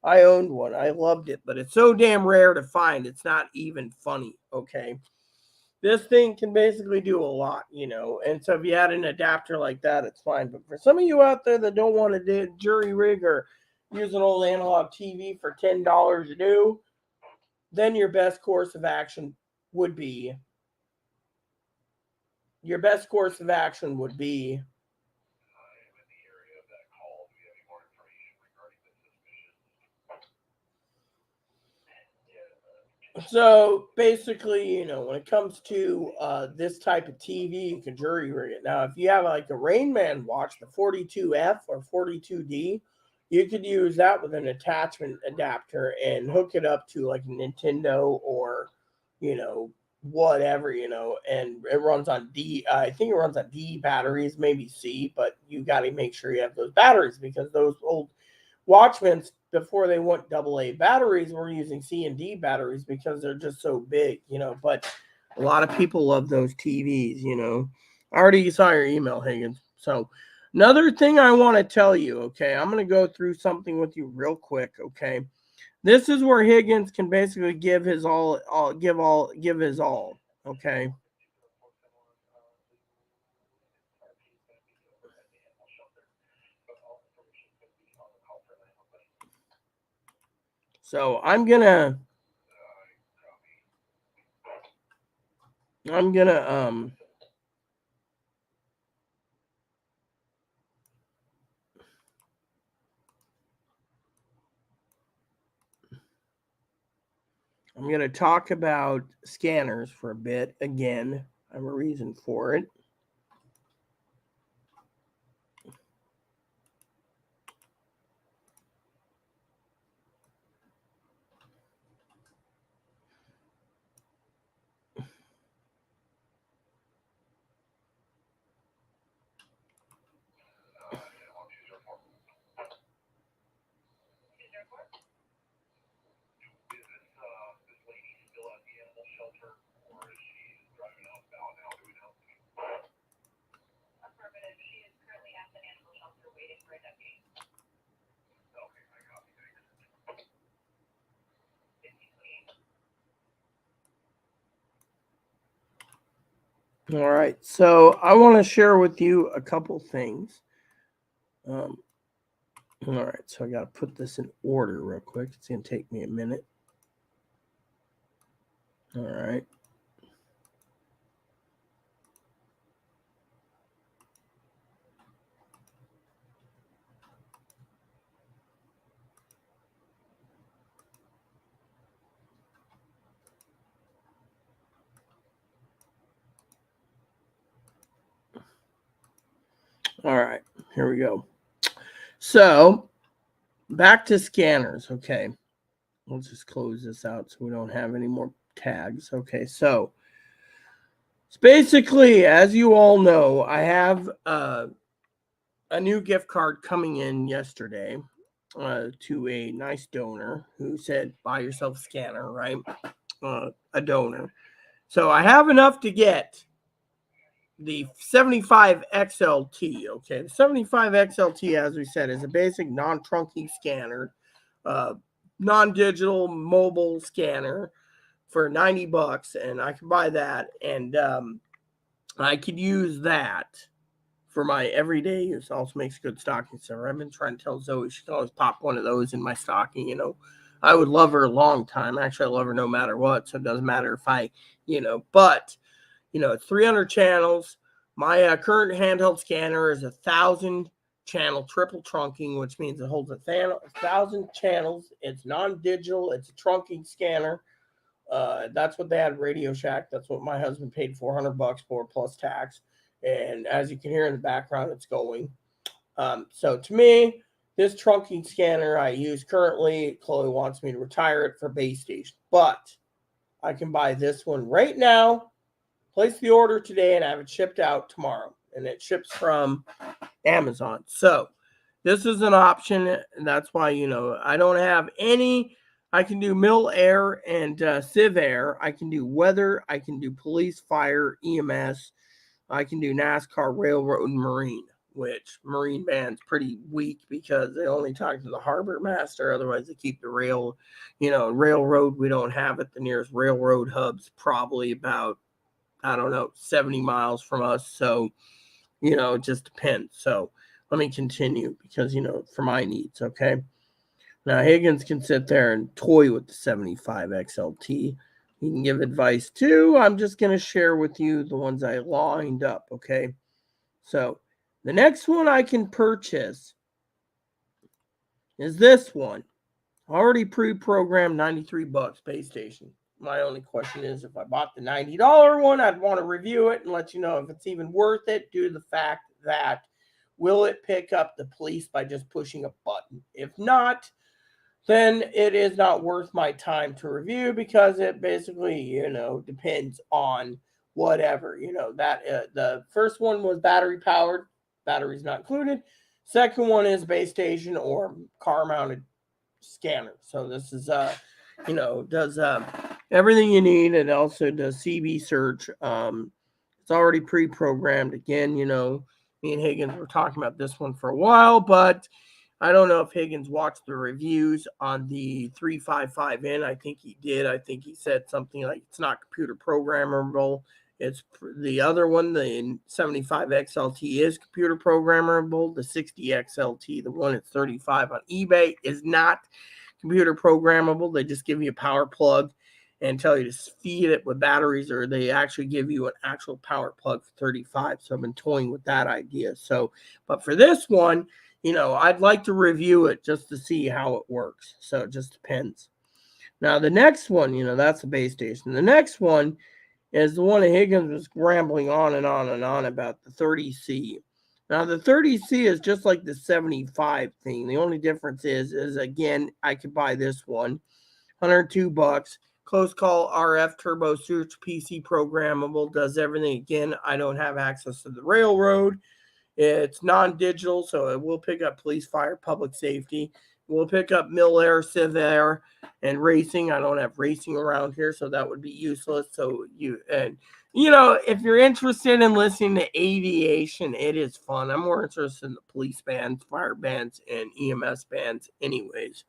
Speaker 1: I owned one. I loved it, but it's so damn rare to find. It's not even funny, okay? This thing can basically do a lot, and so if you had an adapter like that, it's fine. But for some of you out there that don't want to do jury rig or use an old analog TV for $10 new, then your best course of action would be so basically, when it comes to this type of TV, you can jury rig it. Now, if you have like a Rain Man watch, the 42F or 42D, you could use that with an attachment adapter and hook it up to like a Nintendo or, whatever, and it runs on D. I think it runs on D batteries, maybe C, but you got to make sure you have those batteries because those old Watchmen's, before they went AA batteries, were using C and D batteries because they're just so big, but a lot of people love those TVs, I already saw your email, Higgins. So another thing I want to tell you, okay, I'm going to go through something with you real quick, okay? This is where Higgins can basically give his all, give his all, okay? So I'm gonna I'm gonna talk about scanners for a bit again. I have a reason for it. All right, so I want to share with you a couple things. All right, so I got to put this in order real quick. It's going to take me a minute. All right. All right, here we go. So back to scanners. Okay, we'll just close this out so we don't have any more tags. Okay, so basically, as you all know, I have a new gift card coming in yesterday to a nice donor who said, buy yourself a scanner, right? A donor. So I have enough to get the 75 XLT. Okay, the 75 XLT, as we said, is a basic non-trunking scanner, non-digital mobile scanner for $90, and I can buy that, and I could use that for my everyday use. Also makes good stocking stuffer. I've been trying to tell Zoe she can always pop one of those in my stocking. I would love her a long time. Actually, I love her no matter what, so it doesn't matter if I, but it's 300 channels. My current handheld scanner is 1,000 channel triple trunking, which means it holds 1,000 channels. It's non-digital. It's a trunking scanner. That's what they had at Radio Shack. That's what my husband paid $400 for plus tax. And as you can hear in the background, it's going. So to me, this trunking scanner I use currently, Chloe wants me to retire it for base station. But I can buy this one right now, place the order today, and have it shipped out tomorrow. And it ships from Amazon. So this is an option. And that's why, I don't have any. I can do Mill Air and Civ Air. I can do weather. I can do police, fire, EMS. I can do NASCAR, railroad, and marine, which marine band's pretty weak because they only talk to the harbor master. Otherwise, they keep the railroad. We don't have it. The nearest railroad hub's probably about, 70 miles from us. So, it just depends. So let me continue because, for my needs, okay? Now, Higgins can sit there and toy with the 75 XLT. He can give advice too. I'm just going to share with you the ones I lined up, okay? So the next one I can purchase is this one. Already pre-programmed, $93 base station. My only question is if I bought the $90 one, I'd want to review it and let you know if it's even worth it due to the fact that will it pick up the police by just pushing a button? If not, then it is not worth my time to review because it basically, depends on whatever, that the first one was battery powered, batteries not included. Second one is base station or car mounted scanner. So this is, does everything you need. It also does CB search. It's already pre-programmed. Again, me and Higgins were talking about this one for a while, but I don't know if Higgins watched the reviews on the 355N. I think he did. I think he said something like it's not computer programmable. It's the other one, the 75 XLT is computer programmable. The 60 XLT, the one at 35 on eBay, is not computer programmable. They just give you a power plug and tell you to feed it with batteries, or they actually give you an actual power plug for 35. So I've been toying with that idea. So, but for this one, I'd like to review it just to see how it works. So it just depends. Now, the next one, that's the base station. The next one is the one that Higgins was rambling on and on and on about, the 30C. Now, the 30C is just like the 75 thing. The only difference is again, I could buy this one, $102. Close call RF turbo search, PC programmable, does everything. Again, I don't have access to the railroad. It's non-digital, so it will pick up police, fire, public safety. We'll pick up Mill Air, Civ Air, and racing. I don't have racing around here, so that would be useless. So if you're interested in listening to aviation, it is fun. I'm more interested in the police bands, fire bands, and EMS bands anyways.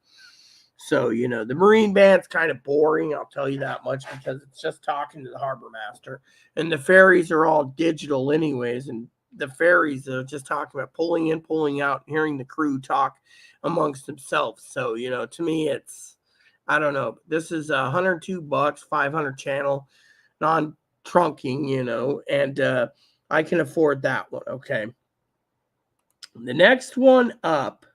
Speaker 1: So, the Marine band's kind of boring, I'll tell you that much, because it's just talking to the harbor master. And the ferries are all digital anyways, and the ferries are just talking about pulling in, pulling out, hearing the crew talk amongst themselves. So, to me, it's, I don't know. This is $102, 500 channel, non-trunking, and I can afford that one, okay? The next one up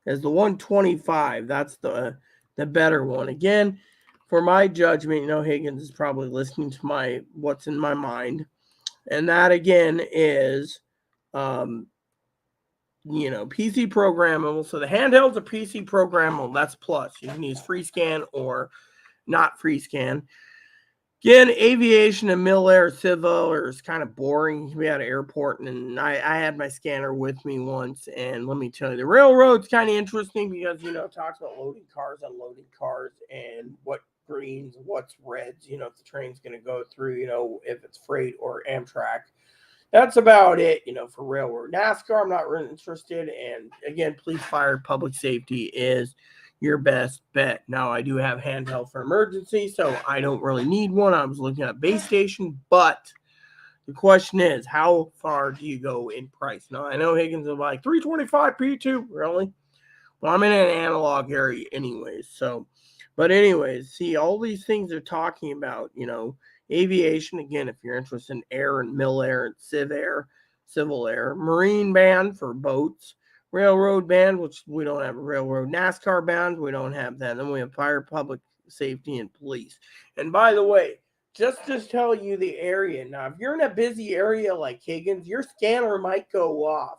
Speaker 1: is the 125. That's the better one. Again, for my judgment, Higgins is probably listening to what's in my mind. And that again is PC programmable. So the handhelds are PC programmable. That's plus. You can use free scan or not free scan. Again, aviation and Mill Air Civil is kind of boring. We had an airport, and I had my scanner with me once, and let me tell you, the railroad's kind of interesting because, it talks about loading cars, unloading cars, and what greens, what's reds, if the train's going to go through, if it's freight or Amtrak. That's about it, for railroad. NASCAR, I'm not really interested, and again, police, fire, public safety is your best bet. Now, I do have handheld for emergency, so I don't really need one. I was looking at base station, but the question is, how far do you go in price? Now, I know Higgins is like $325 P2, really? Well, I'm in an analog area anyways, so, but anyways, see, all these things they're talking about, aviation, again, if you're interested in air and Mill Air and Civil Air, Marine band for boats, railroad band, which we don't have a railroad, NASCAR band, we don't have that. Then we have fire, public safety and police. And by the way, just to tell you the area, now if you're in a busy area like Higgins, your scanner might go off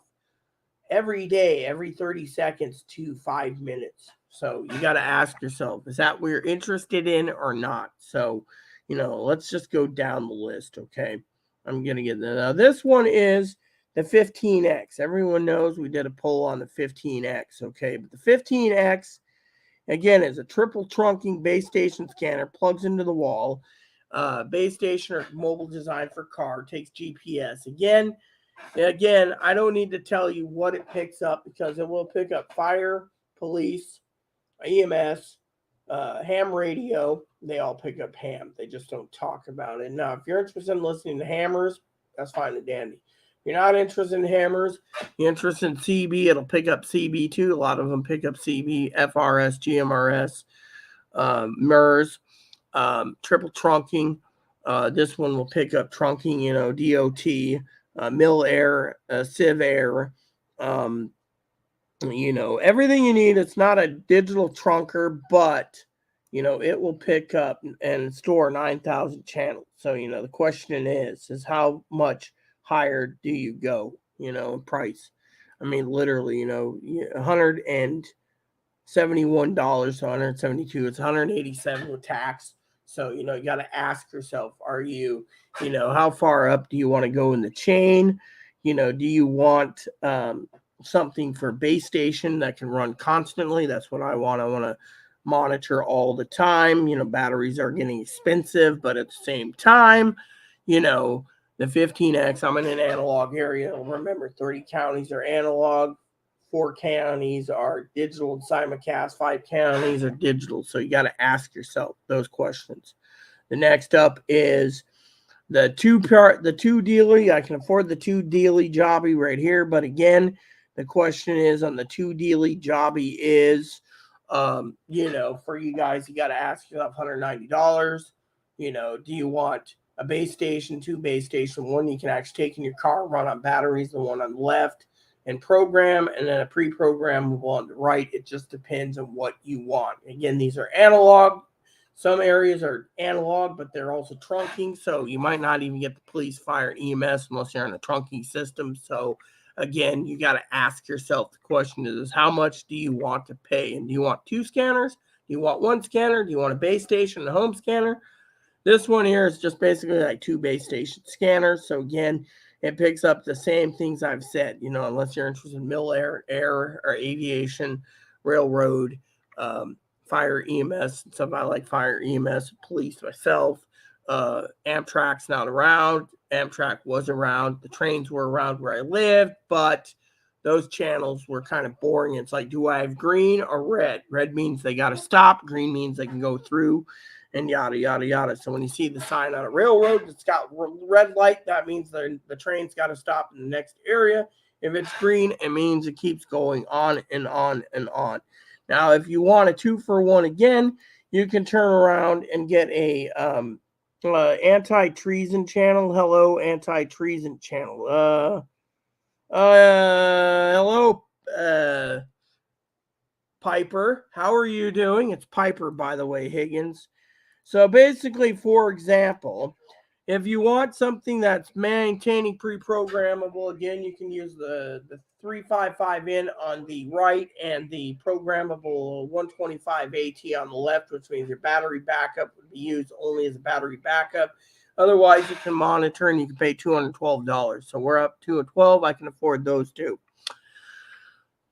Speaker 1: every day, every 30 seconds to 5 minutes. So you got to ask yourself, is that what you're interested in or not? So, let's just go down the list, okay? I'm going to get that. Now, this one is the 15X. Everyone knows we did a poll on the 15X, okay? But the 15X, again, is a triple trunking base station scanner, plugs into the wall. Base station or mobile design for car, takes GPS. Again, I don't need to tell you what it picks up because it will pick up fire, police, EMS, ham radio. They all pick up ham. They just don't talk about it. Now, if you're interested in listening to hammers, that's fine and dandy. If you're not interested in hammers, you're interested in CB, it'll pick up CB too. A lot of them pick up CB, FRS, GMRS, MERS, triple trunking. This one will pick up trunking, DOT, Mill Air, Civ Air, everything you need. It's not a digital trunker, but, it will pick up and store 9,000 channels. So, the question is how much higher do you go, in price? I mean, literally, $171 to $172. It's $187 with tax. So, you got to ask yourself, are you, how far up do you want to go in the chain? Do you want something for base station that can run constantly? That's what I want. I want to monitor all the time. Batteries are getting expensive, but at the same time, the 15X, I'm in an analog area. Remember, 30 counties are analog. 4 counties are digital and simulcast. 5 counties are digital. So you got to ask yourself those questions. The next up is the two dealy. I can afford the 2 dealy jobby right here. But again, the question is on the 2 dealy jobby is, for you guys, you got to ask yourself $190. Do you want a base station, 2 base station, one you can actually take in your car, run on batteries, the one on the left, and program, and then a pre-programmable on the right. It just depends on what you want. Again, these are analog. Some areas are analog, but they're also trunking, so you might not even get the police, fire, and EMS unless you're in a trunking system. So again, you got to ask yourself, the question is how much do you want to pay? And do you want 2 scanners? Do you want 1 scanner? Do you want a base station and a home scanner? This one here is just basically like 2 base station scanners. So again, it picks up the same things I've said, unless you're interested in mill air, or aviation, railroad, fire, EMS. Something I like fire, EMS, police myself. Amtrak's not around. Amtrak was around. The trains were around where I lived, but those channels were kind of boring. It's like, do I have green or red? Red means they got to stop. Green means they can go through. And yada, yada, yada. So when you see the sign on a railroad that's got red light, that means the train's got to stop in the next area. If it's green, it means it keeps going on and on and on. Now, if you want a 2-for-1 again, you can turn around and get a anti-treason channel. Hello, anti-treason channel. Hello, Piper. How are you doing? It's Piper, by the way, Higgins. So basically, for example, if you want something that's maintaining pre-programmable, again, you can use the 355N on the right and the programmable 125 AT on the left, which means your battery backup would be used only as a battery backup. Otherwise, you can monitor and you can pay $212. So we're up to a 12. I can afford those too.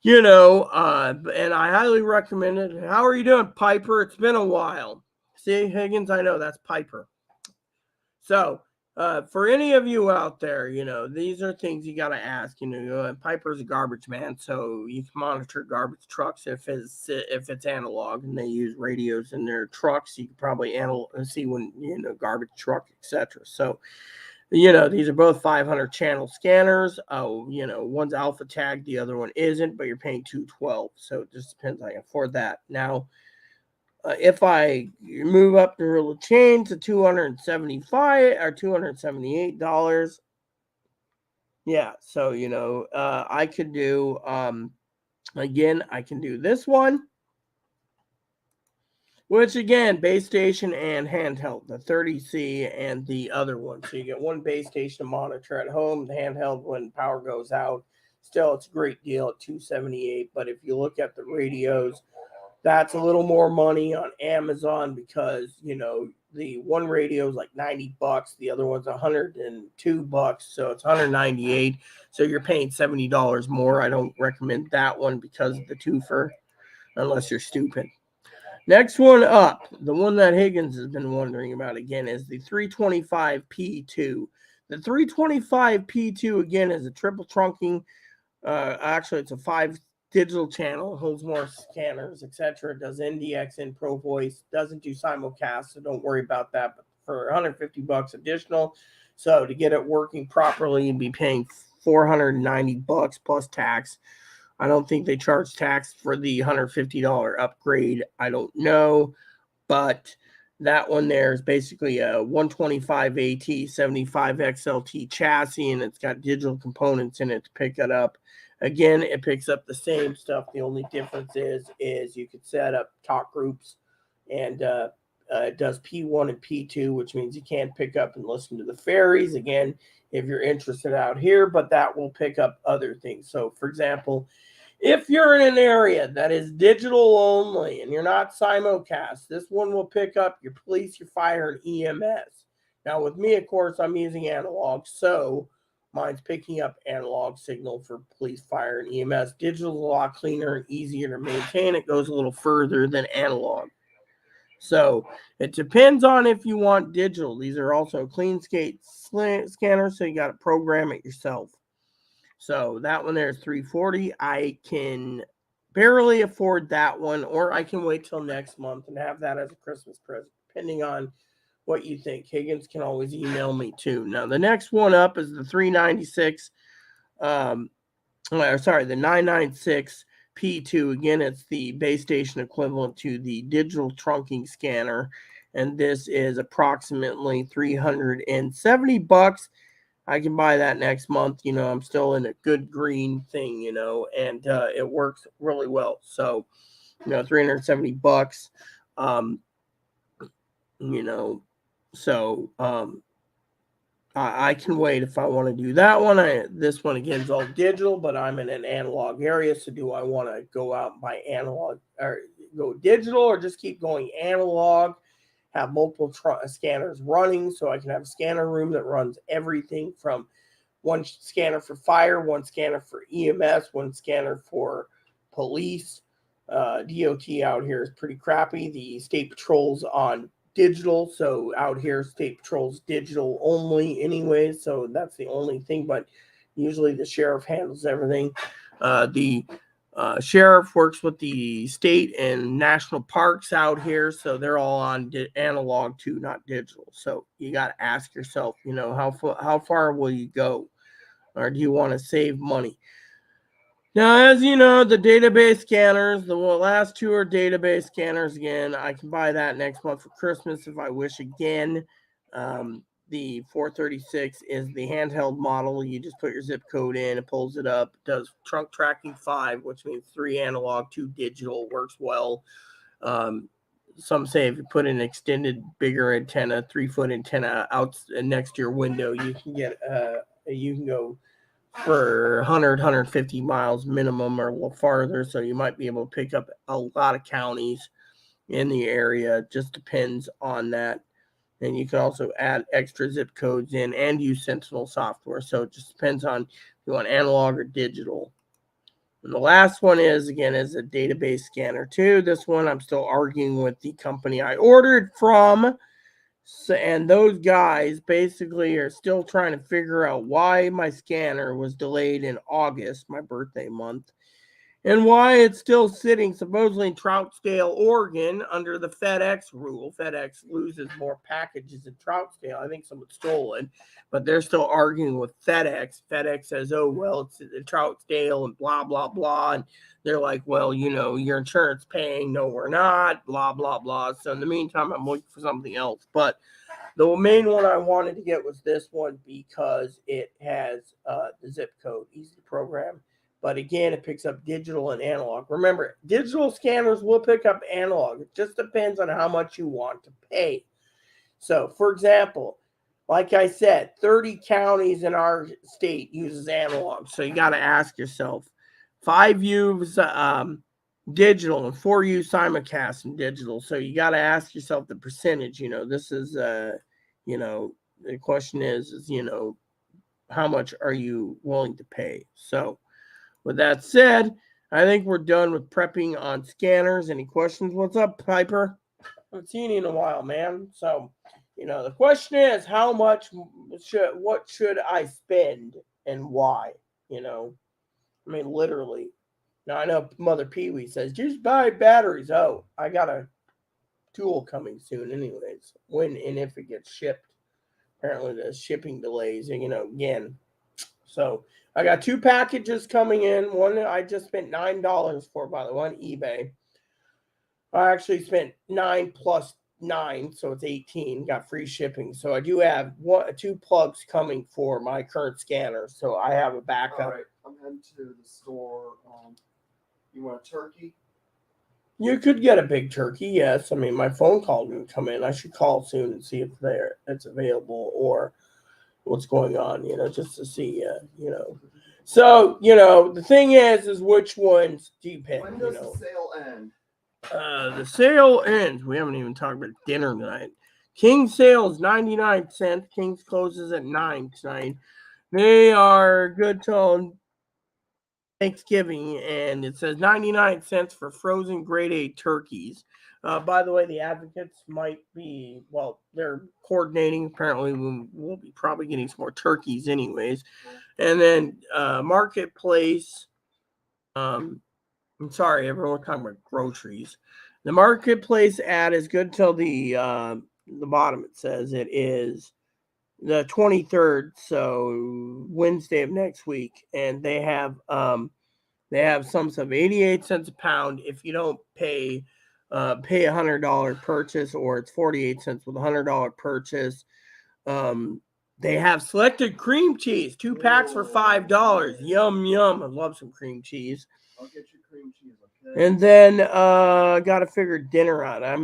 Speaker 1: And I highly recommend it. How are you doing, Piper? It's been a while. See, Higgins, I know that's Piper. So, for any of you out there, these are things you got to ask. Piper's a garbage man, so you can monitor garbage trucks if it's analog and they use radios in their trucks. You can probably see when garbage truck, etc. So, these are both 500 channel scanners. One's alpha tagged, the other one isn't, but you're paying $212. So it just depends. I can afford that now. If I move up the little chain to $275 or $278, yeah. So I could do again. I can do this one. which again, base station and handheld, the 30C and the other one. So you get one base station to monitor at home, the handheld when power goes out. Still, it's a great deal at $278. But if you look at the radios, that's a little more money on Amazon because, the one radio is like $90, the other one's $102, so it's $198. So you're paying $70 more. I don't recommend that one because of the twofer, unless you're stupid. Next one up, the one that Higgins has been wondering about again, is the 325P2. The 325P2 again is a triple trunking. Actually, it's a 5 digital channel, holds more scanners, etc. Does NDX and Pro Voice, doesn't do simulcast, so don't worry about that. But for $150 additional, so to get it working properly, you'd be paying $490 plus tax. I don't think they charge tax for the $150 upgrade. I don't know, but that one there is basically a 125 AT 75 XLT chassis, and it's got digital components in it to pick it up. Again, it picks up the same stuff. The only difference is you could set up talk groups, and it does P1 and P2, which means you can't pick up and listen to the ferries. Again, if you're interested out here, but that will pick up other things. So, for example, if you're in an area that is digital only and you're not simulcast, this one will pick up your police, your fire, and EMS. Now, with me, of course, I'm using analog, so mine's picking up analog signal for police, fire, and EMS. Digital is a lot cleaner and easier to maintain. It goes a little further than analog. So it depends on if you want digital. These are also clean skate scanners, so you got to program it yourself. So that one there is $340. I can barely afford that one, or I can wait till next month and have that as a Christmas present, depending on what you think. Higgins can always email me too. Now the next one up is the 396. The 996 P2. Again, it's the base station equivalent to the digital trunking scanner, and this is approximately $370. I can buy that next month. I'm still in a good green thing, and it works really well. So, $370. I can wait if I want to do that one. This one again is all digital, but I'm in an analog area. So do I want to go out and buy analog or go digital, or just keep going analog? Have multiple scanners running, so I can have a scanner room that runs everything from one scanner for fire, one scanner for EMS, one scanner for police. DOT out here is pretty crappy. The state patrol's on digital, so out here state patrol's digital only anyway, so that's the only thing. But usually the sheriff handles everything. The sheriff works with the state and national parks out here, so they're all on analog too, not digital. So you got to ask yourself, how far will you go, or do you want to save money? Now, as you know, the database scanners, the last two are database scanners again. I can buy that next month for Christmas if I wish again. The 436 is the handheld model. You just put your zip code in, it pulls it up. It does trunk tracking 5, which means 3 analog, 2 digital. Works well. Some say if you put an extended, bigger antenna, 3-foot antenna out next to your window, you can go for 150 miles minimum or a little farther. So you might be able to pick up a lot of counties in the area. It just depends on that. And you can also add extra zip codes in and use Sentinel software. So it just depends on if you want analog or digital. And the last one is a database scanner too. This one I'm still arguing with the company I ordered from. So, and those guys basically are still trying to figure out why my scanner was delayed in August, my birthday month, and why it's still sitting supposedly in Troutdale, Oregon, under the FedEx rule. FedEx loses more packages in Troutdale. I think someone stole it, but they're still arguing with FedEx. FedEx says, oh, well, it's in Troutdale and blah, blah, blah. And they're like, well, your insurance paying. No, we're not, blah, blah, blah. So in the meantime, I'm looking for something else. But the main one I wanted to get was this one because it has the zip code, easy to program. But again, it picks up digital and analog. Remember, digital scanners will pick up analog. It just depends on how much you want to pay. So, for example, like I said, 30 counties in our state uses analog. So you got to ask yourself, 5 use digital and 4 use simulcast and digital. So you got to ask yourself the percentage. This is, the question is, how much are you willing to pay? So with that said, I think we're done with prepping on scanners. Any questions? What's up, Piper? I haven't seen you in a while, man. So, the question is, what should I spend and why? Literally. Now, I know Mother Pee Wee says, just buy batteries. Oh, I got a tool coming soon anyways, when and if it gets shipped. Apparently, there's shipping delays, again. So, I got 2 packages coming in. One I just spent $9 for, by the way, on eBay. I actually spent 9 plus 9, so it's 18. Got free shipping. So I do have 2 plugs coming for my current scanner. So I have a backup.
Speaker 2: All right, I'm heading to the store. You want a turkey?
Speaker 1: You could get a big turkey, yes. My phone call didn't come in. I should call soon and see if it's available or what's going on, just to see, So, the thing is which ones do you pick?
Speaker 2: When does the sale end?
Speaker 1: The sale ends. We haven't even talked about dinner tonight. King's sale is 99 cents. King's closes at 9 tonight. They are good till Thanksgiving, and it says 99 cents for frozen grade A turkeys. By the way, the advocates might be, they're coordinating. Apparently, we'll be probably getting some more turkeys anyways. And then Marketplace, I'm sorry, everyone, we're talking about groceries. The Marketplace ad is good till the bottom. It says it is the 23rd, so Wednesday of next week, and they have some stuff 88 cents a pound if you don't pay $100 purchase, or it's 48 cents with a $100 purchase. They have selected cream cheese, 2 packs for $5. Yum yum! I love some cream cheese.
Speaker 2: I'll get you cream cheese, okay?
Speaker 1: And then got to figure dinner out. I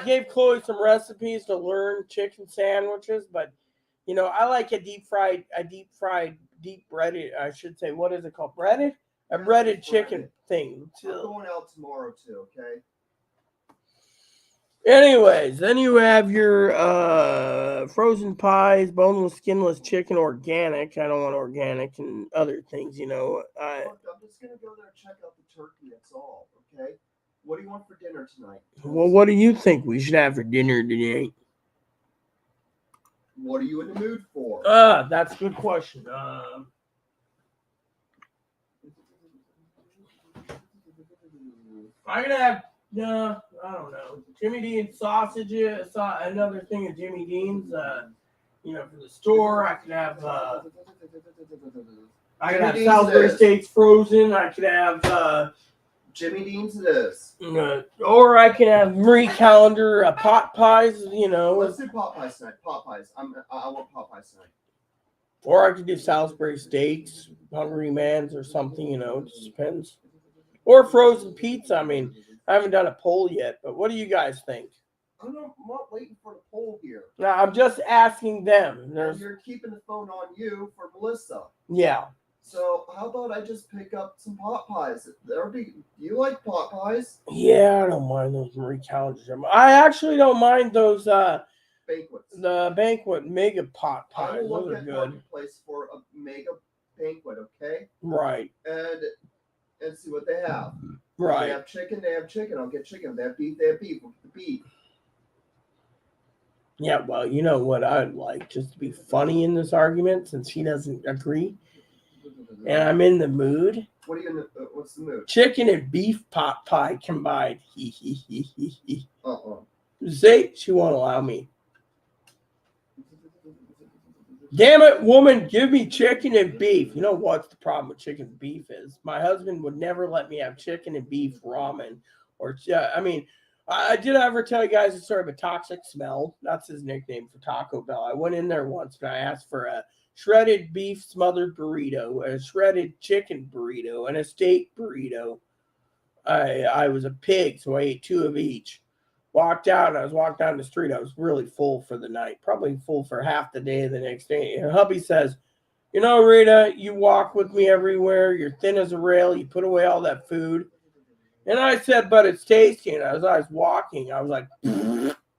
Speaker 1: gave Chloe some recipes to learn chicken sandwiches, but I like a deep breaded. I should say, what is it called? Breaded? A breaded chicken thing.
Speaker 2: I'm going out tomorrow too, okay?
Speaker 1: Anyways, then you have your frozen pies, boneless, skinless chicken, organic. I don't want organic and other things,
Speaker 2: Look, I'm just going to go there and check out the turkey, that's all, okay? What do you want for dinner tonight?
Speaker 1: Well, what do you think we should have for dinner tonight?
Speaker 2: What are you in the mood for?
Speaker 1: That's a good question. I'm going to have, I don't know, Jimmy Dean's sausages, another thing of Jimmy Dean's, for the store. I could have, Salisbury steaks frozen. I could have,
Speaker 2: Jimmy Dean's it is.
Speaker 1: Or I can have Marie Callender pot pies,
Speaker 2: Let's do pot pies tonight. Pot pies. I want pot pies tonight.
Speaker 1: Or I could do Salisbury steaks, Hungry Man's or something, it just depends. Or frozen pizza. I haven't done a poll yet, but what do you guys think?
Speaker 2: I'm not waiting for the poll here.
Speaker 1: No, I'm just asking them.
Speaker 2: You're keeping the phone on you for Melissa.
Speaker 1: Yeah.
Speaker 2: So how about I just pick up some pot pies? You like pot pies?
Speaker 1: Yeah, I don't mind those Marie Callender's. I actually don't mind those
Speaker 2: banquets.
Speaker 1: The banquet mega pot pies.
Speaker 2: I will
Speaker 1: those
Speaker 2: look
Speaker 1: are
Speaker 2: at
Speaker 1: good.
Speaker 2: Marketplace for a mega banquet, okay?
Speaker 1: Right.
Speaker 2: And see what they have.
Speaker 1: Right.
Speaker 2: They have chicken, I'll get chicken. They have beef, we'll get the beef.
Speaker 1: Yeah, well, you know what I'd like, just to be funny in this argument, since she doesn't agree, and I'm in the mood.
Speaker 2: What's the mood?
Speaker 1: Chicken and beef pot pie combined. See, she won't allow me. Damn it, woman, give me chicken and beef. You know what's the problem with chicken and beef is? My husband would never let me have chicken and beef ramen. Did I ever tell you guys the story of a toxic smell? That's his nickname for Taco Bell. I went in there once and I asked for a shredded beef smothered burrito, a shredded chicken burrito, and a steak burrito. I was a pig, so I ate two of each. Walked out, and I was walking down the street. I was really full for the night, probably full for half the day the next day. And hubby says, "You know, Rita, you walk with me everywhere. You're thin as a rail. You put away all that food." And I said, "But it's tasty." And as I was walking, I was like,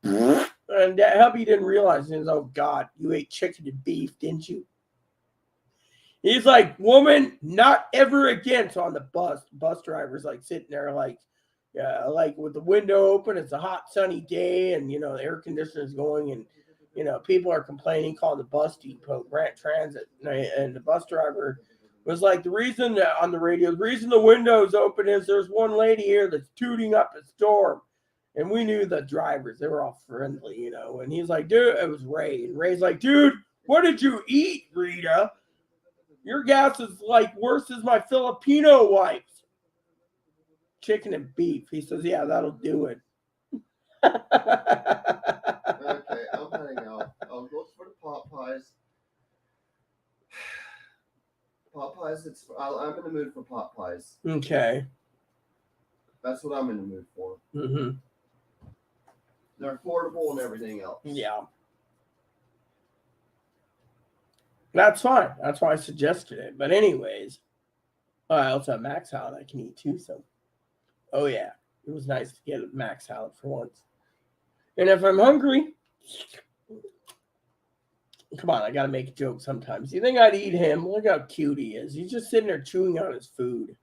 Speaker 1: and hubby didn't realize. He was, "Oh God, you ate chicken and beef, didn't you?" He's like, "Woman, not ever again." So on the bus driver's like sitting there, like, yeah, like with the window open. It's a hot, sunny day, and the air conditioner's going, and people are complaining, calling the bus depot, Grant Transit, and the bus driver was like, "The reason on the radio, the reason the window's open is there's one lady here that's tooting up a storm." And we knew the drivers; they were all friendly. And he's like, "Dude," it was Ray, and Ray's like, "Dude, what did you eat, Rita? Your gas is like worse as my Filipino wife's." "Chicken and beef." He says, "Yeah, that'll do it."
Speaker 2: Okay, I'm heading out. I'll go for the pot pies. Pot pies. I'm in the mood for pot pies.
Speaker 1: Okay.
Speaker 2: That's what I'm in the mood for.
Speaker 1: Mm-hmm.
Speaker 2: They're affordable and everything else.
Speaker 1: Yeah. That's fine. That's why I suggested it. But anyways, I also have mac salad I can eat too. So, oh yeah, it was nice to get a mac salad for once. And if I'm hungry, come on, I gotta make a joke sometimes. You think I'd eat him? Look how cute he is. He's just sitting there chewing on his food.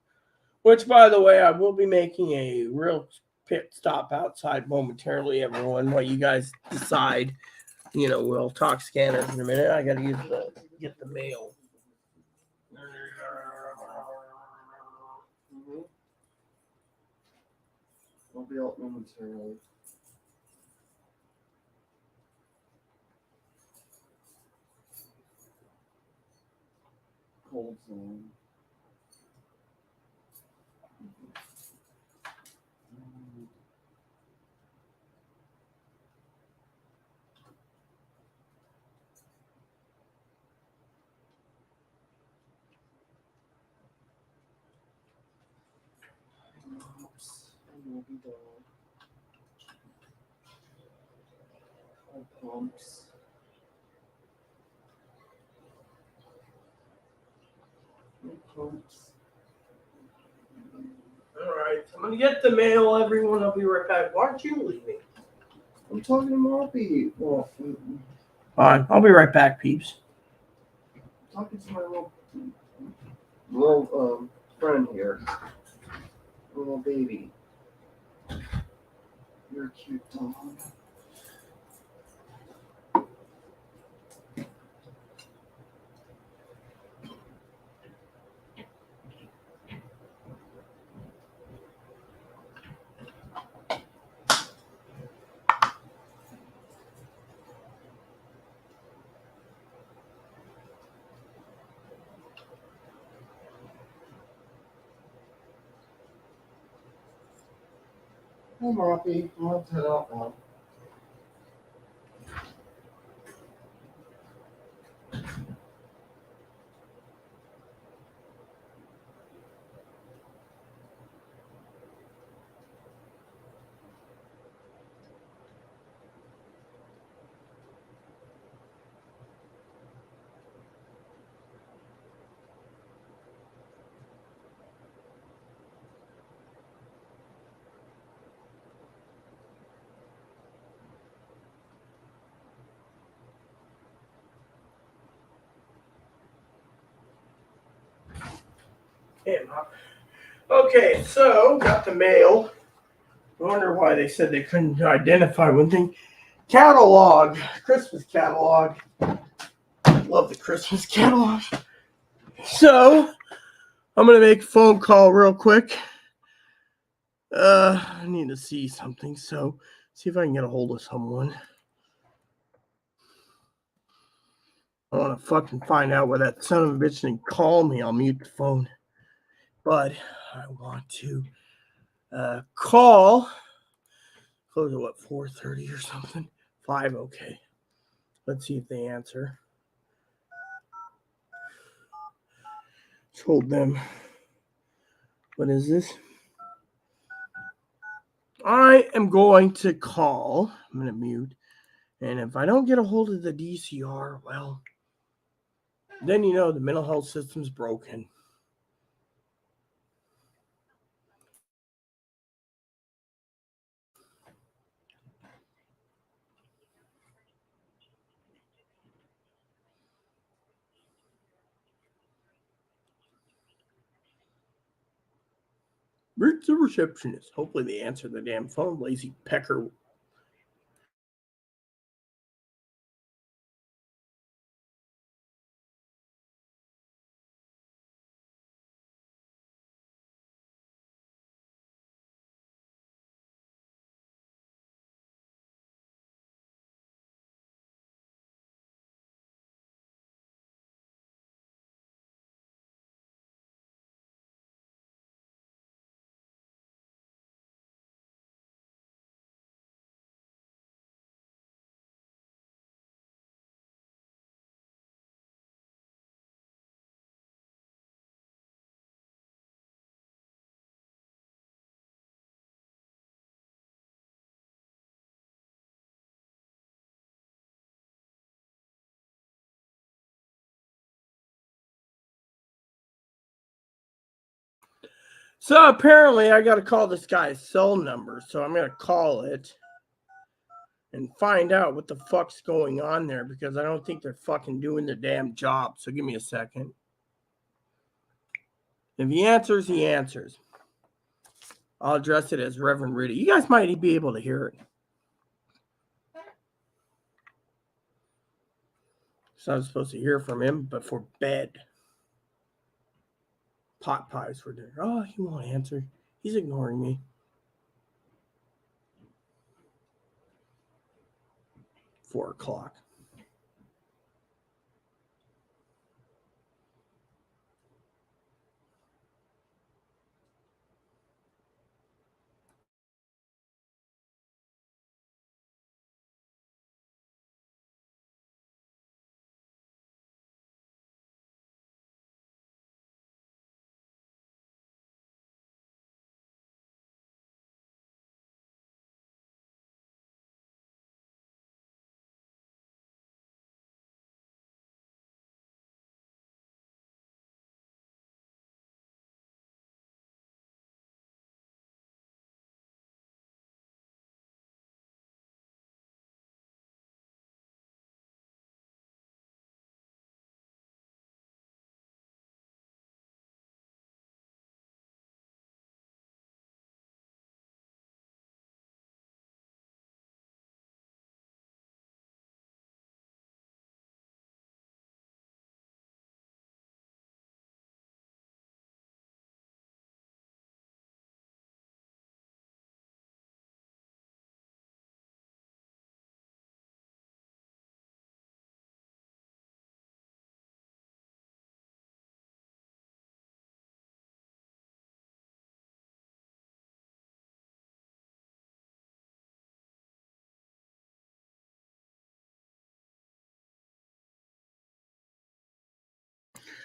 Speaker 1: Which, by the way, I will be making a real pit stop outside momentarily, everyone, while you guys decide. We'll talk scanners in a minute. I gotta get the mail.
Speaker 2: Mm-hmm. I'll be out momentarily. Cold zone. Oops, I will be done. All pumps. Pumps.
Speaker 1: All right, I'm gonna get the mail, everyone. I'll be right back. Why aren't you leaving?
Speaker 2: I'm talking to Moppy. Well,
Speaker 1: Fine, I'll be right back, peeps.
Speaker 2: I'm talking to my little friend here. Little baby. You're a cute dog. Hey, Moppy. I'm going to head out now.
Speaker 1: Okay, so got the mail. I wonder why they said they couldn't identify one thing. Catalog, Christmas catalog. Love the Christmas catalog. So I'm gonna make a phone call real quick. I need to see something. So see if I can get a hold of someone. I want to fucking find out where that son of a bitch didn't call me. I'll mute the phone. But I want to call. Close at what, 4:30 or something? 5, okay. Let's see if they answer. Told them, what is this? I am going to call. I'm going to mute. And if I don't get a hold of the DCR, well, then you know the mental health system's broken. Where's the receptionist? Hopefully they answer the damn phone, lazy pecker. So apparently I got to call this guy's cell number. So I'm going to call it and find out what the fuck's going on there because I don't think they're fucking doing their damn job. So give me a second. If he answers, he answers. I'll address it as Reverend Rita. You guys might be able to hear it. So I was supposed to hear from him, but for bed. Pot pies for dinner. Oh, he won't answer. He's ignoring me. 4 o'clock.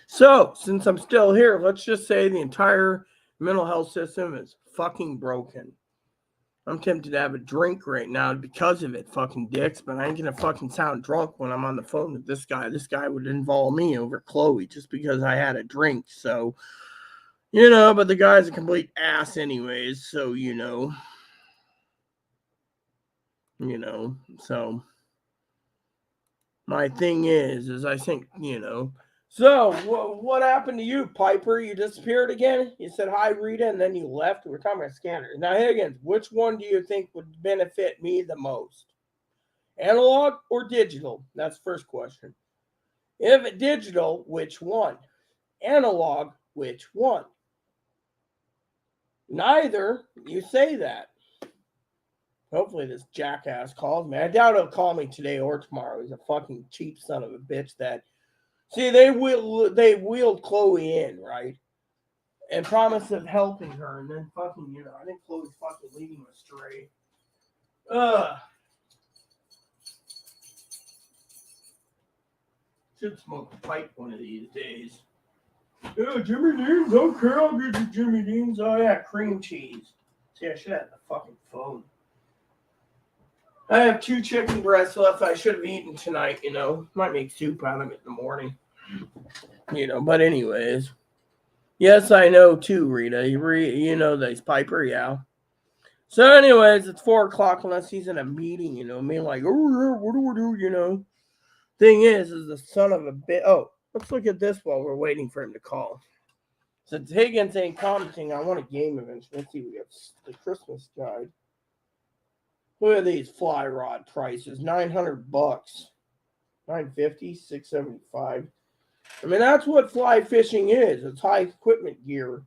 Speaker 1: So, since I'm still here, let's just say the entire mental health system is fucking broken. I'm tempted to have a drink right now because of it, fucking dicks, but I ain't gonna fucking sound drunk when I'm on the phone with this guy. This guy would involve me over Chloe just because I had a drink. So, but the guy's a complete ass anyways, so so my thing is I think, So, what happened to you, Piper? You disappeared again? You said hi, Rita, and then you left. We're talking about scanners. Now, Higgins, which one do you think would benefit me the most? Analog or digital? That's the first question. If digital, which one? Analog, which one? Neither. You say that. Hopefully this jackass calls me. I doubt he'll call me today or tomorrow. He's a fucking cheap son of a bitch that... See, they wheeled Chloe in, right? And promise of helping her, and then fucking, I think Chloe's fucking leading him astray. Ugh. Should smoke a pipe one of these days. Yeah, Jimmy Dean's. Okay, I'll get you Jimmy Dean's. Oh, yeah, cream cheese. See, I should have the fucking phone. I have 2 chicken breasts left I should have eaten tonight, Might make soup out of it in the morning. But anyways. Yes, I know too, Rita. You know this, Piper, yeah. So anyways, it's 4 o'clock unless he's in a meeting, me like, oh, what do we do, Thing is the son of a bit. Oh, let's look at this while we're waiting for him to call. Since Higgins ain't commenting, I want a game eventually. Let's see, we got the Christmas guide. Look at these fly rod prices. $900. $950, $675. I mean, that's what fly fishing is. It's high equipment gear.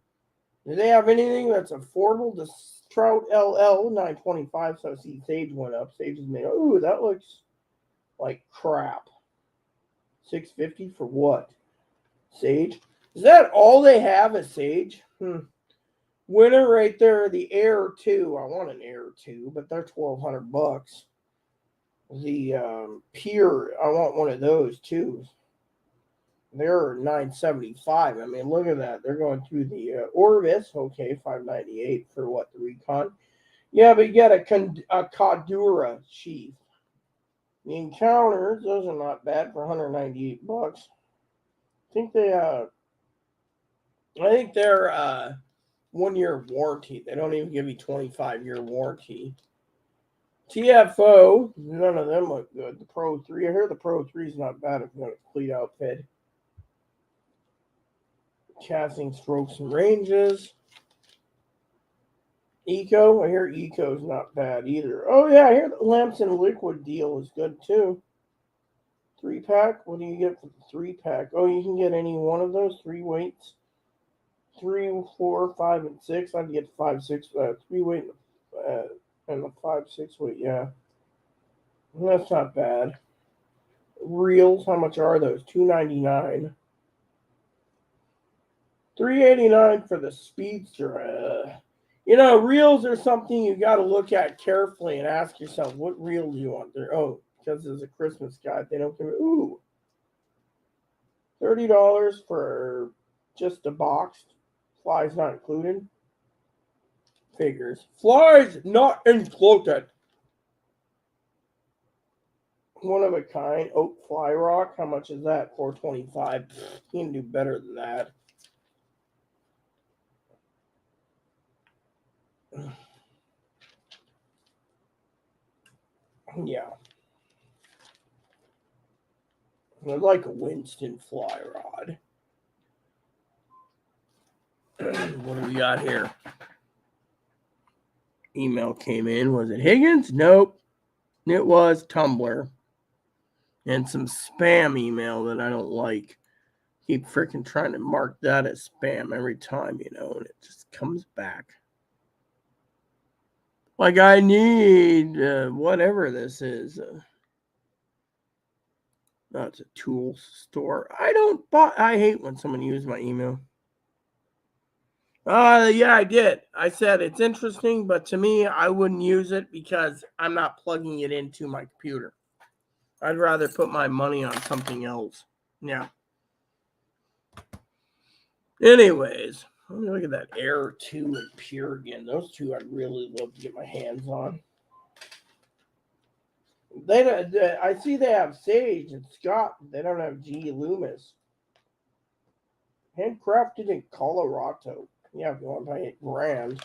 Speaker 1: Do they have anything that's affordable? The Trout LL $925. So I see Sage went up. Sage is made. Ooh, that looks like crap. $650 for what? Sage? Is that all they have is Sage? Winner right there, the Air 2. I want an Air 2, but they're $1,200. The Pier, I want one of those too. They're $975. I mean, look at that. They're going through the Orvis. Okay, $598 for what, the Recon? Yeah, but you got a Cordura sheath. The Encounters, those are not bad for $198. I think they're 1 year warranty. They don't even give you 25-year warranty. TFO, none of them look good. The Pro 3, I hear the Pro 3 is not bad if you want a complete outfit. Casting strokes and ranges. Eco, I hear Eco's not bad either. Oh yeah, I hear the lamps and liquid deal is good too. 3-pack, what do you get for the 3-pack? Oh, you can get any one of those 3 weights. 3, 4, 5, and 6. I'd get 5, 6, 3 weight and the 5, 6 weight. Yeah, that's not bad. Reels, how much are those? $299. $389 for the Speedster. Reels are something you got to look at carefully and ask yourself, what reel do you want there? Oh, because there's a Christmas guide. They don't give it. Ooh, $30 for just a box. Flies not included. Figures. Flies not included. One of a kind. Oak fly rock. How much is that? $425. You can do better than that. Yeah. I'd like a Winston fly rod. What do we got here? Email came in. Was it Higgins? Nope. It was Tumblr. And some spam email that I don't like. Keep freaking trying to mark that as spam every time, and it just comes back. Like I need whatever this is. It's a tool store. I hate when someone uses my email. Yeah, I did. I said it's interesting, but to me, I wouldn't use it because I'm not plugging it into my computer. I'd rather put my money on something else. Yeah. Anyways, let me look at that Air 2 and Pure again. Those two I'd really love to get my hands on. I see they have Sage and Scott. They don't have G Loomis. Handcrafted in Colorado. Yeah, if you want to pay $8,000.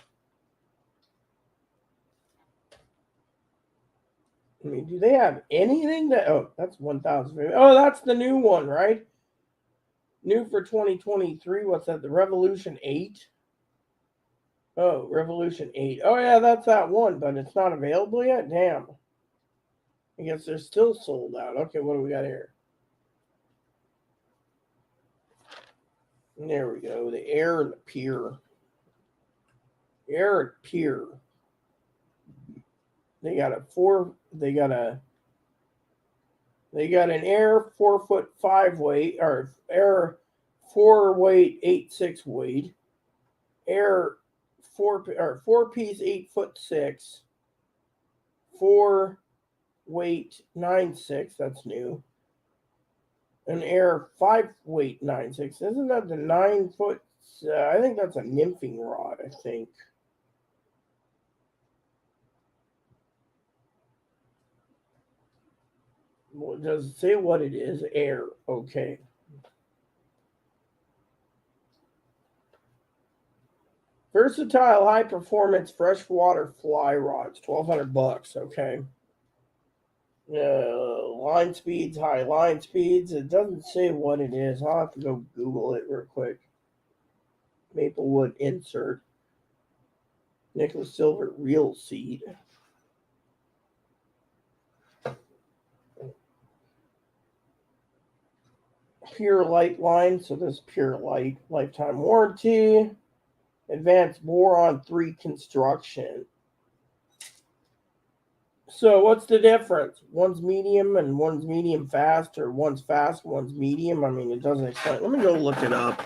Speaker 1: I mean, do they have anything that? Oh, that's 1,000. Oh, that's the new one, right? New for 2023. What's that? The Revolution 8. Oh, Revolution 8. Oh yeah, that's that one, but it's not available yet. Damn. I guess they're still sold out. Okay, what do we got here? There we go. The Air and the Pier. Air and Pier. They got an Air 4'5" weight, or Air 4 weight 8'6" weight. Air 4-piece 8'6". 4 weight 9'6". That's new. An air 5 weight 9/6. Isn't that the 9 foot? I think that's a nymphing rod, I think. Well, does it say what it is? Air. Okay. Versatile, high performance freshwater fly rods, $1,200. Okay. Line speeds, high line speeds. It doesn't say what it is. I'll have to go Google it real quick. Maplewood insert. Nickel silver reel seed. Pure light line. So this pure light lifetime warranty. Advanced boron 3 construction. So what's the difference? One's medium and one's medium fast, or one's fast, one's medium. I mean, it doesn't explain. Let me go look it up.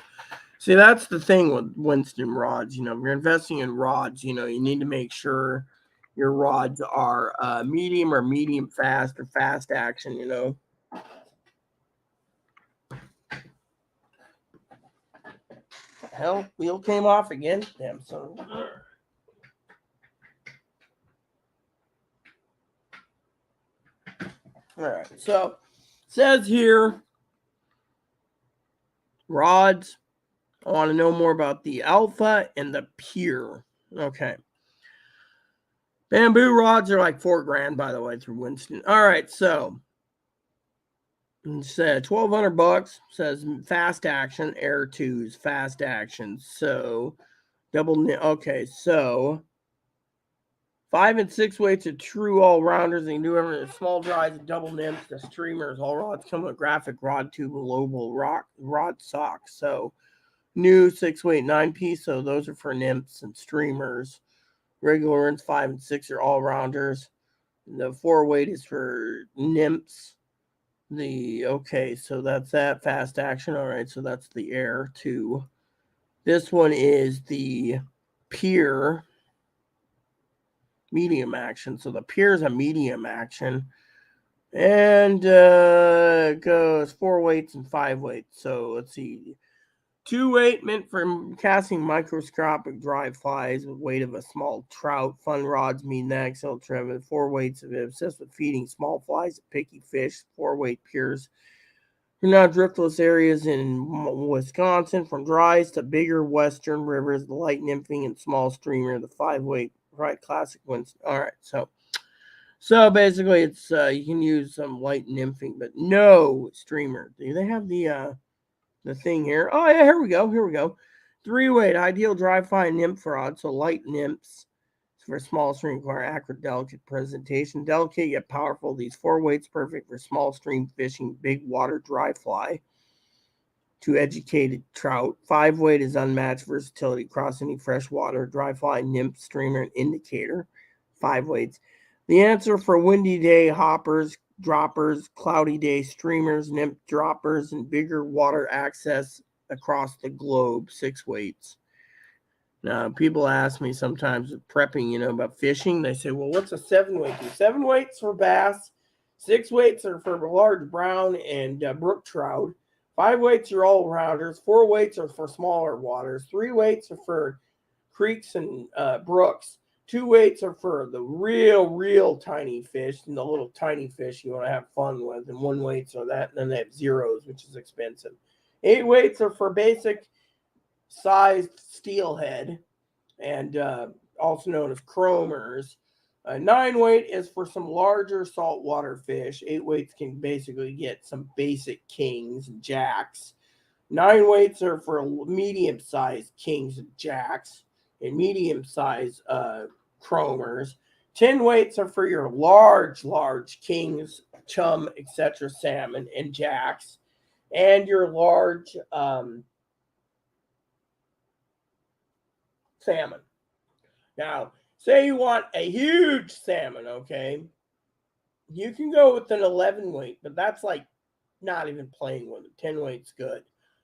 Speaker 1: See, that's the thing with Winston rods. If you're investing in rods, you need to make sure your rods are medium or medium fast or fast action. Hell, wheel came off again. Damn son. All right, so it says here, rods. I want to know more about the Alpha and the Pure. Okay. Bamboo rods are like $4,000, by the way, through Winston. All right, so it said $1,200. Says fast action, air 2s, fast action. So okay, so 5 and 6 weights are true all rounders. They can do everything. Small drives, double nymphs, the streamers. All rods come with graphic rod tube and global rod socks. So new 6 weight 9-piece. So those are for nymphs and streamers. Regular ones 5 and 6 are all rounders. The 4 weight is for nymphs. So that's that fast action. All right, so that's the air 2. This one is the Pure medium action. So the Pure is a medium action. And it goes 4 weights and 5 weights. So let's see. 2 weight meant for casting microscopic dry flies with weight of a small trout. Fun rods mean that. Ultra 4 weights of obsessed with feeding small flies, picky fish. 4 weight Pures. For now driftless areas in Wisconsin, from dries to bigger western rivers, the light nymphing and small streamer, the 5 weight right classic ones. All right, so basically it's you can use some light nymphing, but no streamer. Do they have the thing here? Oh yeah, here we go. 3 weight ideal dry fly nymph rod. So light nymphs for small stream require accurate, delicate presentation. Delicate yet powerful. These 4 weights perfect for small stream fishing, big water dry fly to educated trout. 5 weight is unmatched versatility across any freshwater dry fly, nymph, streamer, and indicator. 5 weights. The answer for windy day hoppers, droppers, cloudy day streamers, nymph droppers, and bigger water access across the globe. 6 weights. Now, people ask me sometimes with prepping, about fishing. They say, well, what's a 7 weight do? 7 weights for bass. 6 weights are for large brown and brook trout. 5 weights are all rounders. 4 weights are for smaller waters. 3 weights are for creeks and brooks. 2 weights are for the real tiny fish and the little tiny fish you want to have fun with. And 1 weights are that. And then they have zeros, which is expensive. 8 weights are for basic sized steelhead, and also known as chromers. 9 weight is for some larger saltwater fish. 8 weights can basically get some basic kings and jacks. 9 weights are for medium-sized kings and jacks and medium-sized chromers. 10 weights are for your large kings, chum, etc., salmon and jacks, and your large salmon. Now, say you want a huge salmon, okay? You can go with an 11 weight, but that's like not even playing with it. 10 weight's good.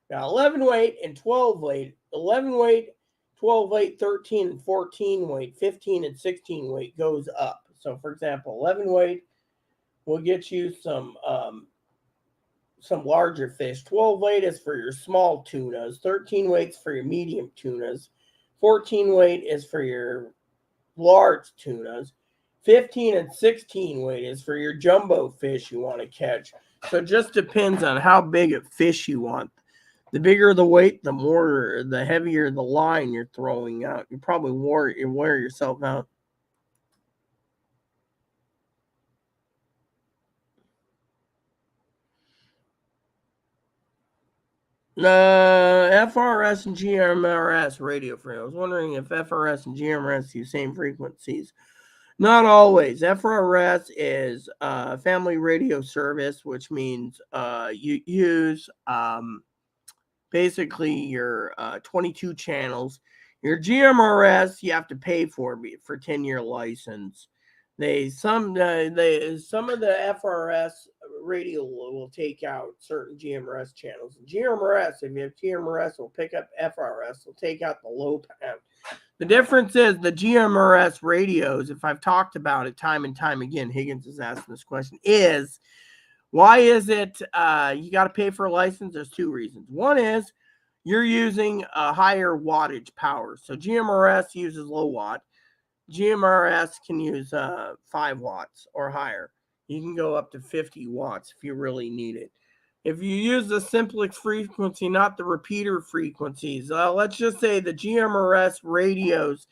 Speaker 1: Now, 11 weight and 12 weight, 11 weight, 12 weight, 13 and 14 weight, 15 and 16 weight goes up. So, for example, 11 weight will get you some some larger fish. 12 weight is for your small tunas. 13 weight is for your medium tunas. 14 weight is for your large tunas. 15 and 16 weight is for your jumbo fish you want to catch. So it just depends on how big a fish you want. The bigger the weight, the heavier the line you're throwing out. You probably wear yourself out. FRS and GMRS radio frame. I was wondering if FRS and GMRS use same frequencies. Not always. FRS is family radio service, which means you use basically your 22 channels. Your GMRS you have to pay for 10-year license. Some of the FRS radio will take out certain GMRS channels. GMRS, if you have GMRS, will pick up FRS. Will take out the low band. The difference is the GMRS radios, if I've talked about it time and time again, Higgins is asking this question, is why is it you got to pay for a license? There's two reasons. One is you're using a higher wattage power. So GMRS uses low watt. GMRS can use 5 watts or higher. You can go up to 50 watts if you really need it. If you use the simplex frequency, not the repeater frequencies, let's just say the GMRS radios.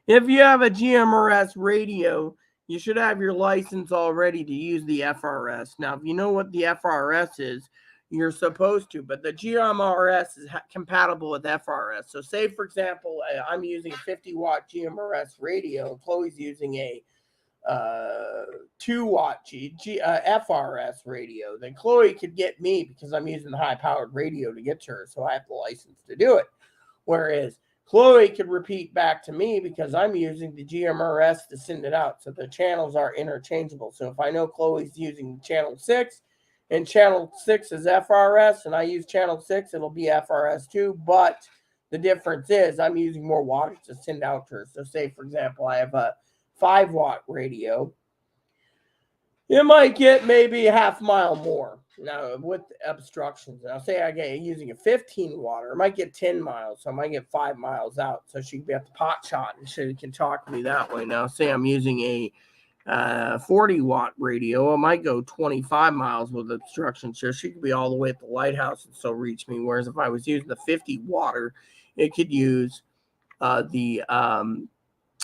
Speaker 1: If you have a GMRS radio, you should have your license already to use the FRS. Now, if you know what the FRS is, you're supposed to, but the GMRS is compatible with FRS. So say, for example, I'm using a 50-watt GMRS radio, and Chloe's using a 2-watt FRS radio, then Chloe could get me because I'm using the high-powered radio to get to her, so I have the license to do it. Whereas Chloe could repeat back to me because I'm using the GMRS to send it out, so the channels are interchangeable. So if I know Chloe's using channel 6, and channel 6 is FRS, and I use channel 6, it'll be FRS too, but the difference is I'm using more wattage to send out to her. So say, for example, I have a 5-watt radio. It might get maybe a half mile more now with obstructions. Now, say I get using a 15-watt, it might get 10 miles, so I might get 5 miles out. So she can be at the pot shot and she can talk to me that way. Now, say I'm using a 40-watt radio, I might go 25 miles with obstruction, so she could be all the way at the lighthouse and still reach me. Whereas if I was using the 50-watter, it could use the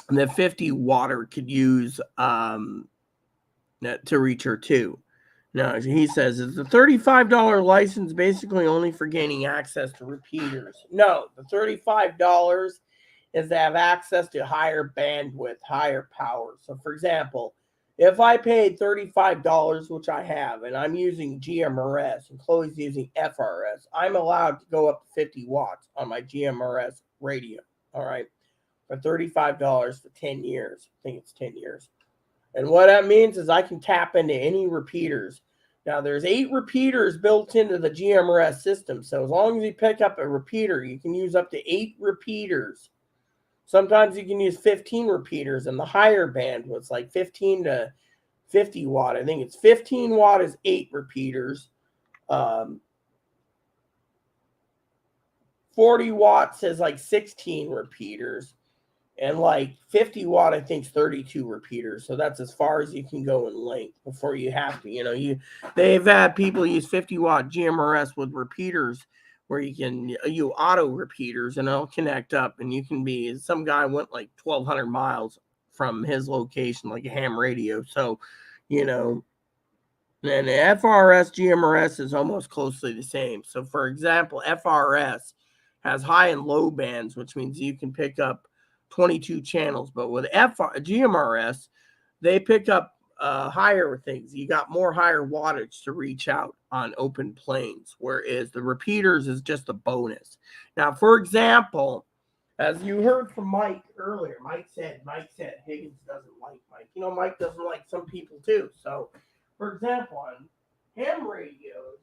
Speaker 1: 50-watter could use to reach her too. Now, he says, is the $35 license basically only for gaining access to repeaters? No, the $35 is to have access to higher bandwidth, higher power. So, for example, if I paid $35, which I have, and I'm using GMRS and Chloe's using FRS, I'm allowed to go up to 50 watts on my GMRS radio, all right, for $35 for 10 years. I think it's 10 years. And what that means is I can tap into any repeaters. Now, there's 8 repeaters built into the GMRS system. So as long as you pick up a repeater, you can use up to 8 repeaters. Sometimes you can use 15 repeaters in the higher bandwidths, like 15 to 50 watt. I think it's 15 watt is 8 repeaters. 40 watts is like 16 repeaters. And like 50 watt, I think, is 32 repeaters. So that's as far as you can go in length before you have to. They've had people use 50 watt GMRS with repeaters where you can auto repeaters and it'll connect up. And you can be, some guy went like 1,200 miles from his location, like a ham radio. So, and FRS GMRS is almost closely the same. So, for example, FRS has high and low bands, which means you can pick up 22 channels, but with GMRS, they pick up higher things. You got more higher wattage to reach out on open plains, whereas the repeaters is just a bonus. Now, for example, as you heard from Mike earlier, Mike said Higgins doesn't like Mike. Mike doesn't like some people too. So, for example, on ham radios,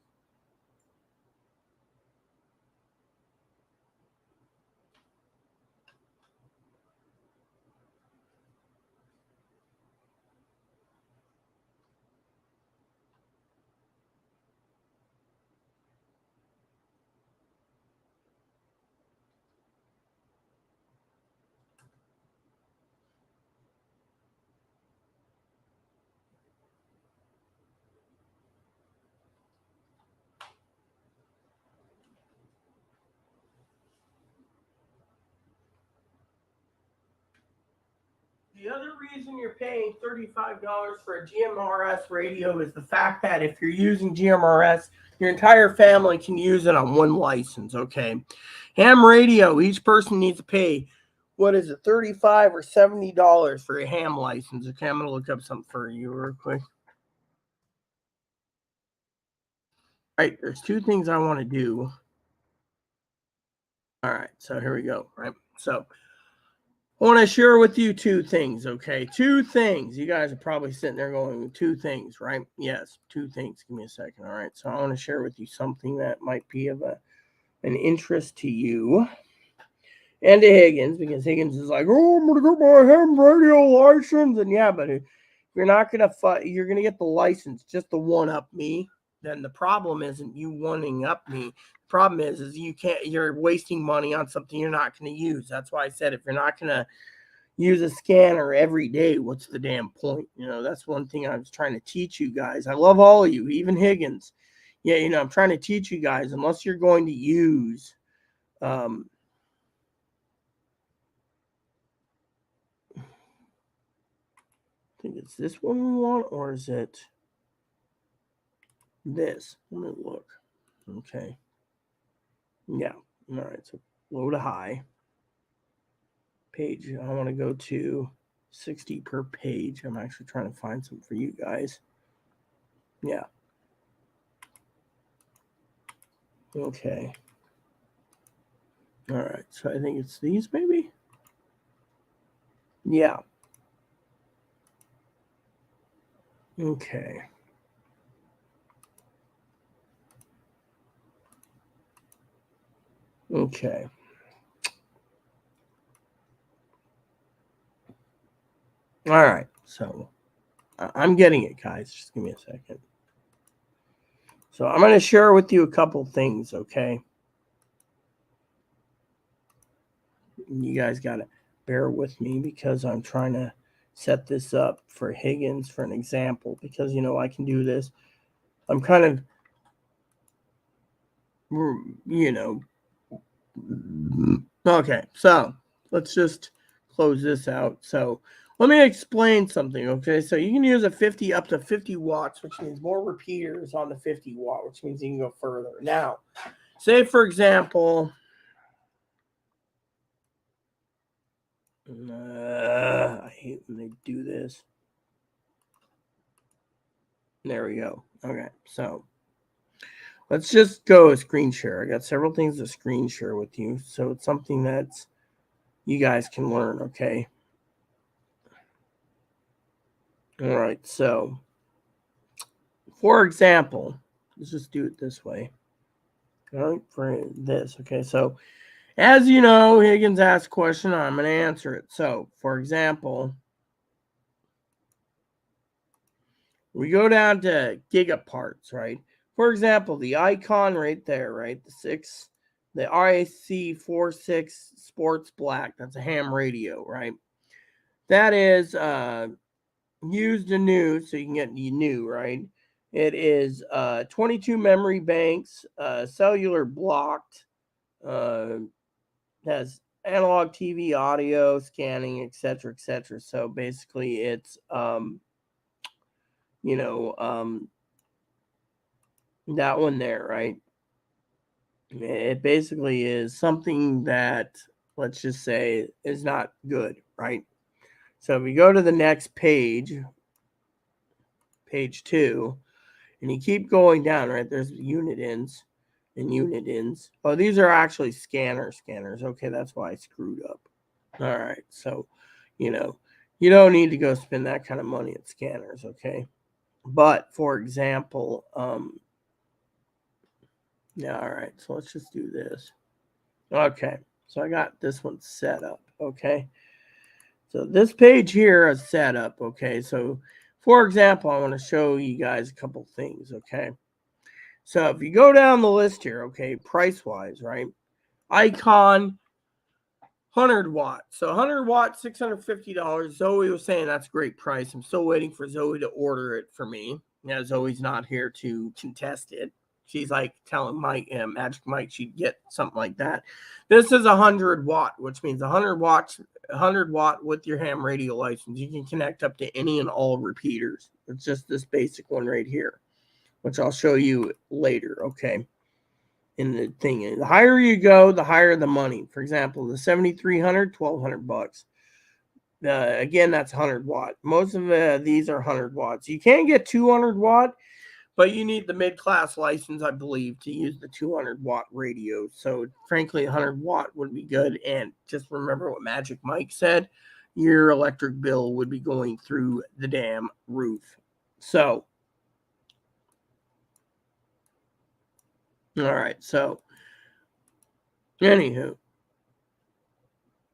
Speaker 1: The other reason you're paying $35 for a GMRS radio is the fact that if you're using GMRS, your entire family can use it on one license, okay? Ham radio, each person needs to pay, what is it, $35 or $70 for a ham license. Okay, I'm going to look up something for you real quick. All right, there's two things I want to do. All right, so here we go, right? So I want to share with you two things, okay? Two things. You guys are probably sitting there going, two things, right? Yes, two things. Give me a second, all right? So I want to share with you something that might be of an interest to you and to Higgins, because Higgins is like, oh, I'm going to get my ham radio license. And yeah, but if you're not going to you're going to get the license just to one-up me, then the problem isn't you wanting up me. The problem is you're wasting money on something you're not going to use. That's why I said if you're not going to use a scanner every day, what's the damn point? That's one thing I was trying to teach you guys. I love all of you, even Higgins. Yeah, I'm trying to teach you guys, unless you're going to use I think it's this one we want, or is it this? Let me look. Okay. Yeah. All right. So low to high. Page. I want to go to 60 per page. I'm actually trying to find some for you guys. Yeah. Okay. All right. So I think it's these maybe. Yeah. Okay. Okay. All right. So I'm getting it, guys. Just give me a second. So I'm going to share with you a couple things, okay? You guys got to bear with me because I'm trying to set this up for Higgins for an example because, I can do this. I'm kind of, okay, so let's just close this out. So let me explain something, okay? So you can use a 50 up to 50 watts, which means more repeaters on the 50 watt, which means you can go further. Now, say, for example, I hate when they do this. There we go. Okay, so let's just go a screen share. I got several things to screen share with you. So it's something that you guys can learn, okay? All right, so for example, let's just do it this way. All right, for this, okay? So as you know, Higgins asked a question, I'm going to answer it. So for example, we go down to gigaparts, right? For example, the icon right there, right? The RAC46 Sports Black, that's a ham radio, right? That is used anew, so you can get the new, right? It is 22 memory banks, cellular blocked, has analog TV, audio, scanning, etc., etc. So basically, it's that one there, right? It basically is something that, let's just say, is not good, right? So if we go to the next page, page 2, and you keep going down, right? There's unit ins and unit ins. Oh, these are actually scanners. Okay, that's why I screwed up. All right, so, you don't need to go spend that kind of money at scanners, okay? But, for example, yeah, all right, so let's just do this. Okay, so I got this one set up, okay? So this page here is set up, okay? So, for example, I want to show you guys a couple things, okay? So if you go down the list here, okay, price-wise, right? Icon, 100 watt. So 100 watt, $650. Zoe was saying that's a great price. I'm still waiting for Zoe to order it for me. Yeah, Zoe's not here to contest it. she's like telling Magic Mike she'd get something like that. This is 100 watt, which means 100 watt with your ham radio license. You can connect up to any and all repeaters. It's just this basic one right here, which I'll show you later, okay? In the thing, the higher you go, the higher the money. For example, the 7300, $1,200. Again, that's 100 watt. Most of these are 100 watts. You can get 200 watt, but you need the mid-class license, I believe, to use the 200 watt radio. So frankly, 100 watt would be good. And just remember what Magic Mike said, your electric bill would be going through the damn roof. So, all right. So, anywho,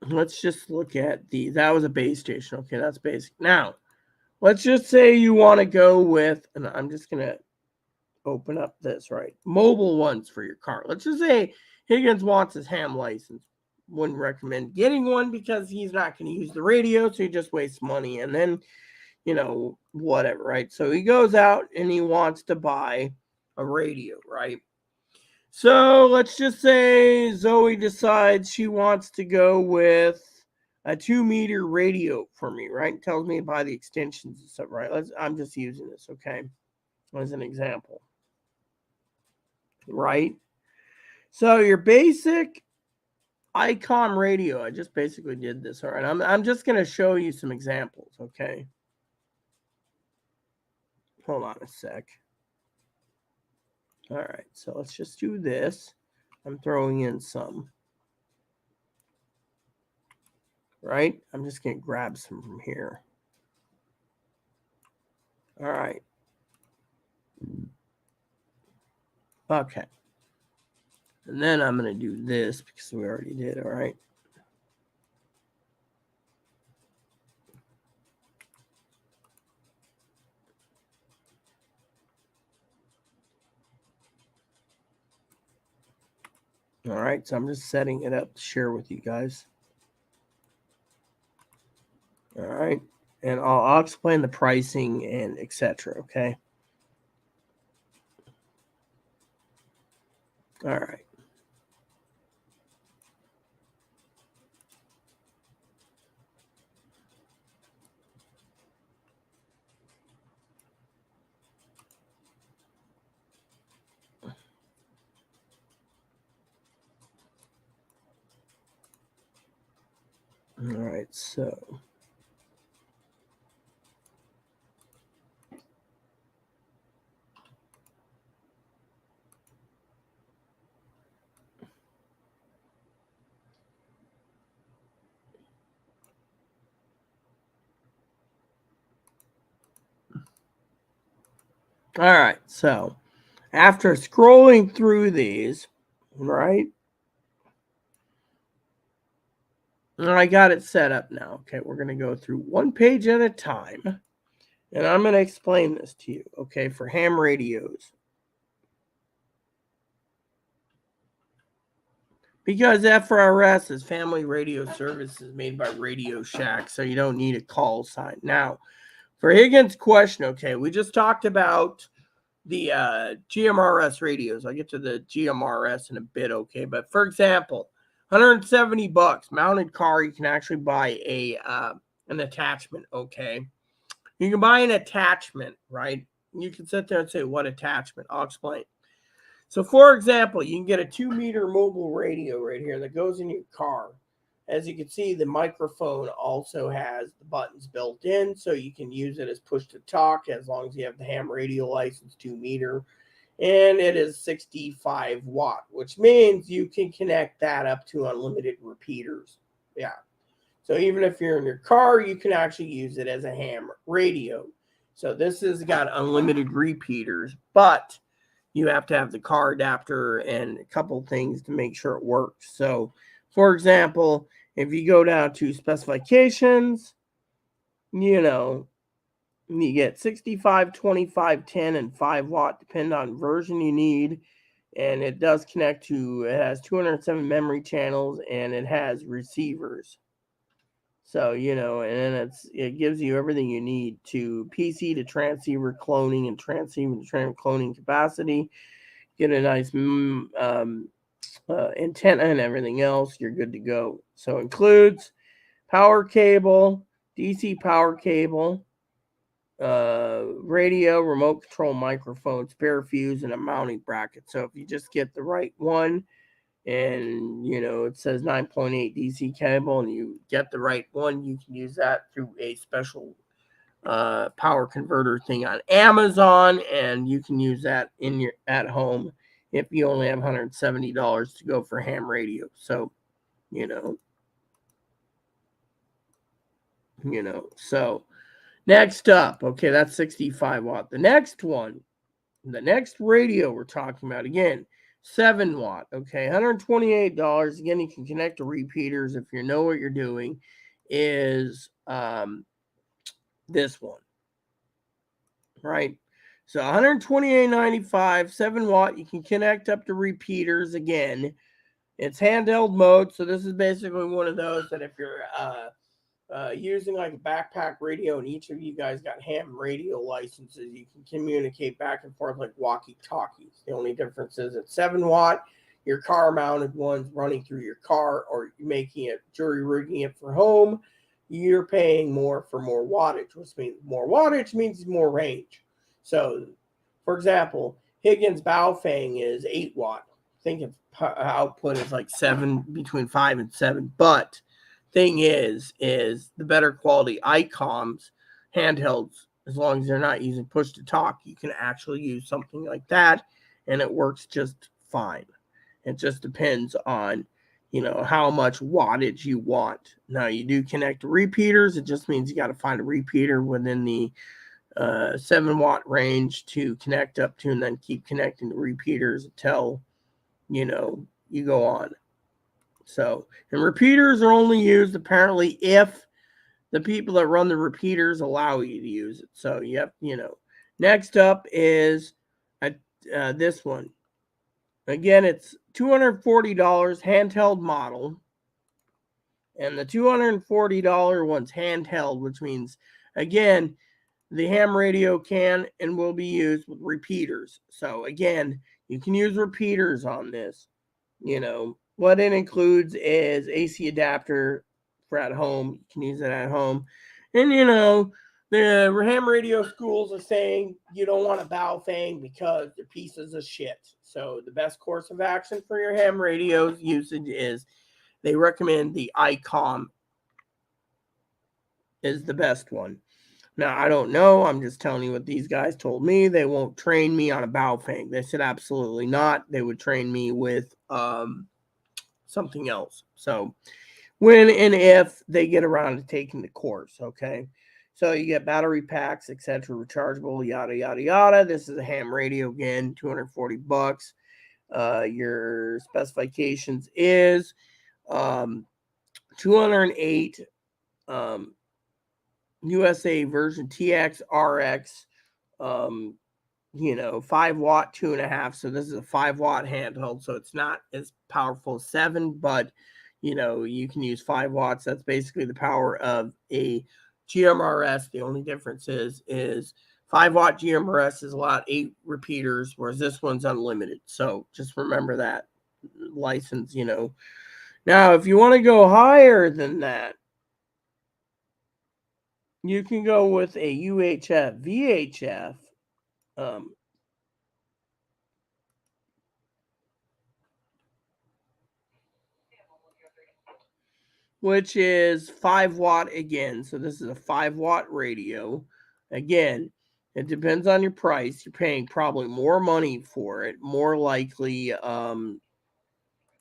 Speaker 1: let's just look at that was a base station. Okay, that's basic. Now, let's just say you want to go with, and I'm just going to open up this, right? Mobile ones for your car. Let's just say Higgins wants his ham license. Wouldn't recommend getting one because he's not going to use the radio, so he just wastes money. And then, whatever, right? So he goes out and he wants to buy a radio, right? So let's just say Zoe decides she wants to go with a 2-meter radio for me, right? Tells me to buy the extensions and stuff, right? I'm just using this, okay, as an example, right? So your basic ICOM radio, I just basically did this, all right? I'm just going to show you some examples, okay? Hold on a sec. All right, so let's just do this. I'm throwing in some. Right? I'm just going to grab some from here. All right. Okay. And then I'm going to do this because we already did, all right? All right, so I'm just setting it up to share with you guys. All right, and I'll explain the pricing and etc. Okay. All right. All right, so all right, so after scrolling through these, right? I got it set up now. Okay, we're going to go through one page at a time. And I'm going to explain this to you, okay, for ham radios. Because FRS is Family Radio Services made by Radio Shack, so you don't need a call sign. Now, for Higgins' question, okay, we just talked about the GMRS radios. I'll get to the GMRS in a bit, okay? But for example, $170 mounted car, you can actually buy an attachment, okay? You can buy an attachment, right? You can sit there and say, what attachment? I'll explain. So, for example, you can get a 2-meter mobile radio right here that goes in your car. As you can see, the microphone also has the buttons built in, so you can use it as push-to-talk as long as you have the ham radio license 2-meter. And it is 65 watt, which means you can connect that up to unlimited repeaters. Yeah. So even if you're in your car, you can actually use it as a ham radio. So this has got unlimited repeaters, but you have to have the car adapter and a couple things to make sure it works. So, for example, if you go down to specifications, you get 65, 25, 10, and 5 watt, depending on version you need. And it does connect to, it has 207 memory channels, and it has receivers. So, and it gives you everything you need to PC to transceiver cloning and transceiver to cloning capacity. get a nice antenna and everything else, you're good to go. So includes power cable, DC power cable, radio, remote control microphone, spare fuse, and a mounting bracket. So if you just get the right one, and it says 9.8 DC cable, and you get the right one, you can use that through a special power converter thing on Amazon, and you can use that in your at home if you only have $170 to go for ham radio. So you know so next up, okay, that's 65 watt. The next radio we're talking about, again, 7 watt, okay, $128. Again, you can connect to repeaters if you know what you're doing, is this one, right? So $128.95, 7 watt. You can connect up to repeaters. Again, it's handheld mode, so this is basically one of those that if you're using like a backpack radio, and each of you guys got ham radio licenses, you can communicate back and forth like walkie-talkies. The only difference is it's 7 watt. Your car mounted ones running through your car, or making it, jury rigging it for home, you're paying more for more wattage, which means more wattage means more range. So, for example, Higgins Baofeng is 8 watt. I think its output is like 7, between 5 and 7. But thing is the better quality ICOMs, handhelds, as long as they're not using push to talk, you can actually use something like that, and it works just fine. It just depends on how much wattage you want. Now, you do connect to repeaters. It just means you got to find a repeater within the 7 watt range to connect up to, and then keep connecting to repeaters until you go on. So, and repeaters are only used apparently if the people that run the repeaters allow you to use it. So, next up is this one. Again, it's $240, handheld model. And the $240 one's handheld, which means, again, the ham radio can and will be used with repeaters. So, again, you can use repeaters on this. What it includes is AC adapter for at home. You can use it at home. And, the ham radio schools are saying you don't want a Baofeng because they're pieces of shit. So the best course of action for your ham radio usage is they recommend the ICOM is the best one. Now, I don't know. I'm just telling you what these guys told me. They won't train me on a Baofeng. They said absolutely not. They would train me with something else. So when and if they get around to taking the course, okay? So you get battery packs, etc., rechargeable, yada, yada, yada. This is a ham radio, again, $240. Your specifications is 208 USA version TX RX, 5 watt, 2.5. So this is a 5 watt handheld. So it's not as powerful as 7, but you can use 5 watts. That's basically the power of a GMRS. The only difference is 5 watt GMRS is allowed 8 repeaters, whereas this one's unlimited. So just remember that license, Now, if you want to go higher than that, you can go with a UHF VHF, which is 5 watt again. So this is a 5 watt radio. Again, it depends on your price. You're paying probably more money for it, more likely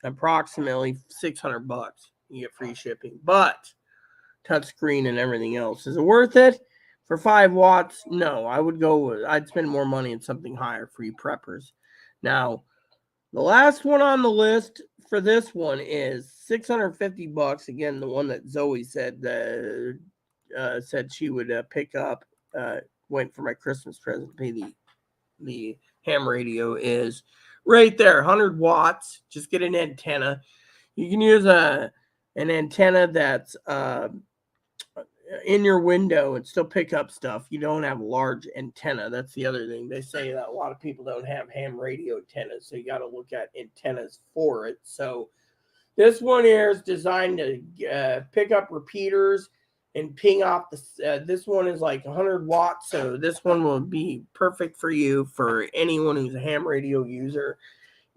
Speaker 1: approximately $600. You get free shipping, but touchscreen and everything else. Is it worth it for 5 watts? No, I'd spend more money on something higher for you preppers. Now, the last one on the list for this one is $650. Again, the one that Zoe said she would pick up, went for my Christmas present to pay the ham radio, is right there, 100 watts. Just get an antenna. You can use an antenna that's in your window and still pick up stuff. You don't have a large antenna. That's the other thing. They say that a lot of people don't have ham radio antennas, so you got to look at antennas for it. So this one here is designed to pick up repeaters and ping off the. This one is like 100 watts, so this one will be perfect for you, for anyone who's a ham radio user.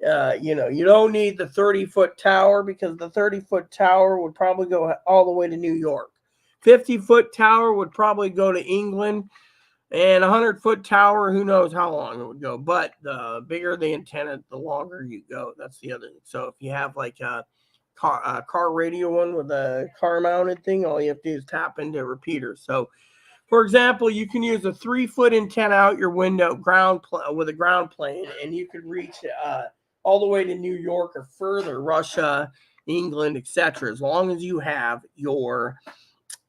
Speaker 1: You don't need the 30-foot tower, because the 30-foot tower would probably go all the way to New York. 50-foot tower would probably go to England, and a 100-foot tower, who knows how long it would go. But the bigger the antenna, the longer you go. That's the other thing. So if you have like a car radio one with a car mounted thing, all you have to do is tap into repeaters. So for example, you can use a 3-foot antenna out your window with a ground plane, and you could reach all the way to New York or further, Russia, England, etc. As long as you have your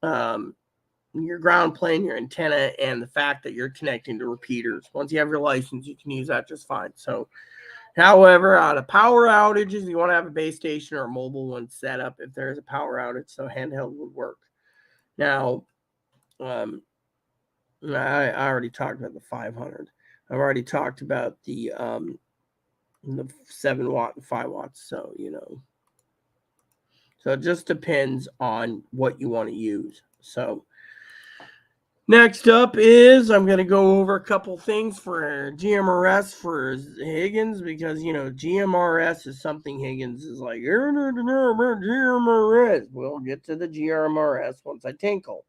Speaker 1: ground plane, your antenna, and the fact that you're connecting to repeaters. Once you have your license, you can use that just fine. So, however, out of power outages, you want to have a base station or a mobile one set up if there's a power outage, so handheld would work. Now, I already talked about the 500. I've already talked about the 7 watt and 5 watts. So, so it just depends on what you want to use. So next up is I'm going to go over a couple things for GMRS for Higgins, because, GMRS is something Higgins is like, GMRS. We'll get to the GMRS once I tinkle.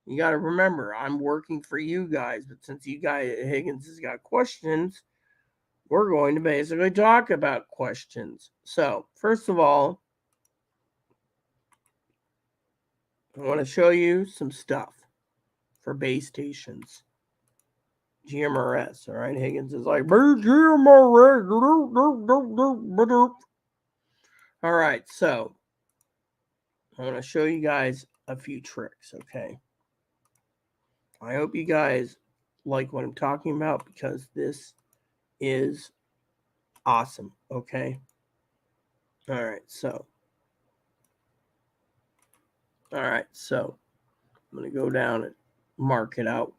Speaker 1: You got to remember, I'm working for you guys, but since Higgins has got questions, we're going to basically talk about questions. So, first of all, I want to show you some stuff for base stations. GMRS, all right? Higgins is like, GMRS. All right, so I want to show you guys a few tricks, okay? I hope you guys like what I'm talking about, because this is awesome, okay? All right, so I'm going to go down and mark it out.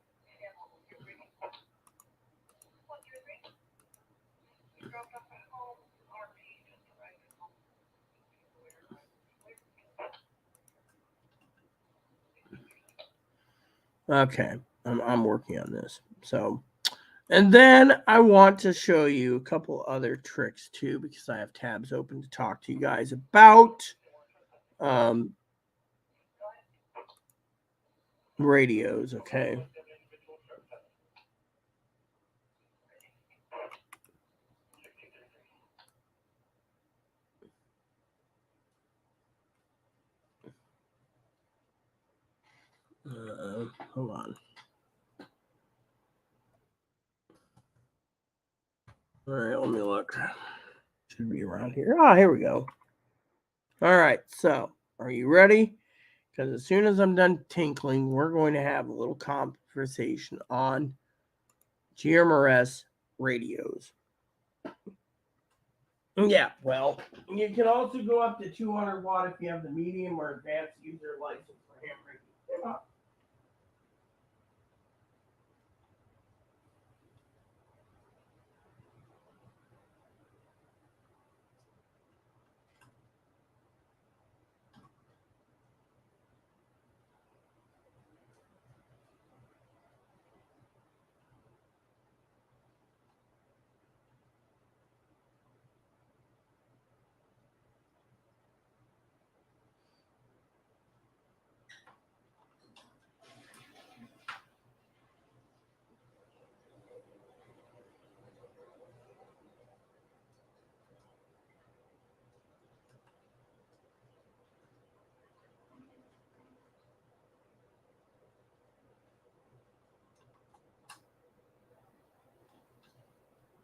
Speaker 1: Okay, I'm working on this. So, and then I want to show you a couple other tricks too, because I have tabs open to talk to you guys about radios, okay? Hold on. All right, let me look. Should be around here. Here we go. All right, so are you ready? Because as soon as I'm done tinkling, we're going to have a little conversation on GMRS radios. Yeah, well, you can also go up to 200 watt if you have the medium or advanced user license for ham radio.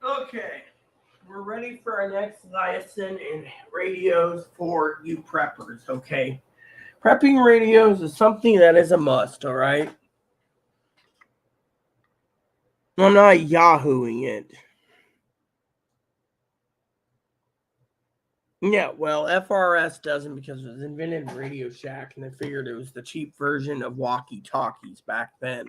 Speaker 1: Okay, we're ready for our next lesson in radios for you preppers, okay? Prepping radios is something that is a must, all right? I'm not yahooing it. Yeah, well, FRS doesn't because it was invented in Radio Shack, and they figured it was the cheap version of walkie-talkies back then.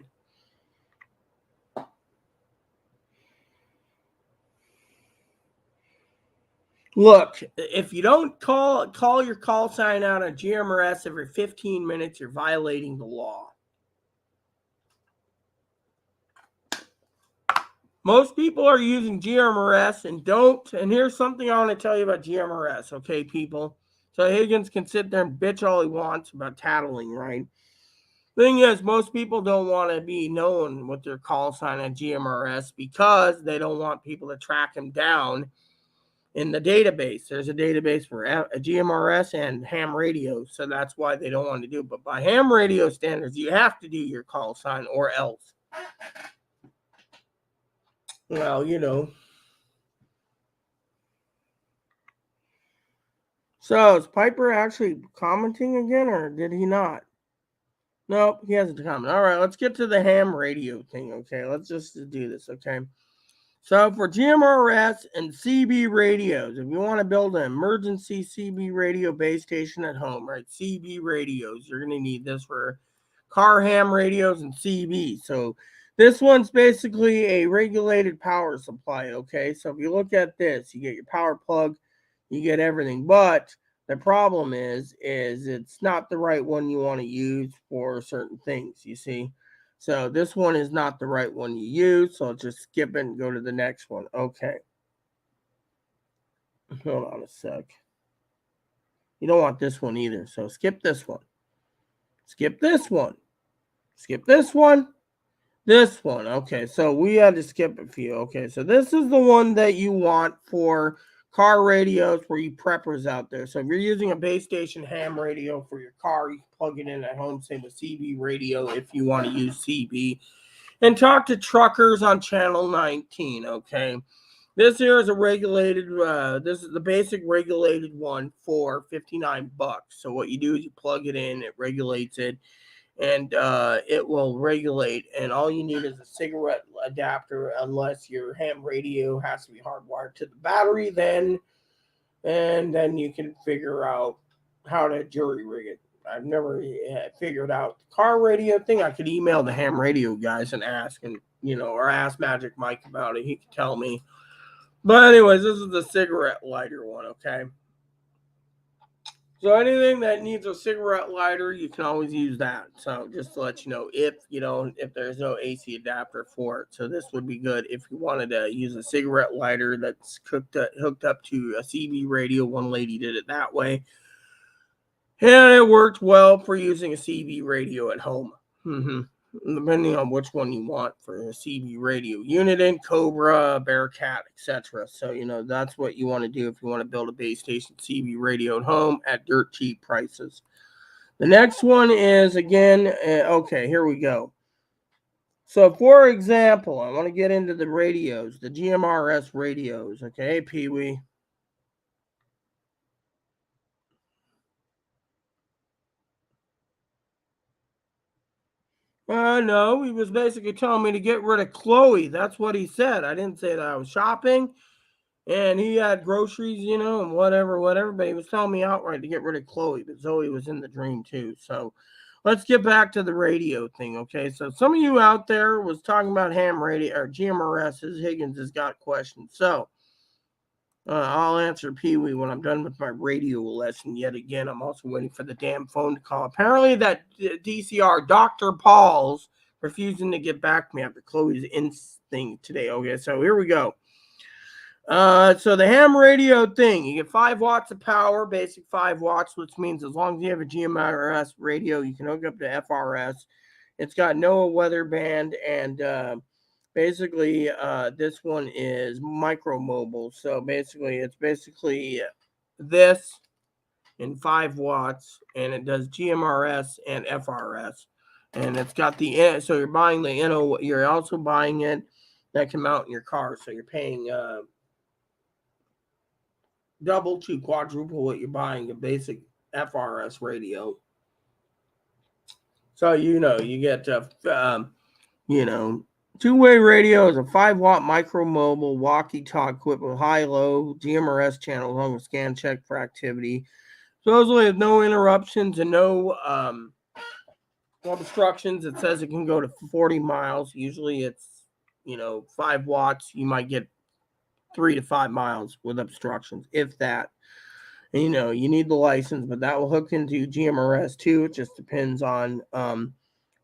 Speaker 1: Look, if you don't call your call sign out on GMRS every 15 minutes, you're violating the law. Most people are using GMRS and don't. And here's something I want to tell you about GMRS, okay, people? So Higgins can sit there and bitch all he wants about tattling, right? Thing is, most people don't want to be known with their call sign on GMRS because they don't want people to track them down in the database. There's a database for a GMRS and ham radio, so that's why they don't want to do it. But by ham radio standards, you have to do your call sign or else. Well, you know. So is Piper actually commenting again, or did he not? Nope, he hasn't commented. All right, let's get to the ham radio thing, okay? Let's just do this, okay? So for GMRS and CB radios, if you want to build an emergency CB radio base station at home, right? CB radios, you're going to need this for car ham radios and CB. So this one's basically a regulated power supply, okay? So if you look at this, you get your power plug, you get everything. But the problem is it's not the right one you want to use for certain things, you see? So this one is not the right one you use. So I'll just skip it and go to the next one. Okay. Hold on a sec. You don't want this one either. So skip this one. Skip this one. Skip this one. This one. Okay. So we had to skip a few. Okay. So this is the one that you want for car radios for you preppers out there. So if you're using a base station ham radio for your car, you can plug it in at home. Same with CB radio if you want to use CB. And talk to truckers on channel 19, okay? This here is a regulated, this is the basic regulated one for $59. So what you do is you plug it in, it regulates it, and it will regulate. And all you need is a cigarette adapter, unless your ham radio has to be hardwired to the battery, and then you can figure out how to jury rig it. I've never figured out the car radio thing. I could email the ham radio guys and ask, and or ask Magic Mike about it. He could tell me. But anyways, this is the cigarette lighter one, okay? So anything that needs a cigarette lighter, you can always use that. So just to let you know, if there's no AC adapter for it. So this would be good if you wanted to use a cigarette lighter that's hooked up to a CB radio. One lady did it that way. And it worked well for using a CB radio at home. Depending on which one you want for a CB radio. Uniden, Cobra, Bearcat, etc. So, that's what you want to do if you want to build a base station CB radio at home at dirt cheap prices. The next one is, again, okay, here we go. So, for example, I want to get into the radios, the GMRS radios. Okay, hey, Pee-wee. No, he was basically telling me to get rid of Chloe. That's what he said. I didn't say that I was shopping and he had groceries, and whatever. But he was telling me outright to get rid of Chloe, but Zoe was in the dream too. So let's get back to the radio thing, okay? So some of you out there was talking about ham radio or GMRSs. Higgins has got questions. So I'll answer Pee-wee when I'm done with my radio lesson yet again. I'm also waiting for the damn phone to call. Apparently that DCR, Dr. Paul's, refusing to get back to me after Chloe's thing today. Okay, so here we go. So the ham radio thing, you get 5 watts of power, basic 5 watts, which means as long as you have a GMRS radio, you can hook up to FRS. It's got no weather band, and basically, this one is micro mobile. So basically, it's this in 5 watts, and it does GMRS and FRS. And it's got so you're buying the you're also buying it that can mount in your car. So you're paying double to quadruple what you're buying a basic FRS radio. So you get Two-way radio is a 5-watt micro-mobile walkie-talkie equipped with high-low GMRS channels along with scan check for activity. Supposedly with no interruptions and no obstructions. It says it can go to 40 miles. Usually it's, 5 watts. You might get 3 to 5 miles with obstructions, if that. And, you need the license, but that will hook into GMRS too. It just depends on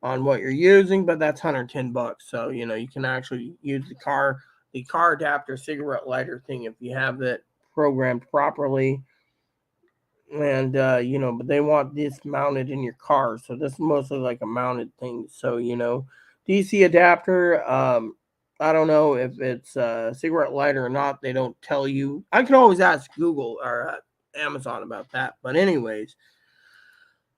Speaker 1: what you're using, but that's $110. So, you can actually use the car adapter cigarette lighter thing if you have it programmed properly. And but they want this mounted in your car, so this is mostly like a mounted thing. So DC adapter, I don't know if it's a cigarette lighter or not. They don't tell you. I can always ask Google or Amazon about that. But anyways,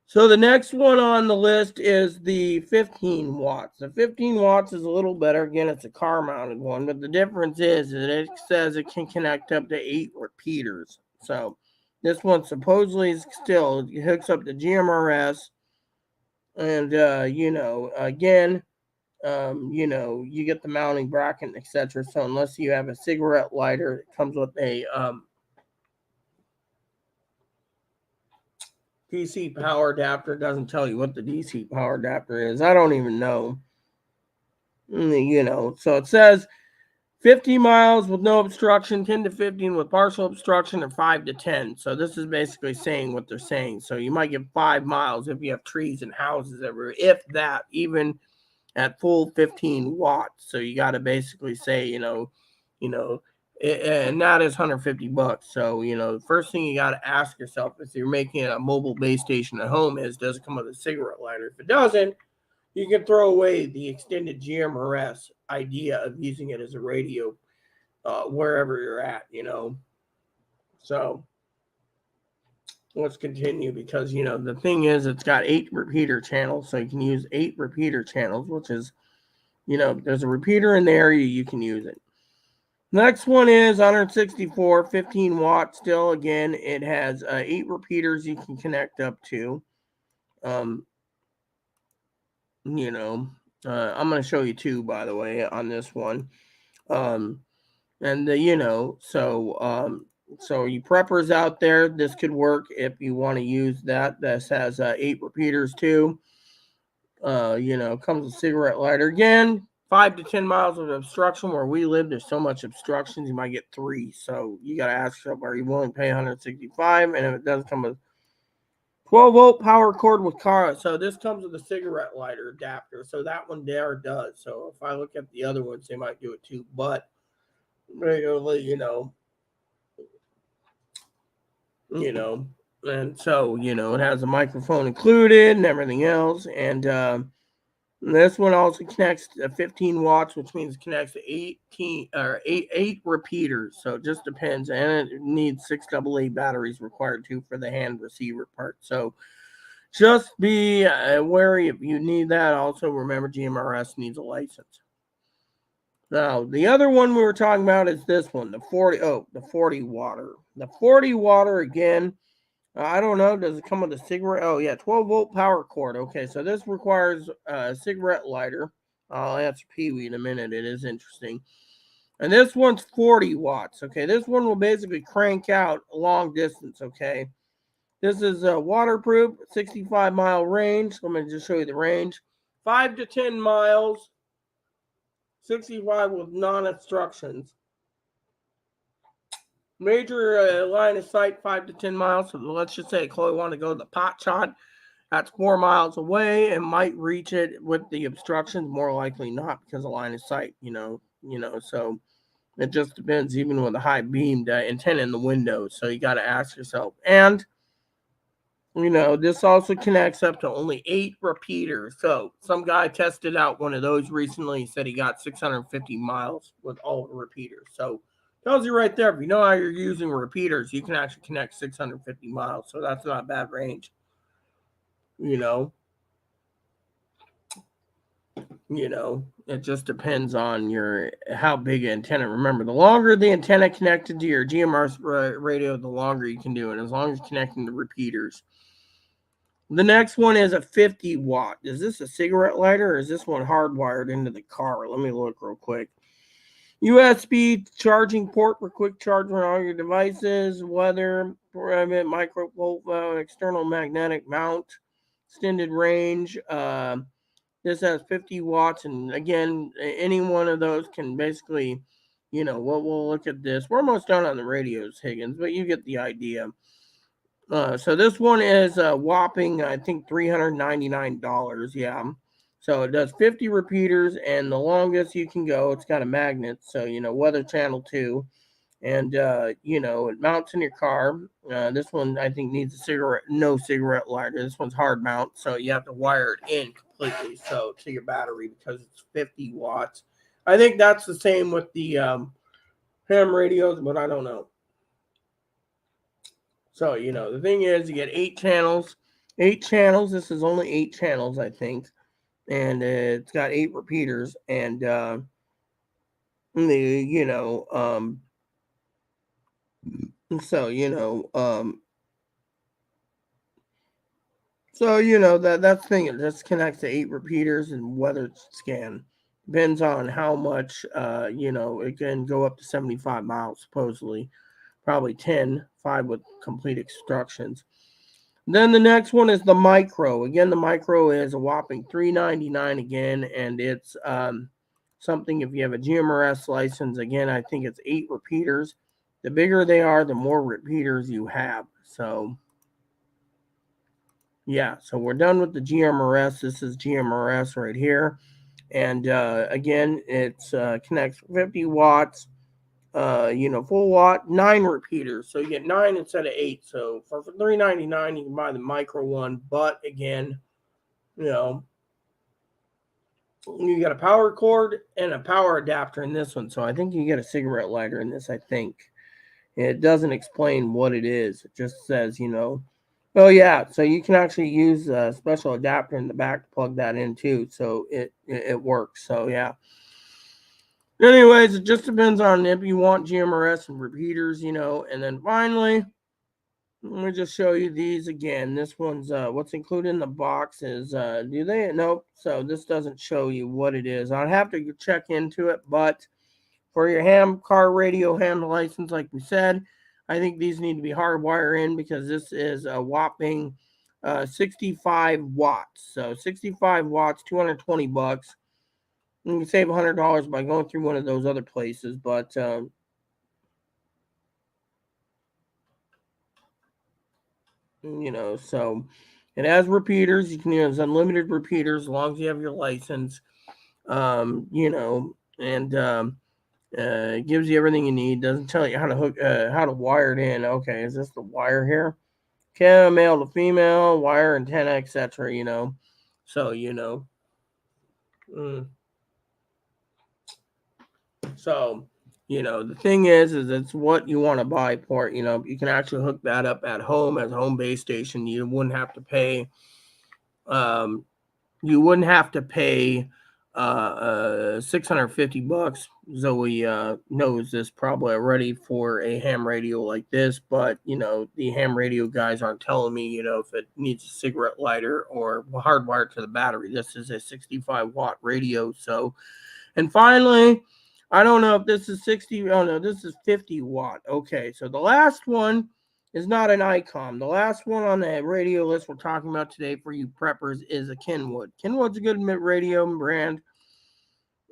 Speaker 1: so the next one on the list is the 15 watts. The 15 watts is a little better. Again, it's a car mounted one, but the difference is that it says it can connect up to 8 repeaters. So this one supposedly still hooks up to GMRS, and again, you get the mounting bracket, etc. So unless you have a cigarette lighter, it comes with a DC power adapter. It doesn't tell you what the DC power adapter is. I don't even know. So it says 50 miles with no obstruction, 10 to 15 with partial obstruction, and 5 to 10. So this is basically saying what they're saying. So you might get 5 miles if you have trees and houses everywhere, if that, even at full 15 watts. So you got to basically say, and that is $150. So, the first thing you got to ask yourself if you're making a mobile base station at home is, does it come with a cigarette lighter? If it doesn't, you can throw away the extended GMRS idea of using it as a radio wherever you're at, So let's continue because, the thing is, it's got 8 repeater channels. So you can use 8 repeater channels, which is, there's a repeater in the area, you can use it. Next one is 164, 15 watts. Still, again, it has 8 repeaters you can connect up to. I'm going to show you 2, by the way, on this one. So you preppers out there, this could work if you want to use that. This has 8 repeaters too. Comes with cigarette lighter. Again, 5 to 10 miles of obstruction. Where we live, there's so much obstructions, you might get 3. So you got to ask yourself, are you willing to pay $165? And if it does come with 12-volt power cord with car. So this comes with a cigarette lighter adapter. So that one there does. So if I look at the other ones, they might do it too. But regularly, and so, it has a microphone included and everything else. And this one also connects to 15 watts, which means it connects to 18 or 8 repeaters. So it just depends. And it needs 6 AA batteries required too for the hand receiver part. So just be wary if you need that. Also, remember GMRS needs a license. Now, the other one we were talking about is this one, the 40 water. The 40 water, again, I don't know. Does it come with a cigarette? Oh, yeah, 12-volt power cord. Okay, so this requires a cigarette lighter. I'll answer Pee-wee in a minute. It is interesting. And this one's 40 watts. Okay, this one will basically crank out a long distance. Okay, this is a waterproof, 65-mile range. Let me just show you the range. 5 to 10 miles. 65 with non-obstructions. Major line of sight, 5 to 10 miles. So let's just say Chloe wanted to go to the pot shot. That's 4 miles away and might reach it with the obstructions. More likely not because of line of sight, so it just depends, even with a high beam antenna in the window. So you got to ask yourself. And this also connects up to only 8 repeaters. So some guy tested out one of those recently. He said he got 650 miles with all the repeaters. So tells you right there, if you know how you're using repeaters, you can actually connect 650 miles. So that's not a bad range. It just depends on how big an antenna. Remember, the longer the antenna connected to your GMR radio, the longer you can do it, as long as it's connecting to repeaters. The next one is a 50 watt. Is this a cigarette lighter or is this one hardwired into the car? Let me look real quick. USB charging port for quick charge on all your devices, weather, private micro volt, external magnetic mount, extended range. This has 50 watts, and again, any one of those can basically, we'll look at this. We're almost done on the radios, Higgins, but you get the idea. So this one is a whopping, I think, $399. Yeah. So it does 50 repeaters, and the longest you can go, it's got a magnet. So, Weather Channel 2. And, it mounts in your car. This one, I think, needs no cigarette lighter. This one's hard mount. So you have to wire it in completely. So to your battery because it's 50 watts. I think that's the same with the ham radios, but I don't know. So, the thing is, you get 8 channels. 8 channels. This is only 8 channels, I think. And it's got 8 repeaters. And, that's the thing. It just connects to 8 repeaters and weather scan. Depends on how much, it can go up to 75 miles, supposedly. Probably 5 with complete instructions. Then the next one is the micro. Again, the micro is a whopping $399 again, and it's something if you have a GMRS license. Again, I think it's 8 repeaters. The bigger they are, the more repeaters you have. So, yeah. So we're done with the GMRS. This is GMRS right here, and again, it's connects 50 watts. Full watt, 9 repeaters. So you get 9 instead of 8. So for $399, you can buy the micro one. But again, you got a power cord and a power adapter in this one. So I think you get a cigarette lighter in this, I think. It doesn't explain what it is. It just says, oh yeah, so you can actually use a special adapter in the back to plug that in too. So it works. So yeah. Anyways, it just depends on if you want GMRS and repeaters, and then finally, let me just show you these again. This one's what's included in the box is do they? Nope. So this doesn't show you what it is. I'd have to check into it, but for your ham car radio ham license, like we said, I think these need to be hardwired in because this is a whopping 65 watts. So 65 watts, $220. You can save $100 by going through one of those other places, but so it has repeaters. You can use unlimited repeaters as long as you have your license. And it gives you everything you need. Doesn't tell you how to wire it in. Okay, is this the wire here? Okay, male to female, wire, antenna, etc. So So, the thing is it's what you want to buy port. You can actually hook that up at home as a home base station. You wouldn't have to pay. Um, you wouldn't have to pay $650. Zoe knows this probably already for a ham radio like this, but the ham radio guys aren't telling me if it needs a cigarette lighter or hardwired to the battery. This is a 65 watt radio. So, and finally, I don't know if this is 60. Oh no, this is 50 watt. Okay, so the last one is not an icon. The last one on the radio list we're talking about today for you preppers is a Kenwood. Kenwood's a good radio brand,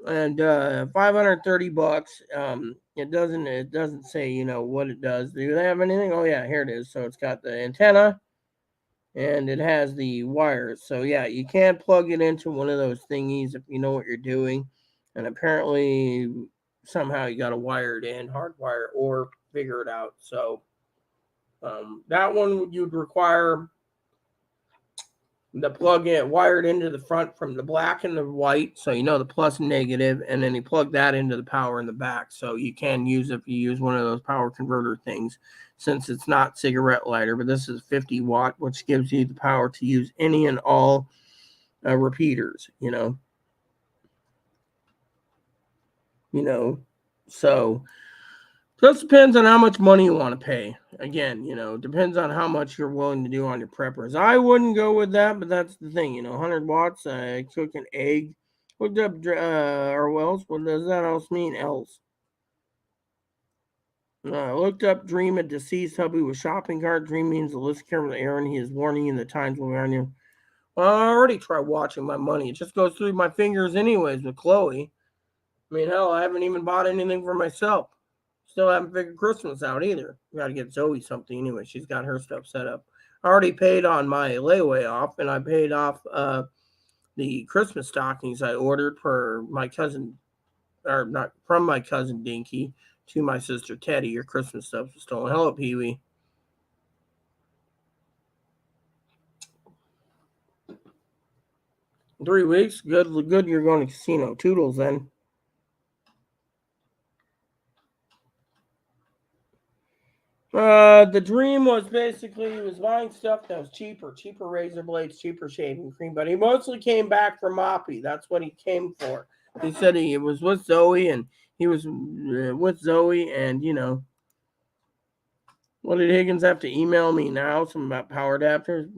Speaker 1: and $530. It doesn't say what it does. Do they have anything? Oh yeah, here it is. So it's got the antenna and it has the wires. So yeah, you can plug it into one of those thingies if you know what you're doing. And apparently somehow you got to wire it in, hardwire, or figure it out. So that one you'd require the plug in wired into the front from the black and the white, so the plus and negative, and then you plug that into the power in the back. So you can use if you use one of those power converter things, since it's not cigarette lighter, but this is 50 watt, which gives you the power to use any and all repeaters. So Just depends on how much money you want to pay. Again, depends on how much you're willing to do on your preppers. I wouldn't go with that, but that's the thing. 100 watts, cook an egg. Looked up, or else, what does that else mean? Else. Looked up dream a deceased hubby with shopping cart. Dream means to listen carefully to Aaron. He is warning you the times will be on you. Well, I already tried watching my money. It just goes through my fingers anyways with Chloe. I mean, hell, I haven't even bought anything for myself. Still haven't figured Christmas out either. Got to get Zoe something anyway. She's got her stuff set up. I already paid on my layaway off, and I paid off the Christmas stockings I ordered for my cousin, or not from my cousin Dinky to my sister Teddy. Your Christmas stuff was stolen. Hello, Pee Wee. Three weeks, good. You're going to casino. Toodles then. The dream was basically he was buying stuff that was cheaper razor blades, cheaper shaving cream, but he mostly came back for Moppy. That's what he came for. He said he was with Zoe, and he was with Zoe, and what did Higgins have to email me now? Something about power adapters.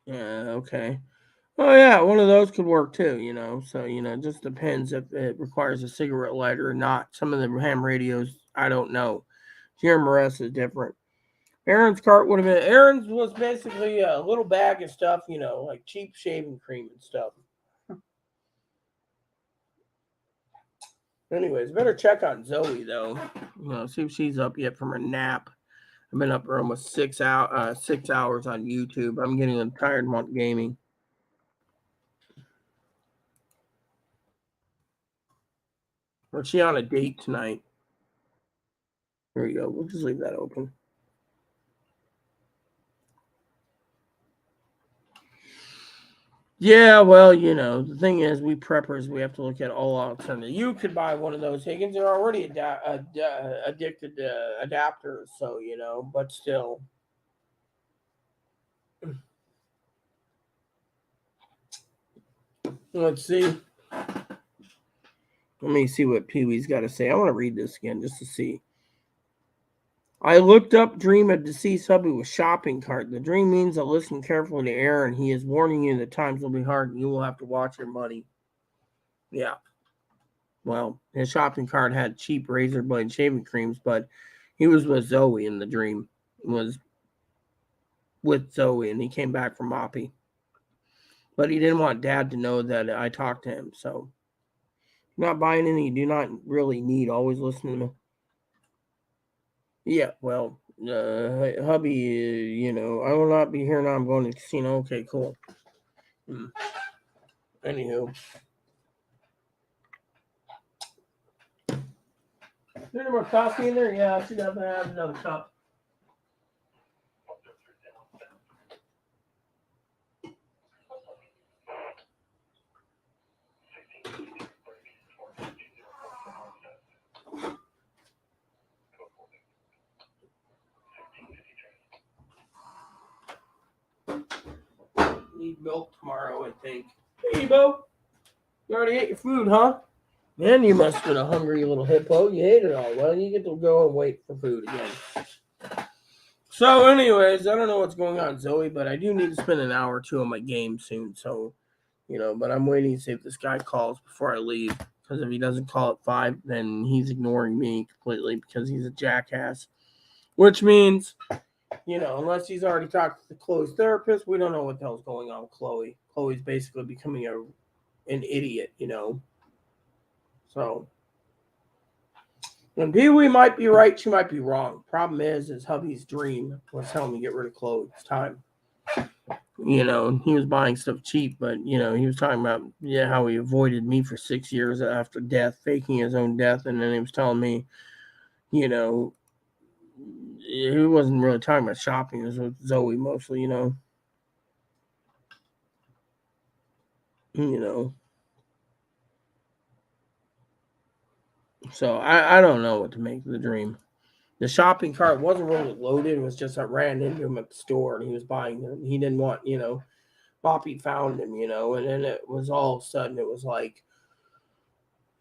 Speaker 1: Yeah, okay. Oh yeah, one of those could work too, So, it just depends if it requires a cigarette lighter or not. Some of the ham radios, I don't know. GMRS is different. Aaron's cart would have been Aaron's was basically a little bag of stuff, like cheap shaving cream and stuff. Anyways, better check on Zoe though. See if she's up yet from her nap. I've been up for almost 6 hours on YouTube. I'm getting tired and want gaming. Or is she on a date tonight? There we go. We'll just leave that open. Yeah, well, the thing is, we preppers, we have to look at all alternatives. You could buy one of those Higgins. They're already addicted to adapters, so, but still. Let's see. Let me see what Pee Wee's got to say. I want to read this again just to see. I looked up dream of deceased hubby with shopping cart. The dream means to listen carefully to Aaron. He is warning you that times will be hard and you will have to watch your money. Yeah. Well, his shopping cart had cheap razor blade shaving creams, but he was with Zoe in the dream. Was with Zoe, and he came back from Moppy. But he didn't want Dad to know that I talked to him, so not buying any you do not really need. Always listen to me. Yeah, well, hubby, I will not be here now. I'm going to the casino. Okay, cool. Anywho. Is there any more coffee in there? Yeah, I should have another cup. Need milk tomorrow, I think. Hey, Bo. You already ate your food, huh? Man, you must have been a hungry little hippo. You ate it all. Well, you get to go and wait for food again. So, anyways, I don't know what's going on, Zoe, but I do need to spend an hour or two on my game soon. So, but I'm waiting to see if this guy calls before I leave. Because if he doesn't call at 5, then he's ignoring me completely because he's a jackass. Which means, unless he's already talked to Chloe's therapist, we don't know what the hell's going on with Chloe. Chloe's basically becoming an idiot, So, and Pee Wee might be right, she might be wrong. Problem is hubby's dream was telling me to get rid of Chloe. It's time. He was buying stuff cheap, but he was talking about how he avoided me for 6 years after death, faking his own death, and then he was telling me, he wasn't really talking about shopping. It was with Zoe mostly, So I don't know what to make of the dream. The shopping cart wasn't really loaded. It was just I ran into him at the store and he was buying them. He didn't want, Moppy found him, and then it was all of a sudden it was like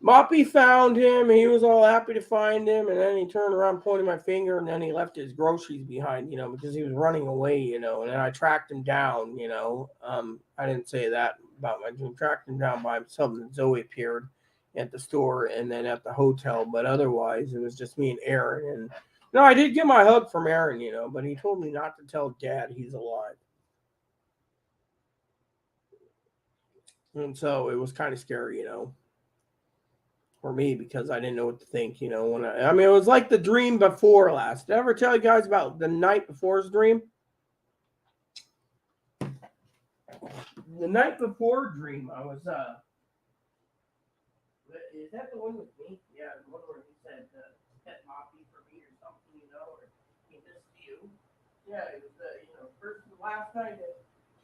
Speaker 1: Moppy found him, and he was all happy to find him, and then he turned around pointing my finger, and then he left his groceries behind, because he was running away, and then I tracked him down, I didn't say that about my dream. Tracked him down by himself, and Zoe appeared at the store and then at the hotel, but otherwise it was just me and Aaron. And no, I did get my hug from Aaron, but he told me not to tell Dad he's alive. And so it was kind of scary, for me, because I didn't know what to think, when I mean, it was like the dream before last. Did I ever tell you guys about the night before's dream? The night before dream, I was, is that the one with me? Yeah, the one where he said, pet Moppy for me or something, or he missed you. Yeah, it was, last night,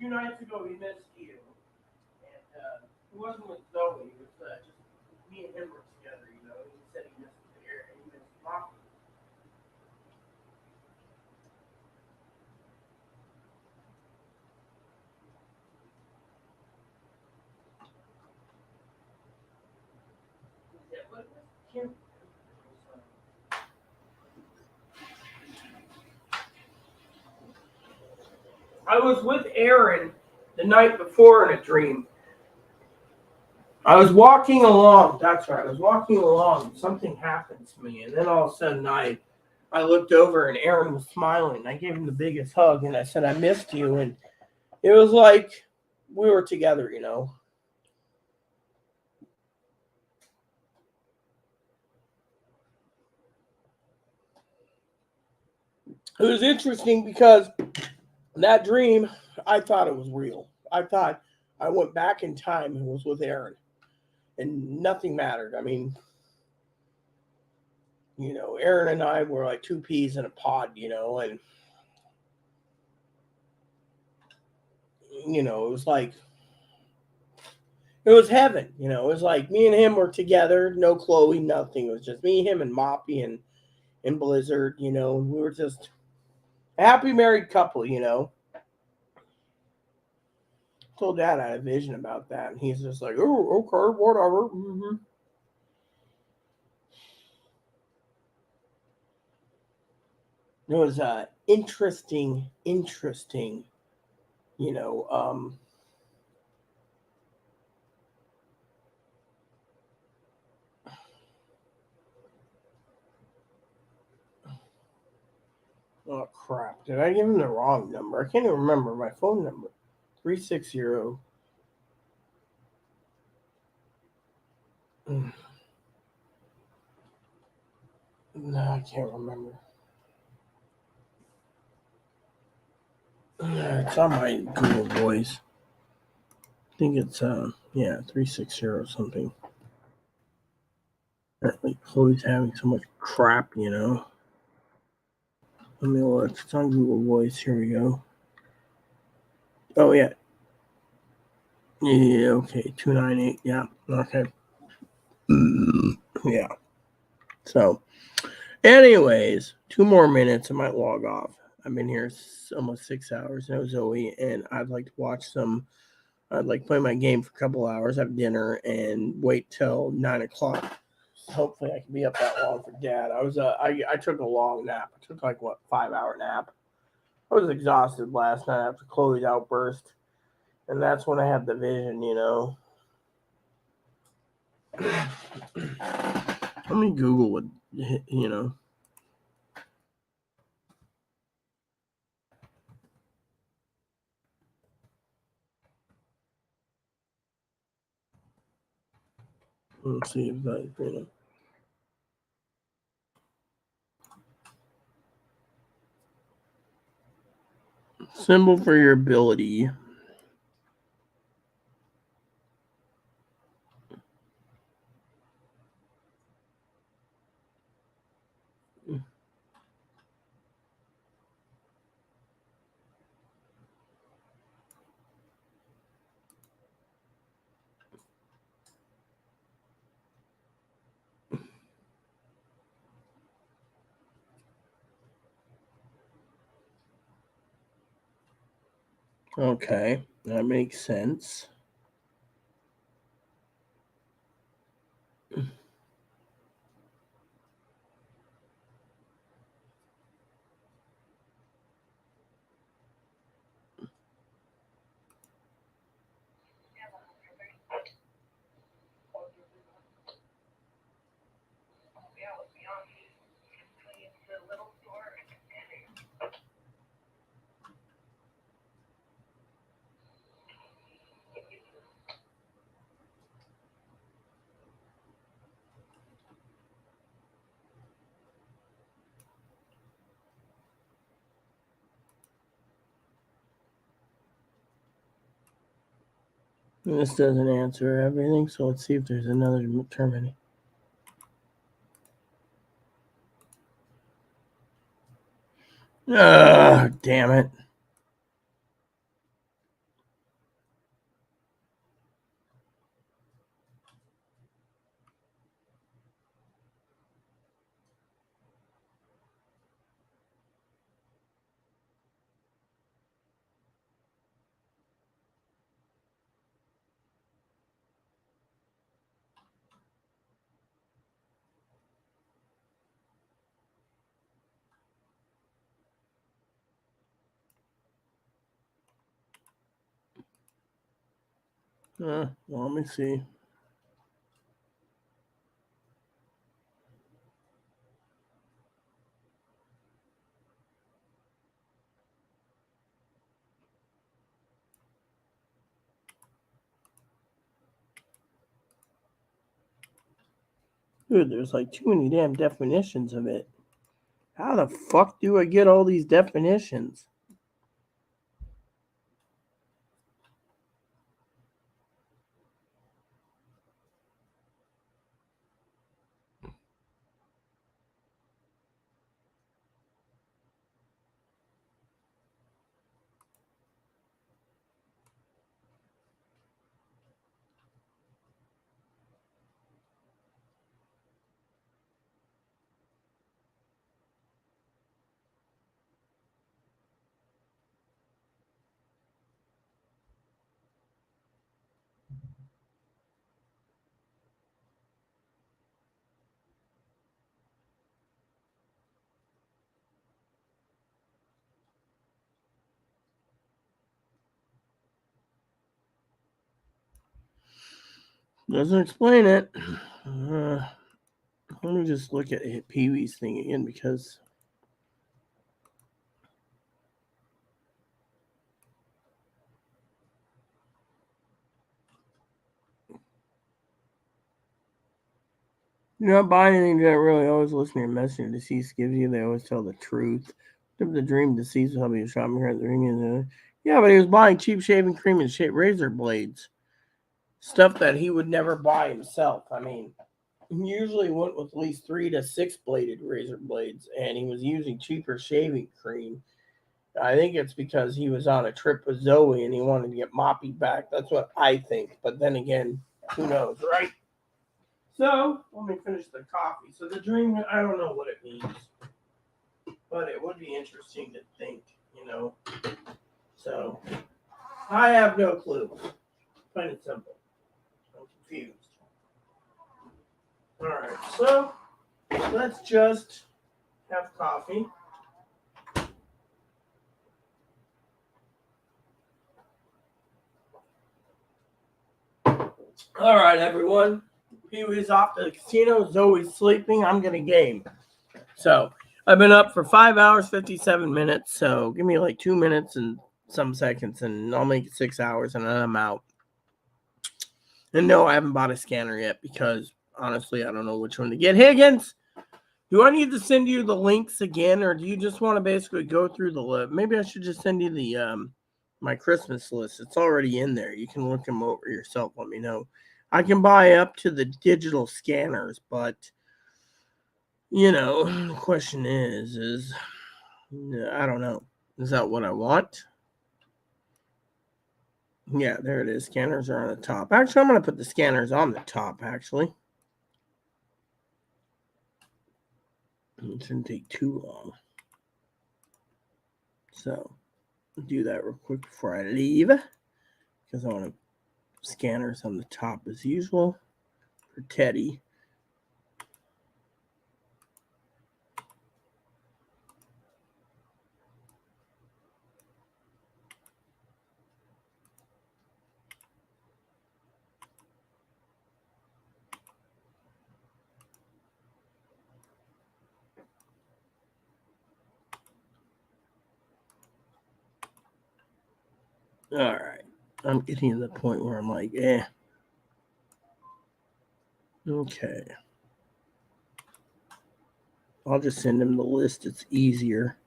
Speaker 1: 2 nights ago, he missed you. And, it wasn't with Zoe, it was, just me and him were together, he said he missed the air, and he missed Moppy. Yeah, what was Kim? I was with Aaron the night before in a dream. I was walking along. That's right. I was walking along. Something happened to me, and then all of a sudden, I looked over, and Aaron was smiling. I gave him the biggest hug, and I said, "I missed you." And it was like we were together. It was interesting because that dream, I thought it was real. I thought I went back in time and was with Aaron, and nothing mattered. I mean, Aaron and I were like two peas in a pod, and it was like it was heaven, it was like me and him were together, no Chloe, nothing. It was just me, him, and Moppy and Blizzard, and we were just a happy married couple, Told Dad I had a vision about that, and he's just like, oh, okay, whatever. Mm-hmm. It was interesting, you know, um, oh crap! Did I give him the wrong number? I can't even remember my phone number. 360. No, I can't remember. It's on my Google Voice. I think it's 360 or something. Like Chloe's having so much crap. Let me look. It's on Google Voice. Here we go. Oh yeah. Yeah, okay. 298. Yeah. Okay. Yeah. So anyways, 2 more minutes. I might log off. I've been here almost 6 hours. No Zoe, and I'd like to watch some. I'd like to play my game for a couple hours, have dinner, and wait till 9 o'clock. Hopefully, I can be up that long for Dad. I took a long nap. I took like 5-hour nap. I was exhausted last night after Chloe's outburst, and that's when I had the vision. Let me Google what you know. Let's see if that. Symbol for your ability. Okay. That makes sense. This doesn't answer everything, so let's see if there's another terminal. Damn it. Well, let me see. Dude, there's like too many damn definitions of it. How the fuck do I get all these definitions? Doesn't explain it. Let me just look at Pee Wee's thing again because you're not buying anything that really always listen to your message deceased gives you. They always tell the truth. The dream deceased will be shopping here at the ring. Yeah, but he was buying cheap shaving cream and razor blades. Stuff that he would never buy himself. I mean, he usually went with at least 3 to 6 bladed razor blades, and he was using cheaper shaving cream. I think it's because he was on a trip with Zoe and he wanted to get Moppy back. That's what I think. But then again, who knows, right? So, let me finish the coffee. So, the dream, I don't know what it means, but it would be interesting to think, you know. So, I have no clue. Plain and simple. I'm confused. Alright, so let's just have coffee. Alright, everyone. Pee Wee's off to the casino. Zoe's sleeping. I'm going to game. So, I've been up for 5 hours, 57 minutes. So, give me like 2 minutes and some seconds, and I'll make it 6 hours, and then I'm out. And no, I haven't bought a scanner yet because honestly, I don't know which one to get. Higgins, do I need to send you the links again, or do you just want to basically go through the list? Maybe I should just send you the my Christmas list. It's already in there. You can look them over yourself. Let me know. I can buy up to the digital scanners, but the question is I don't know. Is that what I want? Yeah, there it is. Scanners are on the top. Actually, I'm going to put the scanners on the top, actually. It shouldn't take too long. So, do that real quick before I leave. because I want scanners on the top as usual for Teddy. All right. I'm getting to the point where I'm like, Okay. I'll just send him the list. It's easier.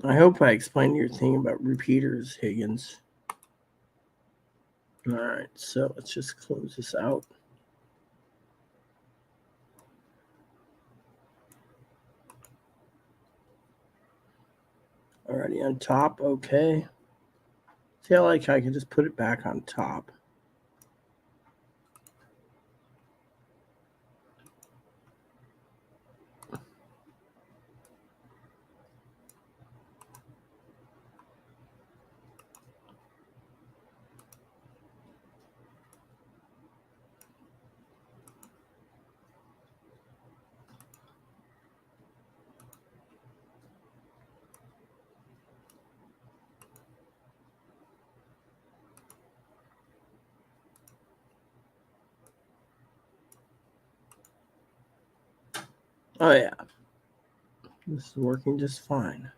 Speaker 1: I hope I explained your thing about repeaters, Higgins. All right. So let's just close this out. Already on top. Okay. See, I like how I can just put it back on top. Oh, yeah. This is working just fine.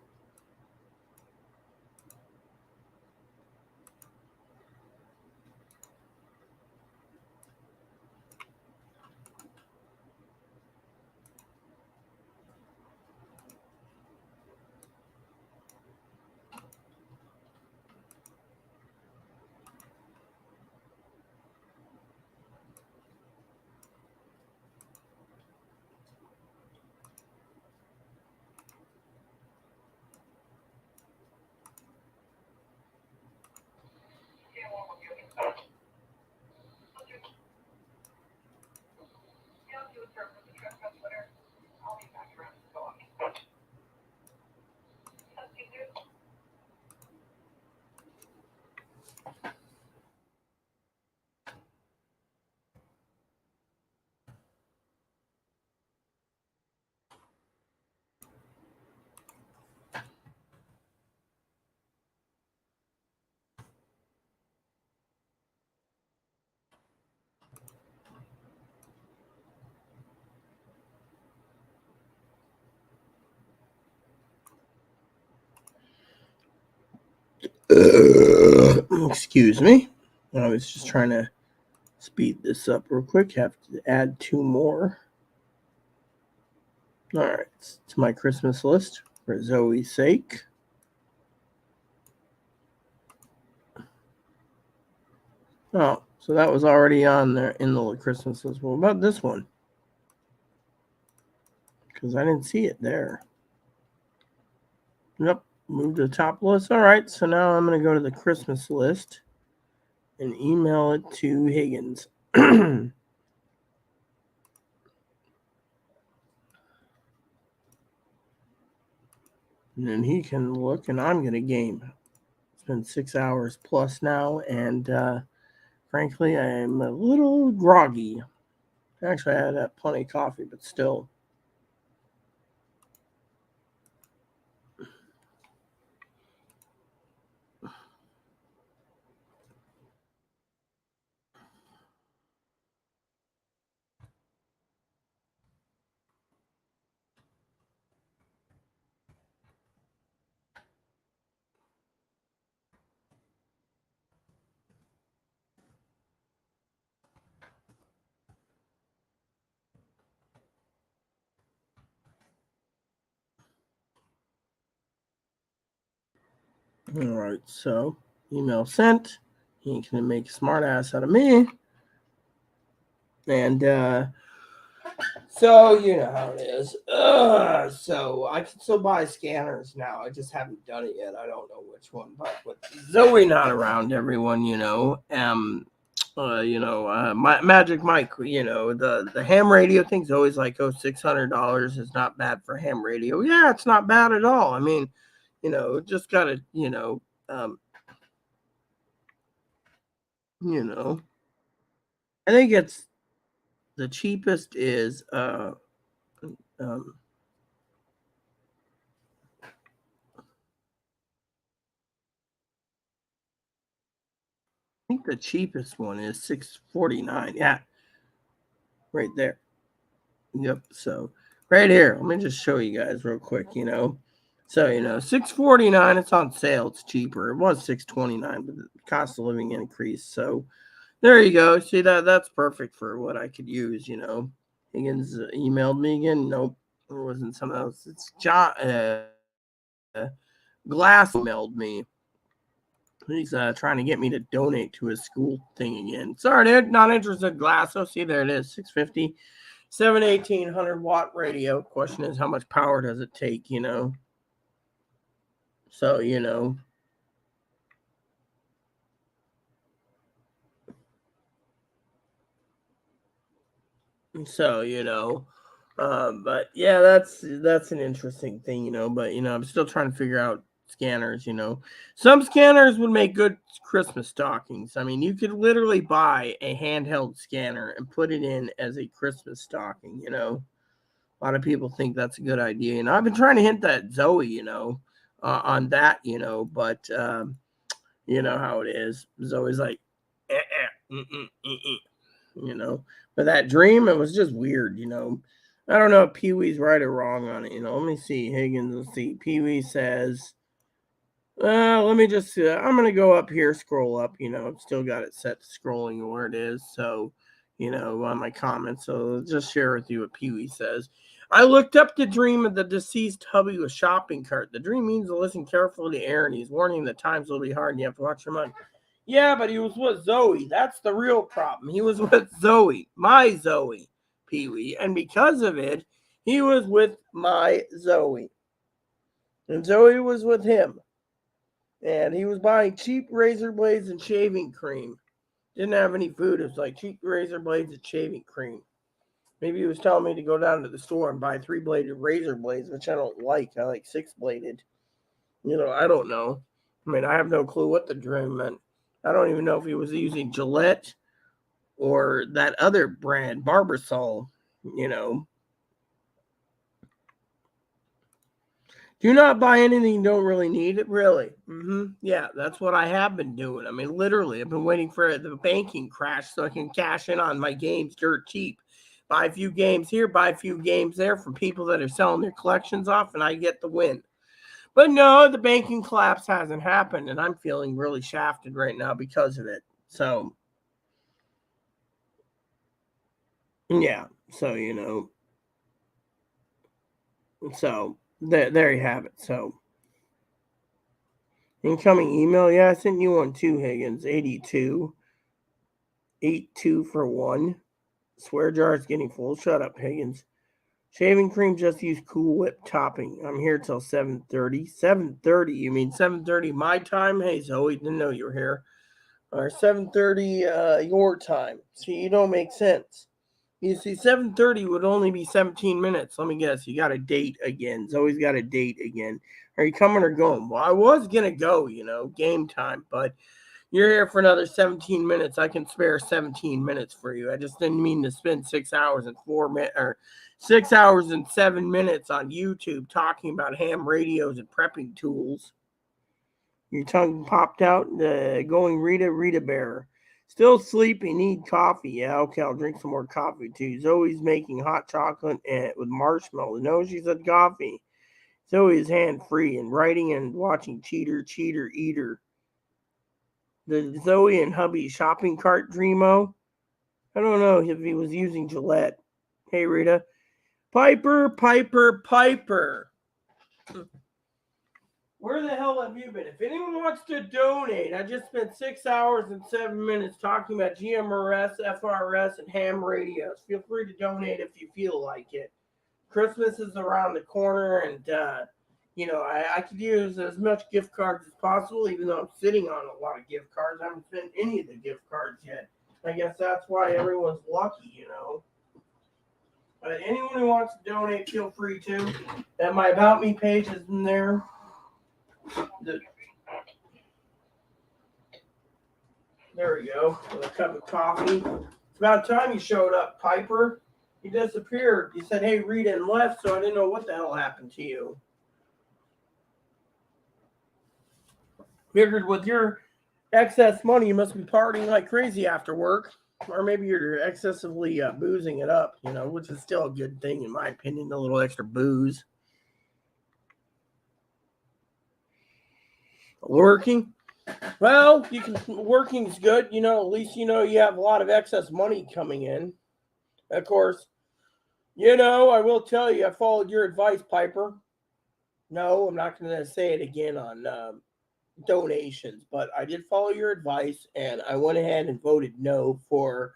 Speaker 1: Excuse me. I was just trying to speed this up real quick. Have to add 2 more. All right. To my Christmas list for Zoe's sake. Oh, so that was already on there in the Christmas list. What about this one? Because I didn't see it there. Yep, move to the top list. All right, so now I'm going to go to the Christmas list and email it to Higgins. And then he can look, and I'm going to game. It's been 6 hours plus now, and frankly, I'm a little groggy. Actually, I had plenty of coffee, but still. All right, so email sent. He can make a smart ass out of me. And so you know how it is. So I can still buy scanners now. I just haven't done it yet. I don't know which one, but with Zoe not around, everyone, my Magic Mike, the ham radio thing's always like, $600 is not bad for ham radio. Yeah, it's not bad at all. I mean, just gotta, You know, I think it's the cheapest is um I think the cheapest one is $6.49. Yeah, right there. Yep. So right here, let me just show you guys real quick. So $6.49. It's on sale. It's cheaper. It was $6.29, but the cost of living increased. So there you go. See that's perfect for what I could use. Higgins emailed me again. Nope, it wasn't something else. It's John Glass emailed me. He's trying to get me to donate to his school thing again. Sorry, dude, not interested. Glass. Oh, see, there it is. 650, 1800-watt radio. Question is, how much power does it take? So So but yeah, that's an interesting thing, But I'm still trying to figure out scanners. Some scanners would make good Christmas stockings. I mean, you could literally buy a handheld scanner and put it in as a Christmas stocking. A lot of people think that's a good idea. I've been trying to hint that Zoe, on that, but you know how it is. Zoe's like, you know. But that dream, it was just weird. I don't know if Pee Wee's right or wrong on it. Let me see. Higgins, let's see. Pee Wee says, let me just, I'm going to go up here, scroll up. I've still got it set to scrolling where it is. So, on my comments. So I'll just share with you what Pee Wee says. I looked up the dream of the deceased hubby with shopping cart. The dream means to listen carefully to Aaron. He's warning that times will be hard and you have to watch your money. Yeah, but he was with Zoe. That's the real problem. He was with Zoe, my Zoe, Pee Wee. And because of it, he was with my Zoe. And Zoe was with him. And he was buying cheap razor blades and shaving cream. Didn't have any food. It was like cheap razor blades and shaving cream. Maybe he was telling me to go down to the store and buy 3-bladed razor blades, which I don't like. I like 6-bladed. I don't know. I mean, I have no clue what the dream meant. I don't even know if he was using Gillette or that other brand, Barbasol. You know, do not buy anything you don't really need. Really? Yeah, that's what I have been doing. I mean, literally, I've been waiting for the banking crash so I can cash in on my games dirt cheap. Buy a few games here, buy a few games there from people that are selling their collections off, and I get the win. But no, the banking collapse hasn't happened, and I'm feeling really shafted right now because of it. So, yeah. So, there you have it. So, incoming email. Yeah, I sent you one too, Higgins. 82. 8-2 for 1. Swear jar is getting full. Shut up, Higgins. Shaving cream, just use Cool Whip topping. I'm here till 7:30. 7:30? You mean 7:30 my time? Hey, Zoe, didn't know you were here. Or 7:30 your time. See, you don't make sense. You see, 7:30 would only be 17 minutes. Let me guess. You got a date again. Zoe's got a date again. Are you coming or going? Well, I was going to go, game time, but you're here for another 17 minutes. I can spare 17 minutes for you. I just didn't mean to spend 6 hours and 4 minutes or 6 hours and 7 minutes on YouTube talking about ham radios and prepping tools. Your tongue popped out. Going Rita Bear. Still sleepy, need coffee. Yeah, okay, I'll drink some more coffee too. Zoe's making hot chocolate with marshmallow. No, she said coffee. Zoe's hand free and writing and watching Cheater, Eater. The Zoe and hubby shopping cart Dreamo. I don't know if he was using Gillette. Hey, Rita. Piper. Where the hell have you been? If anyone wants to donate, I just spent 6 hours and 7 minutes talking about GMRS, FRS, and ham radios. Feel free to donate if you feel like it. Christmas is around the corner, and I could use as much gift cards as possible, even though I'm sitting on a lot of gift cards. I haven't spent any of the gift cards yet. I guess that's why everyone's lucky. But anyone who wants to donate, feel free to. And my About Me page is in there. There we go. With a cup of coffee. It's about time you showed up, Piper. You disappeared. You said, hey, Rita, and left, so I didn't know what the hell happened to you. Figured with your excess money, you must be partying like crazy after work. Or maybe you're excessively boozing it up, which is still a good thing, in my opinion, a little extra booze. Working? Well, working's good. At least you have a lot of excess money coming in. Of course, I will tell you, I followed your advice, Piper. No, I'm not going to say it again on donations, but I did follow your advice, and I went ahead and voted no for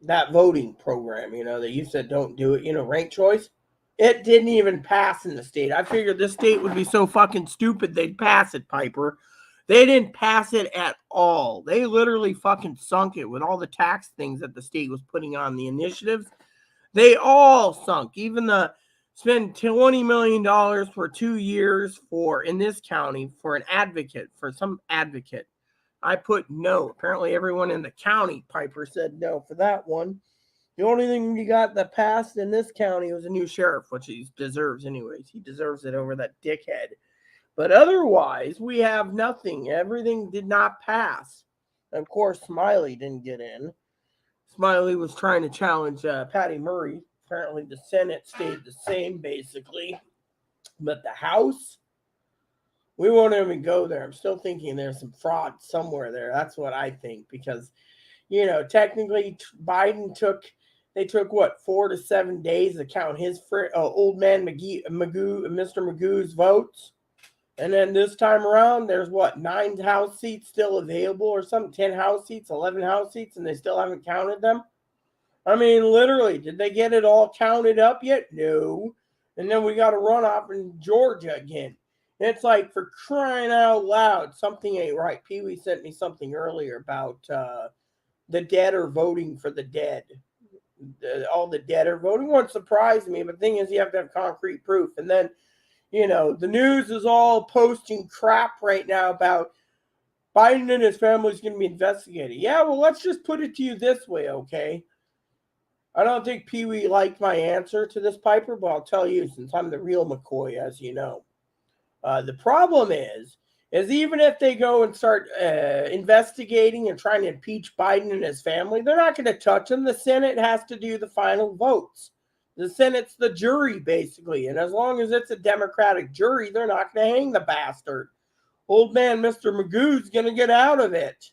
Speaker 1: that voting program, that you said don't do it, ranked choice. It didn't even pass in the state. I figured this state would be so fucking stupid they'd pass it, Piper. They didn't pass it at all. They literally fucking sunk it with all the tax things that the state was putting on, the initiatives. They all sunk. Even the spend $20 million for 2 years in this county for some advocate. I put no. Apparently everyone in the county, Piper, said no for that one. The only thing we got that passed in this county was a new sheriff, which he deserves anyways. He deserves it over that dickhead. But otherwise, we have nothing. Everything did not pass. Of course, Smiley didn't get in. Smiley was trying to challenge Patty Murray. Apparently, the Senate stayed the same, basically. But the House, we won't even go there. I'm still thinking there's some fraud somewhere there. That's what I think. Because, technically, Biden took 4 to 7 days to count his old man Mr. Magoo's votes. And then this time around, there's 9 House seats still available or something, 10 House seats, 11 House seats, and they still haven't counted them. I mean, literally, did they get it all counted up yet? No. And then we got a runoff in Georgia again. It's like, for crying out loud, something ain't right. Pee-wee sent me something earlier about the dead are voting for the dead. All the dead are voting. Won't surprise me, but the thing is, you have to have concrete proof. And then, the news is all posting crap right now about Biden and his family is going to be investigated. Yeah, well, let's just put it to you this way, okay? I don't think Pee-wee liked my answer to this, Piper, but I'll tell you, since I'm the real McCoy, as you know. The problem is even if they go and start investigating and trying to impeach Biden and his family, they're not going to touch him. The Senate has to do the final votes. The Senate's the jury, basically. And as long as it's a Democratic jury, they're not going to hang the bastard. Old man Mr. Magoo's going to get out of it.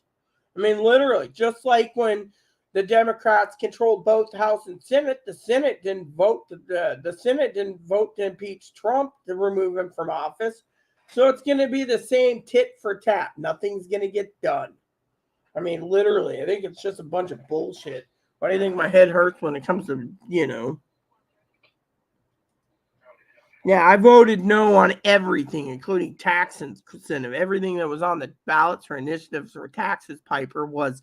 Speaker 1: I mean, literally, just like when the Democrats controlled both the House and Senate, the Senate didn't vote. The Senate didn't vote to impeach Trump, to remove him from office. So it's going to be the same tit for tat. Nothing's going to get done. I mean, literally, I think it's just a bunch of bullshit. Why do you think my head hurts when it comes to, Yeah, I voted no on everything, including tax incentive. Everything that was on the ballots for initiatives or taxes, Piper, was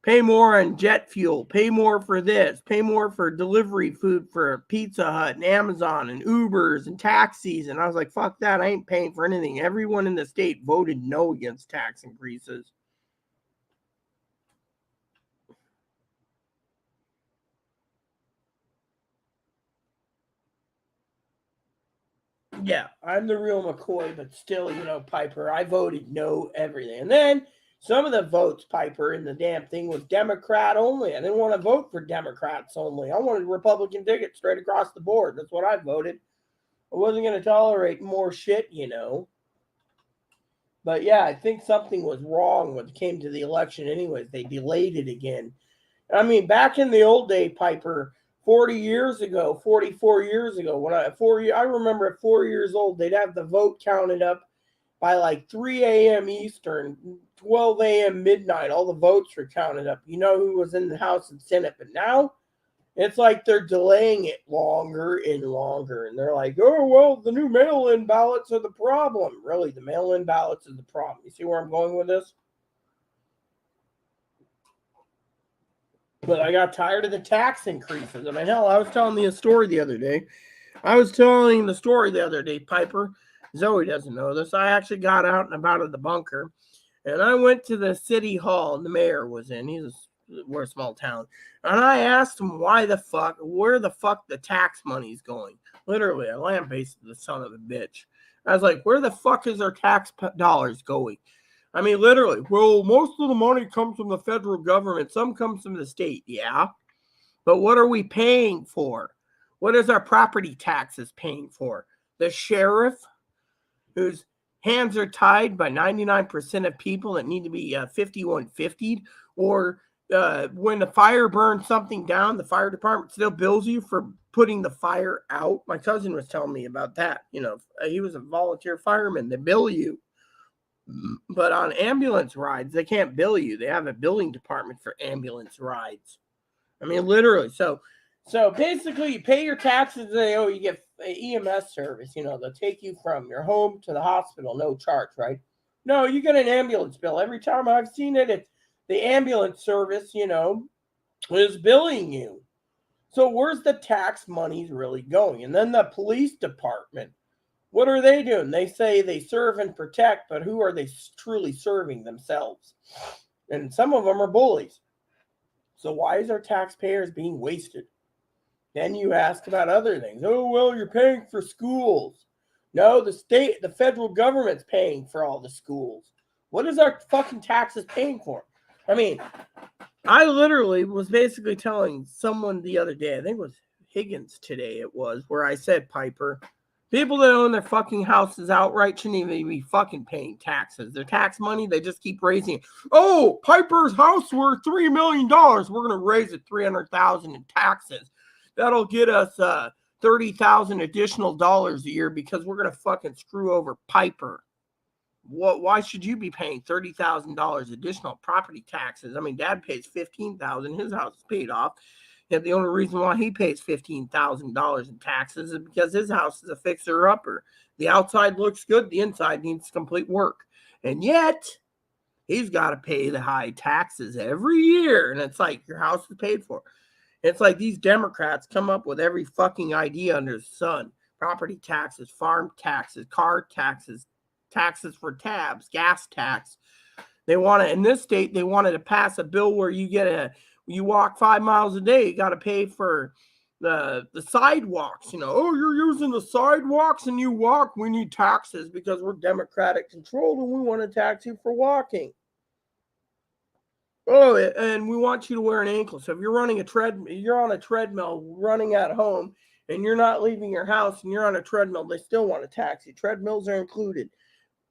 Speaker 1: pay more on jet fuel, pay more for this, pay more for delivery food for Pizza Hut and Amazon and Ubers and taxis. And I was like, fuck that. I ain't paying for anything. Everyone in the state voted no against tax increases. Yeah, I'm the real McCoy, but still, Piper, I voted no everything. And then some of the votes, Piper, in the damn thing was Democrat only. I didn't want to vote for Democrats only. I wanted Republican tickets straight across the board. That's what I voted. I wasn't going to tolerate more shit, But yeah, I think something was wrong when it came to the election anyways. They delayed it again. I mean, back in the old day, Piper, 44 years ago, I remember at 4 years old, they'd have the vote counted up by like 3 a.m. Eastern, 12 a.m. midnight. All the votes were counted up. You know who was in the House and Senate. But now it's like they're delaying it longer and longer. And they're like, oh, well, the new mail-in ballots are the problem. Really, the mail-in ballots is the problem. You see where I'm going with this? But I got tired of the tax increases. I mean, hell, I was telling the story the other day, Piper, Zoe doesn't know this. I actually got out and about of the bunker, and I went to the city hall. The mayor was in. We're a small town. And I asked him where the fuck the tax money's going. Literally, I lambasted the son of a bitch. I was like, where the fuck is our tax dollars going? I mean, literally, well, most of the money comes from the federal government. Some comes from the state. Yeah. But what are we paying for? What is our property taxes paying for? The sheriff, whose hands are tied by 99% of people that need to be 5150'd, or when the fire burns something down, the fire department still bills you for putting the fire out. My cousin was telling me about that. He was a volunteer fireman. They bill you. But on ambulance rides, they can't bill you. They have a billing department for ambulance rides. I mean, literally. So basically, you pay your taxes. You get EMS service. They'll take you from your home to the hospital, no charge, right? No, you get an ambulance bill. Every time I've seen it, it's the ambulance service, is billing you. So where's the tax money really going? And then the police department, what are they doing? They say they serve and protect, but who are they truly serving? Themselves? And some of them are bullies. So why is our taxpayers being wasted? Then you ask about other things. Oh, well, you're paying for schools. No, the federal government's paying for all the schools. What is our fucking taxes paying for? I mean, I literally was basically telling someone the other day, I think it was Higgins today where I said, Piper, people that own their fucking houses outright shouldn't even be fucking paying taxes. Their tax money, they just keep raising it. Oh, Piper's house worth $3 million. We're going to raise it $300,000 in taxes. That'll get us $30,000 additional dollars a year because we're going to fucking screw over Piper. Why should you be paying $30,000 additional property taxes? I mean, Dad pays $15,000. His house is paid off. And the only reason why he pays $15,000 in taxes is because his house is a fixer-upper. The outside looks good. The inside needs complete work. And yet, he's got to pay the high taxes every year. And it's like, your house is paid for. It's like these Democrats come up with every fucking idea under the sun. Property taxes, farm taxes, car taxes, taxes for tabs, gas tax. They want to, in this state, they wanted to pass a bill where you walk 5 miles a day, you got to pay for the sidewalks. Oh, you're using the sidewalks and you walk. We need taxes because we're Democratic controlled and we want to tax you for walking. Oh, and we want you to wear an ankle. So if you're on a treadmill running at home and you're not leaving your house and you're on a treadmill, they still want to tax you. Treadmills are included.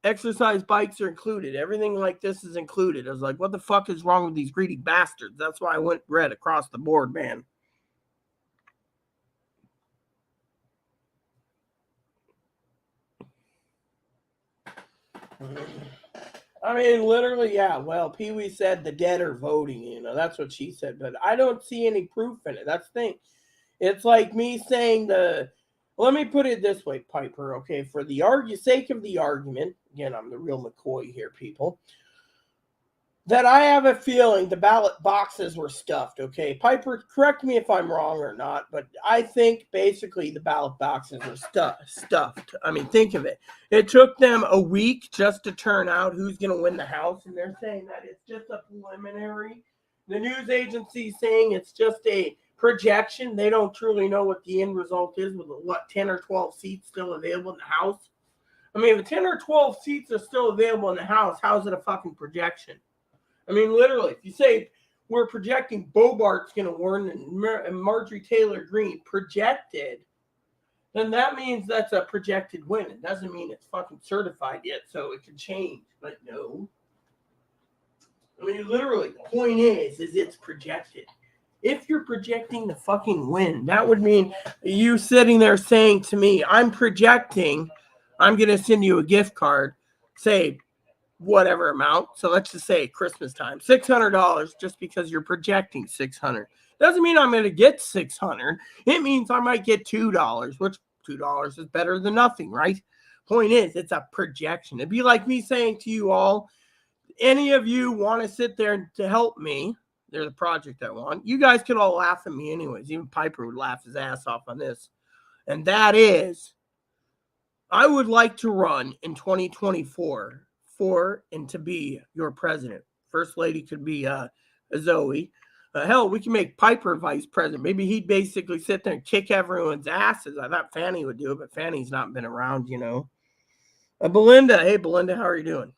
Speaker 1: Exercise bikes are included. Everything like this is included. I was like, what the fuck is wrong with these greedy bastards? That's why I went red across the board, man. I mean, literally, yeah. Well, Pee Wee said the dead are voting, that's what she said. But I don't see any proof in it. That's the thing. It's like me saying let me put it this way, Piper, okay? For the sake of the argument, again, I'm the real McCoy here, people, that I have a feeling the ballot boxes were stuffed, okay? Piper, correct me if I'm wrong or not, but I think basically the ballot boxes were stuffed. I mean, think of it. It took them a week just to turn out who's going to win the House, and they're saying that it's just a preliminary. The news agency saying it's just a projection. They don't truly know what the end result is with 10 or 12 seats still available in the House. I mean, if 10 or 12 seats are still available in the House, how's it a fucking projection? I mean, literally, if you say we're projecting Bobart's going to win and Marjorie Taylor Greene projected, then that means that's a projected win. It doesn't mean it's fucking certified yet, so it can change. But no. I mean, literally, the point is it's projected. If you're projecting the fucking win, that would mean you sitting there saying to me, I'm projecting, I'm going to send you a gift card, say whatever amount. So let's just say Christmas time, $600 just because you're projecting $600. Doesn't mean I'm going to get $600. It means I might get $2, which $2 is better than nothing, right? Point is, it's a projection. It'd be like me saying to you all, any of you want to sit there to help me, there's a project I want. You guys could all laugh at me anyways. Even Piper would laugh his ass off on this. And that is, I would like to run in 2024 for and to be your president. First lady could be Zoe. Hell, we can make Piper vice president. Maybe he'd basically sit there and kick everyone's asses. I thought Fanny would do it, but Fanny's not been around, you know. Belinda. Hey, Belinda, how are you doing?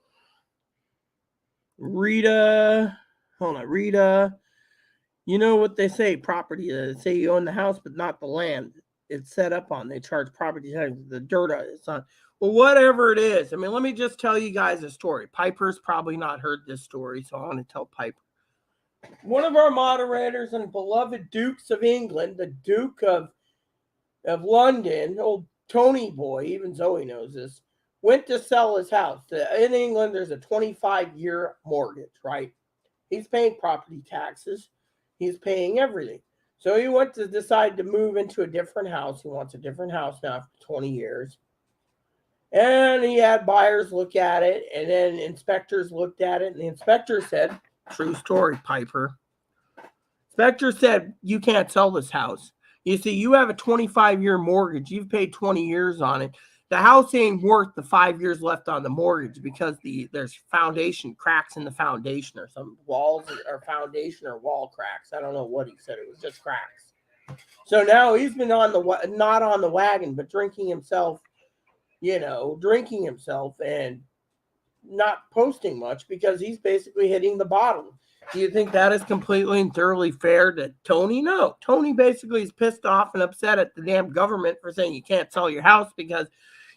Speaker 1: Rita. Hold on. Rita. You know what they say, property. They say you own the house, but not the land it's set up on. They charge property tax, the dirt it's on. Well, whatever it is. I mean, let me just tell you guys a story. Piper's probably not heard this story, so I want to tell Piper. One of our moderators and beloved Dukes of England, the Duke of London, old Tony boy, even Zoe knows this, went to sell his house. In England, there's a 25-year mortgage, right? He's paying property taxes. He's paying everything. So he went to decide to move into a different house. He wants a different house now for 20 years. And he had buyers look at it, and then inspectors looked at it, and the inspector said, true story, Piper. Inspector said, you can't sell this house. You see, you have a 25-year mortgage. You've paid 20 years on it. The house ain't worth the 5 years left on the mortgage because there's foundation cracks in the foundation or some walls or foundation or wall cracks. I don't know what he said. It was just cracks. So now he's been not on the wagon, but drinking himself and not posting much because he's basically hitting the bottom. Do you think that is completely and thoroughly fair to Tony? No. Tony basically is pissed off and upset at the damn government for saying you can't sell your house because,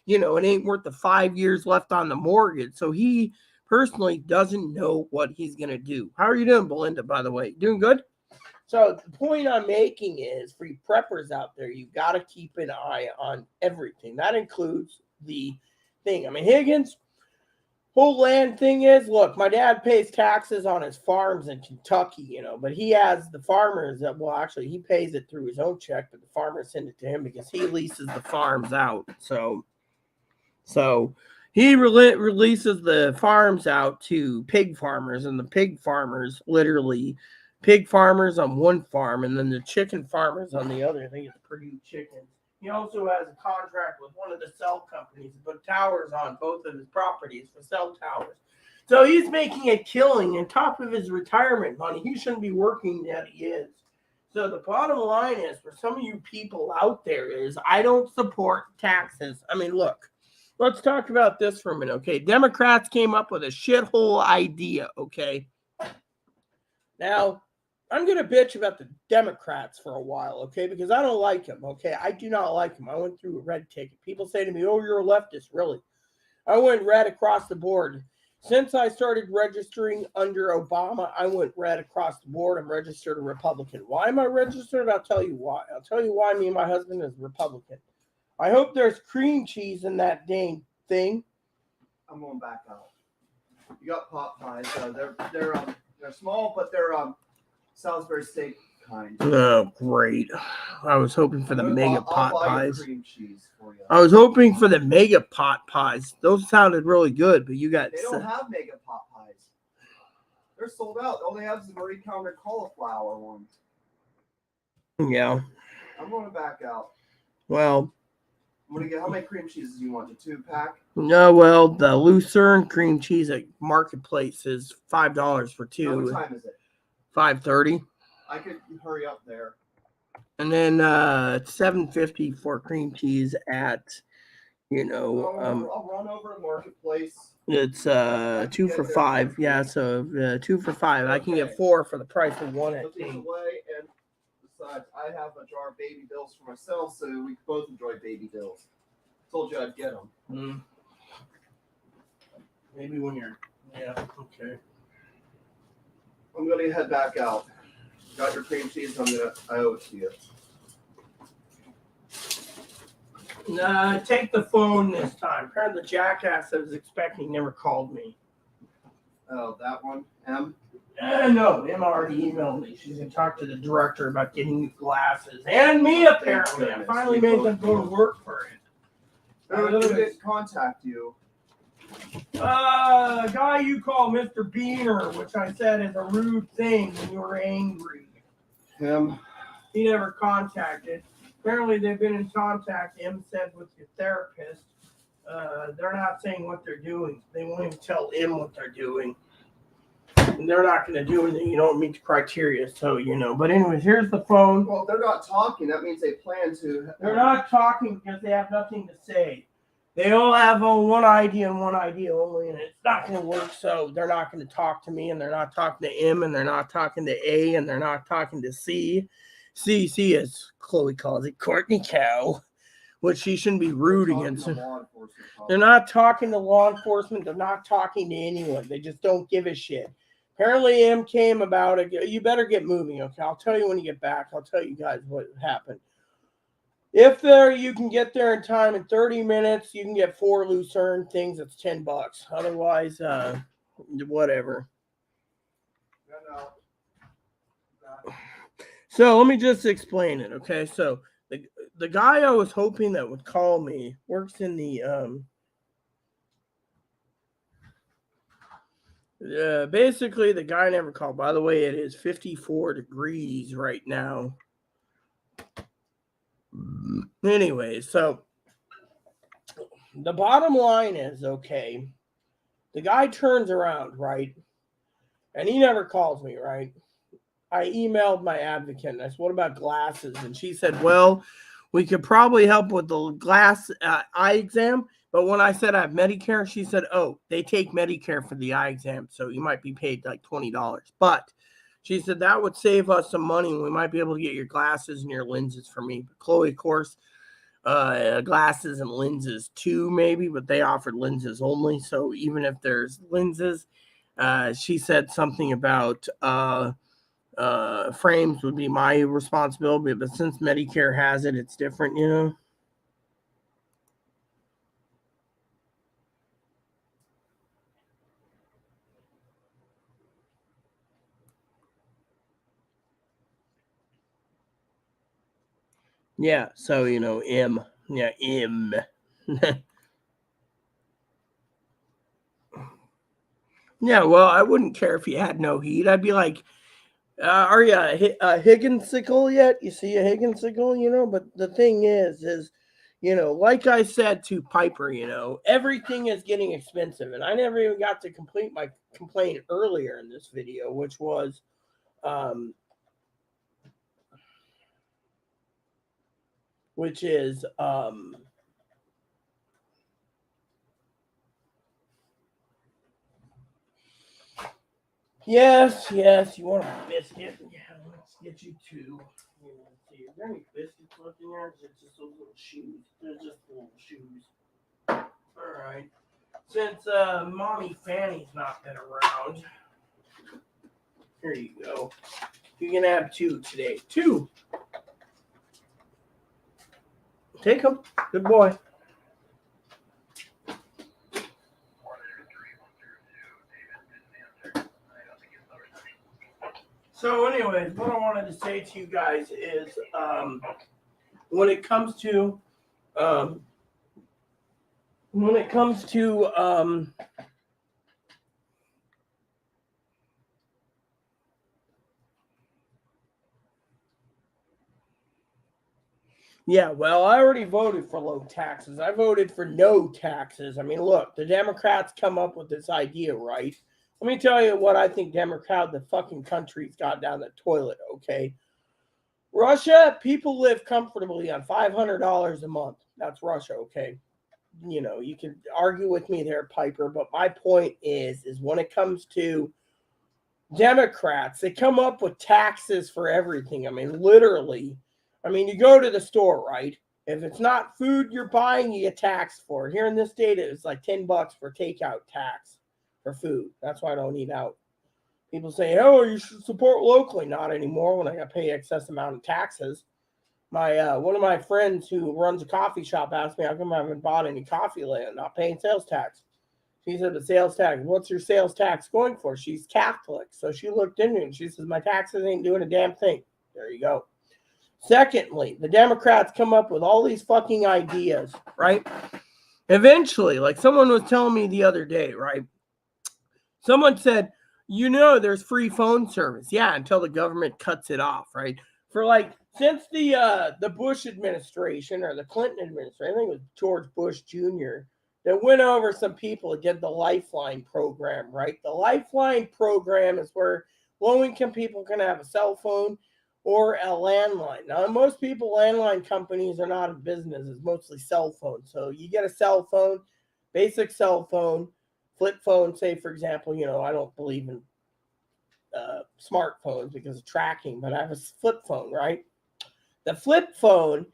Speaker 1: it ain't worth the 5 years left on the mortgage. So he personally doesn't know what he's going to do. How are you doing, Belinda, by the way? Doing good? So the point I'm making is for you preppers out there, you've got to keep an eye on everything. That includes the thing. I mean, Higgins, whole land thing is, look, my dad pays taxes on his farms in Kentucky, but he has the farmers that, well, actually, he pays it through his own check, but the farmers send it to him because he leases the farms out. So he releases the farms out to pig farmers, and the pig farmers, literally, pig farmers on one farm, and then the chicken farmers on the other. I think it's Purdue Chickens. He also has a contract with one of the cell companies to put towers on both of his properties for cell towers. So he's making a killing on top of his retirement money. He shouldn't be working that he is. So the bottom line is, for some of you people out there, is I don't support taxes. I mean, look, let's talk about this for a minute, okay? Democrats came up with a shithole idea, okay? Now, I'm going to bitch about the Democrats for a while, okay? Because I don't like them, okay? I do not like them. I went through a red ticket. People say to me, oh, you're a leftist. Really? I went red across the board. Since I started registering under Obama, I went red across the board. I'm registered a Republican. Why am I registered? I'll tell you why. I'll tell you why me and my husband is Republican. I hope there's cream cheese in that dang thing.
Speaker 2: I'm going back out. You got pot pies. They're small, but they're Salisbury steak kind.
Speaker 1: Oh, great. I was hoping for the mega pot pies.
Speaker 2: Cream cheese for you.
Speaker 1: I was hoping for the mega pot pies. Those sounded really good, but you got...
Speaker 2: They don't have mega pot pies. They're sold out. All they have is the Marie Callender's cauliflower one.
Speaker 1: Yeah.
Speaker 2: I'm going back out.
Speaker 1: Well...
Speaker 2: How many cream cheeses do you want? A 2-pack?
Speaker 1: No, well, the Lucerne cream cheese at Marketplace is $5 for two.
Speaker 2: What time is it?
Speaker 1: 5:30.
Speaker 2: I could hurry up there.
Speaker 1: And then it's $7.50 for cream cheese at,
Speaker 2: I'll run over to Marketplace.
Speaker 1: It's 2 for $5. Yeah, so 2 for $5. Okay. I can get 4 for the price of one at King.
Speaker 2: And besides, I have a jar of baby bills for myself, so we both enjoy baby bills. Told you I'd get them.
Speaker 1: Mm. Maybe when you're... Yeah, okay.
Speaker 2: I'm going to head back out. Got your cream cheese. I owe it to you.
Speaker 1: Take the phone this time. Apparently the jackass I was expecting never called me.
Speaker 2: Oh, that one? M?
Speaker 1: No, Em already emailed me. She's going to talk to the director about getting new glasses. And me, apparently. I finally made them go to work for it.
Speaker 2: Who did contact you?
Speaker 1: A guy you call Mr. Beaner, which I said is a rude thing when you were angry.
Speaker 2: Him?
Speaker 1: He never contacted. Apparently they've been in contact, Em said, with your therapist. they're not saying what they're doing. They won't even tell him what they're doing. And they're not going to do anything. You don't meet the criteria, so you know. But anyways, here's the phone.
Speaker 2: Well, if they're not talking, that means they plan to.
Speaker 1: They're not talking because they have nothing to say. They all have one idea and one idea only, and it's not going to work. So they're not going to talk to me, and they're not talking to M, and they're not talking to A, and they're not talking to C. C, as Chloe calls it, Courtney Cow, which she shouldn't be rude against. They're not talking to law enforcement. They're not talking to anyone. They just don't give a shit. Apparently, M came about it. You better get moving, okay? I'll tell you when you get back. I'll tell you guys what happened. If you can get there in time in 30 minutes, you can get 4 Lucerne things. It's $10. Otherwise, whatever. So let me just explain it, okay? So the guy I was hoping that would call me works in the basically the guy never called. By the way, it is 54 degrees right now. Anyway, so the bottom line is, okay, the guy turns around, right? And he never calls me, right? I emailed my advocate and I said, what about glasses? And she said, well, we could probably help with the glass eye exam. But when I said I have Medicare, she said, oh, they take Medicare for the eye exam. So you might be paid like $20. But she said that would save us some money and we might be able to get your glasses and your lenses for me. But Chloe, of course, glasses and lenses too, maybe, but they offered lenses only. So even if there's lenses, she said something about frames would be my responsibility, but since Medicare has it, it's different, you know. Yeah, so you know, M. Yeah, M. Yeah, well, I wouldn't care if you had no heat. I'd be like, are you a Higginsicle yet? You see a Higginsicle, you know? But the thing is, you know, like I said to Piper, you know, everything is getting expensive. And I never even got to complete my complaint earlier in this video, which was, yes, you want a biscuit? Yeah, let's get you 2. Let's see, is there any biscuits left in there? Or is it just those little shoes? They're just little shoes. All right. Since Mommy Fanny's not been around, here you go. You can have 2 today. 2. Take them. Good boy. So anyways, what I wanted to say to you guys is when it comes to yeah, well, I already voted for low taxes. I voted for no taxes. I mean, look, the Democrats come up with this idea, right? Let me tell you what I think the fucking country's got down the toilet, okay? Russia, people live comfortably on $500 a month. That's Russia, okay? You know, you can argue with me there, Piper, but my point is when it comes to Democrats, they come up with taxes for everything. I mean, literally. I mean, you go to the store, right? If it's not food you're buying, you get taxed for it. Here in this state, it's like $10 for takeout tax for food. That's why I don't eat out. People say, oh, you should support locally. Not anymore when I got to pay excess amount of taxes. My one of my friends who runs a coffee shop asked me, how come I haven't bought any coffee lately? Not paying sales tax. She said, the sales tax, what's your sales tax going for? She's Catholic. So she looked into it and she says, my taxes ain't doing a damn thing. There you go. Secondly, the Democrats come up with all these fucking ideas, right? Eventually, like someone was telling me the other day, right? Someone said, you know, there's free phone service. Yeah, until the government cuts it off, right? For like, since the Bush administration or the Clinton administration, I think it was George Bush Jr., that went over some people that did the Lifeline program, right? The Lifeline program is where low-income people can have a cell phone or a landline. Now, most people, landline companies are not in business. It's mostly cell phones. So you get a cell phone, basic cell phone, flip phone, say, for example, I don't believe in smartphones because of tracking, but I have a flip phone, right? The flip phone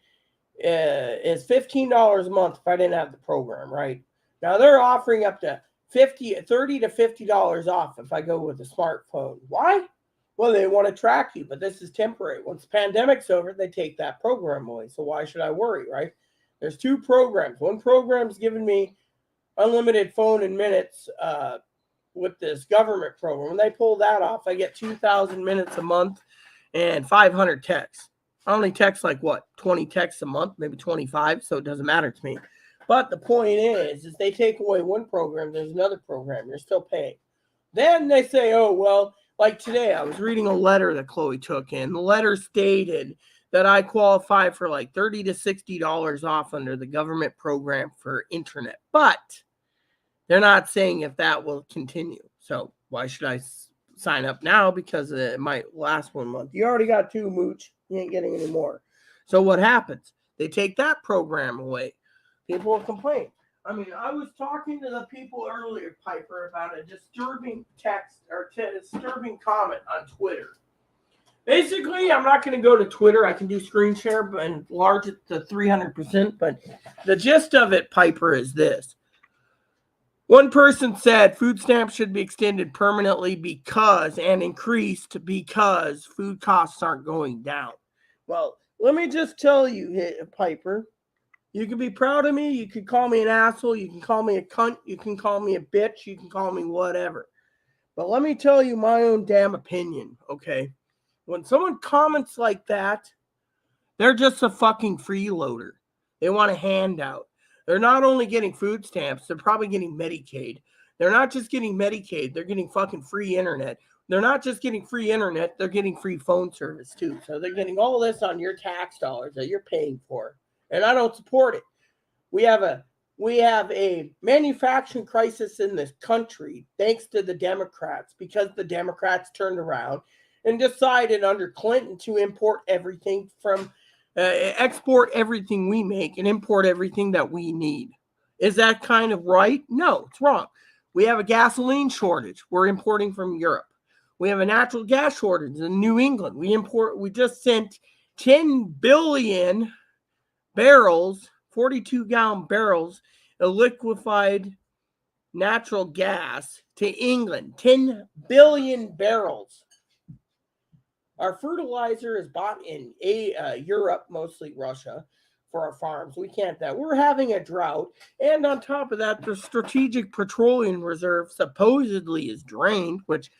Speaker 1: is $15 a month if I didn't have the program, right? Now they're offering up to $30 to $50 off if I go with a smartphone. Why? Well, they want to track you, but this is temporary. Once the pandemic's over, they take that program away. So why should I worry, right? There's two programs. One program's giving me unlimited phone and minutes with this government program. When they pull that off, I get 2,000 minutes a month and 500 texts. I only text 20 texts a month, maybe 25, so it doesn't matter to me. But the point is they take away one program, there's another program. You're still paying. Then they say, oh, well, like today, I was reading a letter that Chloe took in. The letter stated that I qualify for $30 to $60 off under the government program for internet. But they're not saying if that will continue. So why should I sign up now? Because it might last 1 month. You already got two, Mooch. You ain't getting any more. So what happens? They take that program away. People will complain. I mean, I was talking to the people earlier, Piper, about a disturbing text or disturbing comment on Twitter. Basically, I'm not going to go to Twitter. I can do screen share and enlarge it to 300%. But the gist of it, Piper, is this. One person said food stamps should be extended permanently because and increased because food costs aren't going down. Well, let me just tell you, Piper, you can be proud of me. You can call me an asshole. You can call me a cunt. You can call me a bitch. You can call me whatever. But let me tell you my own damn opinion, okay? When someone comments like that, they're just a fucking freeloader. They want a handout. They're not only getting food stamps, they're probably getting Medicaid. They're not just getting Medicaid, they're getting fucking free internet. They're not just getting free internet, they're getting free phone service too. So they're getting all this on your tax dollars that you're paying for. And I don't support it. We have a manufacturing crisis in this country thanks to the Democrats because the Democrats turned around and decided under Clinton to import everything from export everything we make and import everything that we need. Is that kind of right? No, it's wrong. We have a gasoline shortage. We're importing from Europe. We have a natural gas shortage in New England. We just sent 10 billion barrels, 42-gallon barrels of liquefied natural gas to England. 10 billion barrels. Our fertilizer is bought in Europe, mostly Russia, for our farms. We can't that. We're having a drought. And on top of that, the strategic petroleum reserve supposedly is drained, which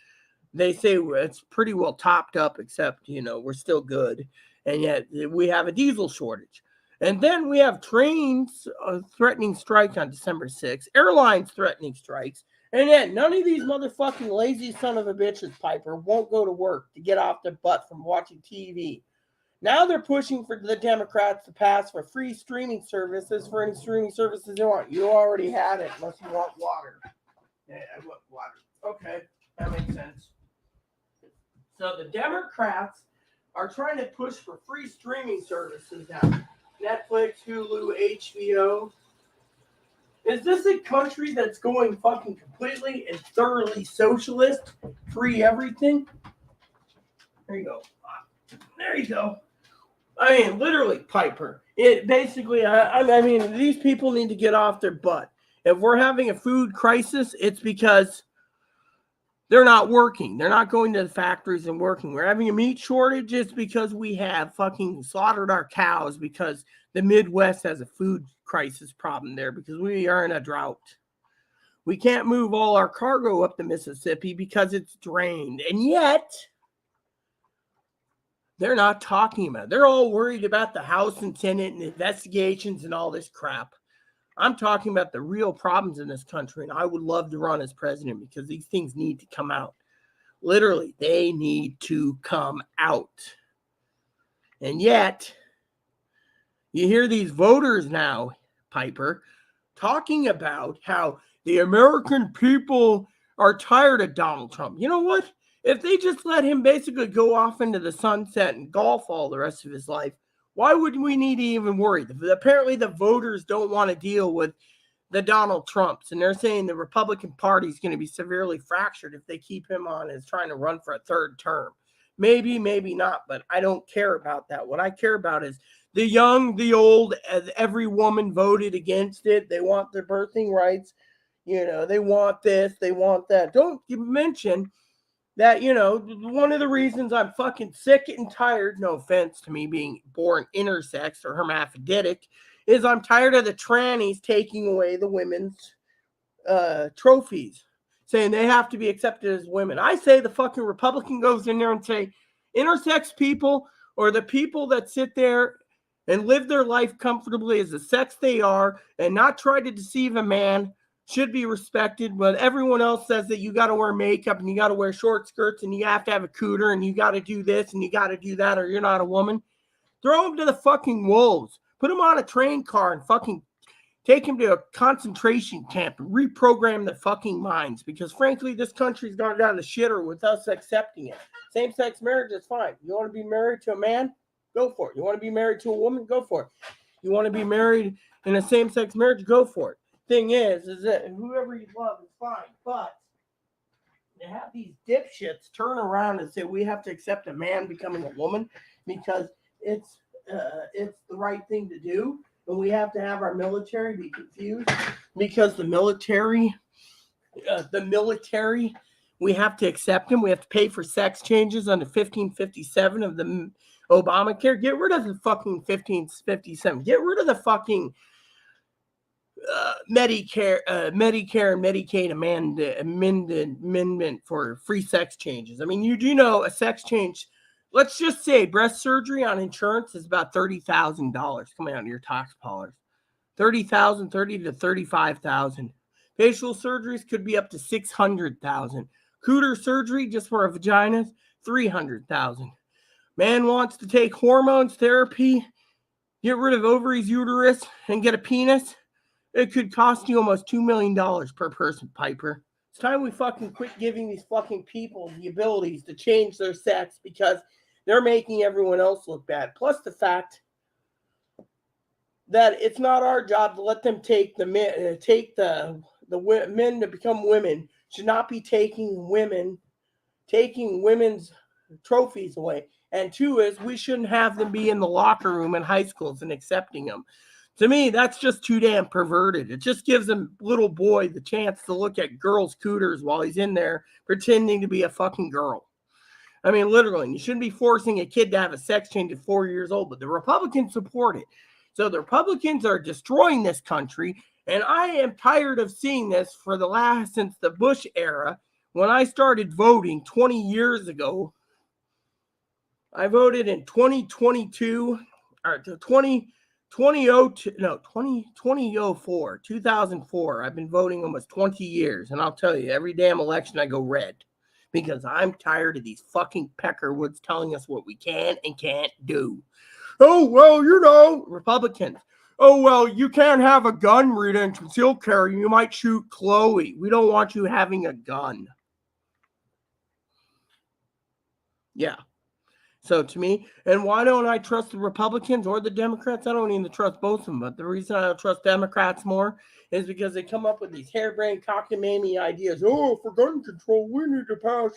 Speaker 1: they say it's pretty well topped up, except, we're still good. And yet we have a diesel shortage. And then we have trains threatening strike on December 6th, airlines threatening strikes. And yet, none of these motherfucking lazy son of a bitches, Piper, won't go to work to get off their butt from watching TV. Now they're pushing for the Democrats to pass for free streaming services for any streaming services they want. You already had it, unless you want water. Yeah, I want water. Okay, that makes sense. So the Democrats are trying to push for free streaming services now. Netflix, Hulu, HBO. Is this a country that's going fucking completely and thoroughly socialist? Free everything? There you go. There you go. I mean, literally, Piper. It basically, I mean, these people need to get off their butt. If we're having a food crisis, it's because they're not working. They're not going to the factories and working. We're having a meat shortage. It's because we have fucking slaughtered our cows because the Midwest has a food crisis problem there because we are in a drought. We can't move all our cargo up the Mississippi because it's drained. And yet, they're not talking about it. They're all worried about the House and Senate and investigations and all this crap. I'm talking about the real problems in this country, and I would love to run as president because these things need to come out. Literally, they need to come out. And yet, you hear these voters now, Piper, talking about how the American people are tired of Donald Trump. You know what? If they just let him basically go off into the sunset and golf all the rest of his life, why would we need to even worry? Apparently, the voters don't want to deal with the Donald Trumps, and they're saying the Republican Party is going to be severely fractured if they keep him on as trying to run for a third term. Maybe, maybe not, but I don't care about that. What I care about is the young, the old, every woman voted against it. They want their birthing rights. They want this, they want that. Don't you mention that, one of the reasons I'm fucking sick and tired, no offense to me being born intersex or hermaphroditic, is I'm tired of the trannies taking away the women's trophies, saying they have to be accepted as women. I say the fucking Republican goes in there and say intersex people or the people that sit there and live their life comfortably as the sex they are and not try to deceive a man should be respected, but everyone else says that you got to wear makeup and you got to wear short skirts and you have to have a cooter and you got to do this and you got to do that or you're not a woman. Throw them to the fucking wolves. Put them on a train car and fucking take them to a concentration camp and reprogram their fucking minds, because frankly, this country's gone down the shitter with us accepting it. Same-sex marriage is fine. You want to be married to a man? Go for it. You want to be married to a woman? Go for it. You want to be married in a same-sex marriage? Go for it. Thing is that whoever you love is fine, but to have these dipshits turn around and say we have to accept a man becoming a woman because it's the right thing to do, and we have to have our military be confused because the military, we have to accept them. We have to pay for sex changes under 1557 of the Obamacare. Get rid of the fucking 1557. Get rid of the fucking Medicare and Medicaid amendment for free sex changes. I mean, you do know a sex change, let's just say breast surgery on insurance is about $30,000 coming out of your tax dollars. $30,000 to $35,000. Facial surgeries could be up to $600,000. Cooter surgery just for a vagina, $300,000. Man wants to take hormones therapy, get rid of ovaries, uterus, and get a penis. It could cost you almost $2 million per person, Piper. It's time we fucking quit giving these fucking people the abilities to change their sex because they're making everyone else look bad. Plus the fact that it's not our job to let them take the men to become women. Should not be taking women's trophies away. And two is we shouldn't have them be in the locker room in high schools and accepting them. To me, that's just too damn perverted. It just gives a little boy the chance to look at girls' cooters while he's in there pretending to be a fucking girl. I mean, literally, you shouldn't be forcing a kid to have a sex change at 4 years old, but the Republicans support it. So the Republicans are destroying this country, and I am tired of seeing this since the Bush era. When I started voting 20 years ago, I voted in 2004. 2004. I've been voting almost 20 years, and I'll tell you, every damn election I go red because I'm tired of these fucking peckerwoods telling us what we can and can't do. Oh, well, Republicans. Oh, well, you can't have a gun, Rita, and concealed carry. You might shoot Chloe. We don't want you having a gun. Yeah. So to me, and why don't I trust the Republicans or the Democrats? I don't even trust both of them. But the reason I don't trust Democrats more is because they come up with these harebrained, cockamamie ideas. Oh, for gun control, we need to pass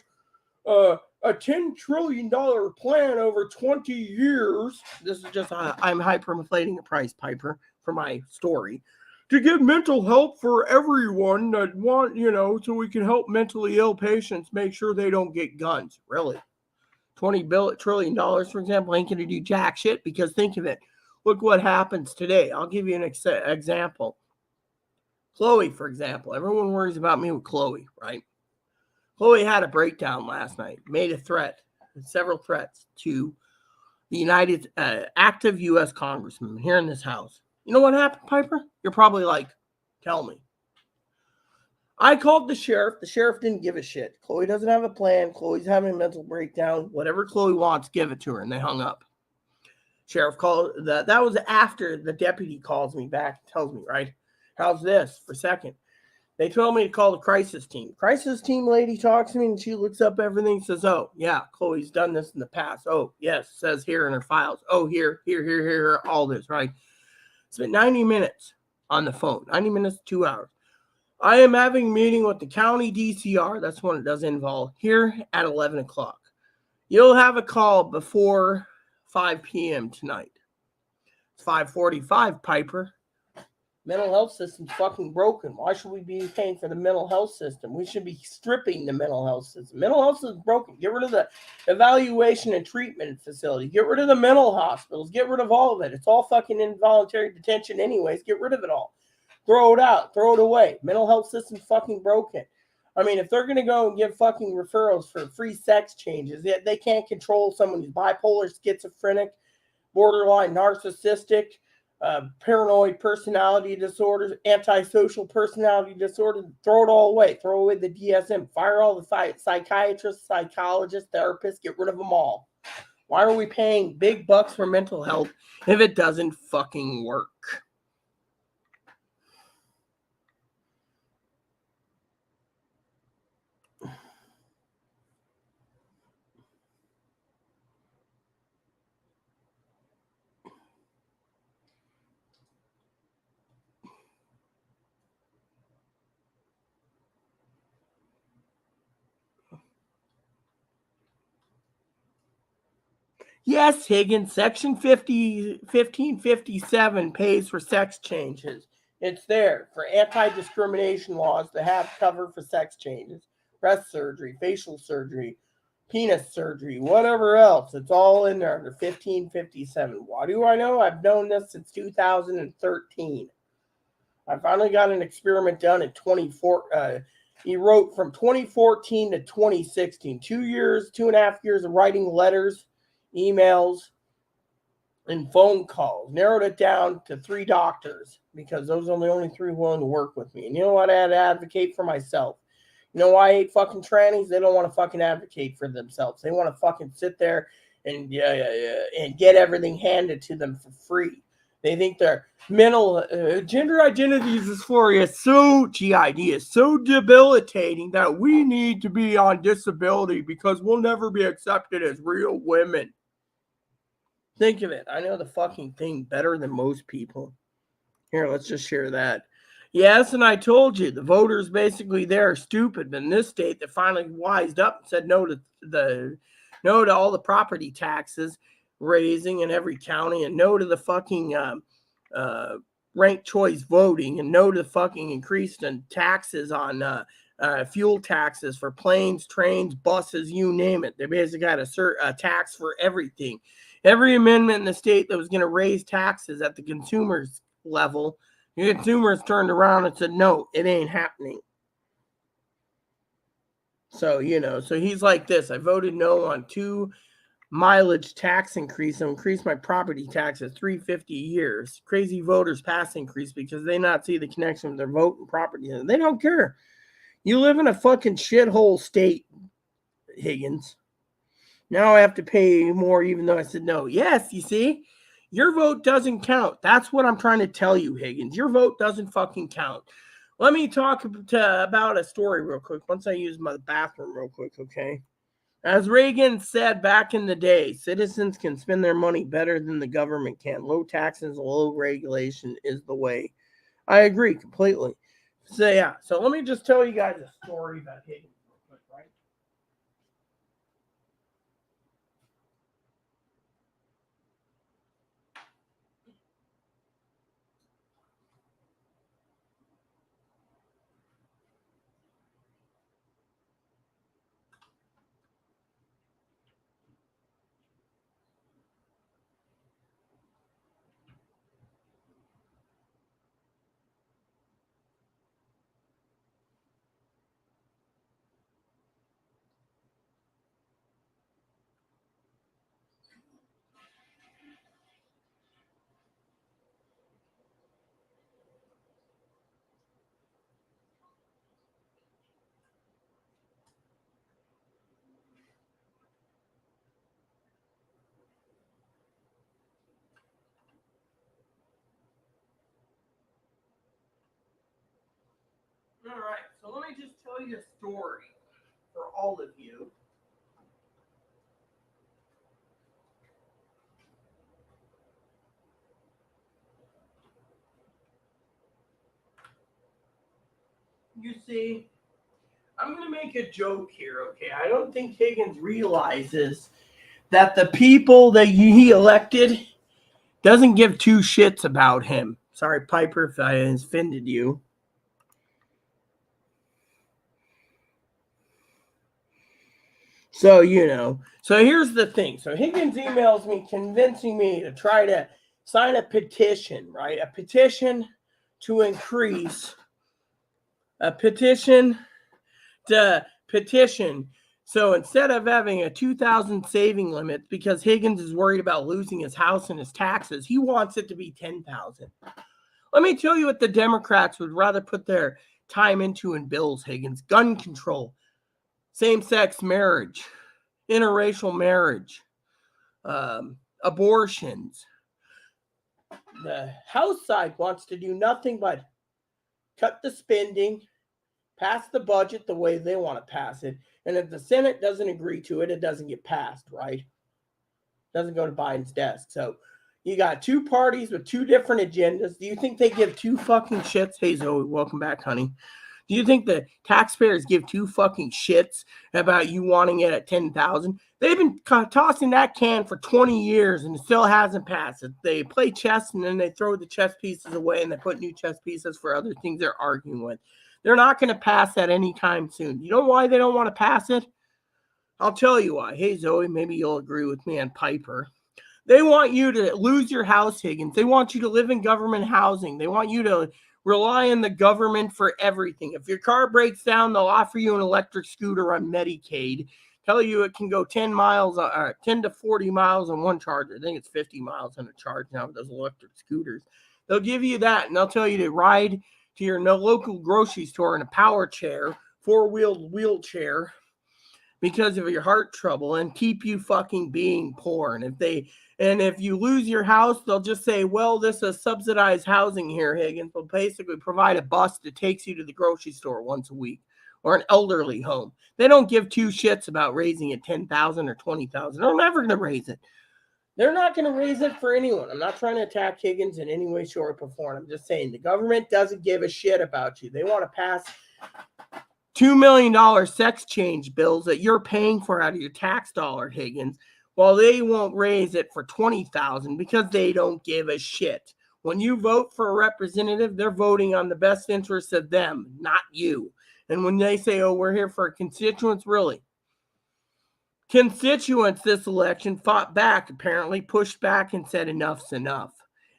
Speaker 1: a $10 trillion plan over 20 years. This is just, I'm hyperinflating the price, Piper, for my story. To give mental help for everyone that want, so we can help mentally ill patients make sure they don't get guns. Really? $20 trillion, for example, ain't going to do jack shit because think of it. Look what happens today. I'll give you an example. Chloe, for example. Everyone worries about me with Chloe, right? Chloe had a breakdown last night, made a threat, several threats to the active U.S. congressman here in this house. You know what happened, Piper? You're probably like, tell me. I called the sheriff. The sheriff didn't give a shit. Chloe doesn't have a plan. Chloe's having a mental breakdown. Whatever Chloe wants, give it to her. And they hung up. Sheriff called. That was after the deputy calls me back and tells me, right? How's this for second? They told me to call the crisis team. Crisis team lady talks to me and she looks up everything, says, oh, yeah, Chloe's done this in the past. Oh, yes, says here in her files. Oh, here, all this, right? Spent 90 minutes on the phone, 90 minutes, 2 hours. I am having a meeting with the county DCR. That's when it does involve here at 11 o'clock. You'll have a call before 5 p.m. tonight. It's 5:45, Piper. Mental health system's fucking broken. Why should we be paying for the mental health system? We should be stripping the mental health system. Mental health system is broken. Get rid of the evaluation and treatment facility. Get rid of the mental hospitals. Get rid of all of it. It's all fucking involuntary detention anyways. Get rid of it all. Throw it out. Throw it away. Mental health system's fucking broken. I mean, if they're going to go and give fucking referrals for free sex changes, they can't control someone who's bipolar, schizophrenic, borderline narcissistic, paranoid personality disorders, antisocial personality disorders. Throw it all away. Throw away the DSM. Fire all the psychiatrists, psychologists, therapists. Get rid of them all. Why are we paying big bucks for mental health if it doesn't fucking work? Yes, Higgins, Section 1557 pays for sex changes. It's there for anti-discrimination laws to have cover for sex changes, breast surgery, facial surgery, penis surgery, whatever else. It's all in there under 1557. Why do I know? I've known this since 2013. I finally got an experiment done in 24. He wrote from 2014 to 2016, 2 years, 2.5 years of writing letters, emails, and phone calls. Narrowed it down to 3 doctors because those are the only 3 willing to work with me. And you know what? I had to advocate for myself. You know why I hate fucking trannies? They don't want to fucking advocate for themselves. They want to fucking sit there and get everything handed to them for free. They think their mental gender identity dysphoria GID is so debilitating that we need to be on disability because we'll never be accepted as real women. Think of it. I know the fucking thing better than most people. Here, let's just share that. Yes, and I told you, the voters basically there are stupid. But in this state, they finally wised up and said no to all the property taxes raising in every county, and no to the fucking ranked choice voting, and no to the fucking increase in taxes on fuel taxes for planes, trains, buses, you name it. They basically got a tax for everything. Every amendment in the state that was going to raise taxes at the consumers level, the consumers turned around and said, no, it ain't happening. So, so he's like this. I voted no on 2 mileage tax increase. I'll increase my property taxes $350 a year. Crazy voters pass increase because they not see the connection with their vote and property. They don't care. You live in a fucking shithole state, Higgins. Now I have to pay more even though I said no. Yes, you see? Your vote doesn't count. That's what I'm trying to tell you, Higgins. Your vote doesn't fucking count. Let me talk about a story real quick. Once I use my bathroom real quick, okay? As Reagan said back in the day, citizens can spend their money better than the government can. Low taxes, low regulation is the way. I agree completely. So, yeah. So let me just tell you guys a story about Higgins real quick, right? All right, so let me just tell you a story for all of you. You see, I'm going to make a joke here, okay? I don't think Higgins realizes that the people that he elected doesn't give two shits about him. Sorry, Piper, if I offended you. So, So here's the thing. So Higgins emails me convincing me to try to sign a petition, right? A petition to increase, a petition to petition. So instead of having a 2,000 saving limit because Higgins is worried about losing his house and his taxes, he wants it to be 10,000. Let me tell you what the Democrats would rather put their time into in bills, Higgins. Gun control, same-sex marriage, interracial marriage, abortions. The House side wants to do nothing but cut the spending, pass the budget the way they want to pass it. And if the Senate doesn't agree to it, it doesn't get passed, right? It doesn't go to Biden's desk. So you got two parties with two different agendas. Do you think they give two fucking shits? Hey, Zoe, welcome back, honey. Do you think the taxpayers give two fucking shits about you wanting it at 10,000? They've been tossing that can for 20 years and it still hasn't passed. They play chess and then they throw the chess pieces away and they put new chess pieces for other things they're arguing with. They're not going to pass that anytime soon. You know why they don't want to pass it? I'll tell you why. Hey, Zoe, maybe you'll agree with me and Piper. They want you to lose your house, Higgins. They want you to live in government housing. They want you to rely on the government for everything. If your car breaks down, they'll offer you an electric scooter on Medicaid. Tell you it can go 10 to 40 miles on one charge. I think it's 50 miles on a charge now with those electric scooters. They'll give you that, and they'll tell you to ride to your local grocery store in a power chair, four-wheeled wheelchair, because of your heart trouble and keep you fucking being poor. And if you lose your house, they'll just say, well, this is subsidized housing here, Higgins. They'll basically provide a bus that takes you to the grocery store once a week or an elderly home. They don't give two shits about raising it 10,000 or 20,000. They're never going to raise it. They're not going to raise it for anyone. I'm not trying to attack Higgins in any way, shape, or form. I'm just saying the government doesn't give a shit about you. They want to pass $2 million sex change bills that you're paying for out of your tax dollar, Higgins, while they won't raise it for 20,000 because they don't give a shit. When you vote for a representative, they're voting on the best interests of them, not you. And when they say, oh, we're here for constituents, really. Constituents this election fought back, apparently pushed back and said enough's enough.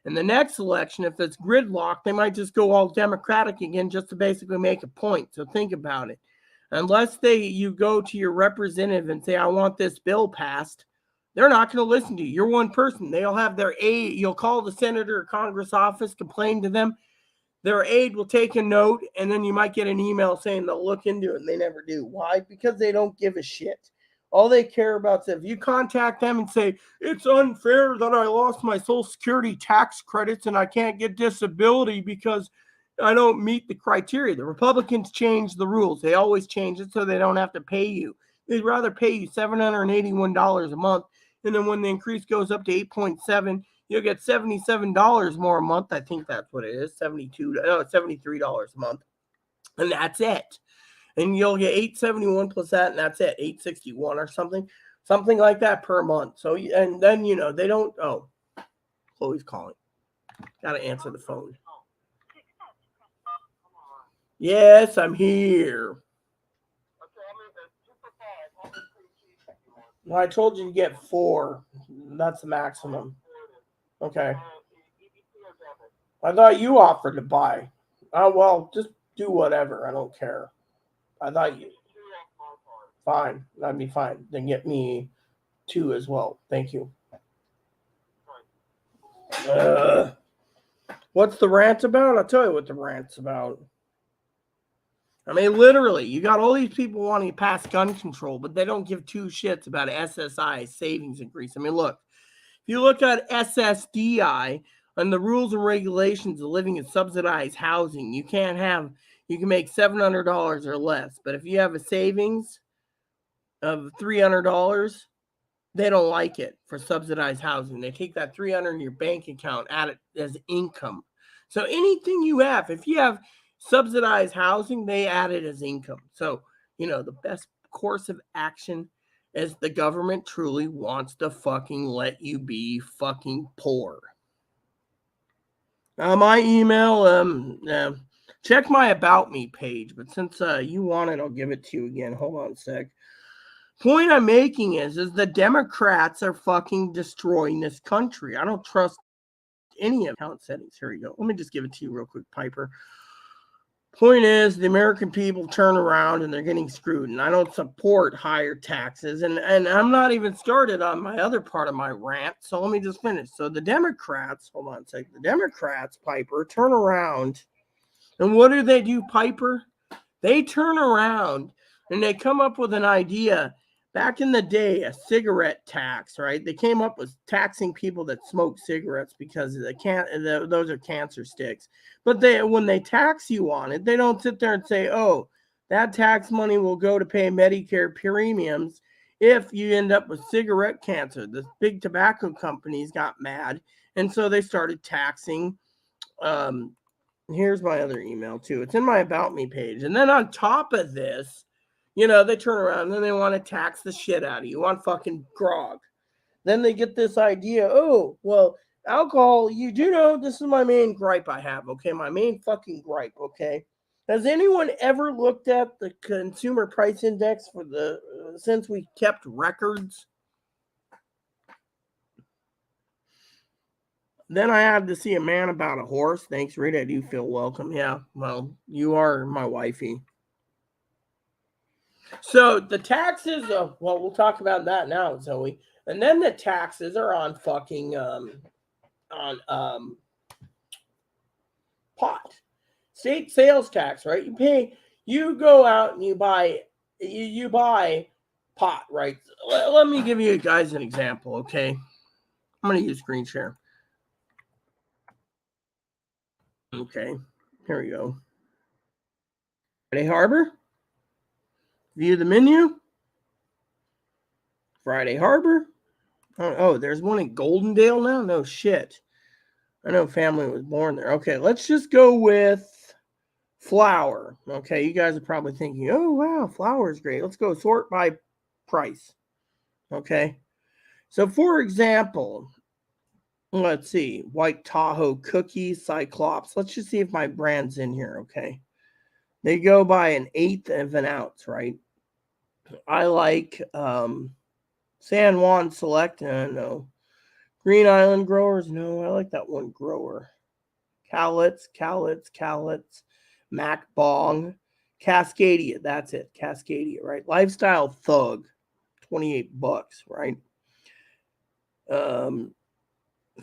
Speaker 1: In the next election, if it's gridlocked, they might just go all Democratic again just to basically make a point. So think about it. Unless you go to your representative and say, I want this bill passed, they're not going to listen to you. You're one person. They'll have their aide. You'll call the senator or Congress office, complain to them. Their aide will take a note, and then you might get an email saying they'll look into it, and they never do. Why? Because they don't give a shit. All they care about is if you contact them and say, it's unfair that I lost my Social Security tax credits and I can't get disability because I don't meet the criteria. The Republicans change the rules. They always change it so they don't have to pay you. They'd rather pay you $781 a month. And then when the increase goes up to 8.7, you'll get $77 more a month. I think that's what it is. $73 a month. And that's it. And you'll get $871 plus that, and that's it, $861 or something like that per month. So, and then, they don't, oh, Chloe's calling. Got to answer the phone. Yes, I'm here. Well, I told you to get 4. That's the maximum. Okay. I thought you offered to buy. Oh, well, just do whatever. I don't care. I thought you. Fine. That'd be fine. Then get me 2 as well. Thank you. What's the rant about? I'll tell you what the rant's about. I mean, literally, you got all these people wanting to pass gun control, but they don't give two shits about SSI savings increase. I mean, look, if you look at SSDI and the rules and regulations of living in subsidized housing, you can't have you can make $700 or less. But if you have a savings of $300, they don't like it for subsidized housing. They take that $300 in your bank account, add it as income. So anything you have, if you have subsidized housing, they add it as income. So, the best course of action is the government truly wants to fucking let you be fucking poor. My email, check my About Me page, but since you want it, I'll give it to you again. Hold on a sec. Point I'm making is the Democrats are fucking destroying this country. I don't trust any of account settings. Here we go. Let me just give it to you real quick, Piper. Point is, the American people turn around and they're getting screwed, and I don't support higher taxes. And I'm not even started on my other part of my rant, so let me just finish. So the Democrats, hold on a second, the Democrats, Piper, turn around, and what do, Piper? They turn around and they come up with an idea. Back in the day, a cigarette tax, right? They came up with taxing people that smoke cigarettes because those are cancer sticks. But when they tax you on it, they don't sit there and say, oh, that tax money will go to pay Medicare premiums if you end up with cigarette cancer. The big tobacco companies got mad, and so they started taxing. Here's my other email, too. It's in my About Me page. And then on top of this, they turn around and they want to tax the shit out of you on fucking grog. Then they get this idea, oh, well, alcohol, you do know, this is my main gripe I have, okay? My main fucking gripe, okay? Has anyone ever looked at the consumer price index since we kept records? Then I had to see a man about a horse. Thanks, Rita. I do feel welcome. Yeah, well, you are my wifey. So the taxes, we'll talk about that now, Zoe. And then the taxes are on fucking pot. State sales tax, right? You go out and you buy pot, right? Let me give you guys an example, okay? I'm going to use screen share. Okay, here we go. Friday Harbor. View the menu. Friday Harbor. Oh, there's one in Goldendale now? No shit. I know family was born there. Okay, let's just go with flour. Okay, you guys are probably thinking, oh, wow, flour is great. Let's go sort by price. Okay, so for example, let's see, White Tahoe cookies, Cyclops. Let's just see if my brand's in here, okay? They go by 1/8 of an ounce, right? I like San Juan Select, no. Green Island Growers, no, I like that one grower. Cowlitz, Mac Bong, Cascadia, that's it, Cascadia, right? Lifestyle Thug, $28, right?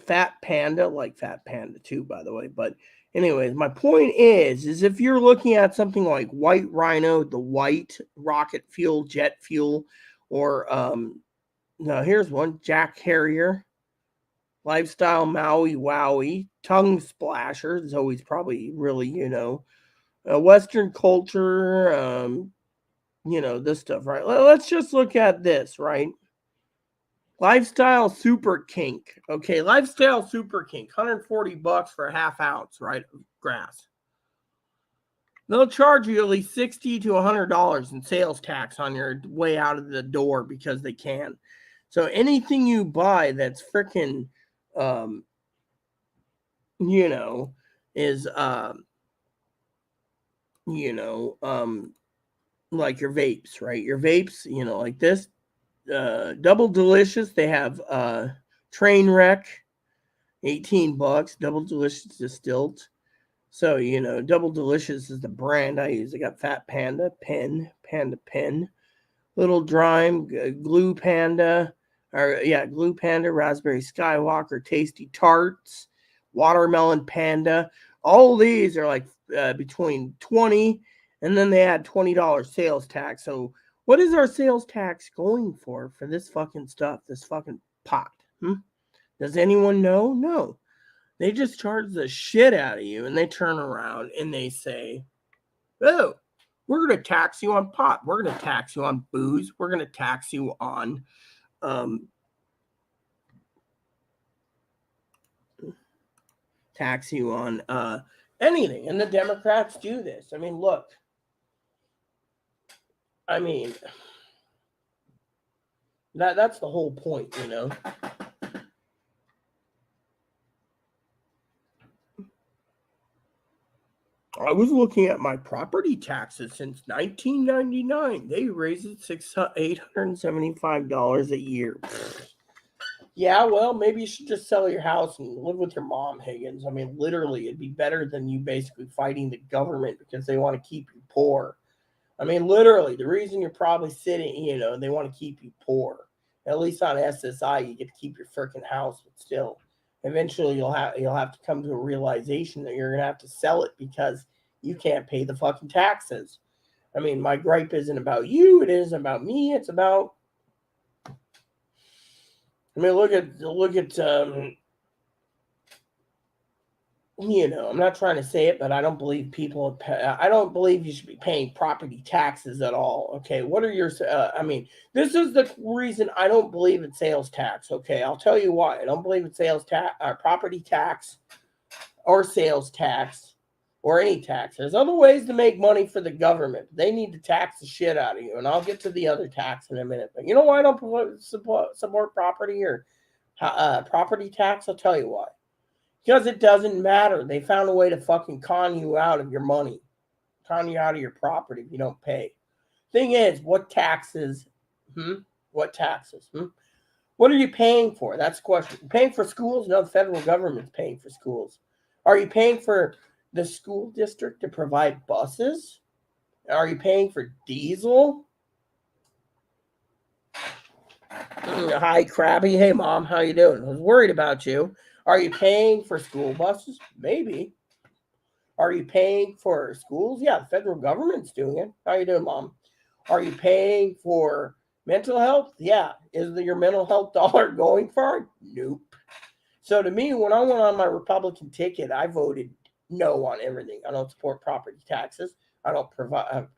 Speaker 1: Fat Panda, like Fat Panda too, by the way. But anyways, my point is if you're looking at something like White Rhino, the white rocket fuel, jet fuel, or no, here's one, Jack Harrier, Lifestyle Maui Wowie, Tongue Splasher is always probably really, Western culture, this stuff, right? Let's just look at this, right? Lifestyle Super Kink. Okay, Lifestyle Super Kink, $140 for a half ounce, right, of grass. They'll charge you at least $60 to $100 in sales tax on your way out of the door because they can. So anything you buy that's freaking, is, like your vapes, right? Your vapes, like this, Double Delicious, they have Train Wreck, $18, Double Delicious distilled. So, Double Delicious is the brand I use. I got Fat Panda, Panda Pen, Little Drime, Glue Panda, Glue Panda, Raspberry Skywalker, Tasty Tarts, Watermelon Panda. All these are like between 20, and then they add $20 sales tax. So what is our sales tax going for this fucking stuff, this fucking pot? Does anyone know? No. They just charge the shit out of you, and they turn around and they say, Oh, we're going to tax you on pot. We're going to tax you on booze. We're going to tax you on anything. And the Democrats do this. I mean, look. I mean, that's the whole point, you know. I was looking at my property taxes since 1999. They raised it $875 a year. Yeah, well, maybe you should just sell your house and live with your mom, Higgins. I mean, literally, it'd be better than you basically fighting the government because they want to keep you poor. I mean, literally, the reason you're probably sitting, you know, they want to keep you poor. At least on SSI, you get to keep your freaking house, but still, eventually you'll have to come to a realization that you're gonna have to sell it because you can't pay the fucking taxes. I mean, my gripe isn't about you; it isn't about me. It's about, I mean, look at you know, I'm not trying to say it, but I don't believe I don't believe you should be paying property taxes at all. Okay, what are your? I mean, this is the reason I don't believe in sales tax. Okay, I'll tell you why. I don't believe in sales tax, property tax, or sales tax, or any tax. There's other ways to make money for the government. They need to tax the shit out of you, and I'll get to the other tax in a minute. But you know why I don't support property or property tax? I'll tell you why. Because it doesn't matter. They found a way to fucking con you out of your money, con you out of your property if you don't pay. Thing is, what taxes? What taxes? What are you paying for? That's the question. You're paying for schools? No, the federal government's paying for schools. Are you paying for the school district to provide buses? Are you paying for diesel? Hi, Krabby. Hey, Mom. How you doing? I was worried about you. Are you paying for school buses? Maybe. Are you paying for schools? Yeah, the federal government's doing it. How you doing, Mom? Are you paying for mental health? Yeah. Is your mental health dollar going far? Nope. So to me, when I went on my Republican ticket, I voted no on everything. I don't support property taxes. I don't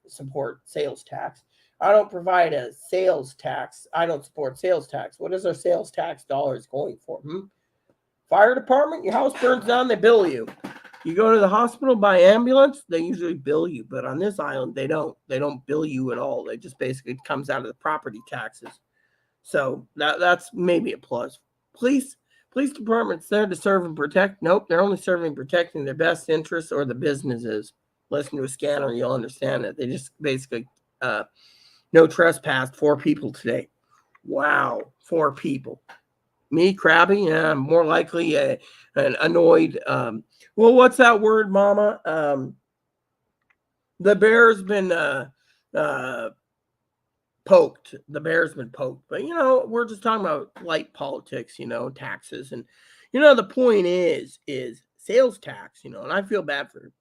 Speaker 1: support sales tax. I don't provide a sales tax. I don't support sales tax. What is our sales tax dollars going for? Fire department, your house burns down, they bill you. You go to the hospital by ambulance, they usually bill you. But on this island, they don't. They don't bill you at all. They just basically comes out of the property taxes. So that's maybe a plus. Police department's there to serve and protect. Nope, they're only serving protecting their best interests or the businesses. Listen to a scanner, you'll understand it. They just basically no trespass. 4 people today. Wow, 4 people. Me, crabby, yeah, more likely an annoyed. Well, what's that word, Mama? The bear's been poked. The bear's been poked. But, you know, we're just talking about light politics, you know, taxes. And, you know, the point is sales tax, you know, and I feel bad for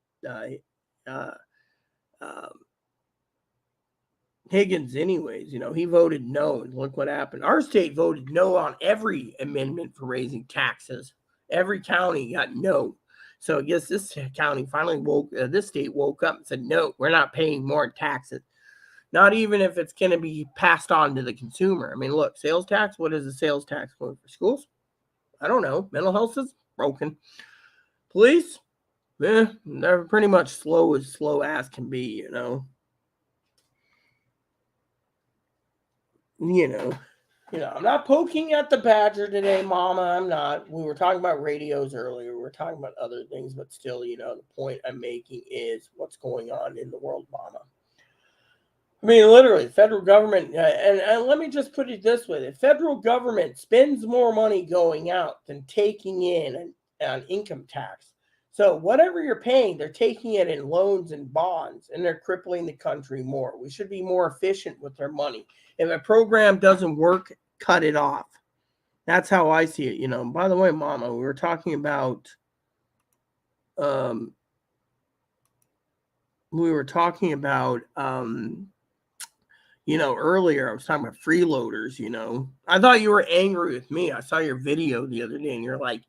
Speaker 1: Higgins anyways. You know, he voted no, and look what happened. Our state voted no on every amendment for raising taxes. Every county got no. So I guess this county finally this state woke up and said, no, we're not paying more taxes. Not even if it's going to be passed on to the consumer. I mean, look, sales tax, what is the sales tax going for schools? I don't know. Mental health is broken. Police, they're pretty much slow as can be, you know. You know, I'm not poking at the badger today, Mama. I'm not. We were talking about radios earlier. We were talking about other things, but still, you know, the point I'm making is what's going on in the world, Mama. I mean, literally, the federal government, and let me just put it this way: the federal government spends more money going out than taking in an income tax. So whatever you're paying, they're taking it in loans and bonds, and they're crippling the country more. We should be more efficient with their money. If a program doesn't work, cut it off. That's how I see it. You know. By the way, Mama, we were talking about, you know, earlier I was talking about freeloaders. You know, I thought you were angry with me. I saw your video the other day, and you're like,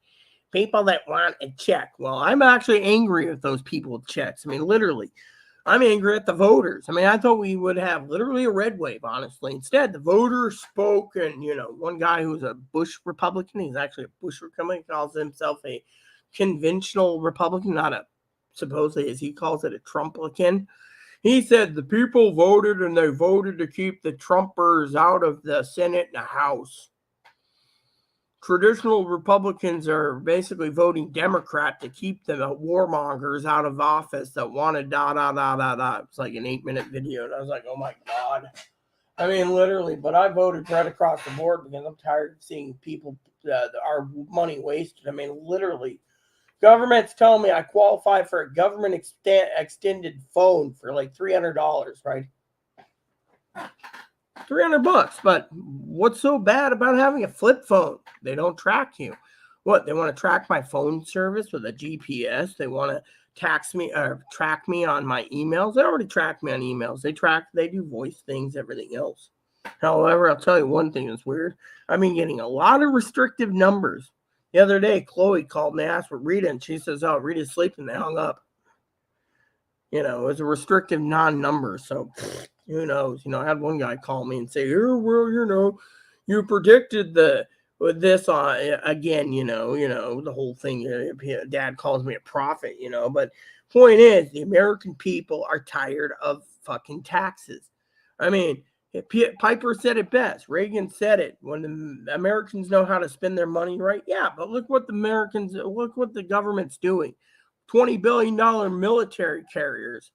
Speaker 1: people that want a check. Well, I'm actually angry with those people with checks. I mean, literally, I'm angry at the voters. I mean, I thought we would have literally a red wave, honestly. Instead, the voters spoke, and, one guy who's a Bush Republican, he's actually a Bush Republican, calls himself a conventional Republican, not a, supposedly, as he calls it, a Trumplican. He said the people voted, and they voted to keep the Trumpers out of the Senate and the House. Traditional Republicans are basically voting Democrat to keep the warmongers out of office that wanted It's like an 8-minute video, and I was like, oh my God. I mean, literally, but I voted right across the board because I'm tired of seeing people, our money wasted. I mean, literally, government's telling me I qualify for a government extended phone for like $300, right? $300, but what's so bad about having a flip phone? They don't track you. What, they want to track my phone service with a GPS? They want to track me on my emails? They already track me on emails. They do voice things, everything else. However, I'll tell you one thing that's weird. I've been getting a lot of restrictive numbers. The other day, Chloe called and asked for Rita, and she says, oh, Rita's sleeping. They hung up. It was a restrictive non-number, so who knows? I had one guy call me and say, "Oh, well, you predicted this again, the whole thing. Dad calls me a prophet, But point is, the American people are tired of fucking taxes. I mean, Piper said it best. Reagan said it. When the Americans know how to spend their money right, yeah. But look what the government's doing. $20 billion military carriers.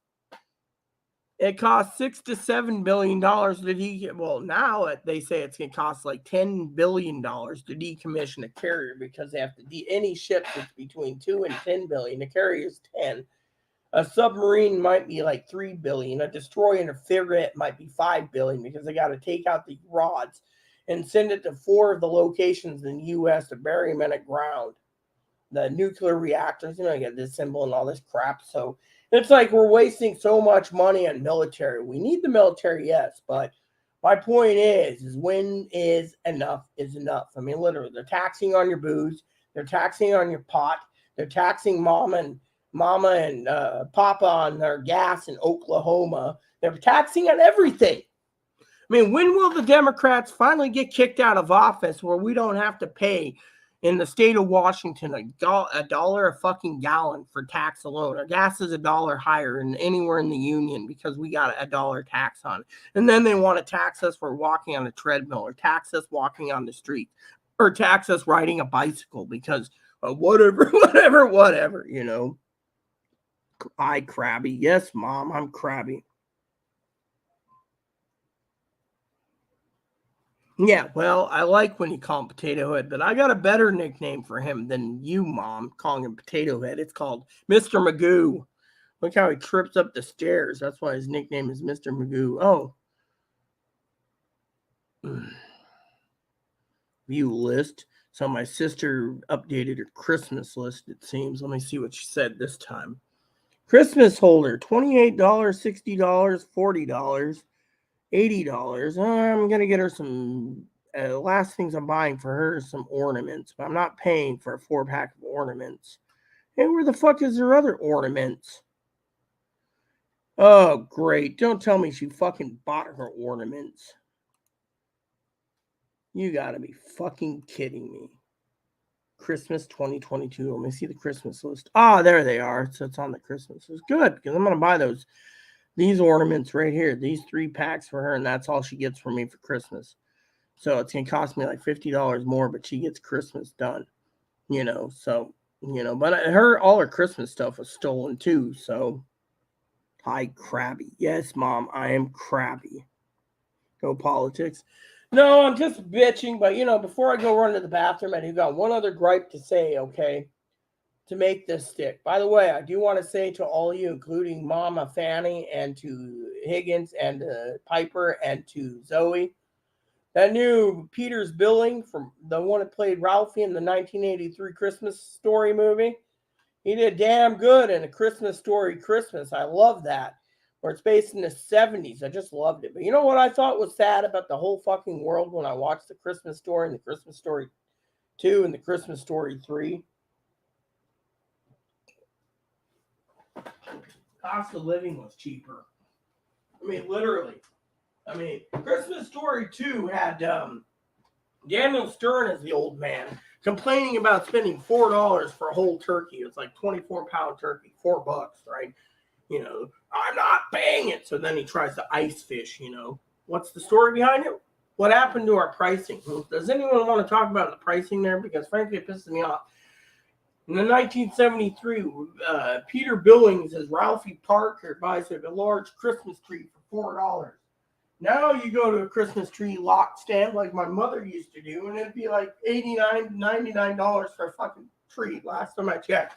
Speaker 1: It costs $6 to $7 billion to now they say it's going to cost like $10 billion to decommission a carrier because they have to any ship that's between 2 and 10 billion. The carrier is 10. A submarine might be like 3 billion. A destroyer and a frigate might be 5 billion because they got to take out the rods and send it to 4 of the locations in the U.S. to bury them in the ground. The nuclear reactors, you get this symbol and all this crap. So it's like we're wasting so much money on military. We need the military, yes, but my point is when is enough is enough. I mean, literally, they're taxing on your booze, they're taxing on your pot, they're taxing mama and papa on their gas in Oklahoma. They're taxing on everything. I mean, when will the Democrats finally get kicked out of office where we don't have to pay in the state of Washington $1 a fucking gallon for tax alone? Our gas is $1 higher than anywhere in the union because we got a $1 tax on it. And then they want to tax us for walking on a treadmill, or tax us walking on the street, or tax us riding a bicycle because whatever. I crabby. Yes, Mom, I'm crabby. Yeah, well, I like when you call him Potato Head, but I got a better nickname for him than you, Mom, calling him Potato Head. It's called Mr. Magoo. Look how he trips up the stairs. That's why his nickname is Mr. Magoo. Oh. View list. So my sister updated her Christmas list, it seems. Let me see what she said this time. Christmas holder, $28, $60, $40. $80. I'm going to get her some, last things I'm buying for her is some ornaments, but I'm not paying for a 4-pack of ornaments. Hey, where the fuck is her other ornaments? Oh, great. Don't tell me she fucking bought her ornaments. You gotta be fucking kidding me. Christmas 2022. Let me see the Christmas list. Ah, there they are. So it's on the Christmas list. Good, because I'm going to buy these ornaments right here, these 3 packs for her, and that's all she gets from me for Christmas. So it's going to cost me like $50 more, but she gets Christmas done, but all her Christmas stuff was stolen too. So hi, crabby. Yes, Mom, I am crabby. Go politics. No, I'm just bitching, but before I go run to the bathroom, I do got one other gripe to say, okay? To make this stick. By the way, I do want to say to all of you, including Mama Fanny and to Higgins and Piper and to Zoe, that new Peter's Billing from the one that played Ralphie in the 1983 Christmas Story movie, he did damn good in A Christmas Story Christmas. I love that. Where it's based in the 70s. I just loved it. But you know what I thought was sad about the whole fucking world when I watched the Christmas Story and the Christmas Story 2 and the Christmas Story 3? cost of living was cheaper. I mean, literally. I mean, Christmas Story 2 had Daniel Stern as the old man complaining about spending $4 for a whole turkey. It's like 24-pound turkey, $4, right? You know, I'm not paying it. So then he tries to ice fish, you know. What's the story behind it? What happened to our pricing? Does anyone want to talk about the pricing there? Because frankly, it pisses me off. In the 1973, Peter Billings as Ralphie Parker buys a large Christmas tree for $4. Now you go to a Christmas tree lot stand like my mother used to do, and it'd be like $89, $99 for a fucking tree. Last time I checked.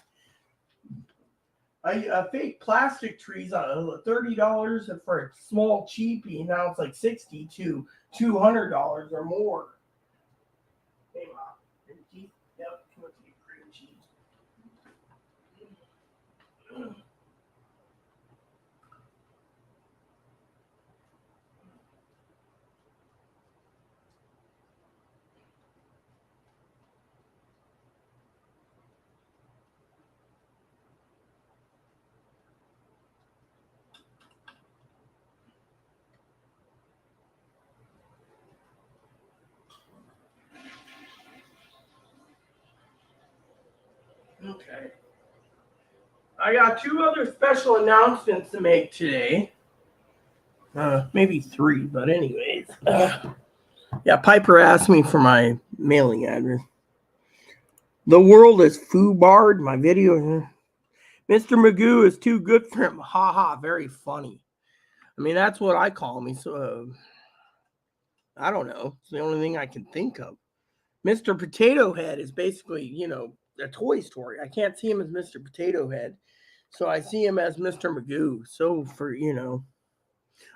Speaker 1: Fake plastic trees on $30 for a small cheapie. Now it's like $60 to $200 or more. Hey, Mom. Cream cheese? Yep. Too much cream cheese. Okay. I got two other special announcements to make today. Maybe three, but anyways. Yeah, Piper asked me for my mailing address. The world is foobarred. My video. Mr. Magoo is too good for him. Ha ha, very funny. I mean, that's what I call him. So, I don't know. It's the only thing I can think of. Mr. Potato Head is basically, you know, a Toy Story. I can't see him as Mr. Potato Head. So I see him as Mr. Magoo. So for, you know.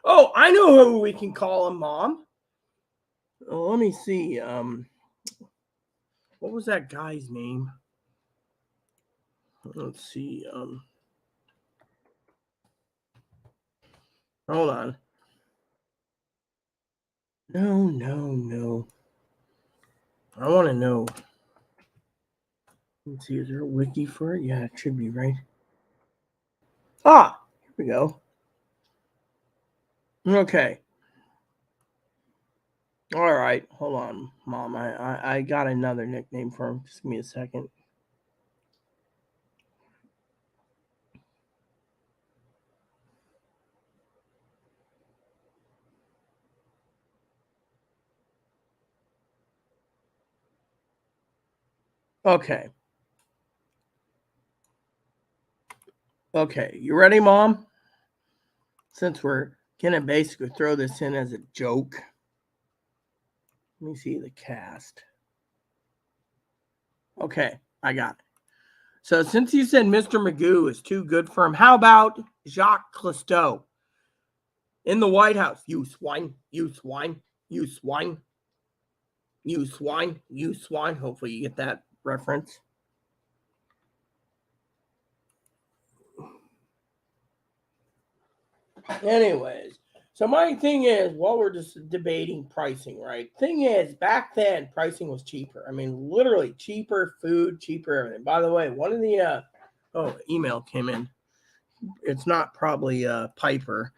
Speaker 1: Oh, I know who we can call him, Mom. Oh, let me see. What was that guy's name? Let's see. Hold on. No. I want to know. Let's see. Is there a wiki for it? Yeah, it should be, right? Ah, here we go. Okay. All right. Hold on, Mom. I got another nickname for him. Just give me a second. Okay. Okay. You ready, Mom? Since we're going to basically throw this in as a joke. Let me see the cast. Okay. I got it. So since you said Mr. Magoo is too good for him, how about Jacques Cousteau in the White House? You swine, you swine, you swine, you swine, you swine. Hopefully you get that reference. Anyways, so my thing is, while we're just debating pricing, right? Thing is, back then pricing was cheaper. I mean, literally cheaper food, cheaper everything. By the way, one of the email came in. It's not probably Piper.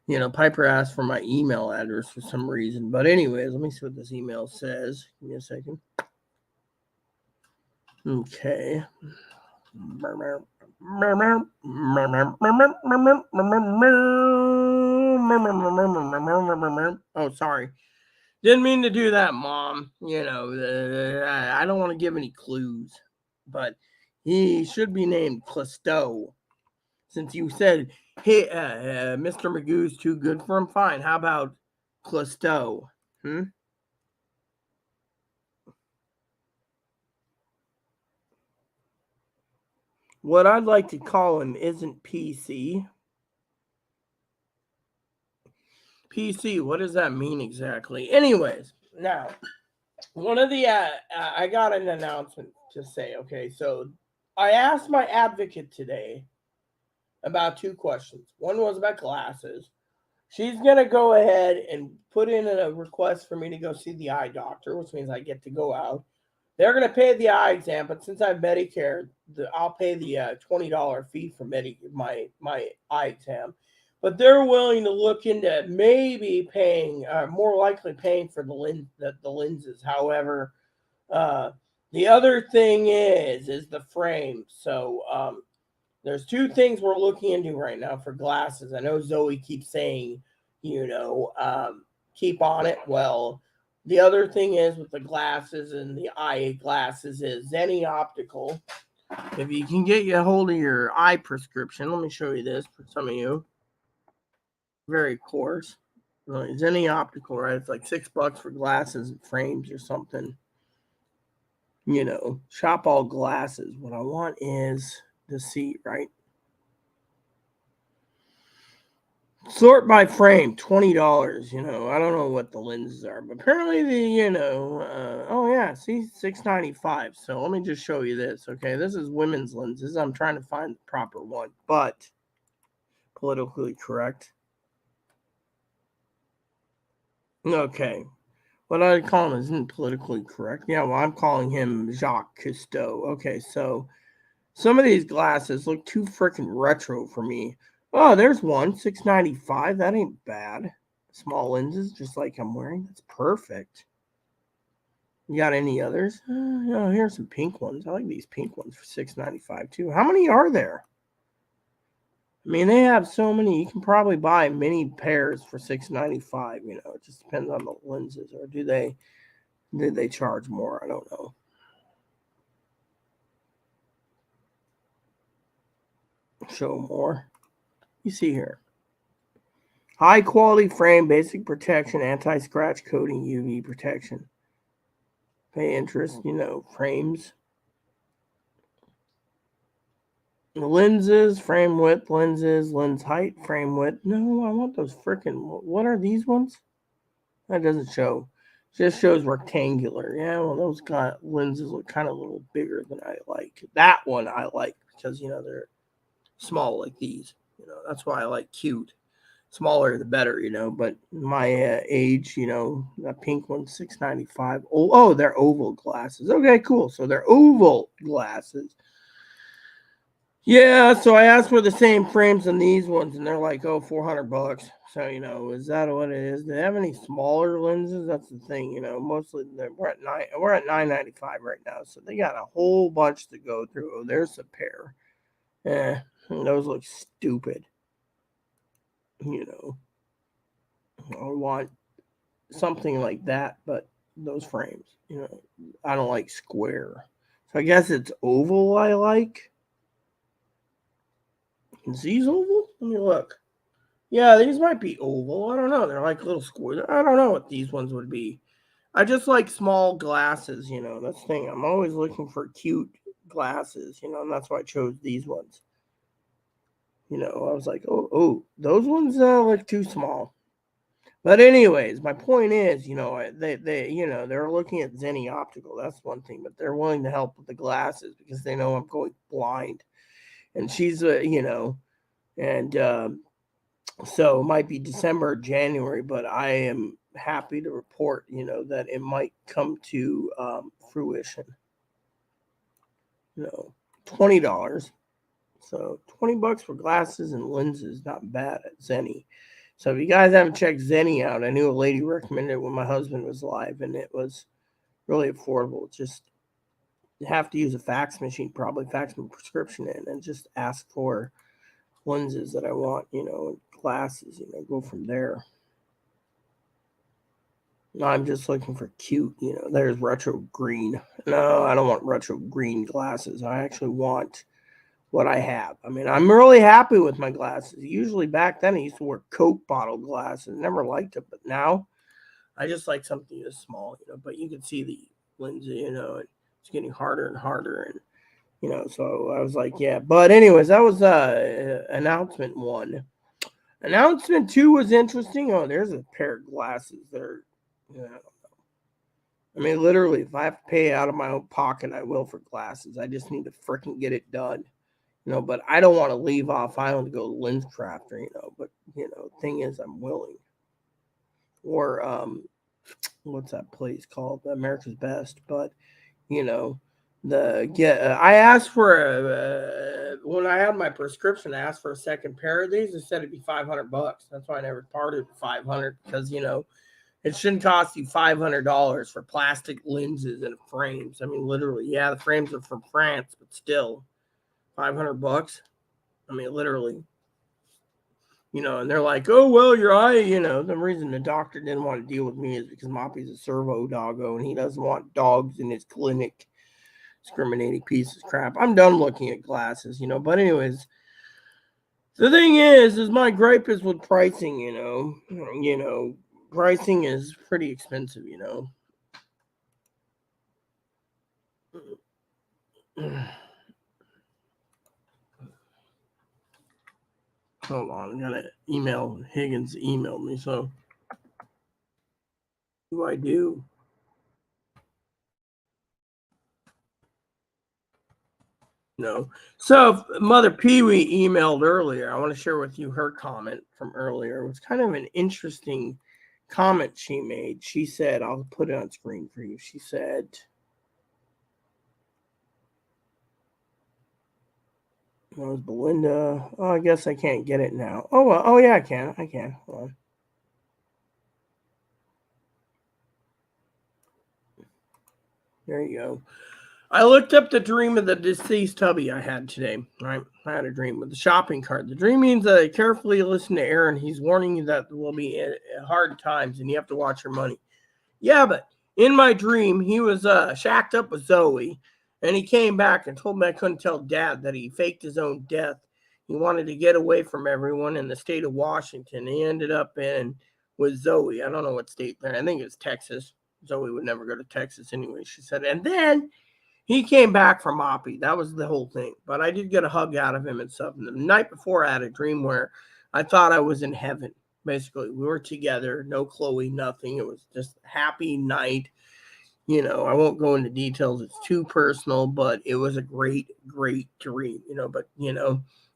Speaker 1: You know, Piper asked for my email address for some reason. But anyways, let me see what this email says. Give me a second. Okay. Oh, sorry. Didn't mean to do that, Mom. You know, I don't want to give any clues. But he should be named Cousteau. Since you said, hey, Mr. Magoo's too good for him, fine. How about Cousteau? What I'd like to call him isn't PC. PC, what does that mean exactly? Anyways, now, one of the, I got an announcement to say, okay, so I asked my advocate today about two questions. One was about glasses. She's going to go ahead and put in a request for me to go see the eye doctor, which means I get to go out. They're going to pay the eye exam, but since I'm Medicare, I'll pay the $20 fee for my eye exam. But they're willing to look into maybe paying, more likely paying for the lenses. However, uh, the other thing is the frame. So there's two things we're looking into right now for glasses. I know Zoe keeps saying, you know, keep on it. Well, the other thing is with the glasses and the eye glasses is Zenny Optical. If you can get a hold of your eye prescription, let me show you this for some of you. Very coarse. Zenny Optical, right? It's like $6 for glasses and frames or something. You know, shop all glasses. What I want is the seat, right? Sort by frame, $20. You know, I don't know what the lenses are, but apparently oh yeah, see, $6.95. So let me just show you this. Okay, this is women's lenses. I'm trying to find the proper one, but politically correct. Okay, what I call him isn't politically correct. Yeah, well, I'm calling him Jacques Cousteau. Okay, so some of these glasses look too freaking retro for me. Oh, there's one, $6.95. That ain't bad. Small lenses, just like I'm wearing. That's perfect. You got any others? Oh, here's some pink ones. I like these pink ones for $6.95 too. How many are there? I mean, they have so many. You can probably buy many pairs for $6.95. You know, it just depends on the lenses, or did they charge more? I don't know. Show more. You see here. High quality frame, basic protection, anti-scratch coating, UV protection. Pay interest, frames. Lenses, frame width, lenses, lens height, frame width. No, I want those freaking. What are these ones? That doesn't show. Just shows rectangular. Yeah, well, those lenses look kind of a little bigger than I like. That one I like because, they're small like these. That's why I like cute. Smaller the better, but my age, that pink one's $6.95. Oh, they're oval glasses. Okay, cool. So they're oval glasses. Yeah, so I asked for the same frames on these ones, and they're like, $400. So, is that what it is? Do they have any smaller lenses? That's the thing, mostly we're at $9.95 right now. So they got a whole bunch to go through. Oh, there's a pair. Those look stupid. I want something like that, but those frames, I don't like square. So I guess it's oval I like. Is these oval? Let me look. Yeah, these might be oval. I don't know. They're like little squares. I don't know what these ones would be. I just like small glasses, that's the thing. I'm always looking for cute glasses, and that's why I chose these ones. I was like, those ones look too small. But anyways, my point is, they're looking at Zenny Optical. That's one thing, but they're willing to help with the glasses because they know I'm going blind, and she's and so it might be December or January, but I am happy to report, that it might come to fruition. $20. So $20 for glasses and lenses, not bad at Zenny. So if you guys haven't checked Zenny out, I knew a lady recommended it when my husband was alive, and it was really affordable. Just you have to use a fax machine, probably fax my prescription in, and just ask for lenses that I want, glasses, go from there. No, I'm just looking for cute, there's retro green. No, I don't want retro green glasses. I actually want what I have. I mean, I'm really happy with my glasses. Usually back then I used to wear Coke bottle glasses. Never liked it, but now I just like something this small, but you can see the lens, it's getting harder and harder. And, so I was like, yeah. But anyways, that was announcement 1. Announcement 2 was interesting. Oh, there's a pair of glasses. They're, I mean, literally, if I have to pay out of my own pocket, I will for glasses. I just need to freaking get it done. But I don't want to leave off island to go to Lens Crafter, but thing is I'm willing. Or what's that place called? America's Best. But I asked for when I had my prescription, I asked for a second pair of these. They said it'd be $500. That's why I never parted with 500 because it shouldn't cost you $500 for plastic lenses and frames. I mean, literally, yeah, the frames are from France, but still, $500. I mean, literally. And they're like, oh, well, your eye, the reason the doctor didn't want to deal with me is because Moppy's a servo doggo and he doesn't want dogs in his clinic. Discriminating piece of crap. I'm done looking at glasses, but anyways, the thing is my gripe is with pricing, pricing is pretty expensive, Hold on, I gotta email. Higgins emailed me, so what do I do? No. So Mother Pee Wee emailed earlier. I want to share with you her comment from earlier. It was kind of an interesting comment she made. She said, I'll put it on screen for you. She said, that was Belinda. Oh, I guess I can't get it now. Oh, well. Oh, yeah, I can. Hold on. There you go. I looked up the dream of the deceased hubby I had today. Right, I had a dream with the shopping cart. The dream means that I carefully listen to Aaron. He's warning you that there will be hard times and you have to watch your money. Yeah, but in my dream, he was shacked up with Zoe, and he came back and told me I couldn't tell Dad that he faked his own death. He wanted to get away from everyone in the state of Washington. He ended up in with Zoe. I don't know what state there. I think it's Texas. Zoe would never go to Texas anyway, she said. And then he came back from Oppie. That was the whole thing. But I did get a hug out of him and stuff. And the night before, I had a dream where I thought I was in heaven. Basically, we were together, no Chloe, nothing. It was just a happy night. I won't go into details. It's too personal, but it was a great, great dream, but,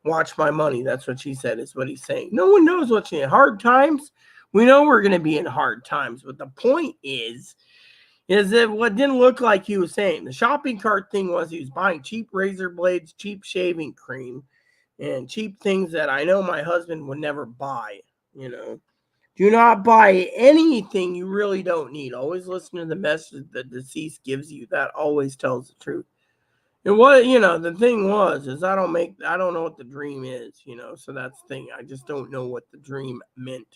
Speaker 1: watch my money. That's what she said, is what he's saying. No one knows what's in hard times. We know we're going to be in hard times. But the point is that what didn't look like he was saying. The shopping cart thing was he was buying cheap razor blades, cheap shaving cream, and cheap things that I know my husband would never buy, Do not buy anything you really don't need. Always listen to the message the deceased gives you. That always tells the truth. And what, the thing is I don't know what the dream is, so that's the thing. I just don't know what the dream meant,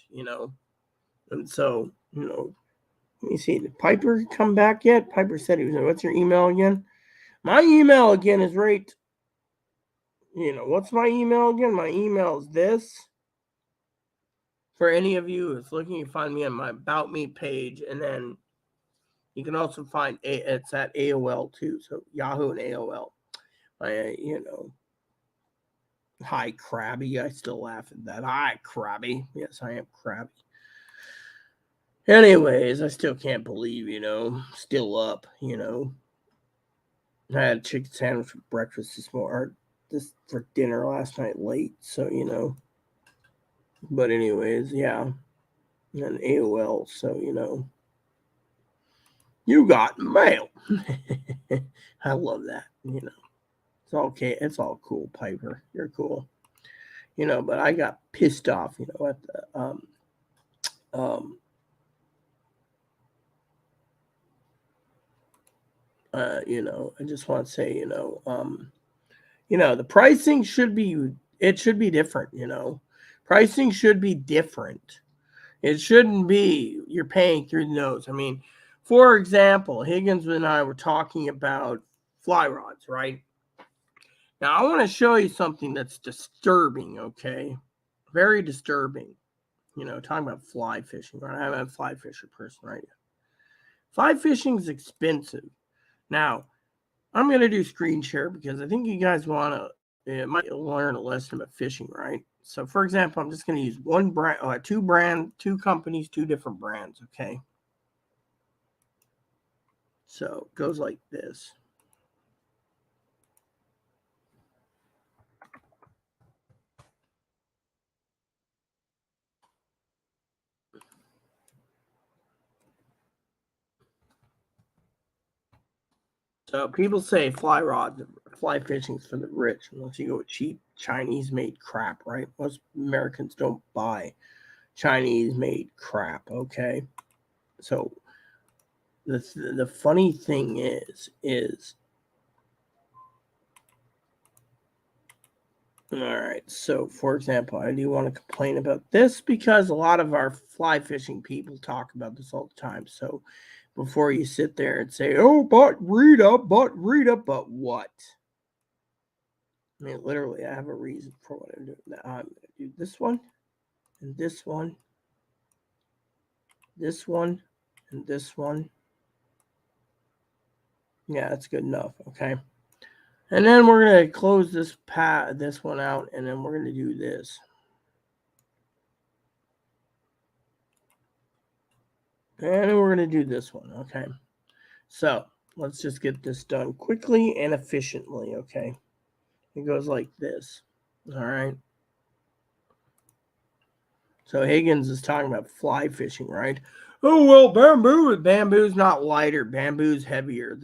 Speaker 1: And so, let me see. Did Piper come back yet? Piper said he was, what's your email again? My email again is right, what's my email again? My email is this. For any of you who's looking, you find me on my About Me page, and then you can also find it's at AOL too, so Yahoo and AOL. Hi Krabby. I still laugh at that. Hi Krabby. Yes, I am Krabby. Anyways, I still can't believe, still up, I had a chicken sandwich for breakfast this morning, this for dinner last night late, so But anyways, yeah. And AOL, so you got mail. I love that. It's okay. It's all cool, Piper. You're cool. But I got pissed off, at the I just want to say, the pricing should be different. Pricing should be different. It shouldn't be you're paying through the nose. I mean, for example, Higgins and I were talking about fly rods, right? Now, I want to show you something that's disturbing, okay? Very disturbing. Talking about fly fishing, right? I'm a fly fisher person, right? Fly fishing is expensive. Now, I'm going to do screen share because I think you guys might learn a lesson about fishing, right? So, for example, I'm just going to use one brand, two companies, two different brands, okay? So, it goes like this. So people say fly fishing's for the rich, unless you go with cheap Chinese-made crap, right? Most Americans don't buy Chinese-made crap. Okay, so the funny thing is all right. So for example, I do want to complain about this because a lot of our fly fishing people talk about this all the time. So before you sit there and say, "Oh, but Rita, but what?" I mean, literally, I have a reason for what I'm doing. Now I'm going to do this one, and this one, this one, and this one. Yeah, that's good enough. Okay. And then we're going to close this one out, and then we're going to do this. And then we're going to do this one. Okay. So let's just get this done quickly and efficiently. Okay. It goes like this. All right. So Higgins is talking about fly fishing, right? Oh, well, bamboo's not lighter. Bamboo's heavier.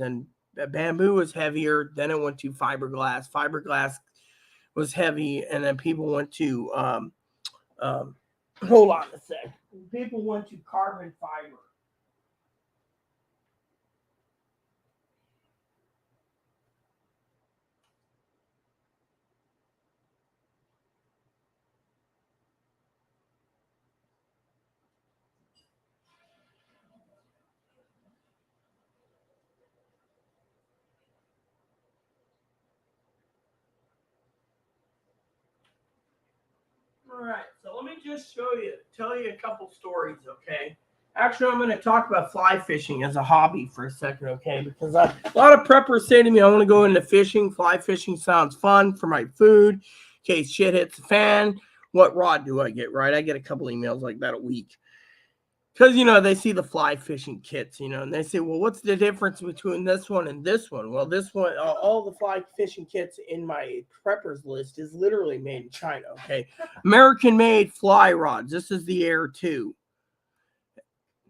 Speaker 1: Bamboo was heavier. Then it went to fiberglass. Fiberglass was heavy. And then people went to, hold on a sec. People went to carbon fiber. All right, so let me just tell you a couple stories, okay? Actually, I'm going to talk about fly fishing as a hobby for a second, okay? Because a lot of preppers say to me, I want to go into fishing. Fly fishing sounds fun for my food. In case shit hits the fan, what rod do I get, right? I get a couple emails like that a week. Because, they see the fly fishing kits, and they say, well, what's the difference between this one and this one? Well, this one, all the fly fishing kits in my preppers list is literally made in China, okay? American-made fly rods. This is the Air 2.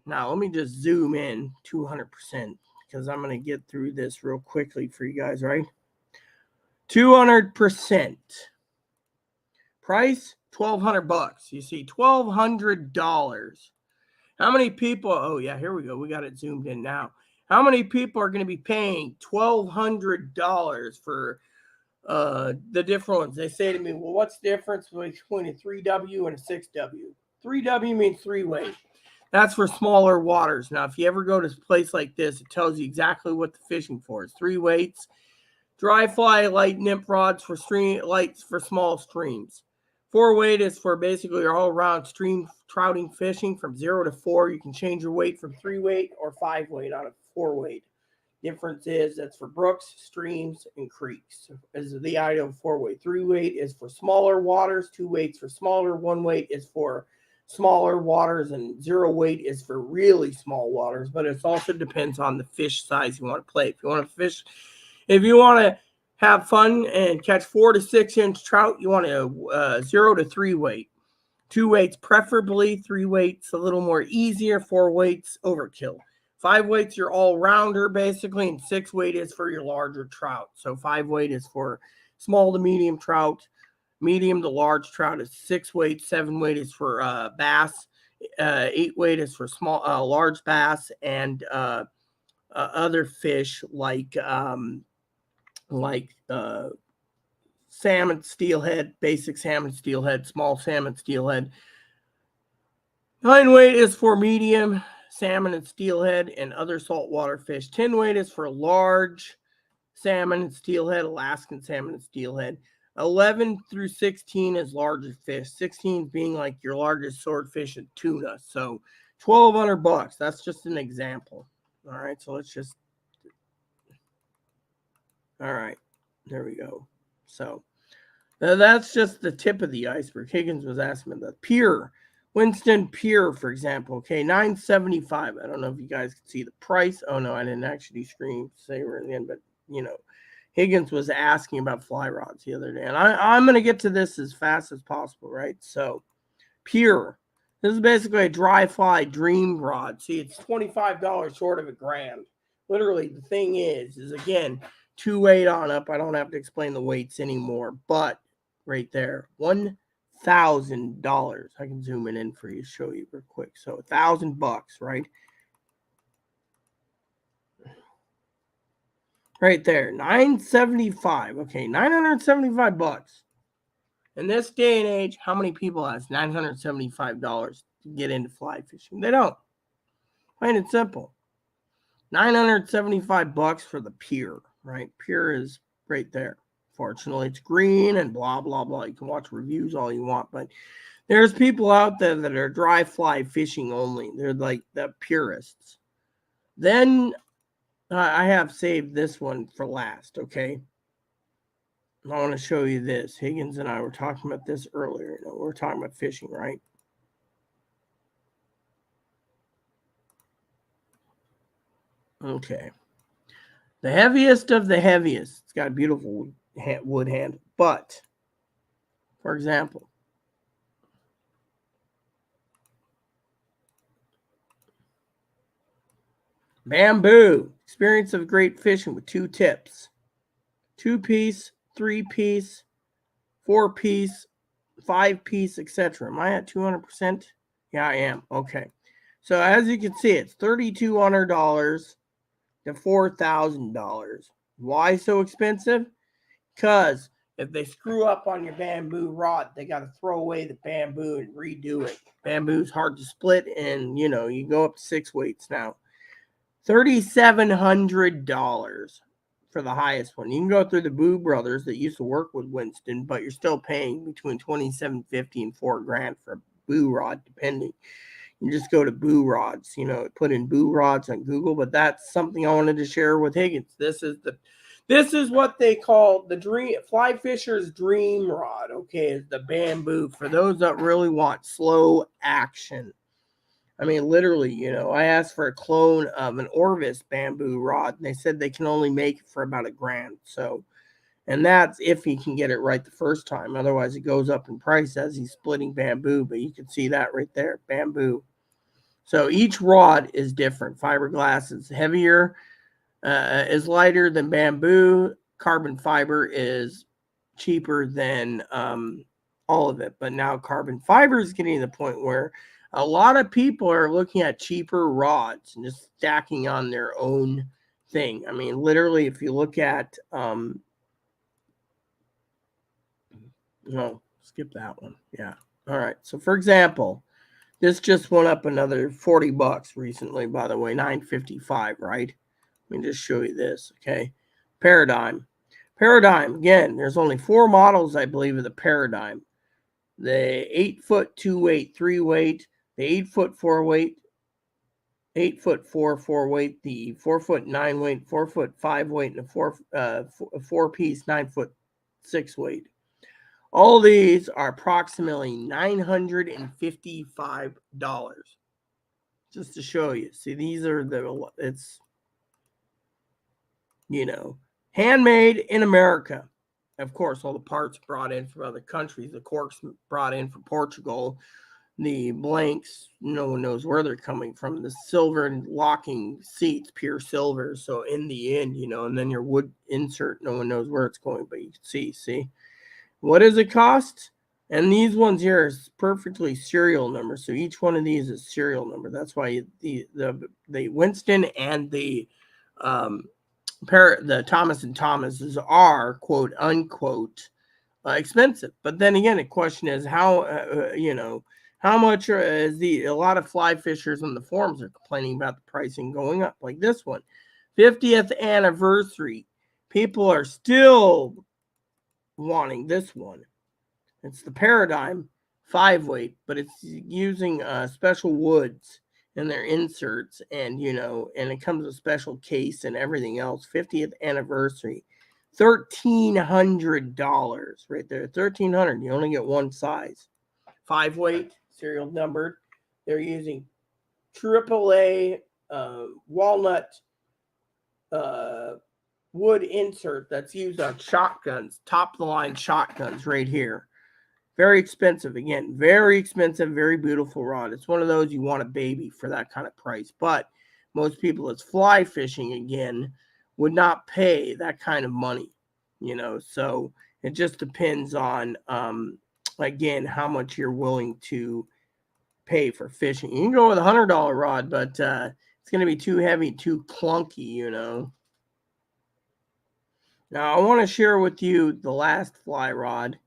Speaker 1: Now, let me just zoom in 200% because I'm going to get through this real quickly for you guys, right? 200%. Price, $1,200. You see, $1,200. How many people? Oh, yeah, here we go. We got it zoomed in now. How many people are going to be paying $1,200 for the different ones? They say to me, well, what's the difference between a 3W and a 6W? 3W means 3-weight. That's for smaller waters. Now, if you ever go to a place like this, it tells you exactly what the fishing for. It's 3 weights. Dry fly, light nymph rods for lights for small streams. 4-weight is for basically your all-around stream trouting fishing from 0 to 4. You can change your weight from 3-weight or 5-weight on a 4-weight. Difference is that's for brooks, streams, and creeks. Is the ideal 4-weight. 3-weight is for smaller waters. 2 weights for smaller. 1-weight is for smaller waters, and 0-weight is for really small waters. But it also depends on the fish size you want to play. If you want to have fun and catch 4 to 6 inch trout, you want a 0 to 3 weight. 2 weights preferably. 3 weights a little more easier. 4 weights overkill. 5 weights you're all rounder basically, and 6 weight is for your larger trout. So 5 weight is for small to medium trout. Medium to large trout is 6 weight. 7 weight is for bass. 8 weight is for small large bass and other fish like salmon steelhead, basic salmon steelhead, small salmon steelhead. 9 weight is for medium salmon and steelhead and other saltwater fish. 10 weight is for large salmon and steelhead, Alaskan salmon and steelhead. 11 through 16 is larger fish. 16 being like your largest swordfish and tuna. So $1,200. That's just an example. All right, so let's just. All right, there we go. So that's just the tip of the iceberg. Higgins was asking about the pier, Winston Pier, for example. Okay, $9.75. I don't know if you guys can see the price. Oh no, I didn't actually say we're in the end, but Higgins was asking about fly rods the other day, and I'm going to get to this as fast as possible, right? So, Pier. This is basically a dry fly dream rod. See, it's $25 short of $1,000. Literally, the thing is again, 2 weight on up. I don't have to explain the weights anymore. But right there, $1,000. I can zoom it in for you, show you real quick. So $1,000, right? Right there, $975. Okay, $975. In this day and age, how many people has $975 to get into fly fishing? They don't. Plain and simple. $975 for the pier, right? Pier is right there. Fortunately, it's green and blah, blah, blah. You can watch reviews all you want, but there's people out there that are dry fly fishing only. They're like the purists. Then I have saved this one for last, okay? I want to show you this. Higgins and I were talking about this earlier. We were talking about fishing, right? Okay. The heaviest of the heaviest. It's got a beautiful wood handle. But, for example, bamboo. Experience of great fishing with 2 tips. 2-piece, 3-piece, 4-piece, 5-piece, etc. Am I at 200%? Yeah, I am. Okay. So as you can see, it's $3,200 to $4,000. Why so expensive? Because if they screw up on your bamboo rod, they got to throw away the bamboo and redo it. Bamboo's hard to split, and you go up to 6 weights now. $3,700 for the highest one. You can go through the Boo Brothers that used to work with Winston, but you're still paying between $2,750 and $4,000 for a Boo rod, depending. You just go to Boo Rods, put in Boo Rods on Google. But that's something I wanted to share with Higgins. This is what they call the dream fly fisher's dream rod. Okay, is the bamboo for those that really want slow action. I mean, literally, I asked for a clone of an Orvis bamboo rod, and they said they can only make it for about $1,000. So, and that's if he can get it right the first time. Otherwise, it goes up in price as he's splitting bamboo. But you can see that right there, bamboo. So each rod is different. Fiberglass is heavier, is lighter than bamboo. Carbon fiber is cheaper than all of it. But now carbon fiber is getting to the point where a lot of people are looking at cheaper rods and just stacking on their own thing. I mean, literally, if you look at, no, skip that one. Yeah. All right. So, for example, this just went up another $40 recently, by the way, $955, right? Let me just show you this, okay? Paradigm. Paradigm, again, there's only 4 models, I believe, of the Paradigm. The 8-foot 2-weight, 3-weight, the 8-foot 4-weight, 8-foot 4-weight, the 4-foot 9-weight, 4-foot 5-weight, and a 4-piece 9-foot 6-weight. All these are approximately $955. Just to show you. See, these are it's handmade in America. Of course, all the parts brought in from other countries. The corks brought in from Portugal. The blanks, no one knows where they're coming from. The silver and locking seats, pure silver. So in the end, and then your wood insert, no one knows where it's going, but you can see. What does it cost? And these ones here is perfectly serial number. So each one of these is serial number. That's why the Winston and the Thomas and Thomases are quote unquote expensive. But then again, the question is how how much is a lot of fly fishers on the forums are complaining about the pricing going up, like this one, 50th anniversary. People are still wanting this one. It's the Paradigm 5-weight, but it's using special woods in their inserts, and and it comes with special case and everything else. 50th anniversary, $1,300 right there. $1,300. You only get one size. 5-weight, serial numbered. They're using AAA walnut wood insert that's used on shotguns, top of the line shotguns right here. Very expensive. Again, very expensive, very beautiful rod. It's one of those you want a baby for that kind of price. But most people that's fly fishing again would not pay that kind of money, so it just depends on again how much you're willing to pay for fishing. You can go with $100 rod, but it's going to be too heavy, too clunky. Now I want to share with you the last fly rod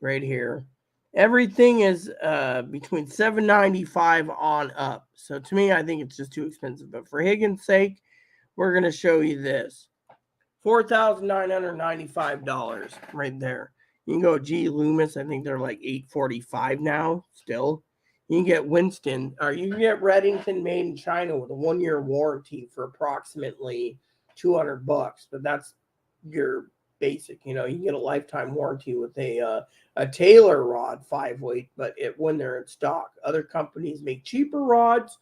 Speaker 1: right here. Everything is between $7.95 on up. So to me, I think it's just too expensive. But for Higgins' sake, we're going to show you this. $4,995 right there. You can go G. Loomis. I think they're like $845 now still. You can get Winston, or you can get Redington made in China with a 1-year warranty for approximately $200. But that's your basic. You can get a lifetime warranty with a Taylor rod 5-weight, but when they're in stock. Other companies make cheaper rods,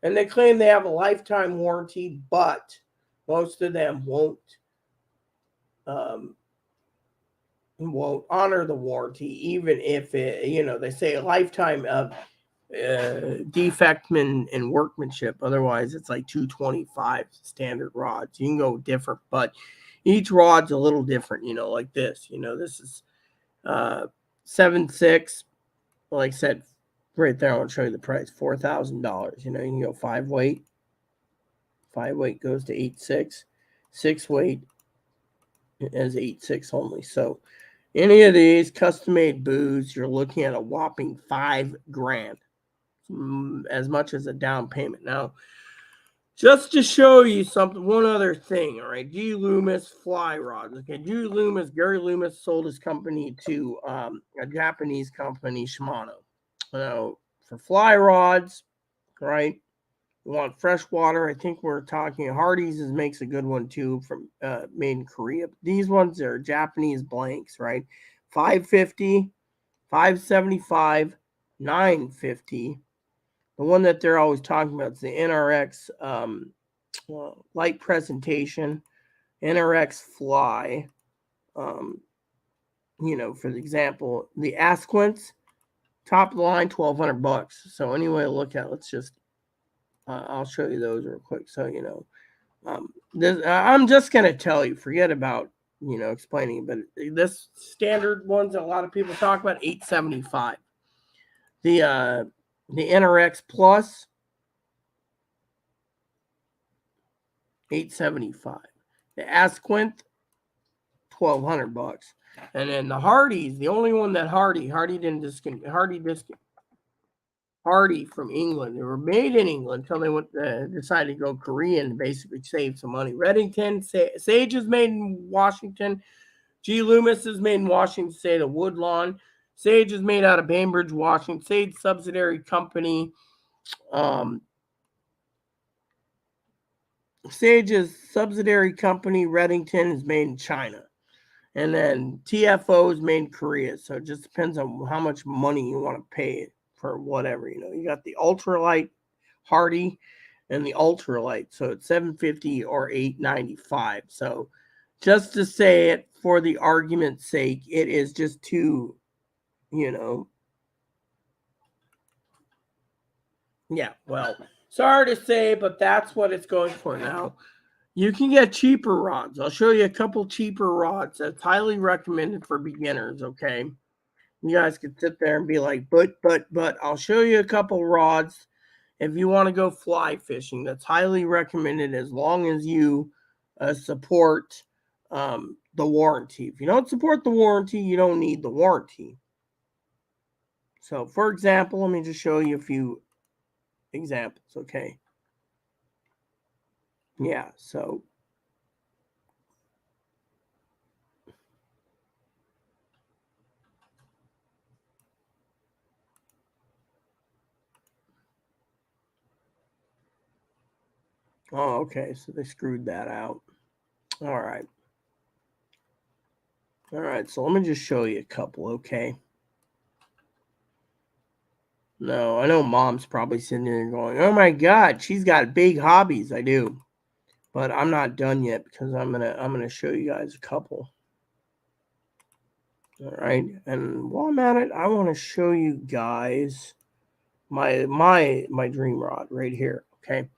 Speaker 1: and they claim they have a lifetime warranty, but most of them won't honor the warranty, even if they say a lifetime of defect in workmanship. Otherwise, it's like $225 standard rods. You can go different, but each rod's a little different. Like this. This is 7.6. Like I said, right there. I want to show you the price. $4,000. You can go 5-weight. 5-weight goes to 8.6. 6-weight is 8.6 only. So any of these custom-made booths, you're looking at a whopping $5,000, as much as a down payment. Now, just to show you something, one other thing, all right? G. Loomis fly rods. Okay, G. Loomis, Gary Loomis sold his company to a Japanese company, Shimano. Now, for fly rods, right? You want freshwater. I think we're talking Hardy's makes a good one too, from made in Korea. These ones are Japanese blanks, right? 550, 575, 950. The one that they're always talking about is the NRX light presentation, NRX fly. For the example, the Asquints, top of the line, $1,200. So anyway, look at. Let's just. I'll show you those real quick. So, I'm just going to tell you, forget about, explaining, but this standard ones that a lot of people talk about, $875. The NRX Plus, $875. The Asquint, $1,200. And then the Hardy's, the only one that Hardy from England. They were made in England until they decided to go Korean and basically save some money. Redington, Sage is made in Washington. G. Loomis is made in Washington State of Woodlawn. Sage is made out of Bainbridge, Washington. Sage subsidiary company. Sage's subsidiary company, Redington, is made in China. And then TFO is made in Korea. So it just depends on how much money you want to pay for whatever. You got the ultralight Hardy and the ultralight. So it's $750 or $895. So just to say it for the argument's sake, it is just too, yeah, well, sorry to say, but that's what it's going for now. You can get cheaper rods. I'll show you a couple cheaper rods that's highly recommended for beginners, okay? You guys could sit there and be like, but I'll show you a couple rods if you want to go fly fishing. That's highly recommended as long as you support the warranty. If you don't support the warranty, you don't need the warranty. So, for example, let me just show you a few examples, okay? Yeah, so oh, okay, so they screwed that out. All right. All right, so let me just show you a couple, okay? No, I know mom's probably sitting there going, oh my God, she's got big hobbies. I do. But I'm not done yet because I'm gonna show you guys a couple. All right, and while I'm at it, I want to show you guys my dream rod right here. Okay,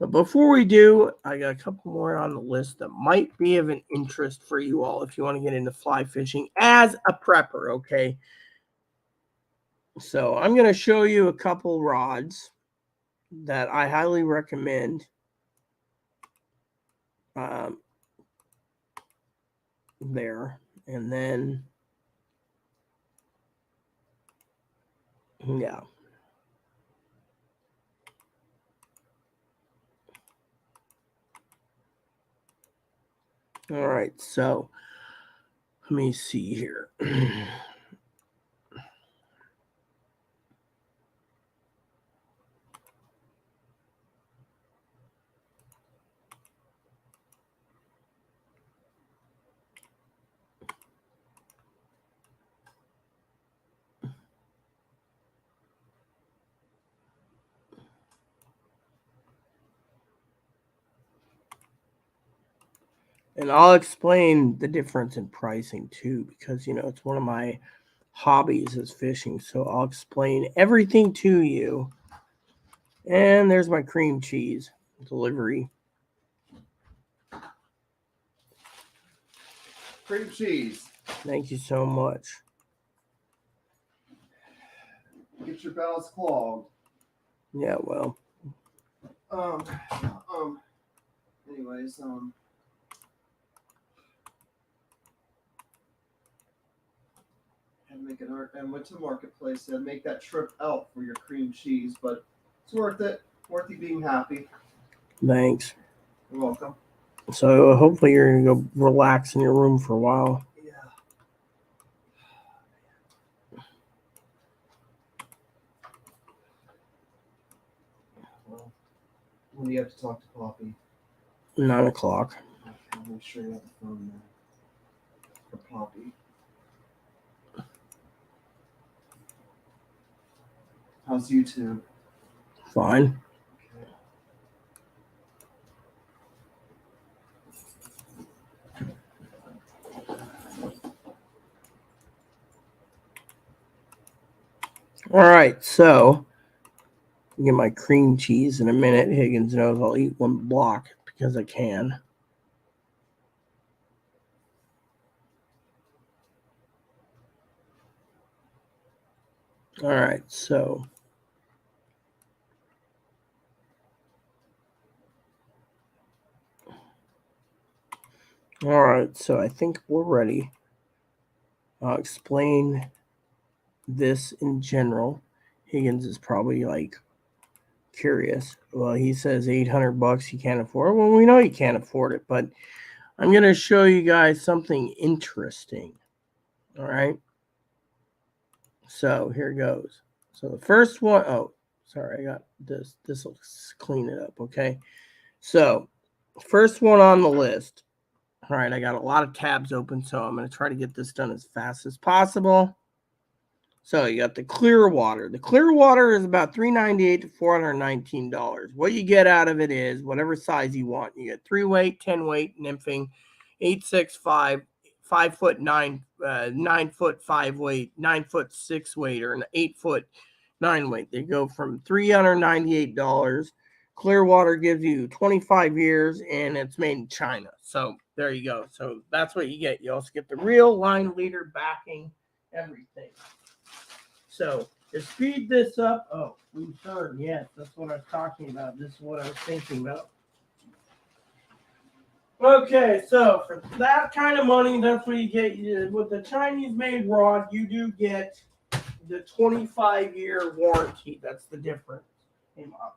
Speaker 1: But before we do, I got a couple more on the list that might be of an interest for you all if you want to get into fly fishing as a prepper, okay? So I'm going to show you a couple rods that I highly recommend. There. And then, yeah. All right, so let me see here. And I'll explain the difference in pricing too, because it's one of my hobbies is fishing. So I'll explain everything to you. And there's my cream cheese delivery.
Speaker 2: Cream cheese.
Speaker 1: Thank you so much.
Speaker 2: Get your bells clogged.
Speaker 1: Yeah, well.
Speaker 2: Anyways, and went to the marketplace and make that trip out for your cream cheese, but it's worth it. Worth you being happy.
Speaker 1: Thanks.
Speaker 2: You're welcome.
Speaker 1: So hopefully you're gonna go relax in your room for a while.
Speaker 2: Yeah. Well, when do you have to talk to Poppy?
Speaker 1: 9 o'clock.
Speaker 2: Okay, I'll make sure you have the phone there for Poppy. How's YouTube?
Speaker 1: Fine. All right, so I'll get my cream cheese in a minute. Higgins knows I'll eat one block because I can. All right, so I think we're ready. I'll explain this in general. Higgins is probably like curious. Well, he says $800 he can't afford it. Well, we know he can't afford it, but I'm going to show you guys something interesting. All right. So here goes. So the first one, oh, sorry, I got this. This will clean it up. Okay. So first one on the list. All right. I got a lot of tabs open, so I'm going to try to get this done as fast as possible. So you got the clear water. The clear water is about $398 to $419. What you get out of it is whatever size you want. You get 3-weight, 10-weight nymphing, 865, 5'9", 9-foot 5-weight, 9-foot 6-weight, or an 8-foot 9-weight. They go from $398. Clearwater gives you 25 years, and it's made in China. So there you go. So that's what you get. You also get the real line leader backing, everything. So to speed this up, oh, we turn. Yes, that's what I was talking about. This is what I was thinking about. Okay, so for that kind of money, that's what you get. With the Chinese-made rod, you do get the 25-year warranty. That's the difference. Hey, Mom.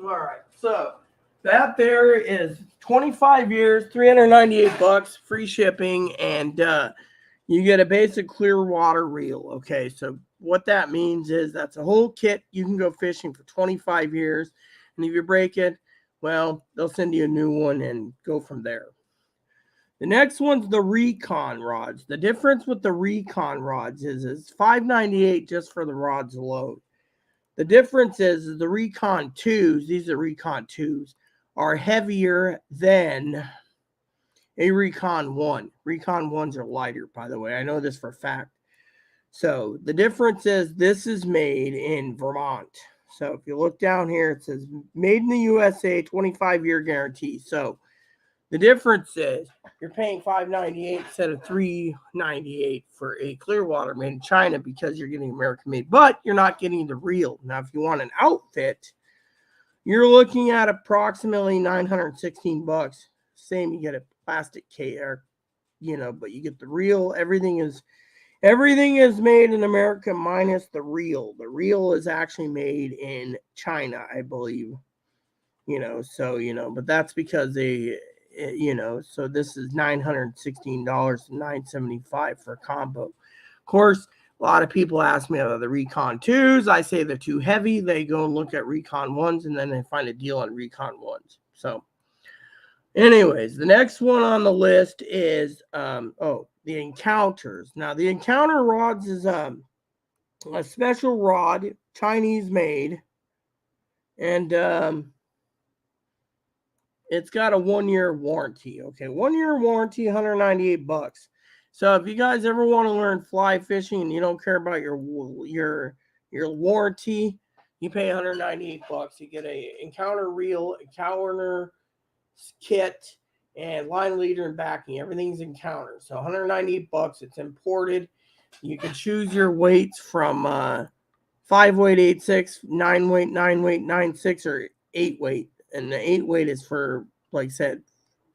Speaker 1: All right, so that there is 25 years, $398, free shipping, and you get a basic clear water reel. Okay, so what that means is that's a whole kit. You can go fishing for 25 years, and if you break it, well, they'll send you a new one and go from there. The next one's the Recon rods. The difference with the Recon rods is it's $5.98 just for the rods alone. The difference is the Recon 2s, these are Recon 2s, are heavier than a Recon 1. Recon 1s are lighter, by the way. I know this for a fact. So the difference is this is made in Vermont. So if you look down here, it says made in the USA, 25-year guarantee. So the difference is you're paying $5.98 instead of $3.98 for a Clearwater made in China because you're getting American made, but you're not getting the reel. Now, if you want an outfit, you're looking at approximately $916. Same, you get a plastic case, but you get the reel. Everything is made in America minus the reel. The reel is actually made in China, I believe. But that's because so this is $916 to $975 for a combo. Of course, a lot of people ask me about the Recon 2s. I say they're too heavy. They go and look at Recon 1s, and then they find a deal on Recon 1s. So, anyways, the next one on the list is, the Encounters. Now, the Encounter rods is a special rod, Chinese made, and it's got a 1-year warranty. Okay, 1-year warranty, $198. So if you guys ever want to learn fly fishing and you don't care about your warranty, you pay $198. You get a Encounter reel, Encounter kit, and line leader and backing. Everything's Encounter. So $198. It's imported. You can choose your weights from 5-weight 8.6, 9-weight 9-weight 9.6, or 8-weight. And the 8-weight is for, like I said,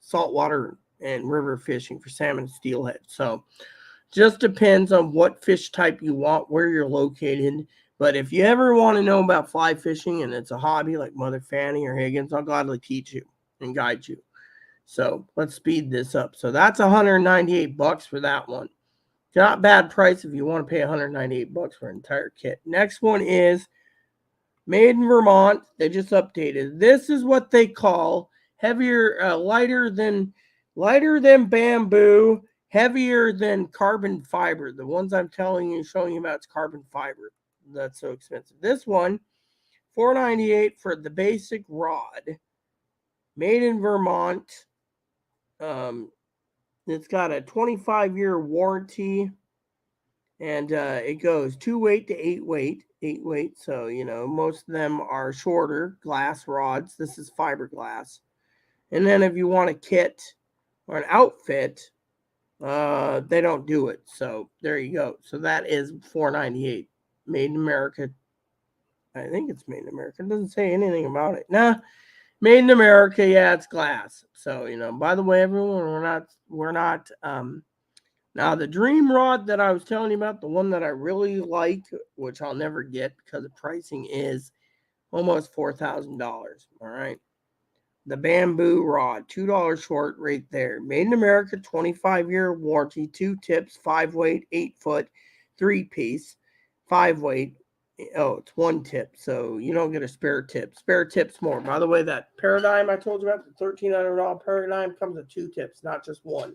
Speaker 1: saltwater and river fishing for salmon and steelhead. So just depends on what fish type you want, where you're located. But if you ever want to know about fly fishing and it's a hobby like Mother Fanny or Higgins, I'll gladly teach you and guide you. So let's speed this up. So that's $198 for that one. Not bad price if you want to pay $198 for an entire kit. Next one is made in Vermont. They just updated. This is what they call heavier, lighter than bamboo, heavier than carbon fiber. The ones I'm showing you about, it's carbon fiber. That's so expensive. This one, $4.98 for the basic rod, made in Vermont. It's got a 25-year warranty, and it goes 2-weight to 8-weight. 8-weight, so most of them are shorter glass rods. This is fiberglass. And then if you want a kit or an outfit, they don't do it. So there you go. So that is $4.98, made in America. I think it's made in America. It doesn't say anything about it. Nah, made in America. Yeah, it's glass. So by the way, everyone, we're not. Now, the dream rod that I was telling you about, the one that I really like, which I'll never get because the pricing is almost $4,000. All right. The bamboo rod, $2 short right there. Made in America, 25-year warranty, 2 tips, 5-weight, 8-foot, 3-piece, 5-weight. Oh, it's 1 tip, so you don't get a spare tip. Spare tips more. By the way, that Paradigm I told you about, the $1,300 Paradigm, comes with 2 tips, not just 1.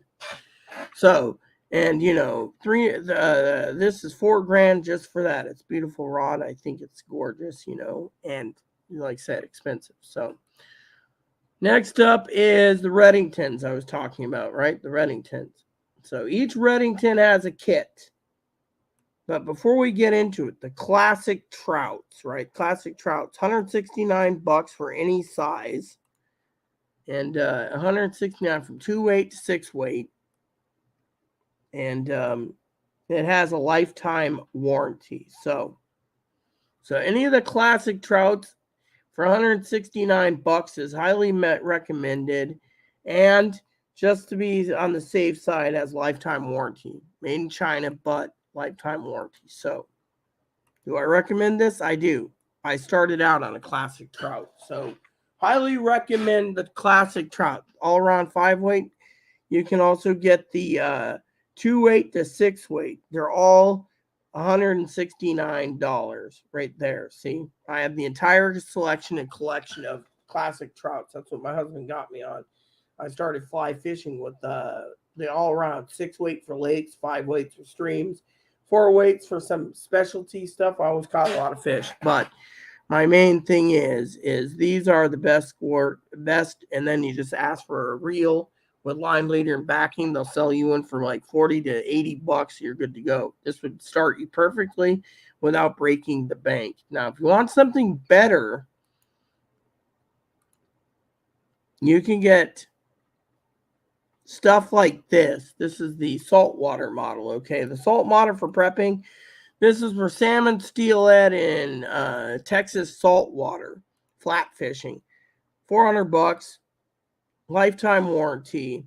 Speaker 1: So, and this is $4,000 just for that. It's a beautiful rod. I think it's gorgeous, and like I said, expensive. So next up is the Reddingtons I was talking about, right? The Reddingtons. So each Reddington has a kit. But before we get into it, the classic trouts, right? Classic trouts, $169 for any size, and $169 from 2-weight to 6-weight. And it has a lifetime warranty. So any of the classic trouts for $169 is highly recommended, and just to be on the safe side, has lifetime warranty. Made in China, but lifetime warranty. So do I recommend this? I do. I started out on a classic trout, so highly recommend the classic trout. All around 5-weight. You can also get the 2-weight to 6-weight. They're all $169 right there. See, I have the entire selection and collection of classic trouts. That's what my husband got me on. I started fly fishing with the all around 6 weight for lakes, 5 weights for streams, 4 weights for some specialty stuff. I always caught a lot of fish, but my main thing is these are the best, and then you just ask for a reel with line leader and backing. They'll sell you one for like 40 to 80 bucks. You're good to go. This would start you perfectly without breaking the bank. Now, if you want something better, you can get stuff like this. This is the saltwater model, okay? The salt model for prepping. This is for salmon, steelhead, and Texas saltwater flat fishing. 400 bucks, lifetime warranty.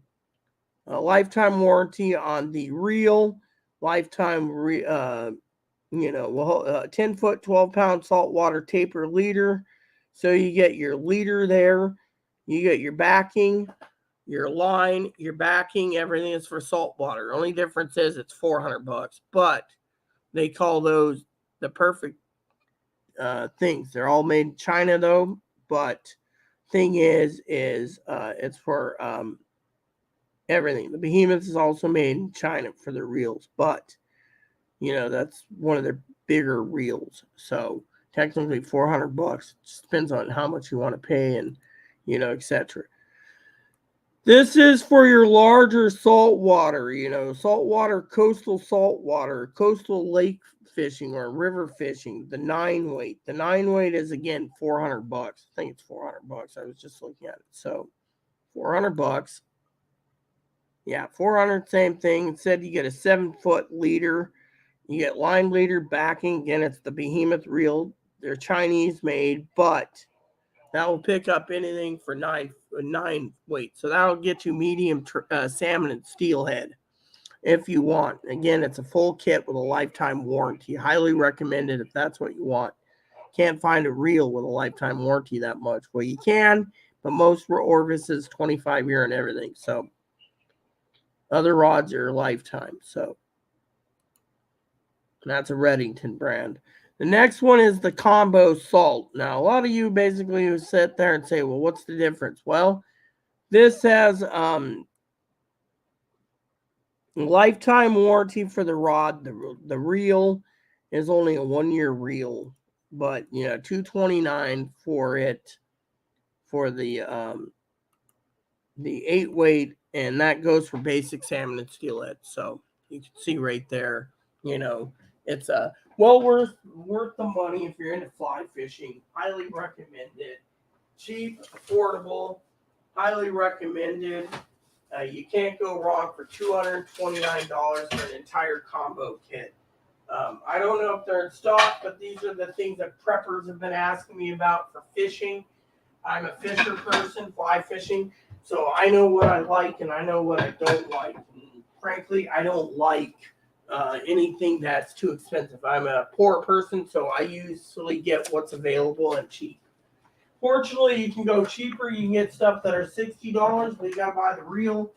Speaker 1: Lifetime warranty on the reel, lifetime 10-foot, 12-pound saltwater taper leader. So you get your leader there, you get your backing, your line, your backing, everything is for saltwater. Only difference is it's 400 bucks, but they call those the perfect things. They're all made in China though, but thing is it's for everything. The Behemoth is also made in China for their reels, but that's one of their bigger reels. So technically 400 bucks. Just depends on how much you want to pay and etc. This is for your larger saltwater, saltwater, coastal lake fishing or river fishing, the 9 weight. The 9 weight is again 400 bucks. I think it's 400 bucks. I was just looking at it. So 400 bucks. Yeah, 400, same thing. It said you get a 7-foot leader. You get line leader backing. Again, it's the Behemoth reel. They're Chinese made, but that will pick up anything for 9 weight. So that'll get you medium salmon and steelhead if you want. Again, it's a full kit with a lifetime warranty. Highly recommended if that's what you want. Can't find a reel with a lifetime warranty that much. Well, you can, but most Orvis 25-year and everything. So other rods are lifetime. So that's a Reddington brand. The next one is the combo salt. Now, a lot of you basically who sit there and say, well, what's the difference? Well, this has lifetime warranty for the rod. The reel is only a 1-year reel, but $229 for it for the 8 weight, and that goes for basic salmon and steelhead. So you can see right there, it's well worth the money if you're into fly fishing. Highly recommended. Cheap, affordable, highly recommended. You can't go wrong for $229 for an entire combo kit. I don't know if they're in stock, but these are the things that preppers have been asking me about for fishing. I'm a fisher person, fly fishing, so I know what I like and I know what I don't like. And frankly, I don't like anything that's too expensive. I'm a poor person, so I usually get what's available and cheap. Fortunately, you can go cheaper. You can get stuff that are $60, but you got to buy the reel,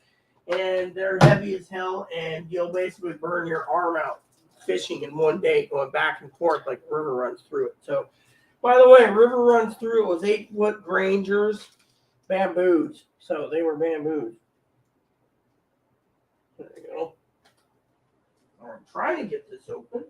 Speaker 1: and they're heavy as hell, and you'll basically burn your arm out fishing in one day, going back and forth like a river runs through it. So, by the way, river runs through it was 8-foot Grangers, bamboos. So they were bamboos. There you go. I'm trying to get this open.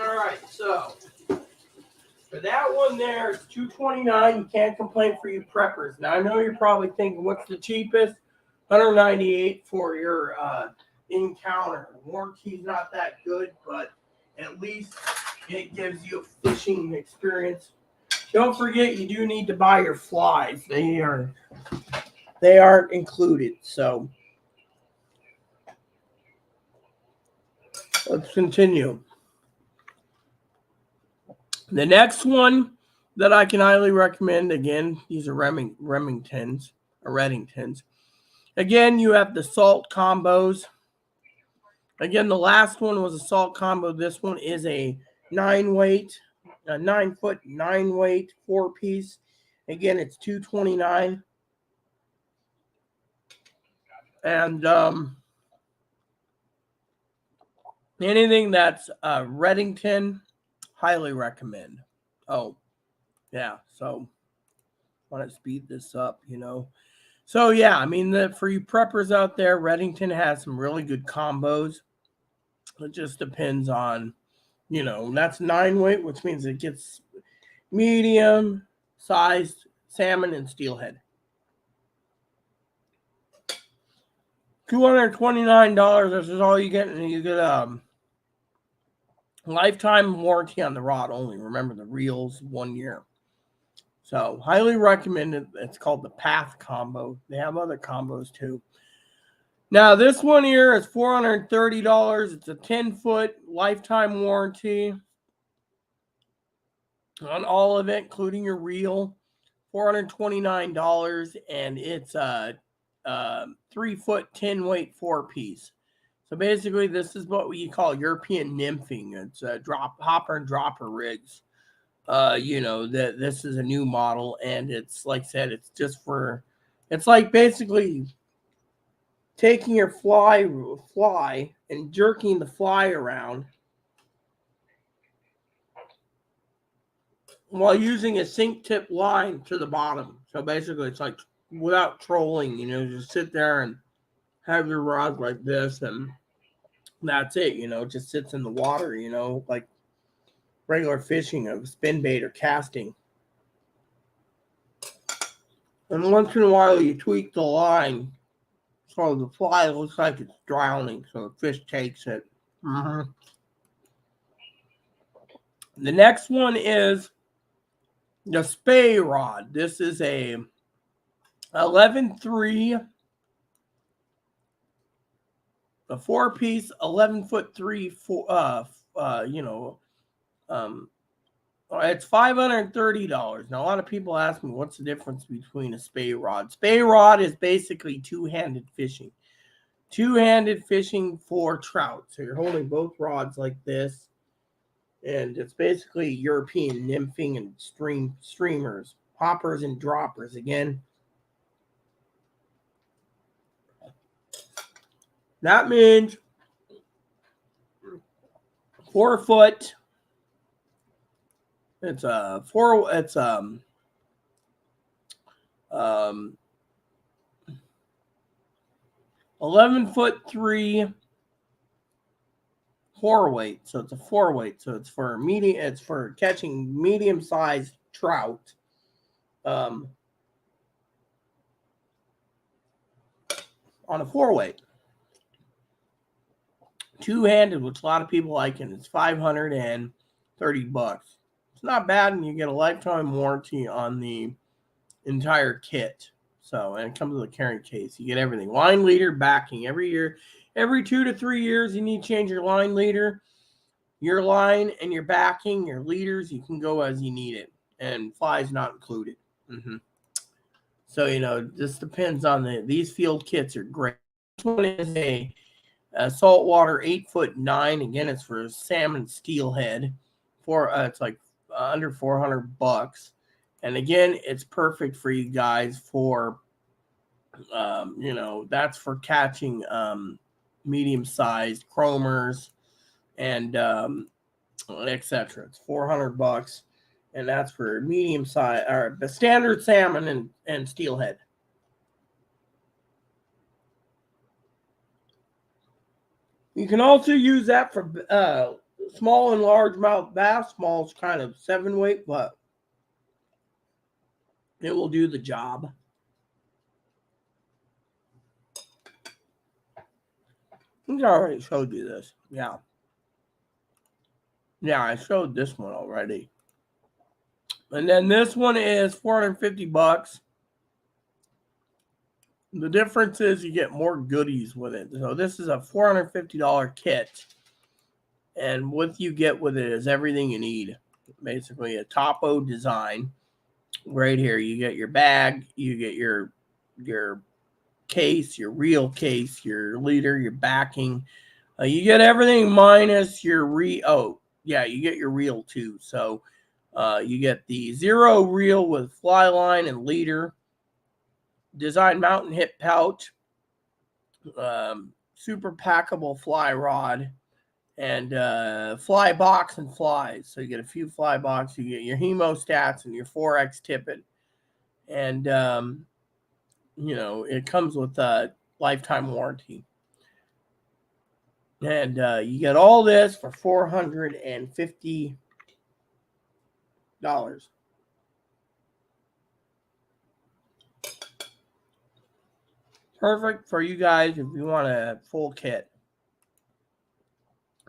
Speaker 1: All right, so for that one there, it's $229. You can't complain for you preppers. Now I know you're probably thinking, what's the cheapest? $198 for your encounter. The warranty's not that good, but at least it gives you a fishing experience. Don't forget, you do need to buy your flies. They aren't included. So let's continue. The next one, that I can highly recommend. Again, these are Remingtons or Reddingtons. Again, you have the salt combos. Again, the last one was a salt combo. This one is a 9-weight, a 9-foot 9-weight 4-piece. Again, it's $229. And anything that's Reddington, highly recommend. Oh, yeah. So, want to speed this up, So, yeah, I mean, for you preppers out there, Reddington has some really good combos. It just depends on, that's 9-weight, which means it gets medium sized salmon and steelhead. $229. This is all you get, and you get lifetime warranty on the rod only. Remember, the reels 1 year. So highly recommended. It's called the Path combo. They have other combos too. Now this one here is $430. It's a 10-foot lifetime warranty on all of it, including your reel. $429, and it's a 3-foot 10-weight 4-piece. So basically, this is what we call European nymphing. It's a hopper and dropper rigs. That this is a new model, and it's like I said, it's just for. It's like basically taking your fly and jerking the fly around while using a sink tip line to the bottom. So basically, it's like without trolling, just sit there and have your rod like this, and that's it. It just sits in the water, like regular fishing of spin bait or casting. And once in a while, you tweak the line so the fly looks like it's drowning, so the fish takes it. Mm-hmm. The next one is the spay rod. This is a 11.3, a 4-piece, 11-foot 3, it's $530. Now, a lot of people ask me, what's the difference between a spay rod? Spay rod is basically two-handed fishing. Two-handed fishing for trout. So you're holding both rods like this. And it's basically European nymphing and streamers, hoppers and droppers. Again, that means 4 foot. It's a 11-foot 3 4-weight. So it's a 4-weight. So it's for It's for catching medium-sized trout. On a 4-weight. Two-handed, which a lot of people like, and it's $530. It's not bad, and you get a lifetime warranty on the entire kit. So, and it comes with a carrying case. You get everything. Line leader, backing. Every year, every 2 to 3 years, you need to change your line leader, your line, and your backing, your leaders. You can go as you need it, and flies not included. Mm-hmm. So, this depends on these field kits are great. This one is a saltwater 8-foot 9. Again, it's for salmon steelhead. It's like under $400. And again, it's perfect for you guys for, that's for catching medium-sized chromers and etc. It's $400, and that's for medium-sized or the standard salmon and steelhead. You can also use that for small and largemouth bass. Small is kind of 7-weight, but it will do the job. I think I already showed you this. Yeah. Yeah, I showed this one already. And then this one is $450. The difference is you get more goodies with it. So this is a $450 kit. And what you get with it is everything you need. basically a topo design. Right here, you get your bag, you get your case, your reel case, your leader, your backing. You get everything minus your you get your reel too. So you get the zero reel with fly line and leader, design mountain hip pouch, super packable fly rod, and fly box and flies. So you get a few fly box, you get your hemostats and your 4X tippet, and it comes with a lifetime warranty. And you get all this for $450. Perfect for you guys if you want a full kit.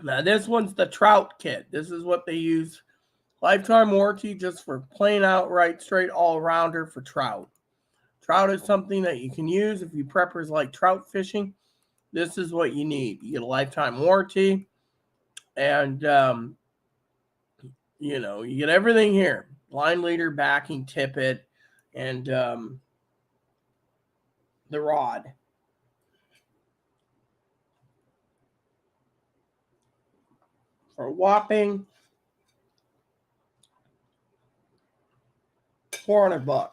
Speaker 1: Now this one's the trout kit. This is what they use. Lifetime warranty just for plain outright straight all-rounder for trout. Trout is something that you can use if you preppers like trout fishing. This is what you need. You get a lifetime warranty, and you get everything here: line leader, backing, tippet, and the rod. For a whopping $400.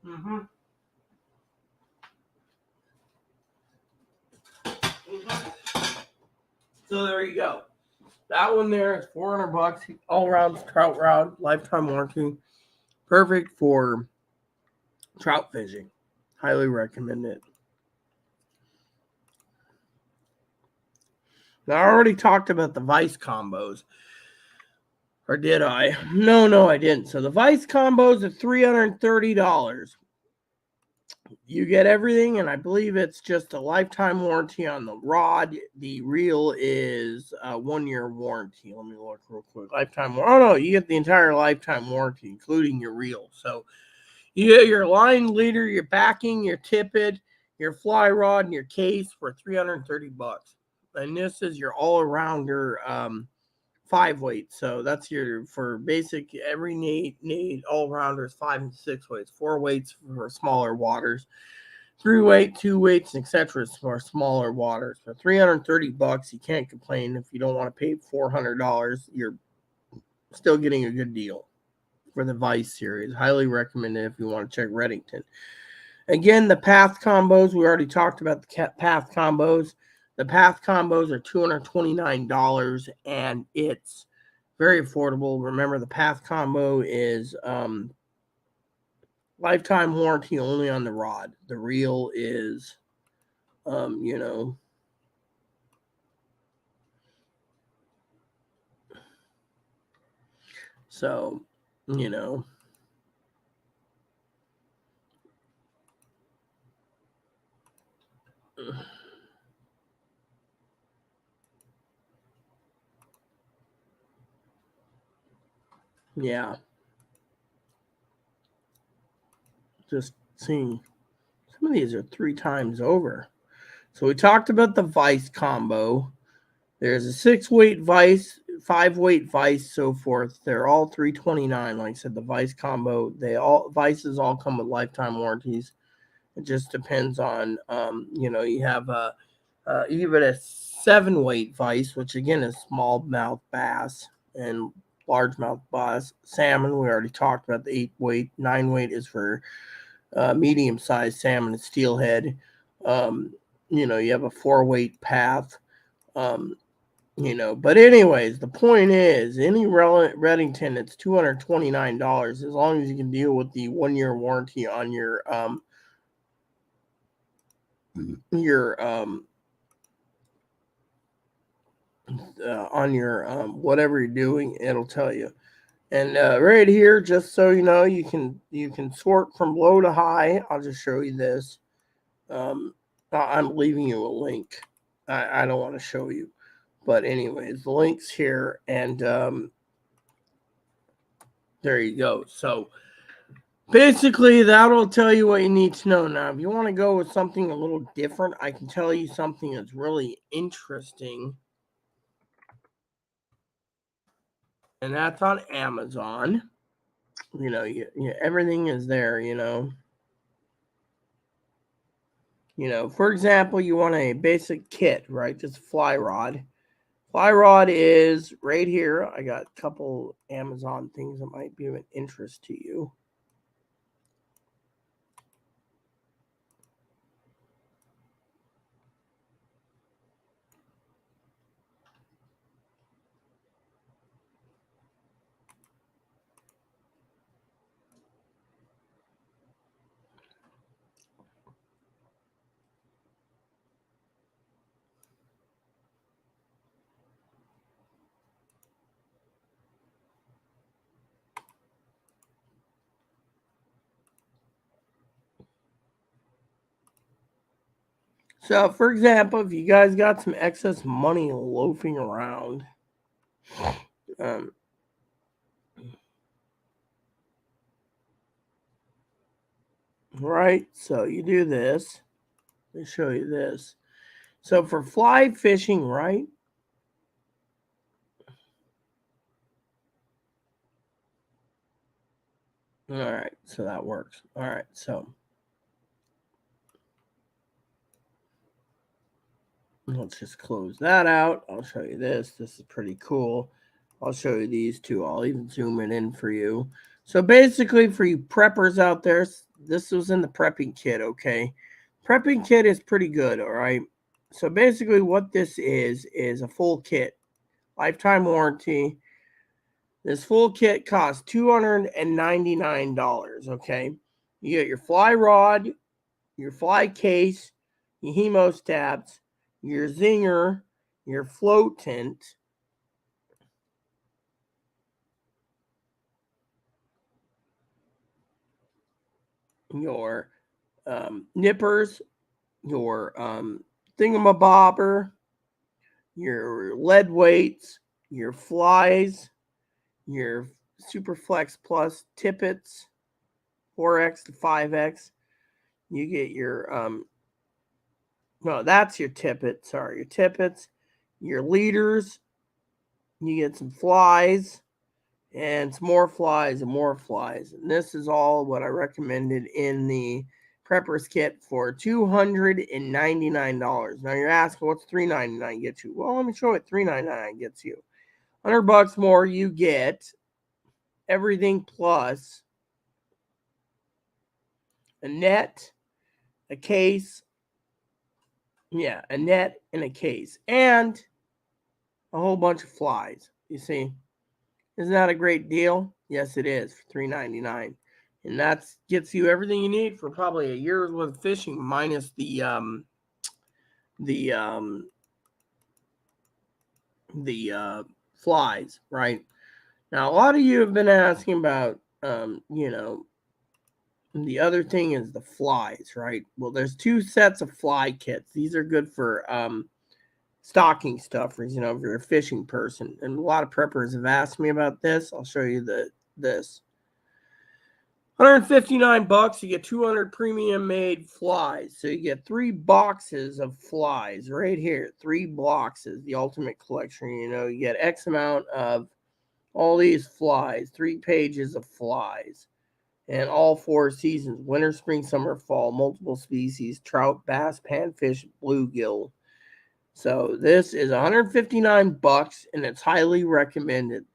Speaker 1: Mm-hmm. So there you go. That one there is $400. All around trout rod, lifetime warranty. Perfect for trout fishing. Highly recommend it. Now, I already talked about the Vice combos. Or did I? No, I didn't. So the Vice combos are $330. You get everything, and I believe it's just a lifetime warranty on the rod. The reel is a 1-year warranty. Let me look real quick. Lifetime. Oh no, you get the entire lifetime warranty, including your reel. So you get your line leader, your backing, your tippet, your fly rod, and your case for $330. And this is your all-arounder 5-weight. So that's your for basic every need all-rounders 5 and 6 weights, 4 weights for smaller waters, 3-weight, 2 weights, etc. for smaller waters. For $330, you can't complain. If you don't want to pay $400, you're still getting a good deal for the Vice series. Highly recommended if you want to check Reddington. Again, the Path combos, we already talked about the Path combos. The Path combos are $229, and it's very affordable. Remember, the Path combo is lifetime warranty only on the rod. The reel is, so, yeah. Just seeing some of these are 3 times over. So we talked about the Vice combo. There's a 6-weight Vice, 5-weight Vice, so forth. They're all $329. Like I said, the Vice combo, Vices all come with lifetime warranties. It just depends on, you have even a 7-weight Vice, which again is smallmouth bass and largemouth bass. Salmon, we already talked about the 8-weight. 9-weight is for medium-sized salmon and steelhead. You have a 4-weight Path. But anyways, the point is, any Reddington, it's $229 as long as you can deal with the 1-year warranty on your whatever you're doing. It'll tell you. And right here, just so you know, you can sort from low to high. I'll just show you this. I'm leaving you a link. I don't want to show you. But anyways, the link's here, and there you go. So Basically, that'll tell you what you need to know. Now, if you want to go with something a little different, I can tell you something that's really interesting. And that's on Amazon. Everything is there, for example, you want a basic kit, right? Just fly rod. Fly rod is right here. I got a couple Amazon things that might be of an interest to you. So, for example, if you guys got some excess money loafing around, um, right? So you do this. Let me show you this. So for fly fishing, right? All right, so that works. All right, so let's just close that out. I'll show you this. This is pretty cool. I'll show you these two. I'll even zoom it in for you. So basically, for you preppers out there, this was in the prepping kit, okay? Prepping kit is pretty good, all right? So basically what this is a full kit. Lifetime warranty. This full kit costs $299, okay? You get your fly rod, your fly case, your hemostats, your zinger, your float tent, your nippers, your thingamabobber, your lead weights, your flies, your Superflex Plus tippets, 4X to 5X. You get your no, that's your tippet. Sorry, your tippets, your leaders. You get some flies and some more flies and more flies. And this is all what I recommended in the preppers kit for $299. Now you're asking, what's $399 get you? Well, let me show you what $399 gets you. $100 more, you get everything plus a net, a case, a net and a case, and a whole bunch of flies. You see, isn't that a great deal? Yes, it is for $399, and that gets you everything you need for probably a year's worth of fishing, minus the flies. Right now, a lot of you have been asking about the other thing is the flies, right? Well, there's two sets of fly kits. These are good for stocking stuffers, if you're a fishing person. And a lot of preppers have asked me about this. I'll show you this. $159, you get 200 premium made flies. So you get 3 boxes of flies right here. 3 boxes, the ultimate collection. You get X amount of all these flies, 3 pages of flies. And all 4 seasons: winter, spring, summer, fall, multiple species, trout, bass, panfish, bluegill. So this is $159 and it's highly recommended.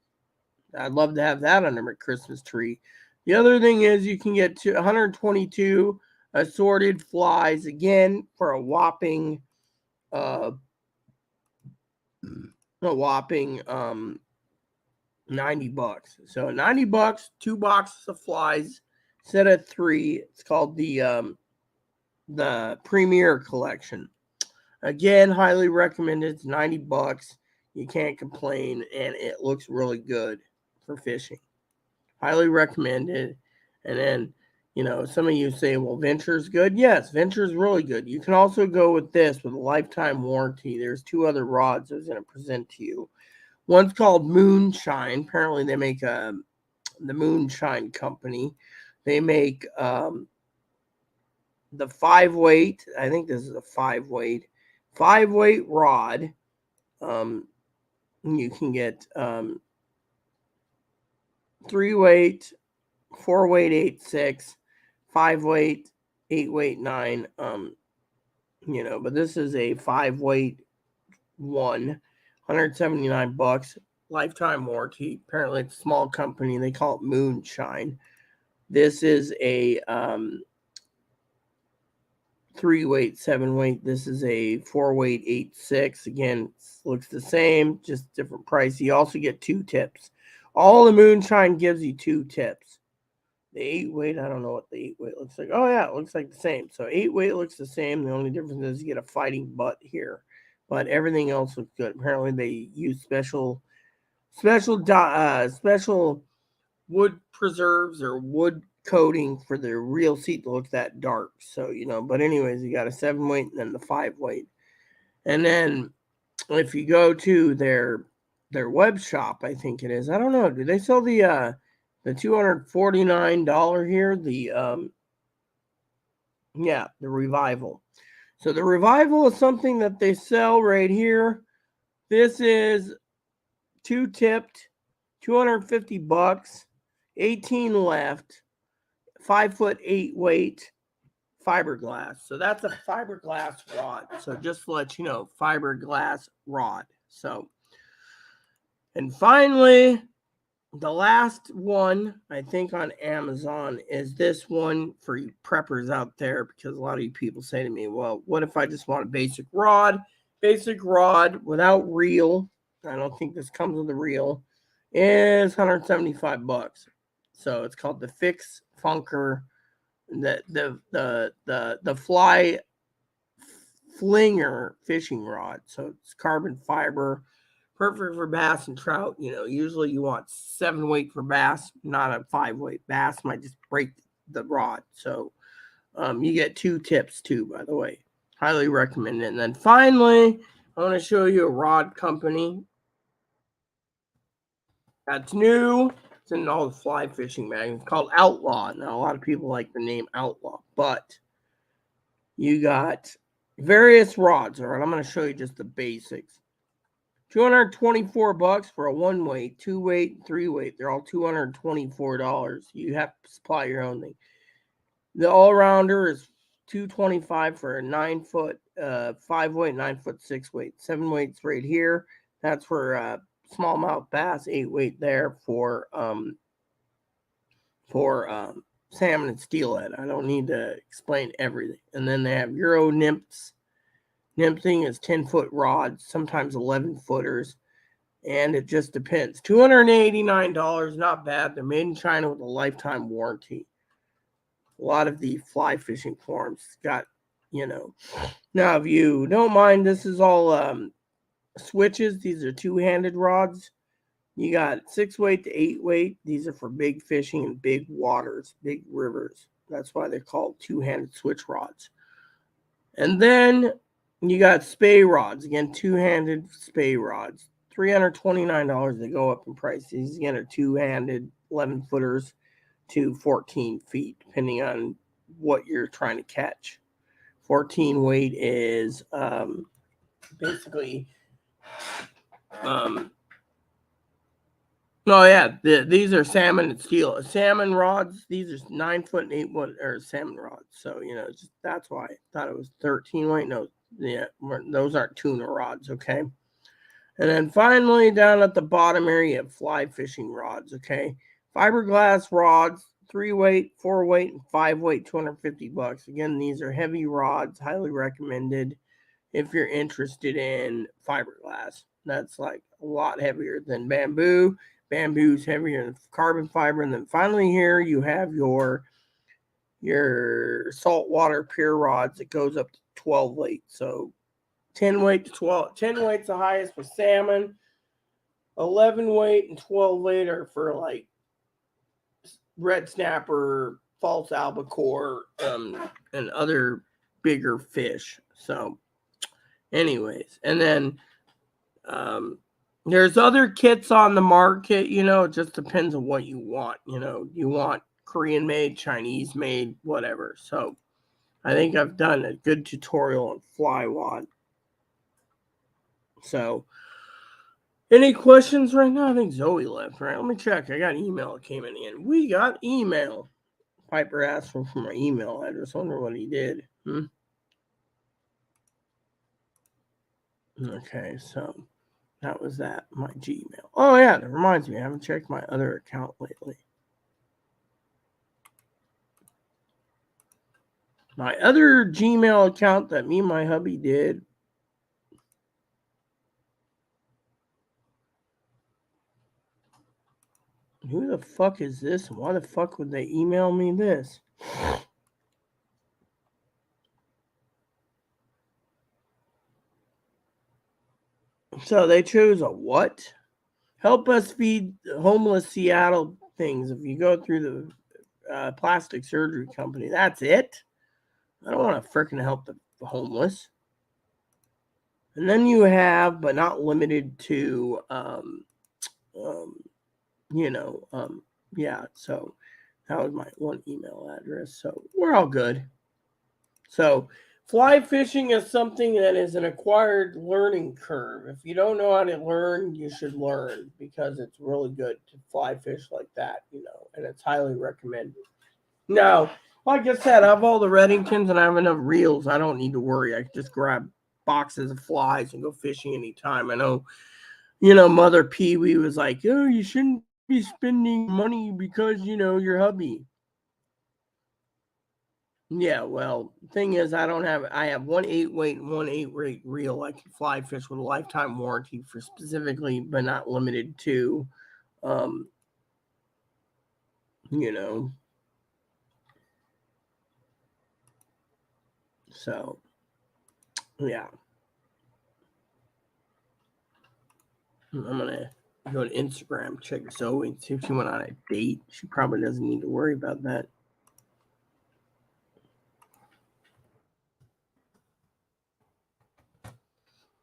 Speaker 1: I'd love to have that under my Christmas tree. The other thing is you can get to 122 assorted flies, again, for a whopping $90. So $90, 2 boxes of flies instead of 3. It's called the Premier Collection. Again, highly recommended. It's $90. You can't complain, and it looks really good for fishing. Highly recommended. And then, some of you say, well, Venture's good. Yes, Venture's really good. You can also go with this with a lifetime warranty. There's 2 other rods I was going to present to you. One's called Moonshine. Apparently, they make the Moonshine company. They make the 5-weight. I think this is a 5-weight rod. You can get 3-weight, 4-weight 8/6, 5-weight, 8-weight 9. But this is a 5-weight one, $179, lifetime warranty. Apparently, it's a small company. They call it Moonshine. This is a 3-weight, 7-weight. This is a 4-weight 8/6. Again, looks the same, just different price. You also get 2 tips. All the Moonshine gives you 2 tips. The 8-weight, I don't know what the 8-weight looks like. Oh, yeah, it looks like the same. So 8-weight looks the same. The only difference is you get a fighting butt here. But everything else looks good. Apparently, they use special wood preserves or wood coating for the real seat to look that dark. So, but anyways, you got a 7-weight and then the 5-weight. And then if you go to their web shop, I think it is. I don't know. Do they sell the $249 here? The Revival. So the Revival is something that they sell right here. This is 2 tipped, $250, 18 left, 5'8" weight, fiberglass. So that's a fiberglass rod. So just to let you know, fiberglass rod. So, and finally, the last one, I think, on Amazon is this one for you preppers out there, because a lot of you people say to me, well, what if I just want a basic rod? Basic rod without reel. I don't think this comes with a reel. Is $175. So it's called the Fix Funker, the Fly Flinger fishing rod. So it's carbon fiber. Perfect for bass and trout. Usually you want 7-weight for bass, not a 5-weight. Bass might just break the rod. So you get 2 tips too, by the way. Highly recommend it. And then finally, I want to show you a rod company that's new. It's in all the fly fishing magazines. It's called Outlaw. Now, a lot of people like the name Outlaw, but you got various rods. All right, I'm going to show you just the basics. $224 for a 1-weight, 2-weight, 3-weight. They're all $224. You have to supply your own thing. The all-rounder is $225 for a 9-foot, 5-weight, 9-foot, 6-weight. 7-weight's right here. That's for smallmouth bass. 8-weight there for salmon and steelhead. I don't need to explain everything. And then they have Euro nymphs. Nymphing is 10-foot rods, sometimes 11-footers, and it just depends. $289, not bad. They're made in China with a lifetime warranty. A lot of the fly fishing forums got, Now, if you don't mind, this is all switches. These are 2-handed rods. You got 6-weight to 8-weight. These are for big fishing and big waters, big rivers. That's why they're called 2-handed switch rods. And then you got spay rods. Again, 2-handed spay rods. $329. They go up in price. These, again, are 2-handed 11-footers to 14 feet, depending on what you're trying to catch. 14 weight is basically... these are salmon and steel. Salmon rods, these are 9-foot and 8-foot salmon rods. So, that's why I thought it was 13 weight. No, those aren't tuna rods, okay? And then finally, down at the bottom area, you have fly fishing rods, okay? Fiberglass rods, 3-weight, 4-weight, and 5-weight, $250. Again, these are heavy rods, highly recommended if you're interested in fiberglass. That's like a lot heavier than bamboo. Bamboo's heavier than carbon fiber. And then finally here you have your saltwater pier rods that goes up to 12 weight. So 10 weight to 12. 10 weight's the highest for salmon. 11 weight and 12 weight are for like red snapper, false albacore, and other bigger fish. So anyways, and then there's other kits on the market. It just depends on what you want. You want Korean made, Chinese made, whatever. So I think I've done a good tutorial on fly wad. So any questions right now? I think Zoe left, right? Let me check. I got email that came in. We got email. Piper asked for my email address. I wonder what he did. Okay, so that was that. My Gmail. Oh, yeah, that reminds me. I haven't checked my other account lately. My other Gmail account that me and my hubby did. Who the fuck is this? And why the fuck would they email me this? So they chose a what? Help us feed homeless Seattle things. If you go through the plastic surgery company, that's it. I don't want to freaking help the homeless. And then you have, but not limited to, yeah. So that was my one email address. So we're all good. So fly fishing is something that is an acquired learning curve. If you don't know how to learn, you should learn because it's really good to fly fish like that, and it's highly recommended. Now, like I said, I have all the Reddingtons and I have enough reels. I don't need to worry. I can just grab boxes of flies and go fishing anytime. I know, Mother Pee Wee was like, oh, you shouldn't be spending money because, your hubby. Yeah, well, thing is, I have one 8-weight and one 8-weight reel. I can fly fish with a lifetime warranty for specifically, but not limited to, um, you know, so, yeah. I'm going to go to Instagram, check Zoe, and see if she went on a date. She probably doesn't need to worry about that.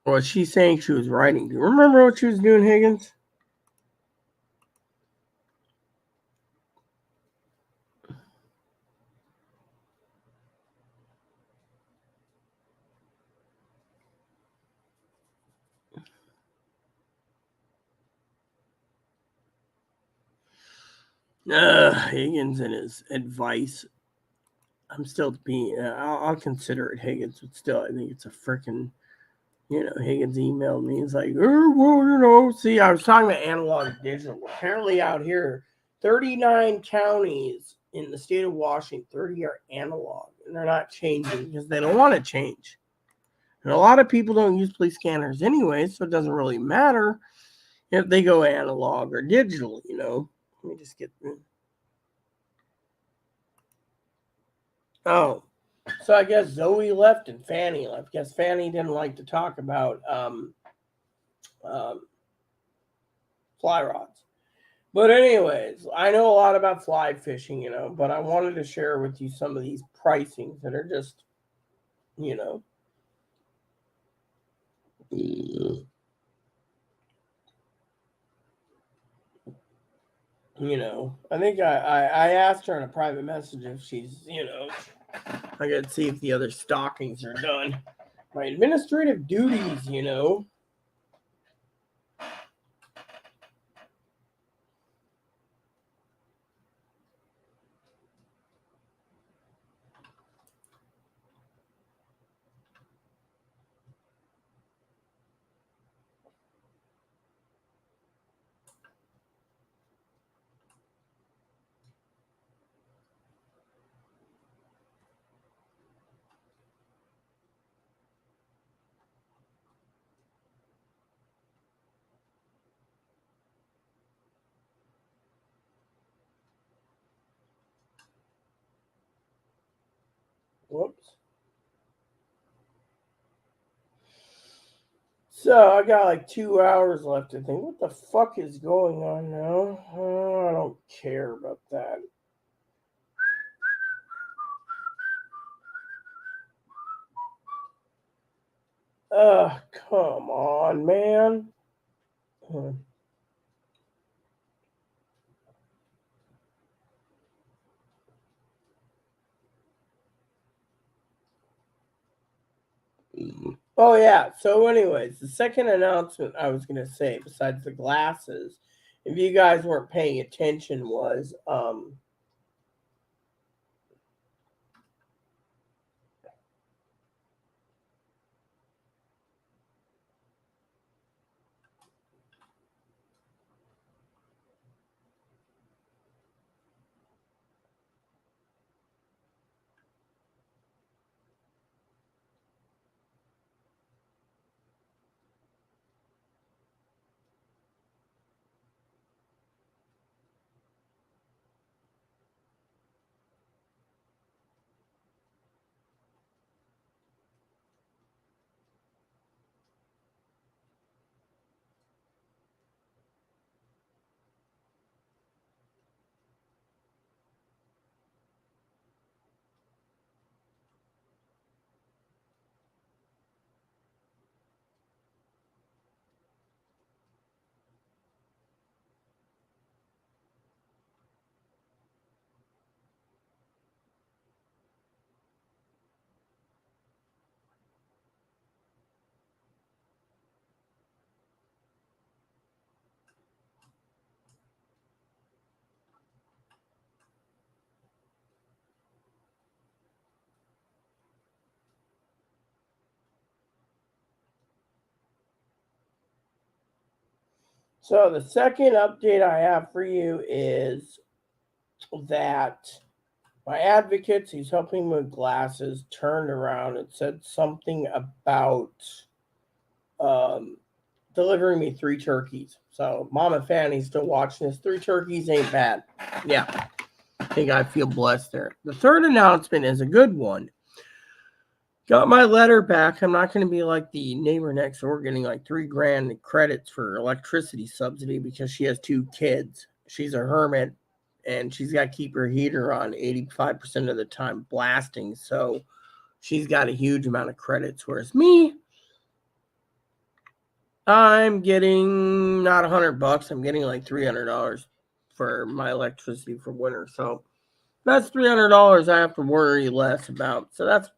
Speaker 1: Or was she saying she was writing? Do you remember what she was doing, Higgins? Higgins and his advice. I'm still being. I'll consider it Higgins, but still, I think it's a freaking. Higgins emailed me. He's like, well, see, I was talking about analog digital. Apparently, out here, 39 counties in the state of Washington, 30 are analog, and they're not changing because they don't want to change. And a lot of people don't use police scanners anyway, so it doesn't really matter if they go analog or digital. Let me just get. Oh, so I guess Zoe left and Fanny left. Guess Fanny didn't like to talk about fly rods. But anyways, I know a lot about fly fishing, but I wanted to share with you some of these pricings that are just, you know. I think I asked her in a private message if she's, I gotta see if the other stockings are done. My administrative duties, Whoops. So I got like 2 hours left to think. What the fuck is going on now? I don't care about that. Come on, man. Oh yeah. So, anyways, the second announcement I was gonna say, besides the glasses, if you guys weren't paying attention, was so the second update I have for you is that my advocates, he's helping with glasses, turned around and said something about um, delivering me 3 turkeys. So, Mama Fanny's still watching this. 3 turkeys ain't bad. Yeah, I think I feel blessed there. The third announcement is a good one. Got my letter back. I'm not going to be like the neighbor next door getting like $3,000 in credits for electricity subsidy because she has 2 kids. She's a hermit and she's got to keep her heater on 85% of the time blasting. So she's got a huge amount of credits. Whereas me, I'm getting not $100. I'm getting like $300 for my electricity for winter. So that's $300 I have to worry less about. So that's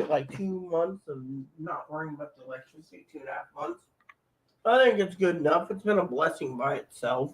Speaker 1: like 2 months of not worrying about the electricity, 2.5 months. I think it's good enough. It's been a blessing by itself.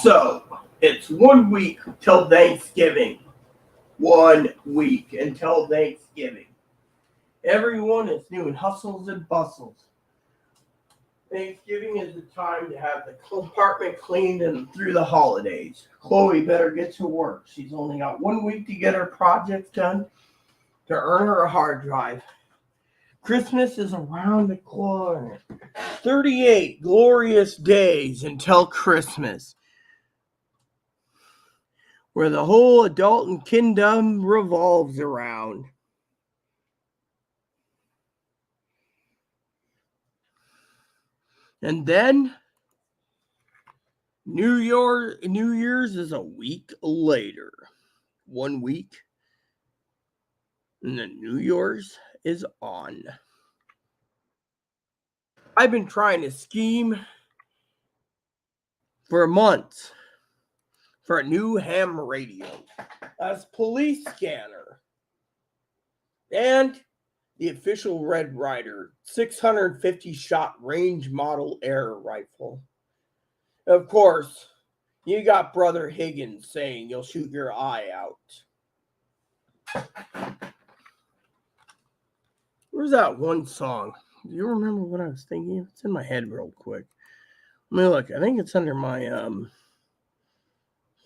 Speaker 1: So it's 1 week till Thanksgiving. 1 week until Thanksgiving. Everyone is doing hustles and bustles. Thanksgiving is the time to have the compartment cleaned and through the holidays. Chloe better get to work. She's only got 1 week to get her projects done to earn her a hard drive. Christmas is around the corner. 38 glorious days until Christmas, where the whole adult kingdom revolves around. And then New Year's is a week later. 1 week, and then New Year's is on. I've been trying to scheme for months for a new ham radio, a police scanner, and the official Red Ryder 650 shot range model air rifle. Of course, you got Brother Higgins saying you'll shoot your eye out. Where's that one song? Do you remember what I was thinking? It's in my head real quick. Let me look. I think it's under my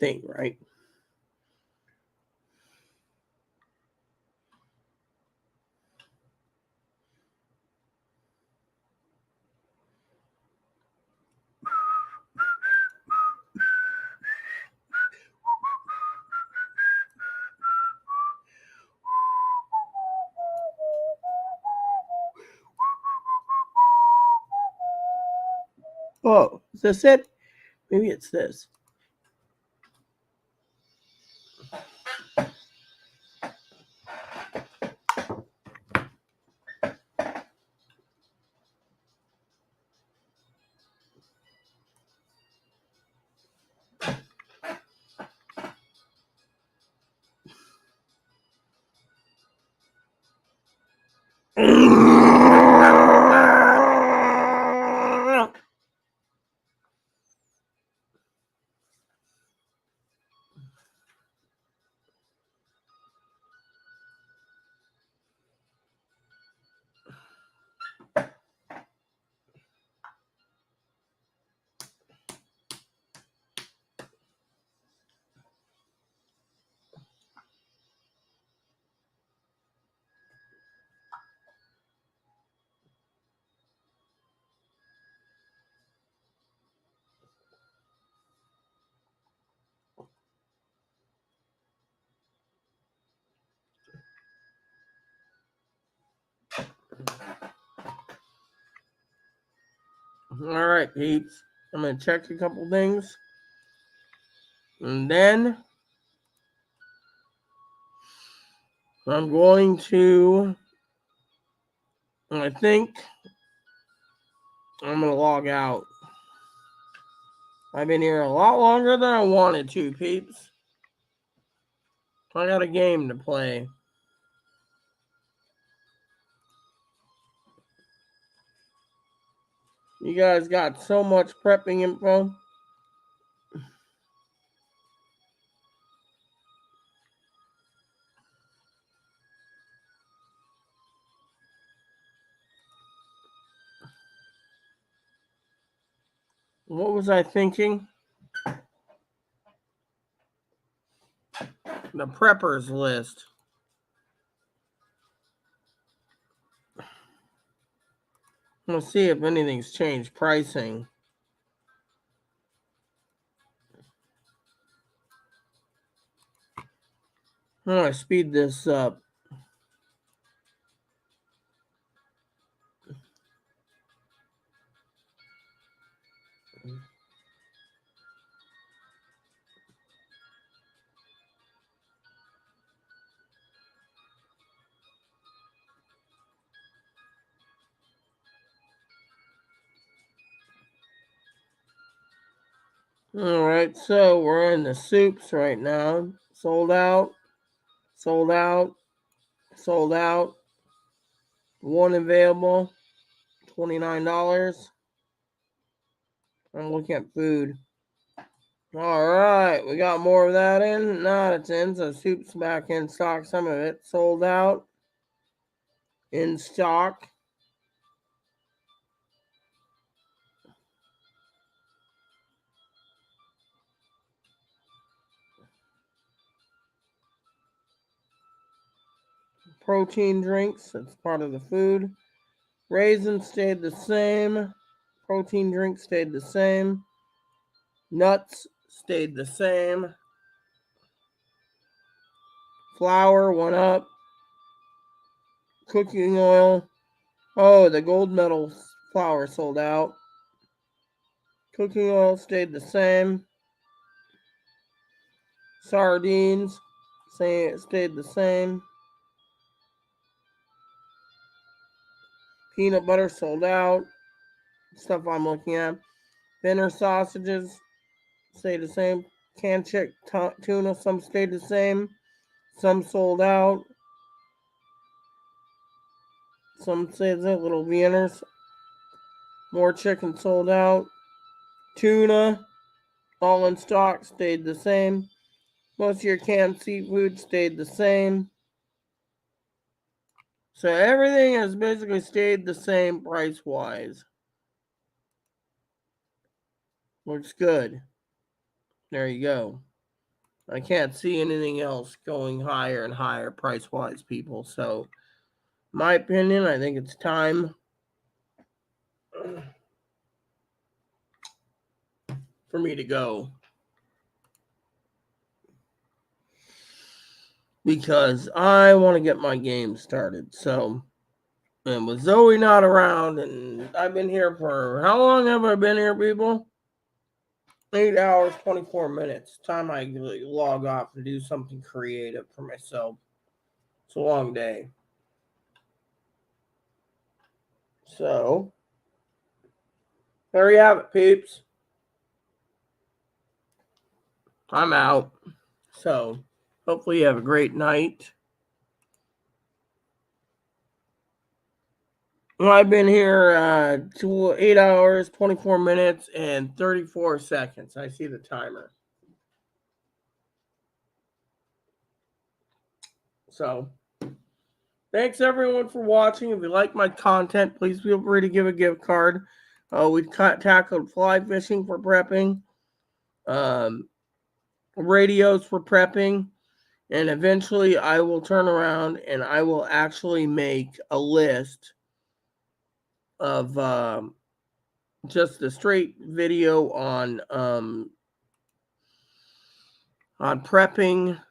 Speaker 1: thing, right? Oh, is this it? Maybe it's this. All right, peeps. I'm going to check a couple things. And then I'm going to, I think I'm going to log out. I've been here a lot longer than I wanted to, peeps. I got a game to play. You guys got so much prepping info. What was I thinking? The preppers list. Let's see if anything's changed pricing. I'm going to speed this up. All right, so we're in the soups right now. Sold out, sold out, sold out. One available, $29. I'm looking at food. All right, we got more of that in. Not it's in, so soup's back in stock. Some of it sold out. In stock. Protein drinks, that's part of the food. Raisins stayed the same. Protein drink stayed the same. Nuts stayed the same. Flour went up. Cooking oil. Oh, the gold medal flour sold out. Cooking oil stayed the same. Sardines stayed the same. Peanut butter sold out. Stuff I'm looking at. Thinner sausages stayed the same. Canned chick tuna, some stayed the same. Some sold out. Some stayed the little Vienners. More chicken sold out. Tuna, all in stock, stayed the same. Most of your canned seafood stayed the same. So everything has basically stayed the same price-wise. Looks good. There you go. I can't see anything else going higher and higher price-wise, people. So, my opinion, I think it's time for me to go. Because I want to get my game started. So, and with Zoe not around, and I've been here for, how long have I been here, people? 8 hours, 24 minutes. Time I log off and do something creative for myself. It's a long day. So, there you have it, peeps. I'm out. So, hopefully you have a great night. Well, I've been here 8 hours, 24 minutes, and 34 seconds. I see the timer. So, thanks everyone for watching. If you like my content, please feel free to give a gift card. We tackled fly fishing for prepping, radios for prepping, and eventually I will turn around and I will actually make a list of just a straight video on prepping.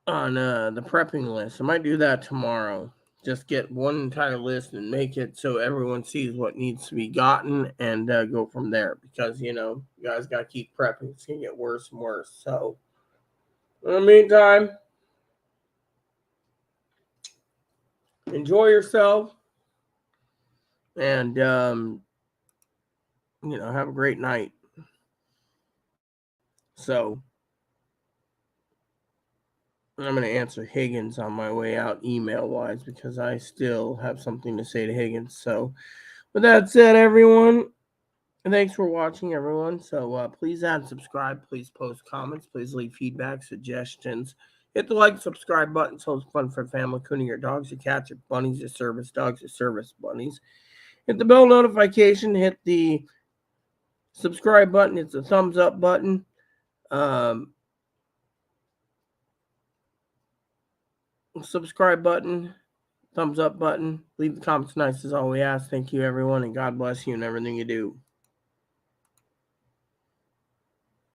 Speaker 1: On the prepping list. I might do that tomorrow. Just get one entire list and make it so everyone sees what needs to be gotten and go from there. Because, you guys got to keep prepping. It's going to get worse and worse. So, in the meantime, enjoy yourself. And, have a great night. So, I'm going to answer Higgins on my way out email-wise because I still have something to say to Higgins. So, with that said, everyone, thanks for watching, everyone. So, please add and subscribe. Please post comments. Please leave feedback, suggestions. Hit the like, subscribe button so it's fun for family, including your dogs, your cats, your bunnies, your service dogs, your service bunnies. Hit the bell notification. Hit the subscribe button. It's a thumbs up button. Subscribe button, thumbs up button. Leave the comments nice as all we ask. Thank you, everyone, and God bless you in everything you do.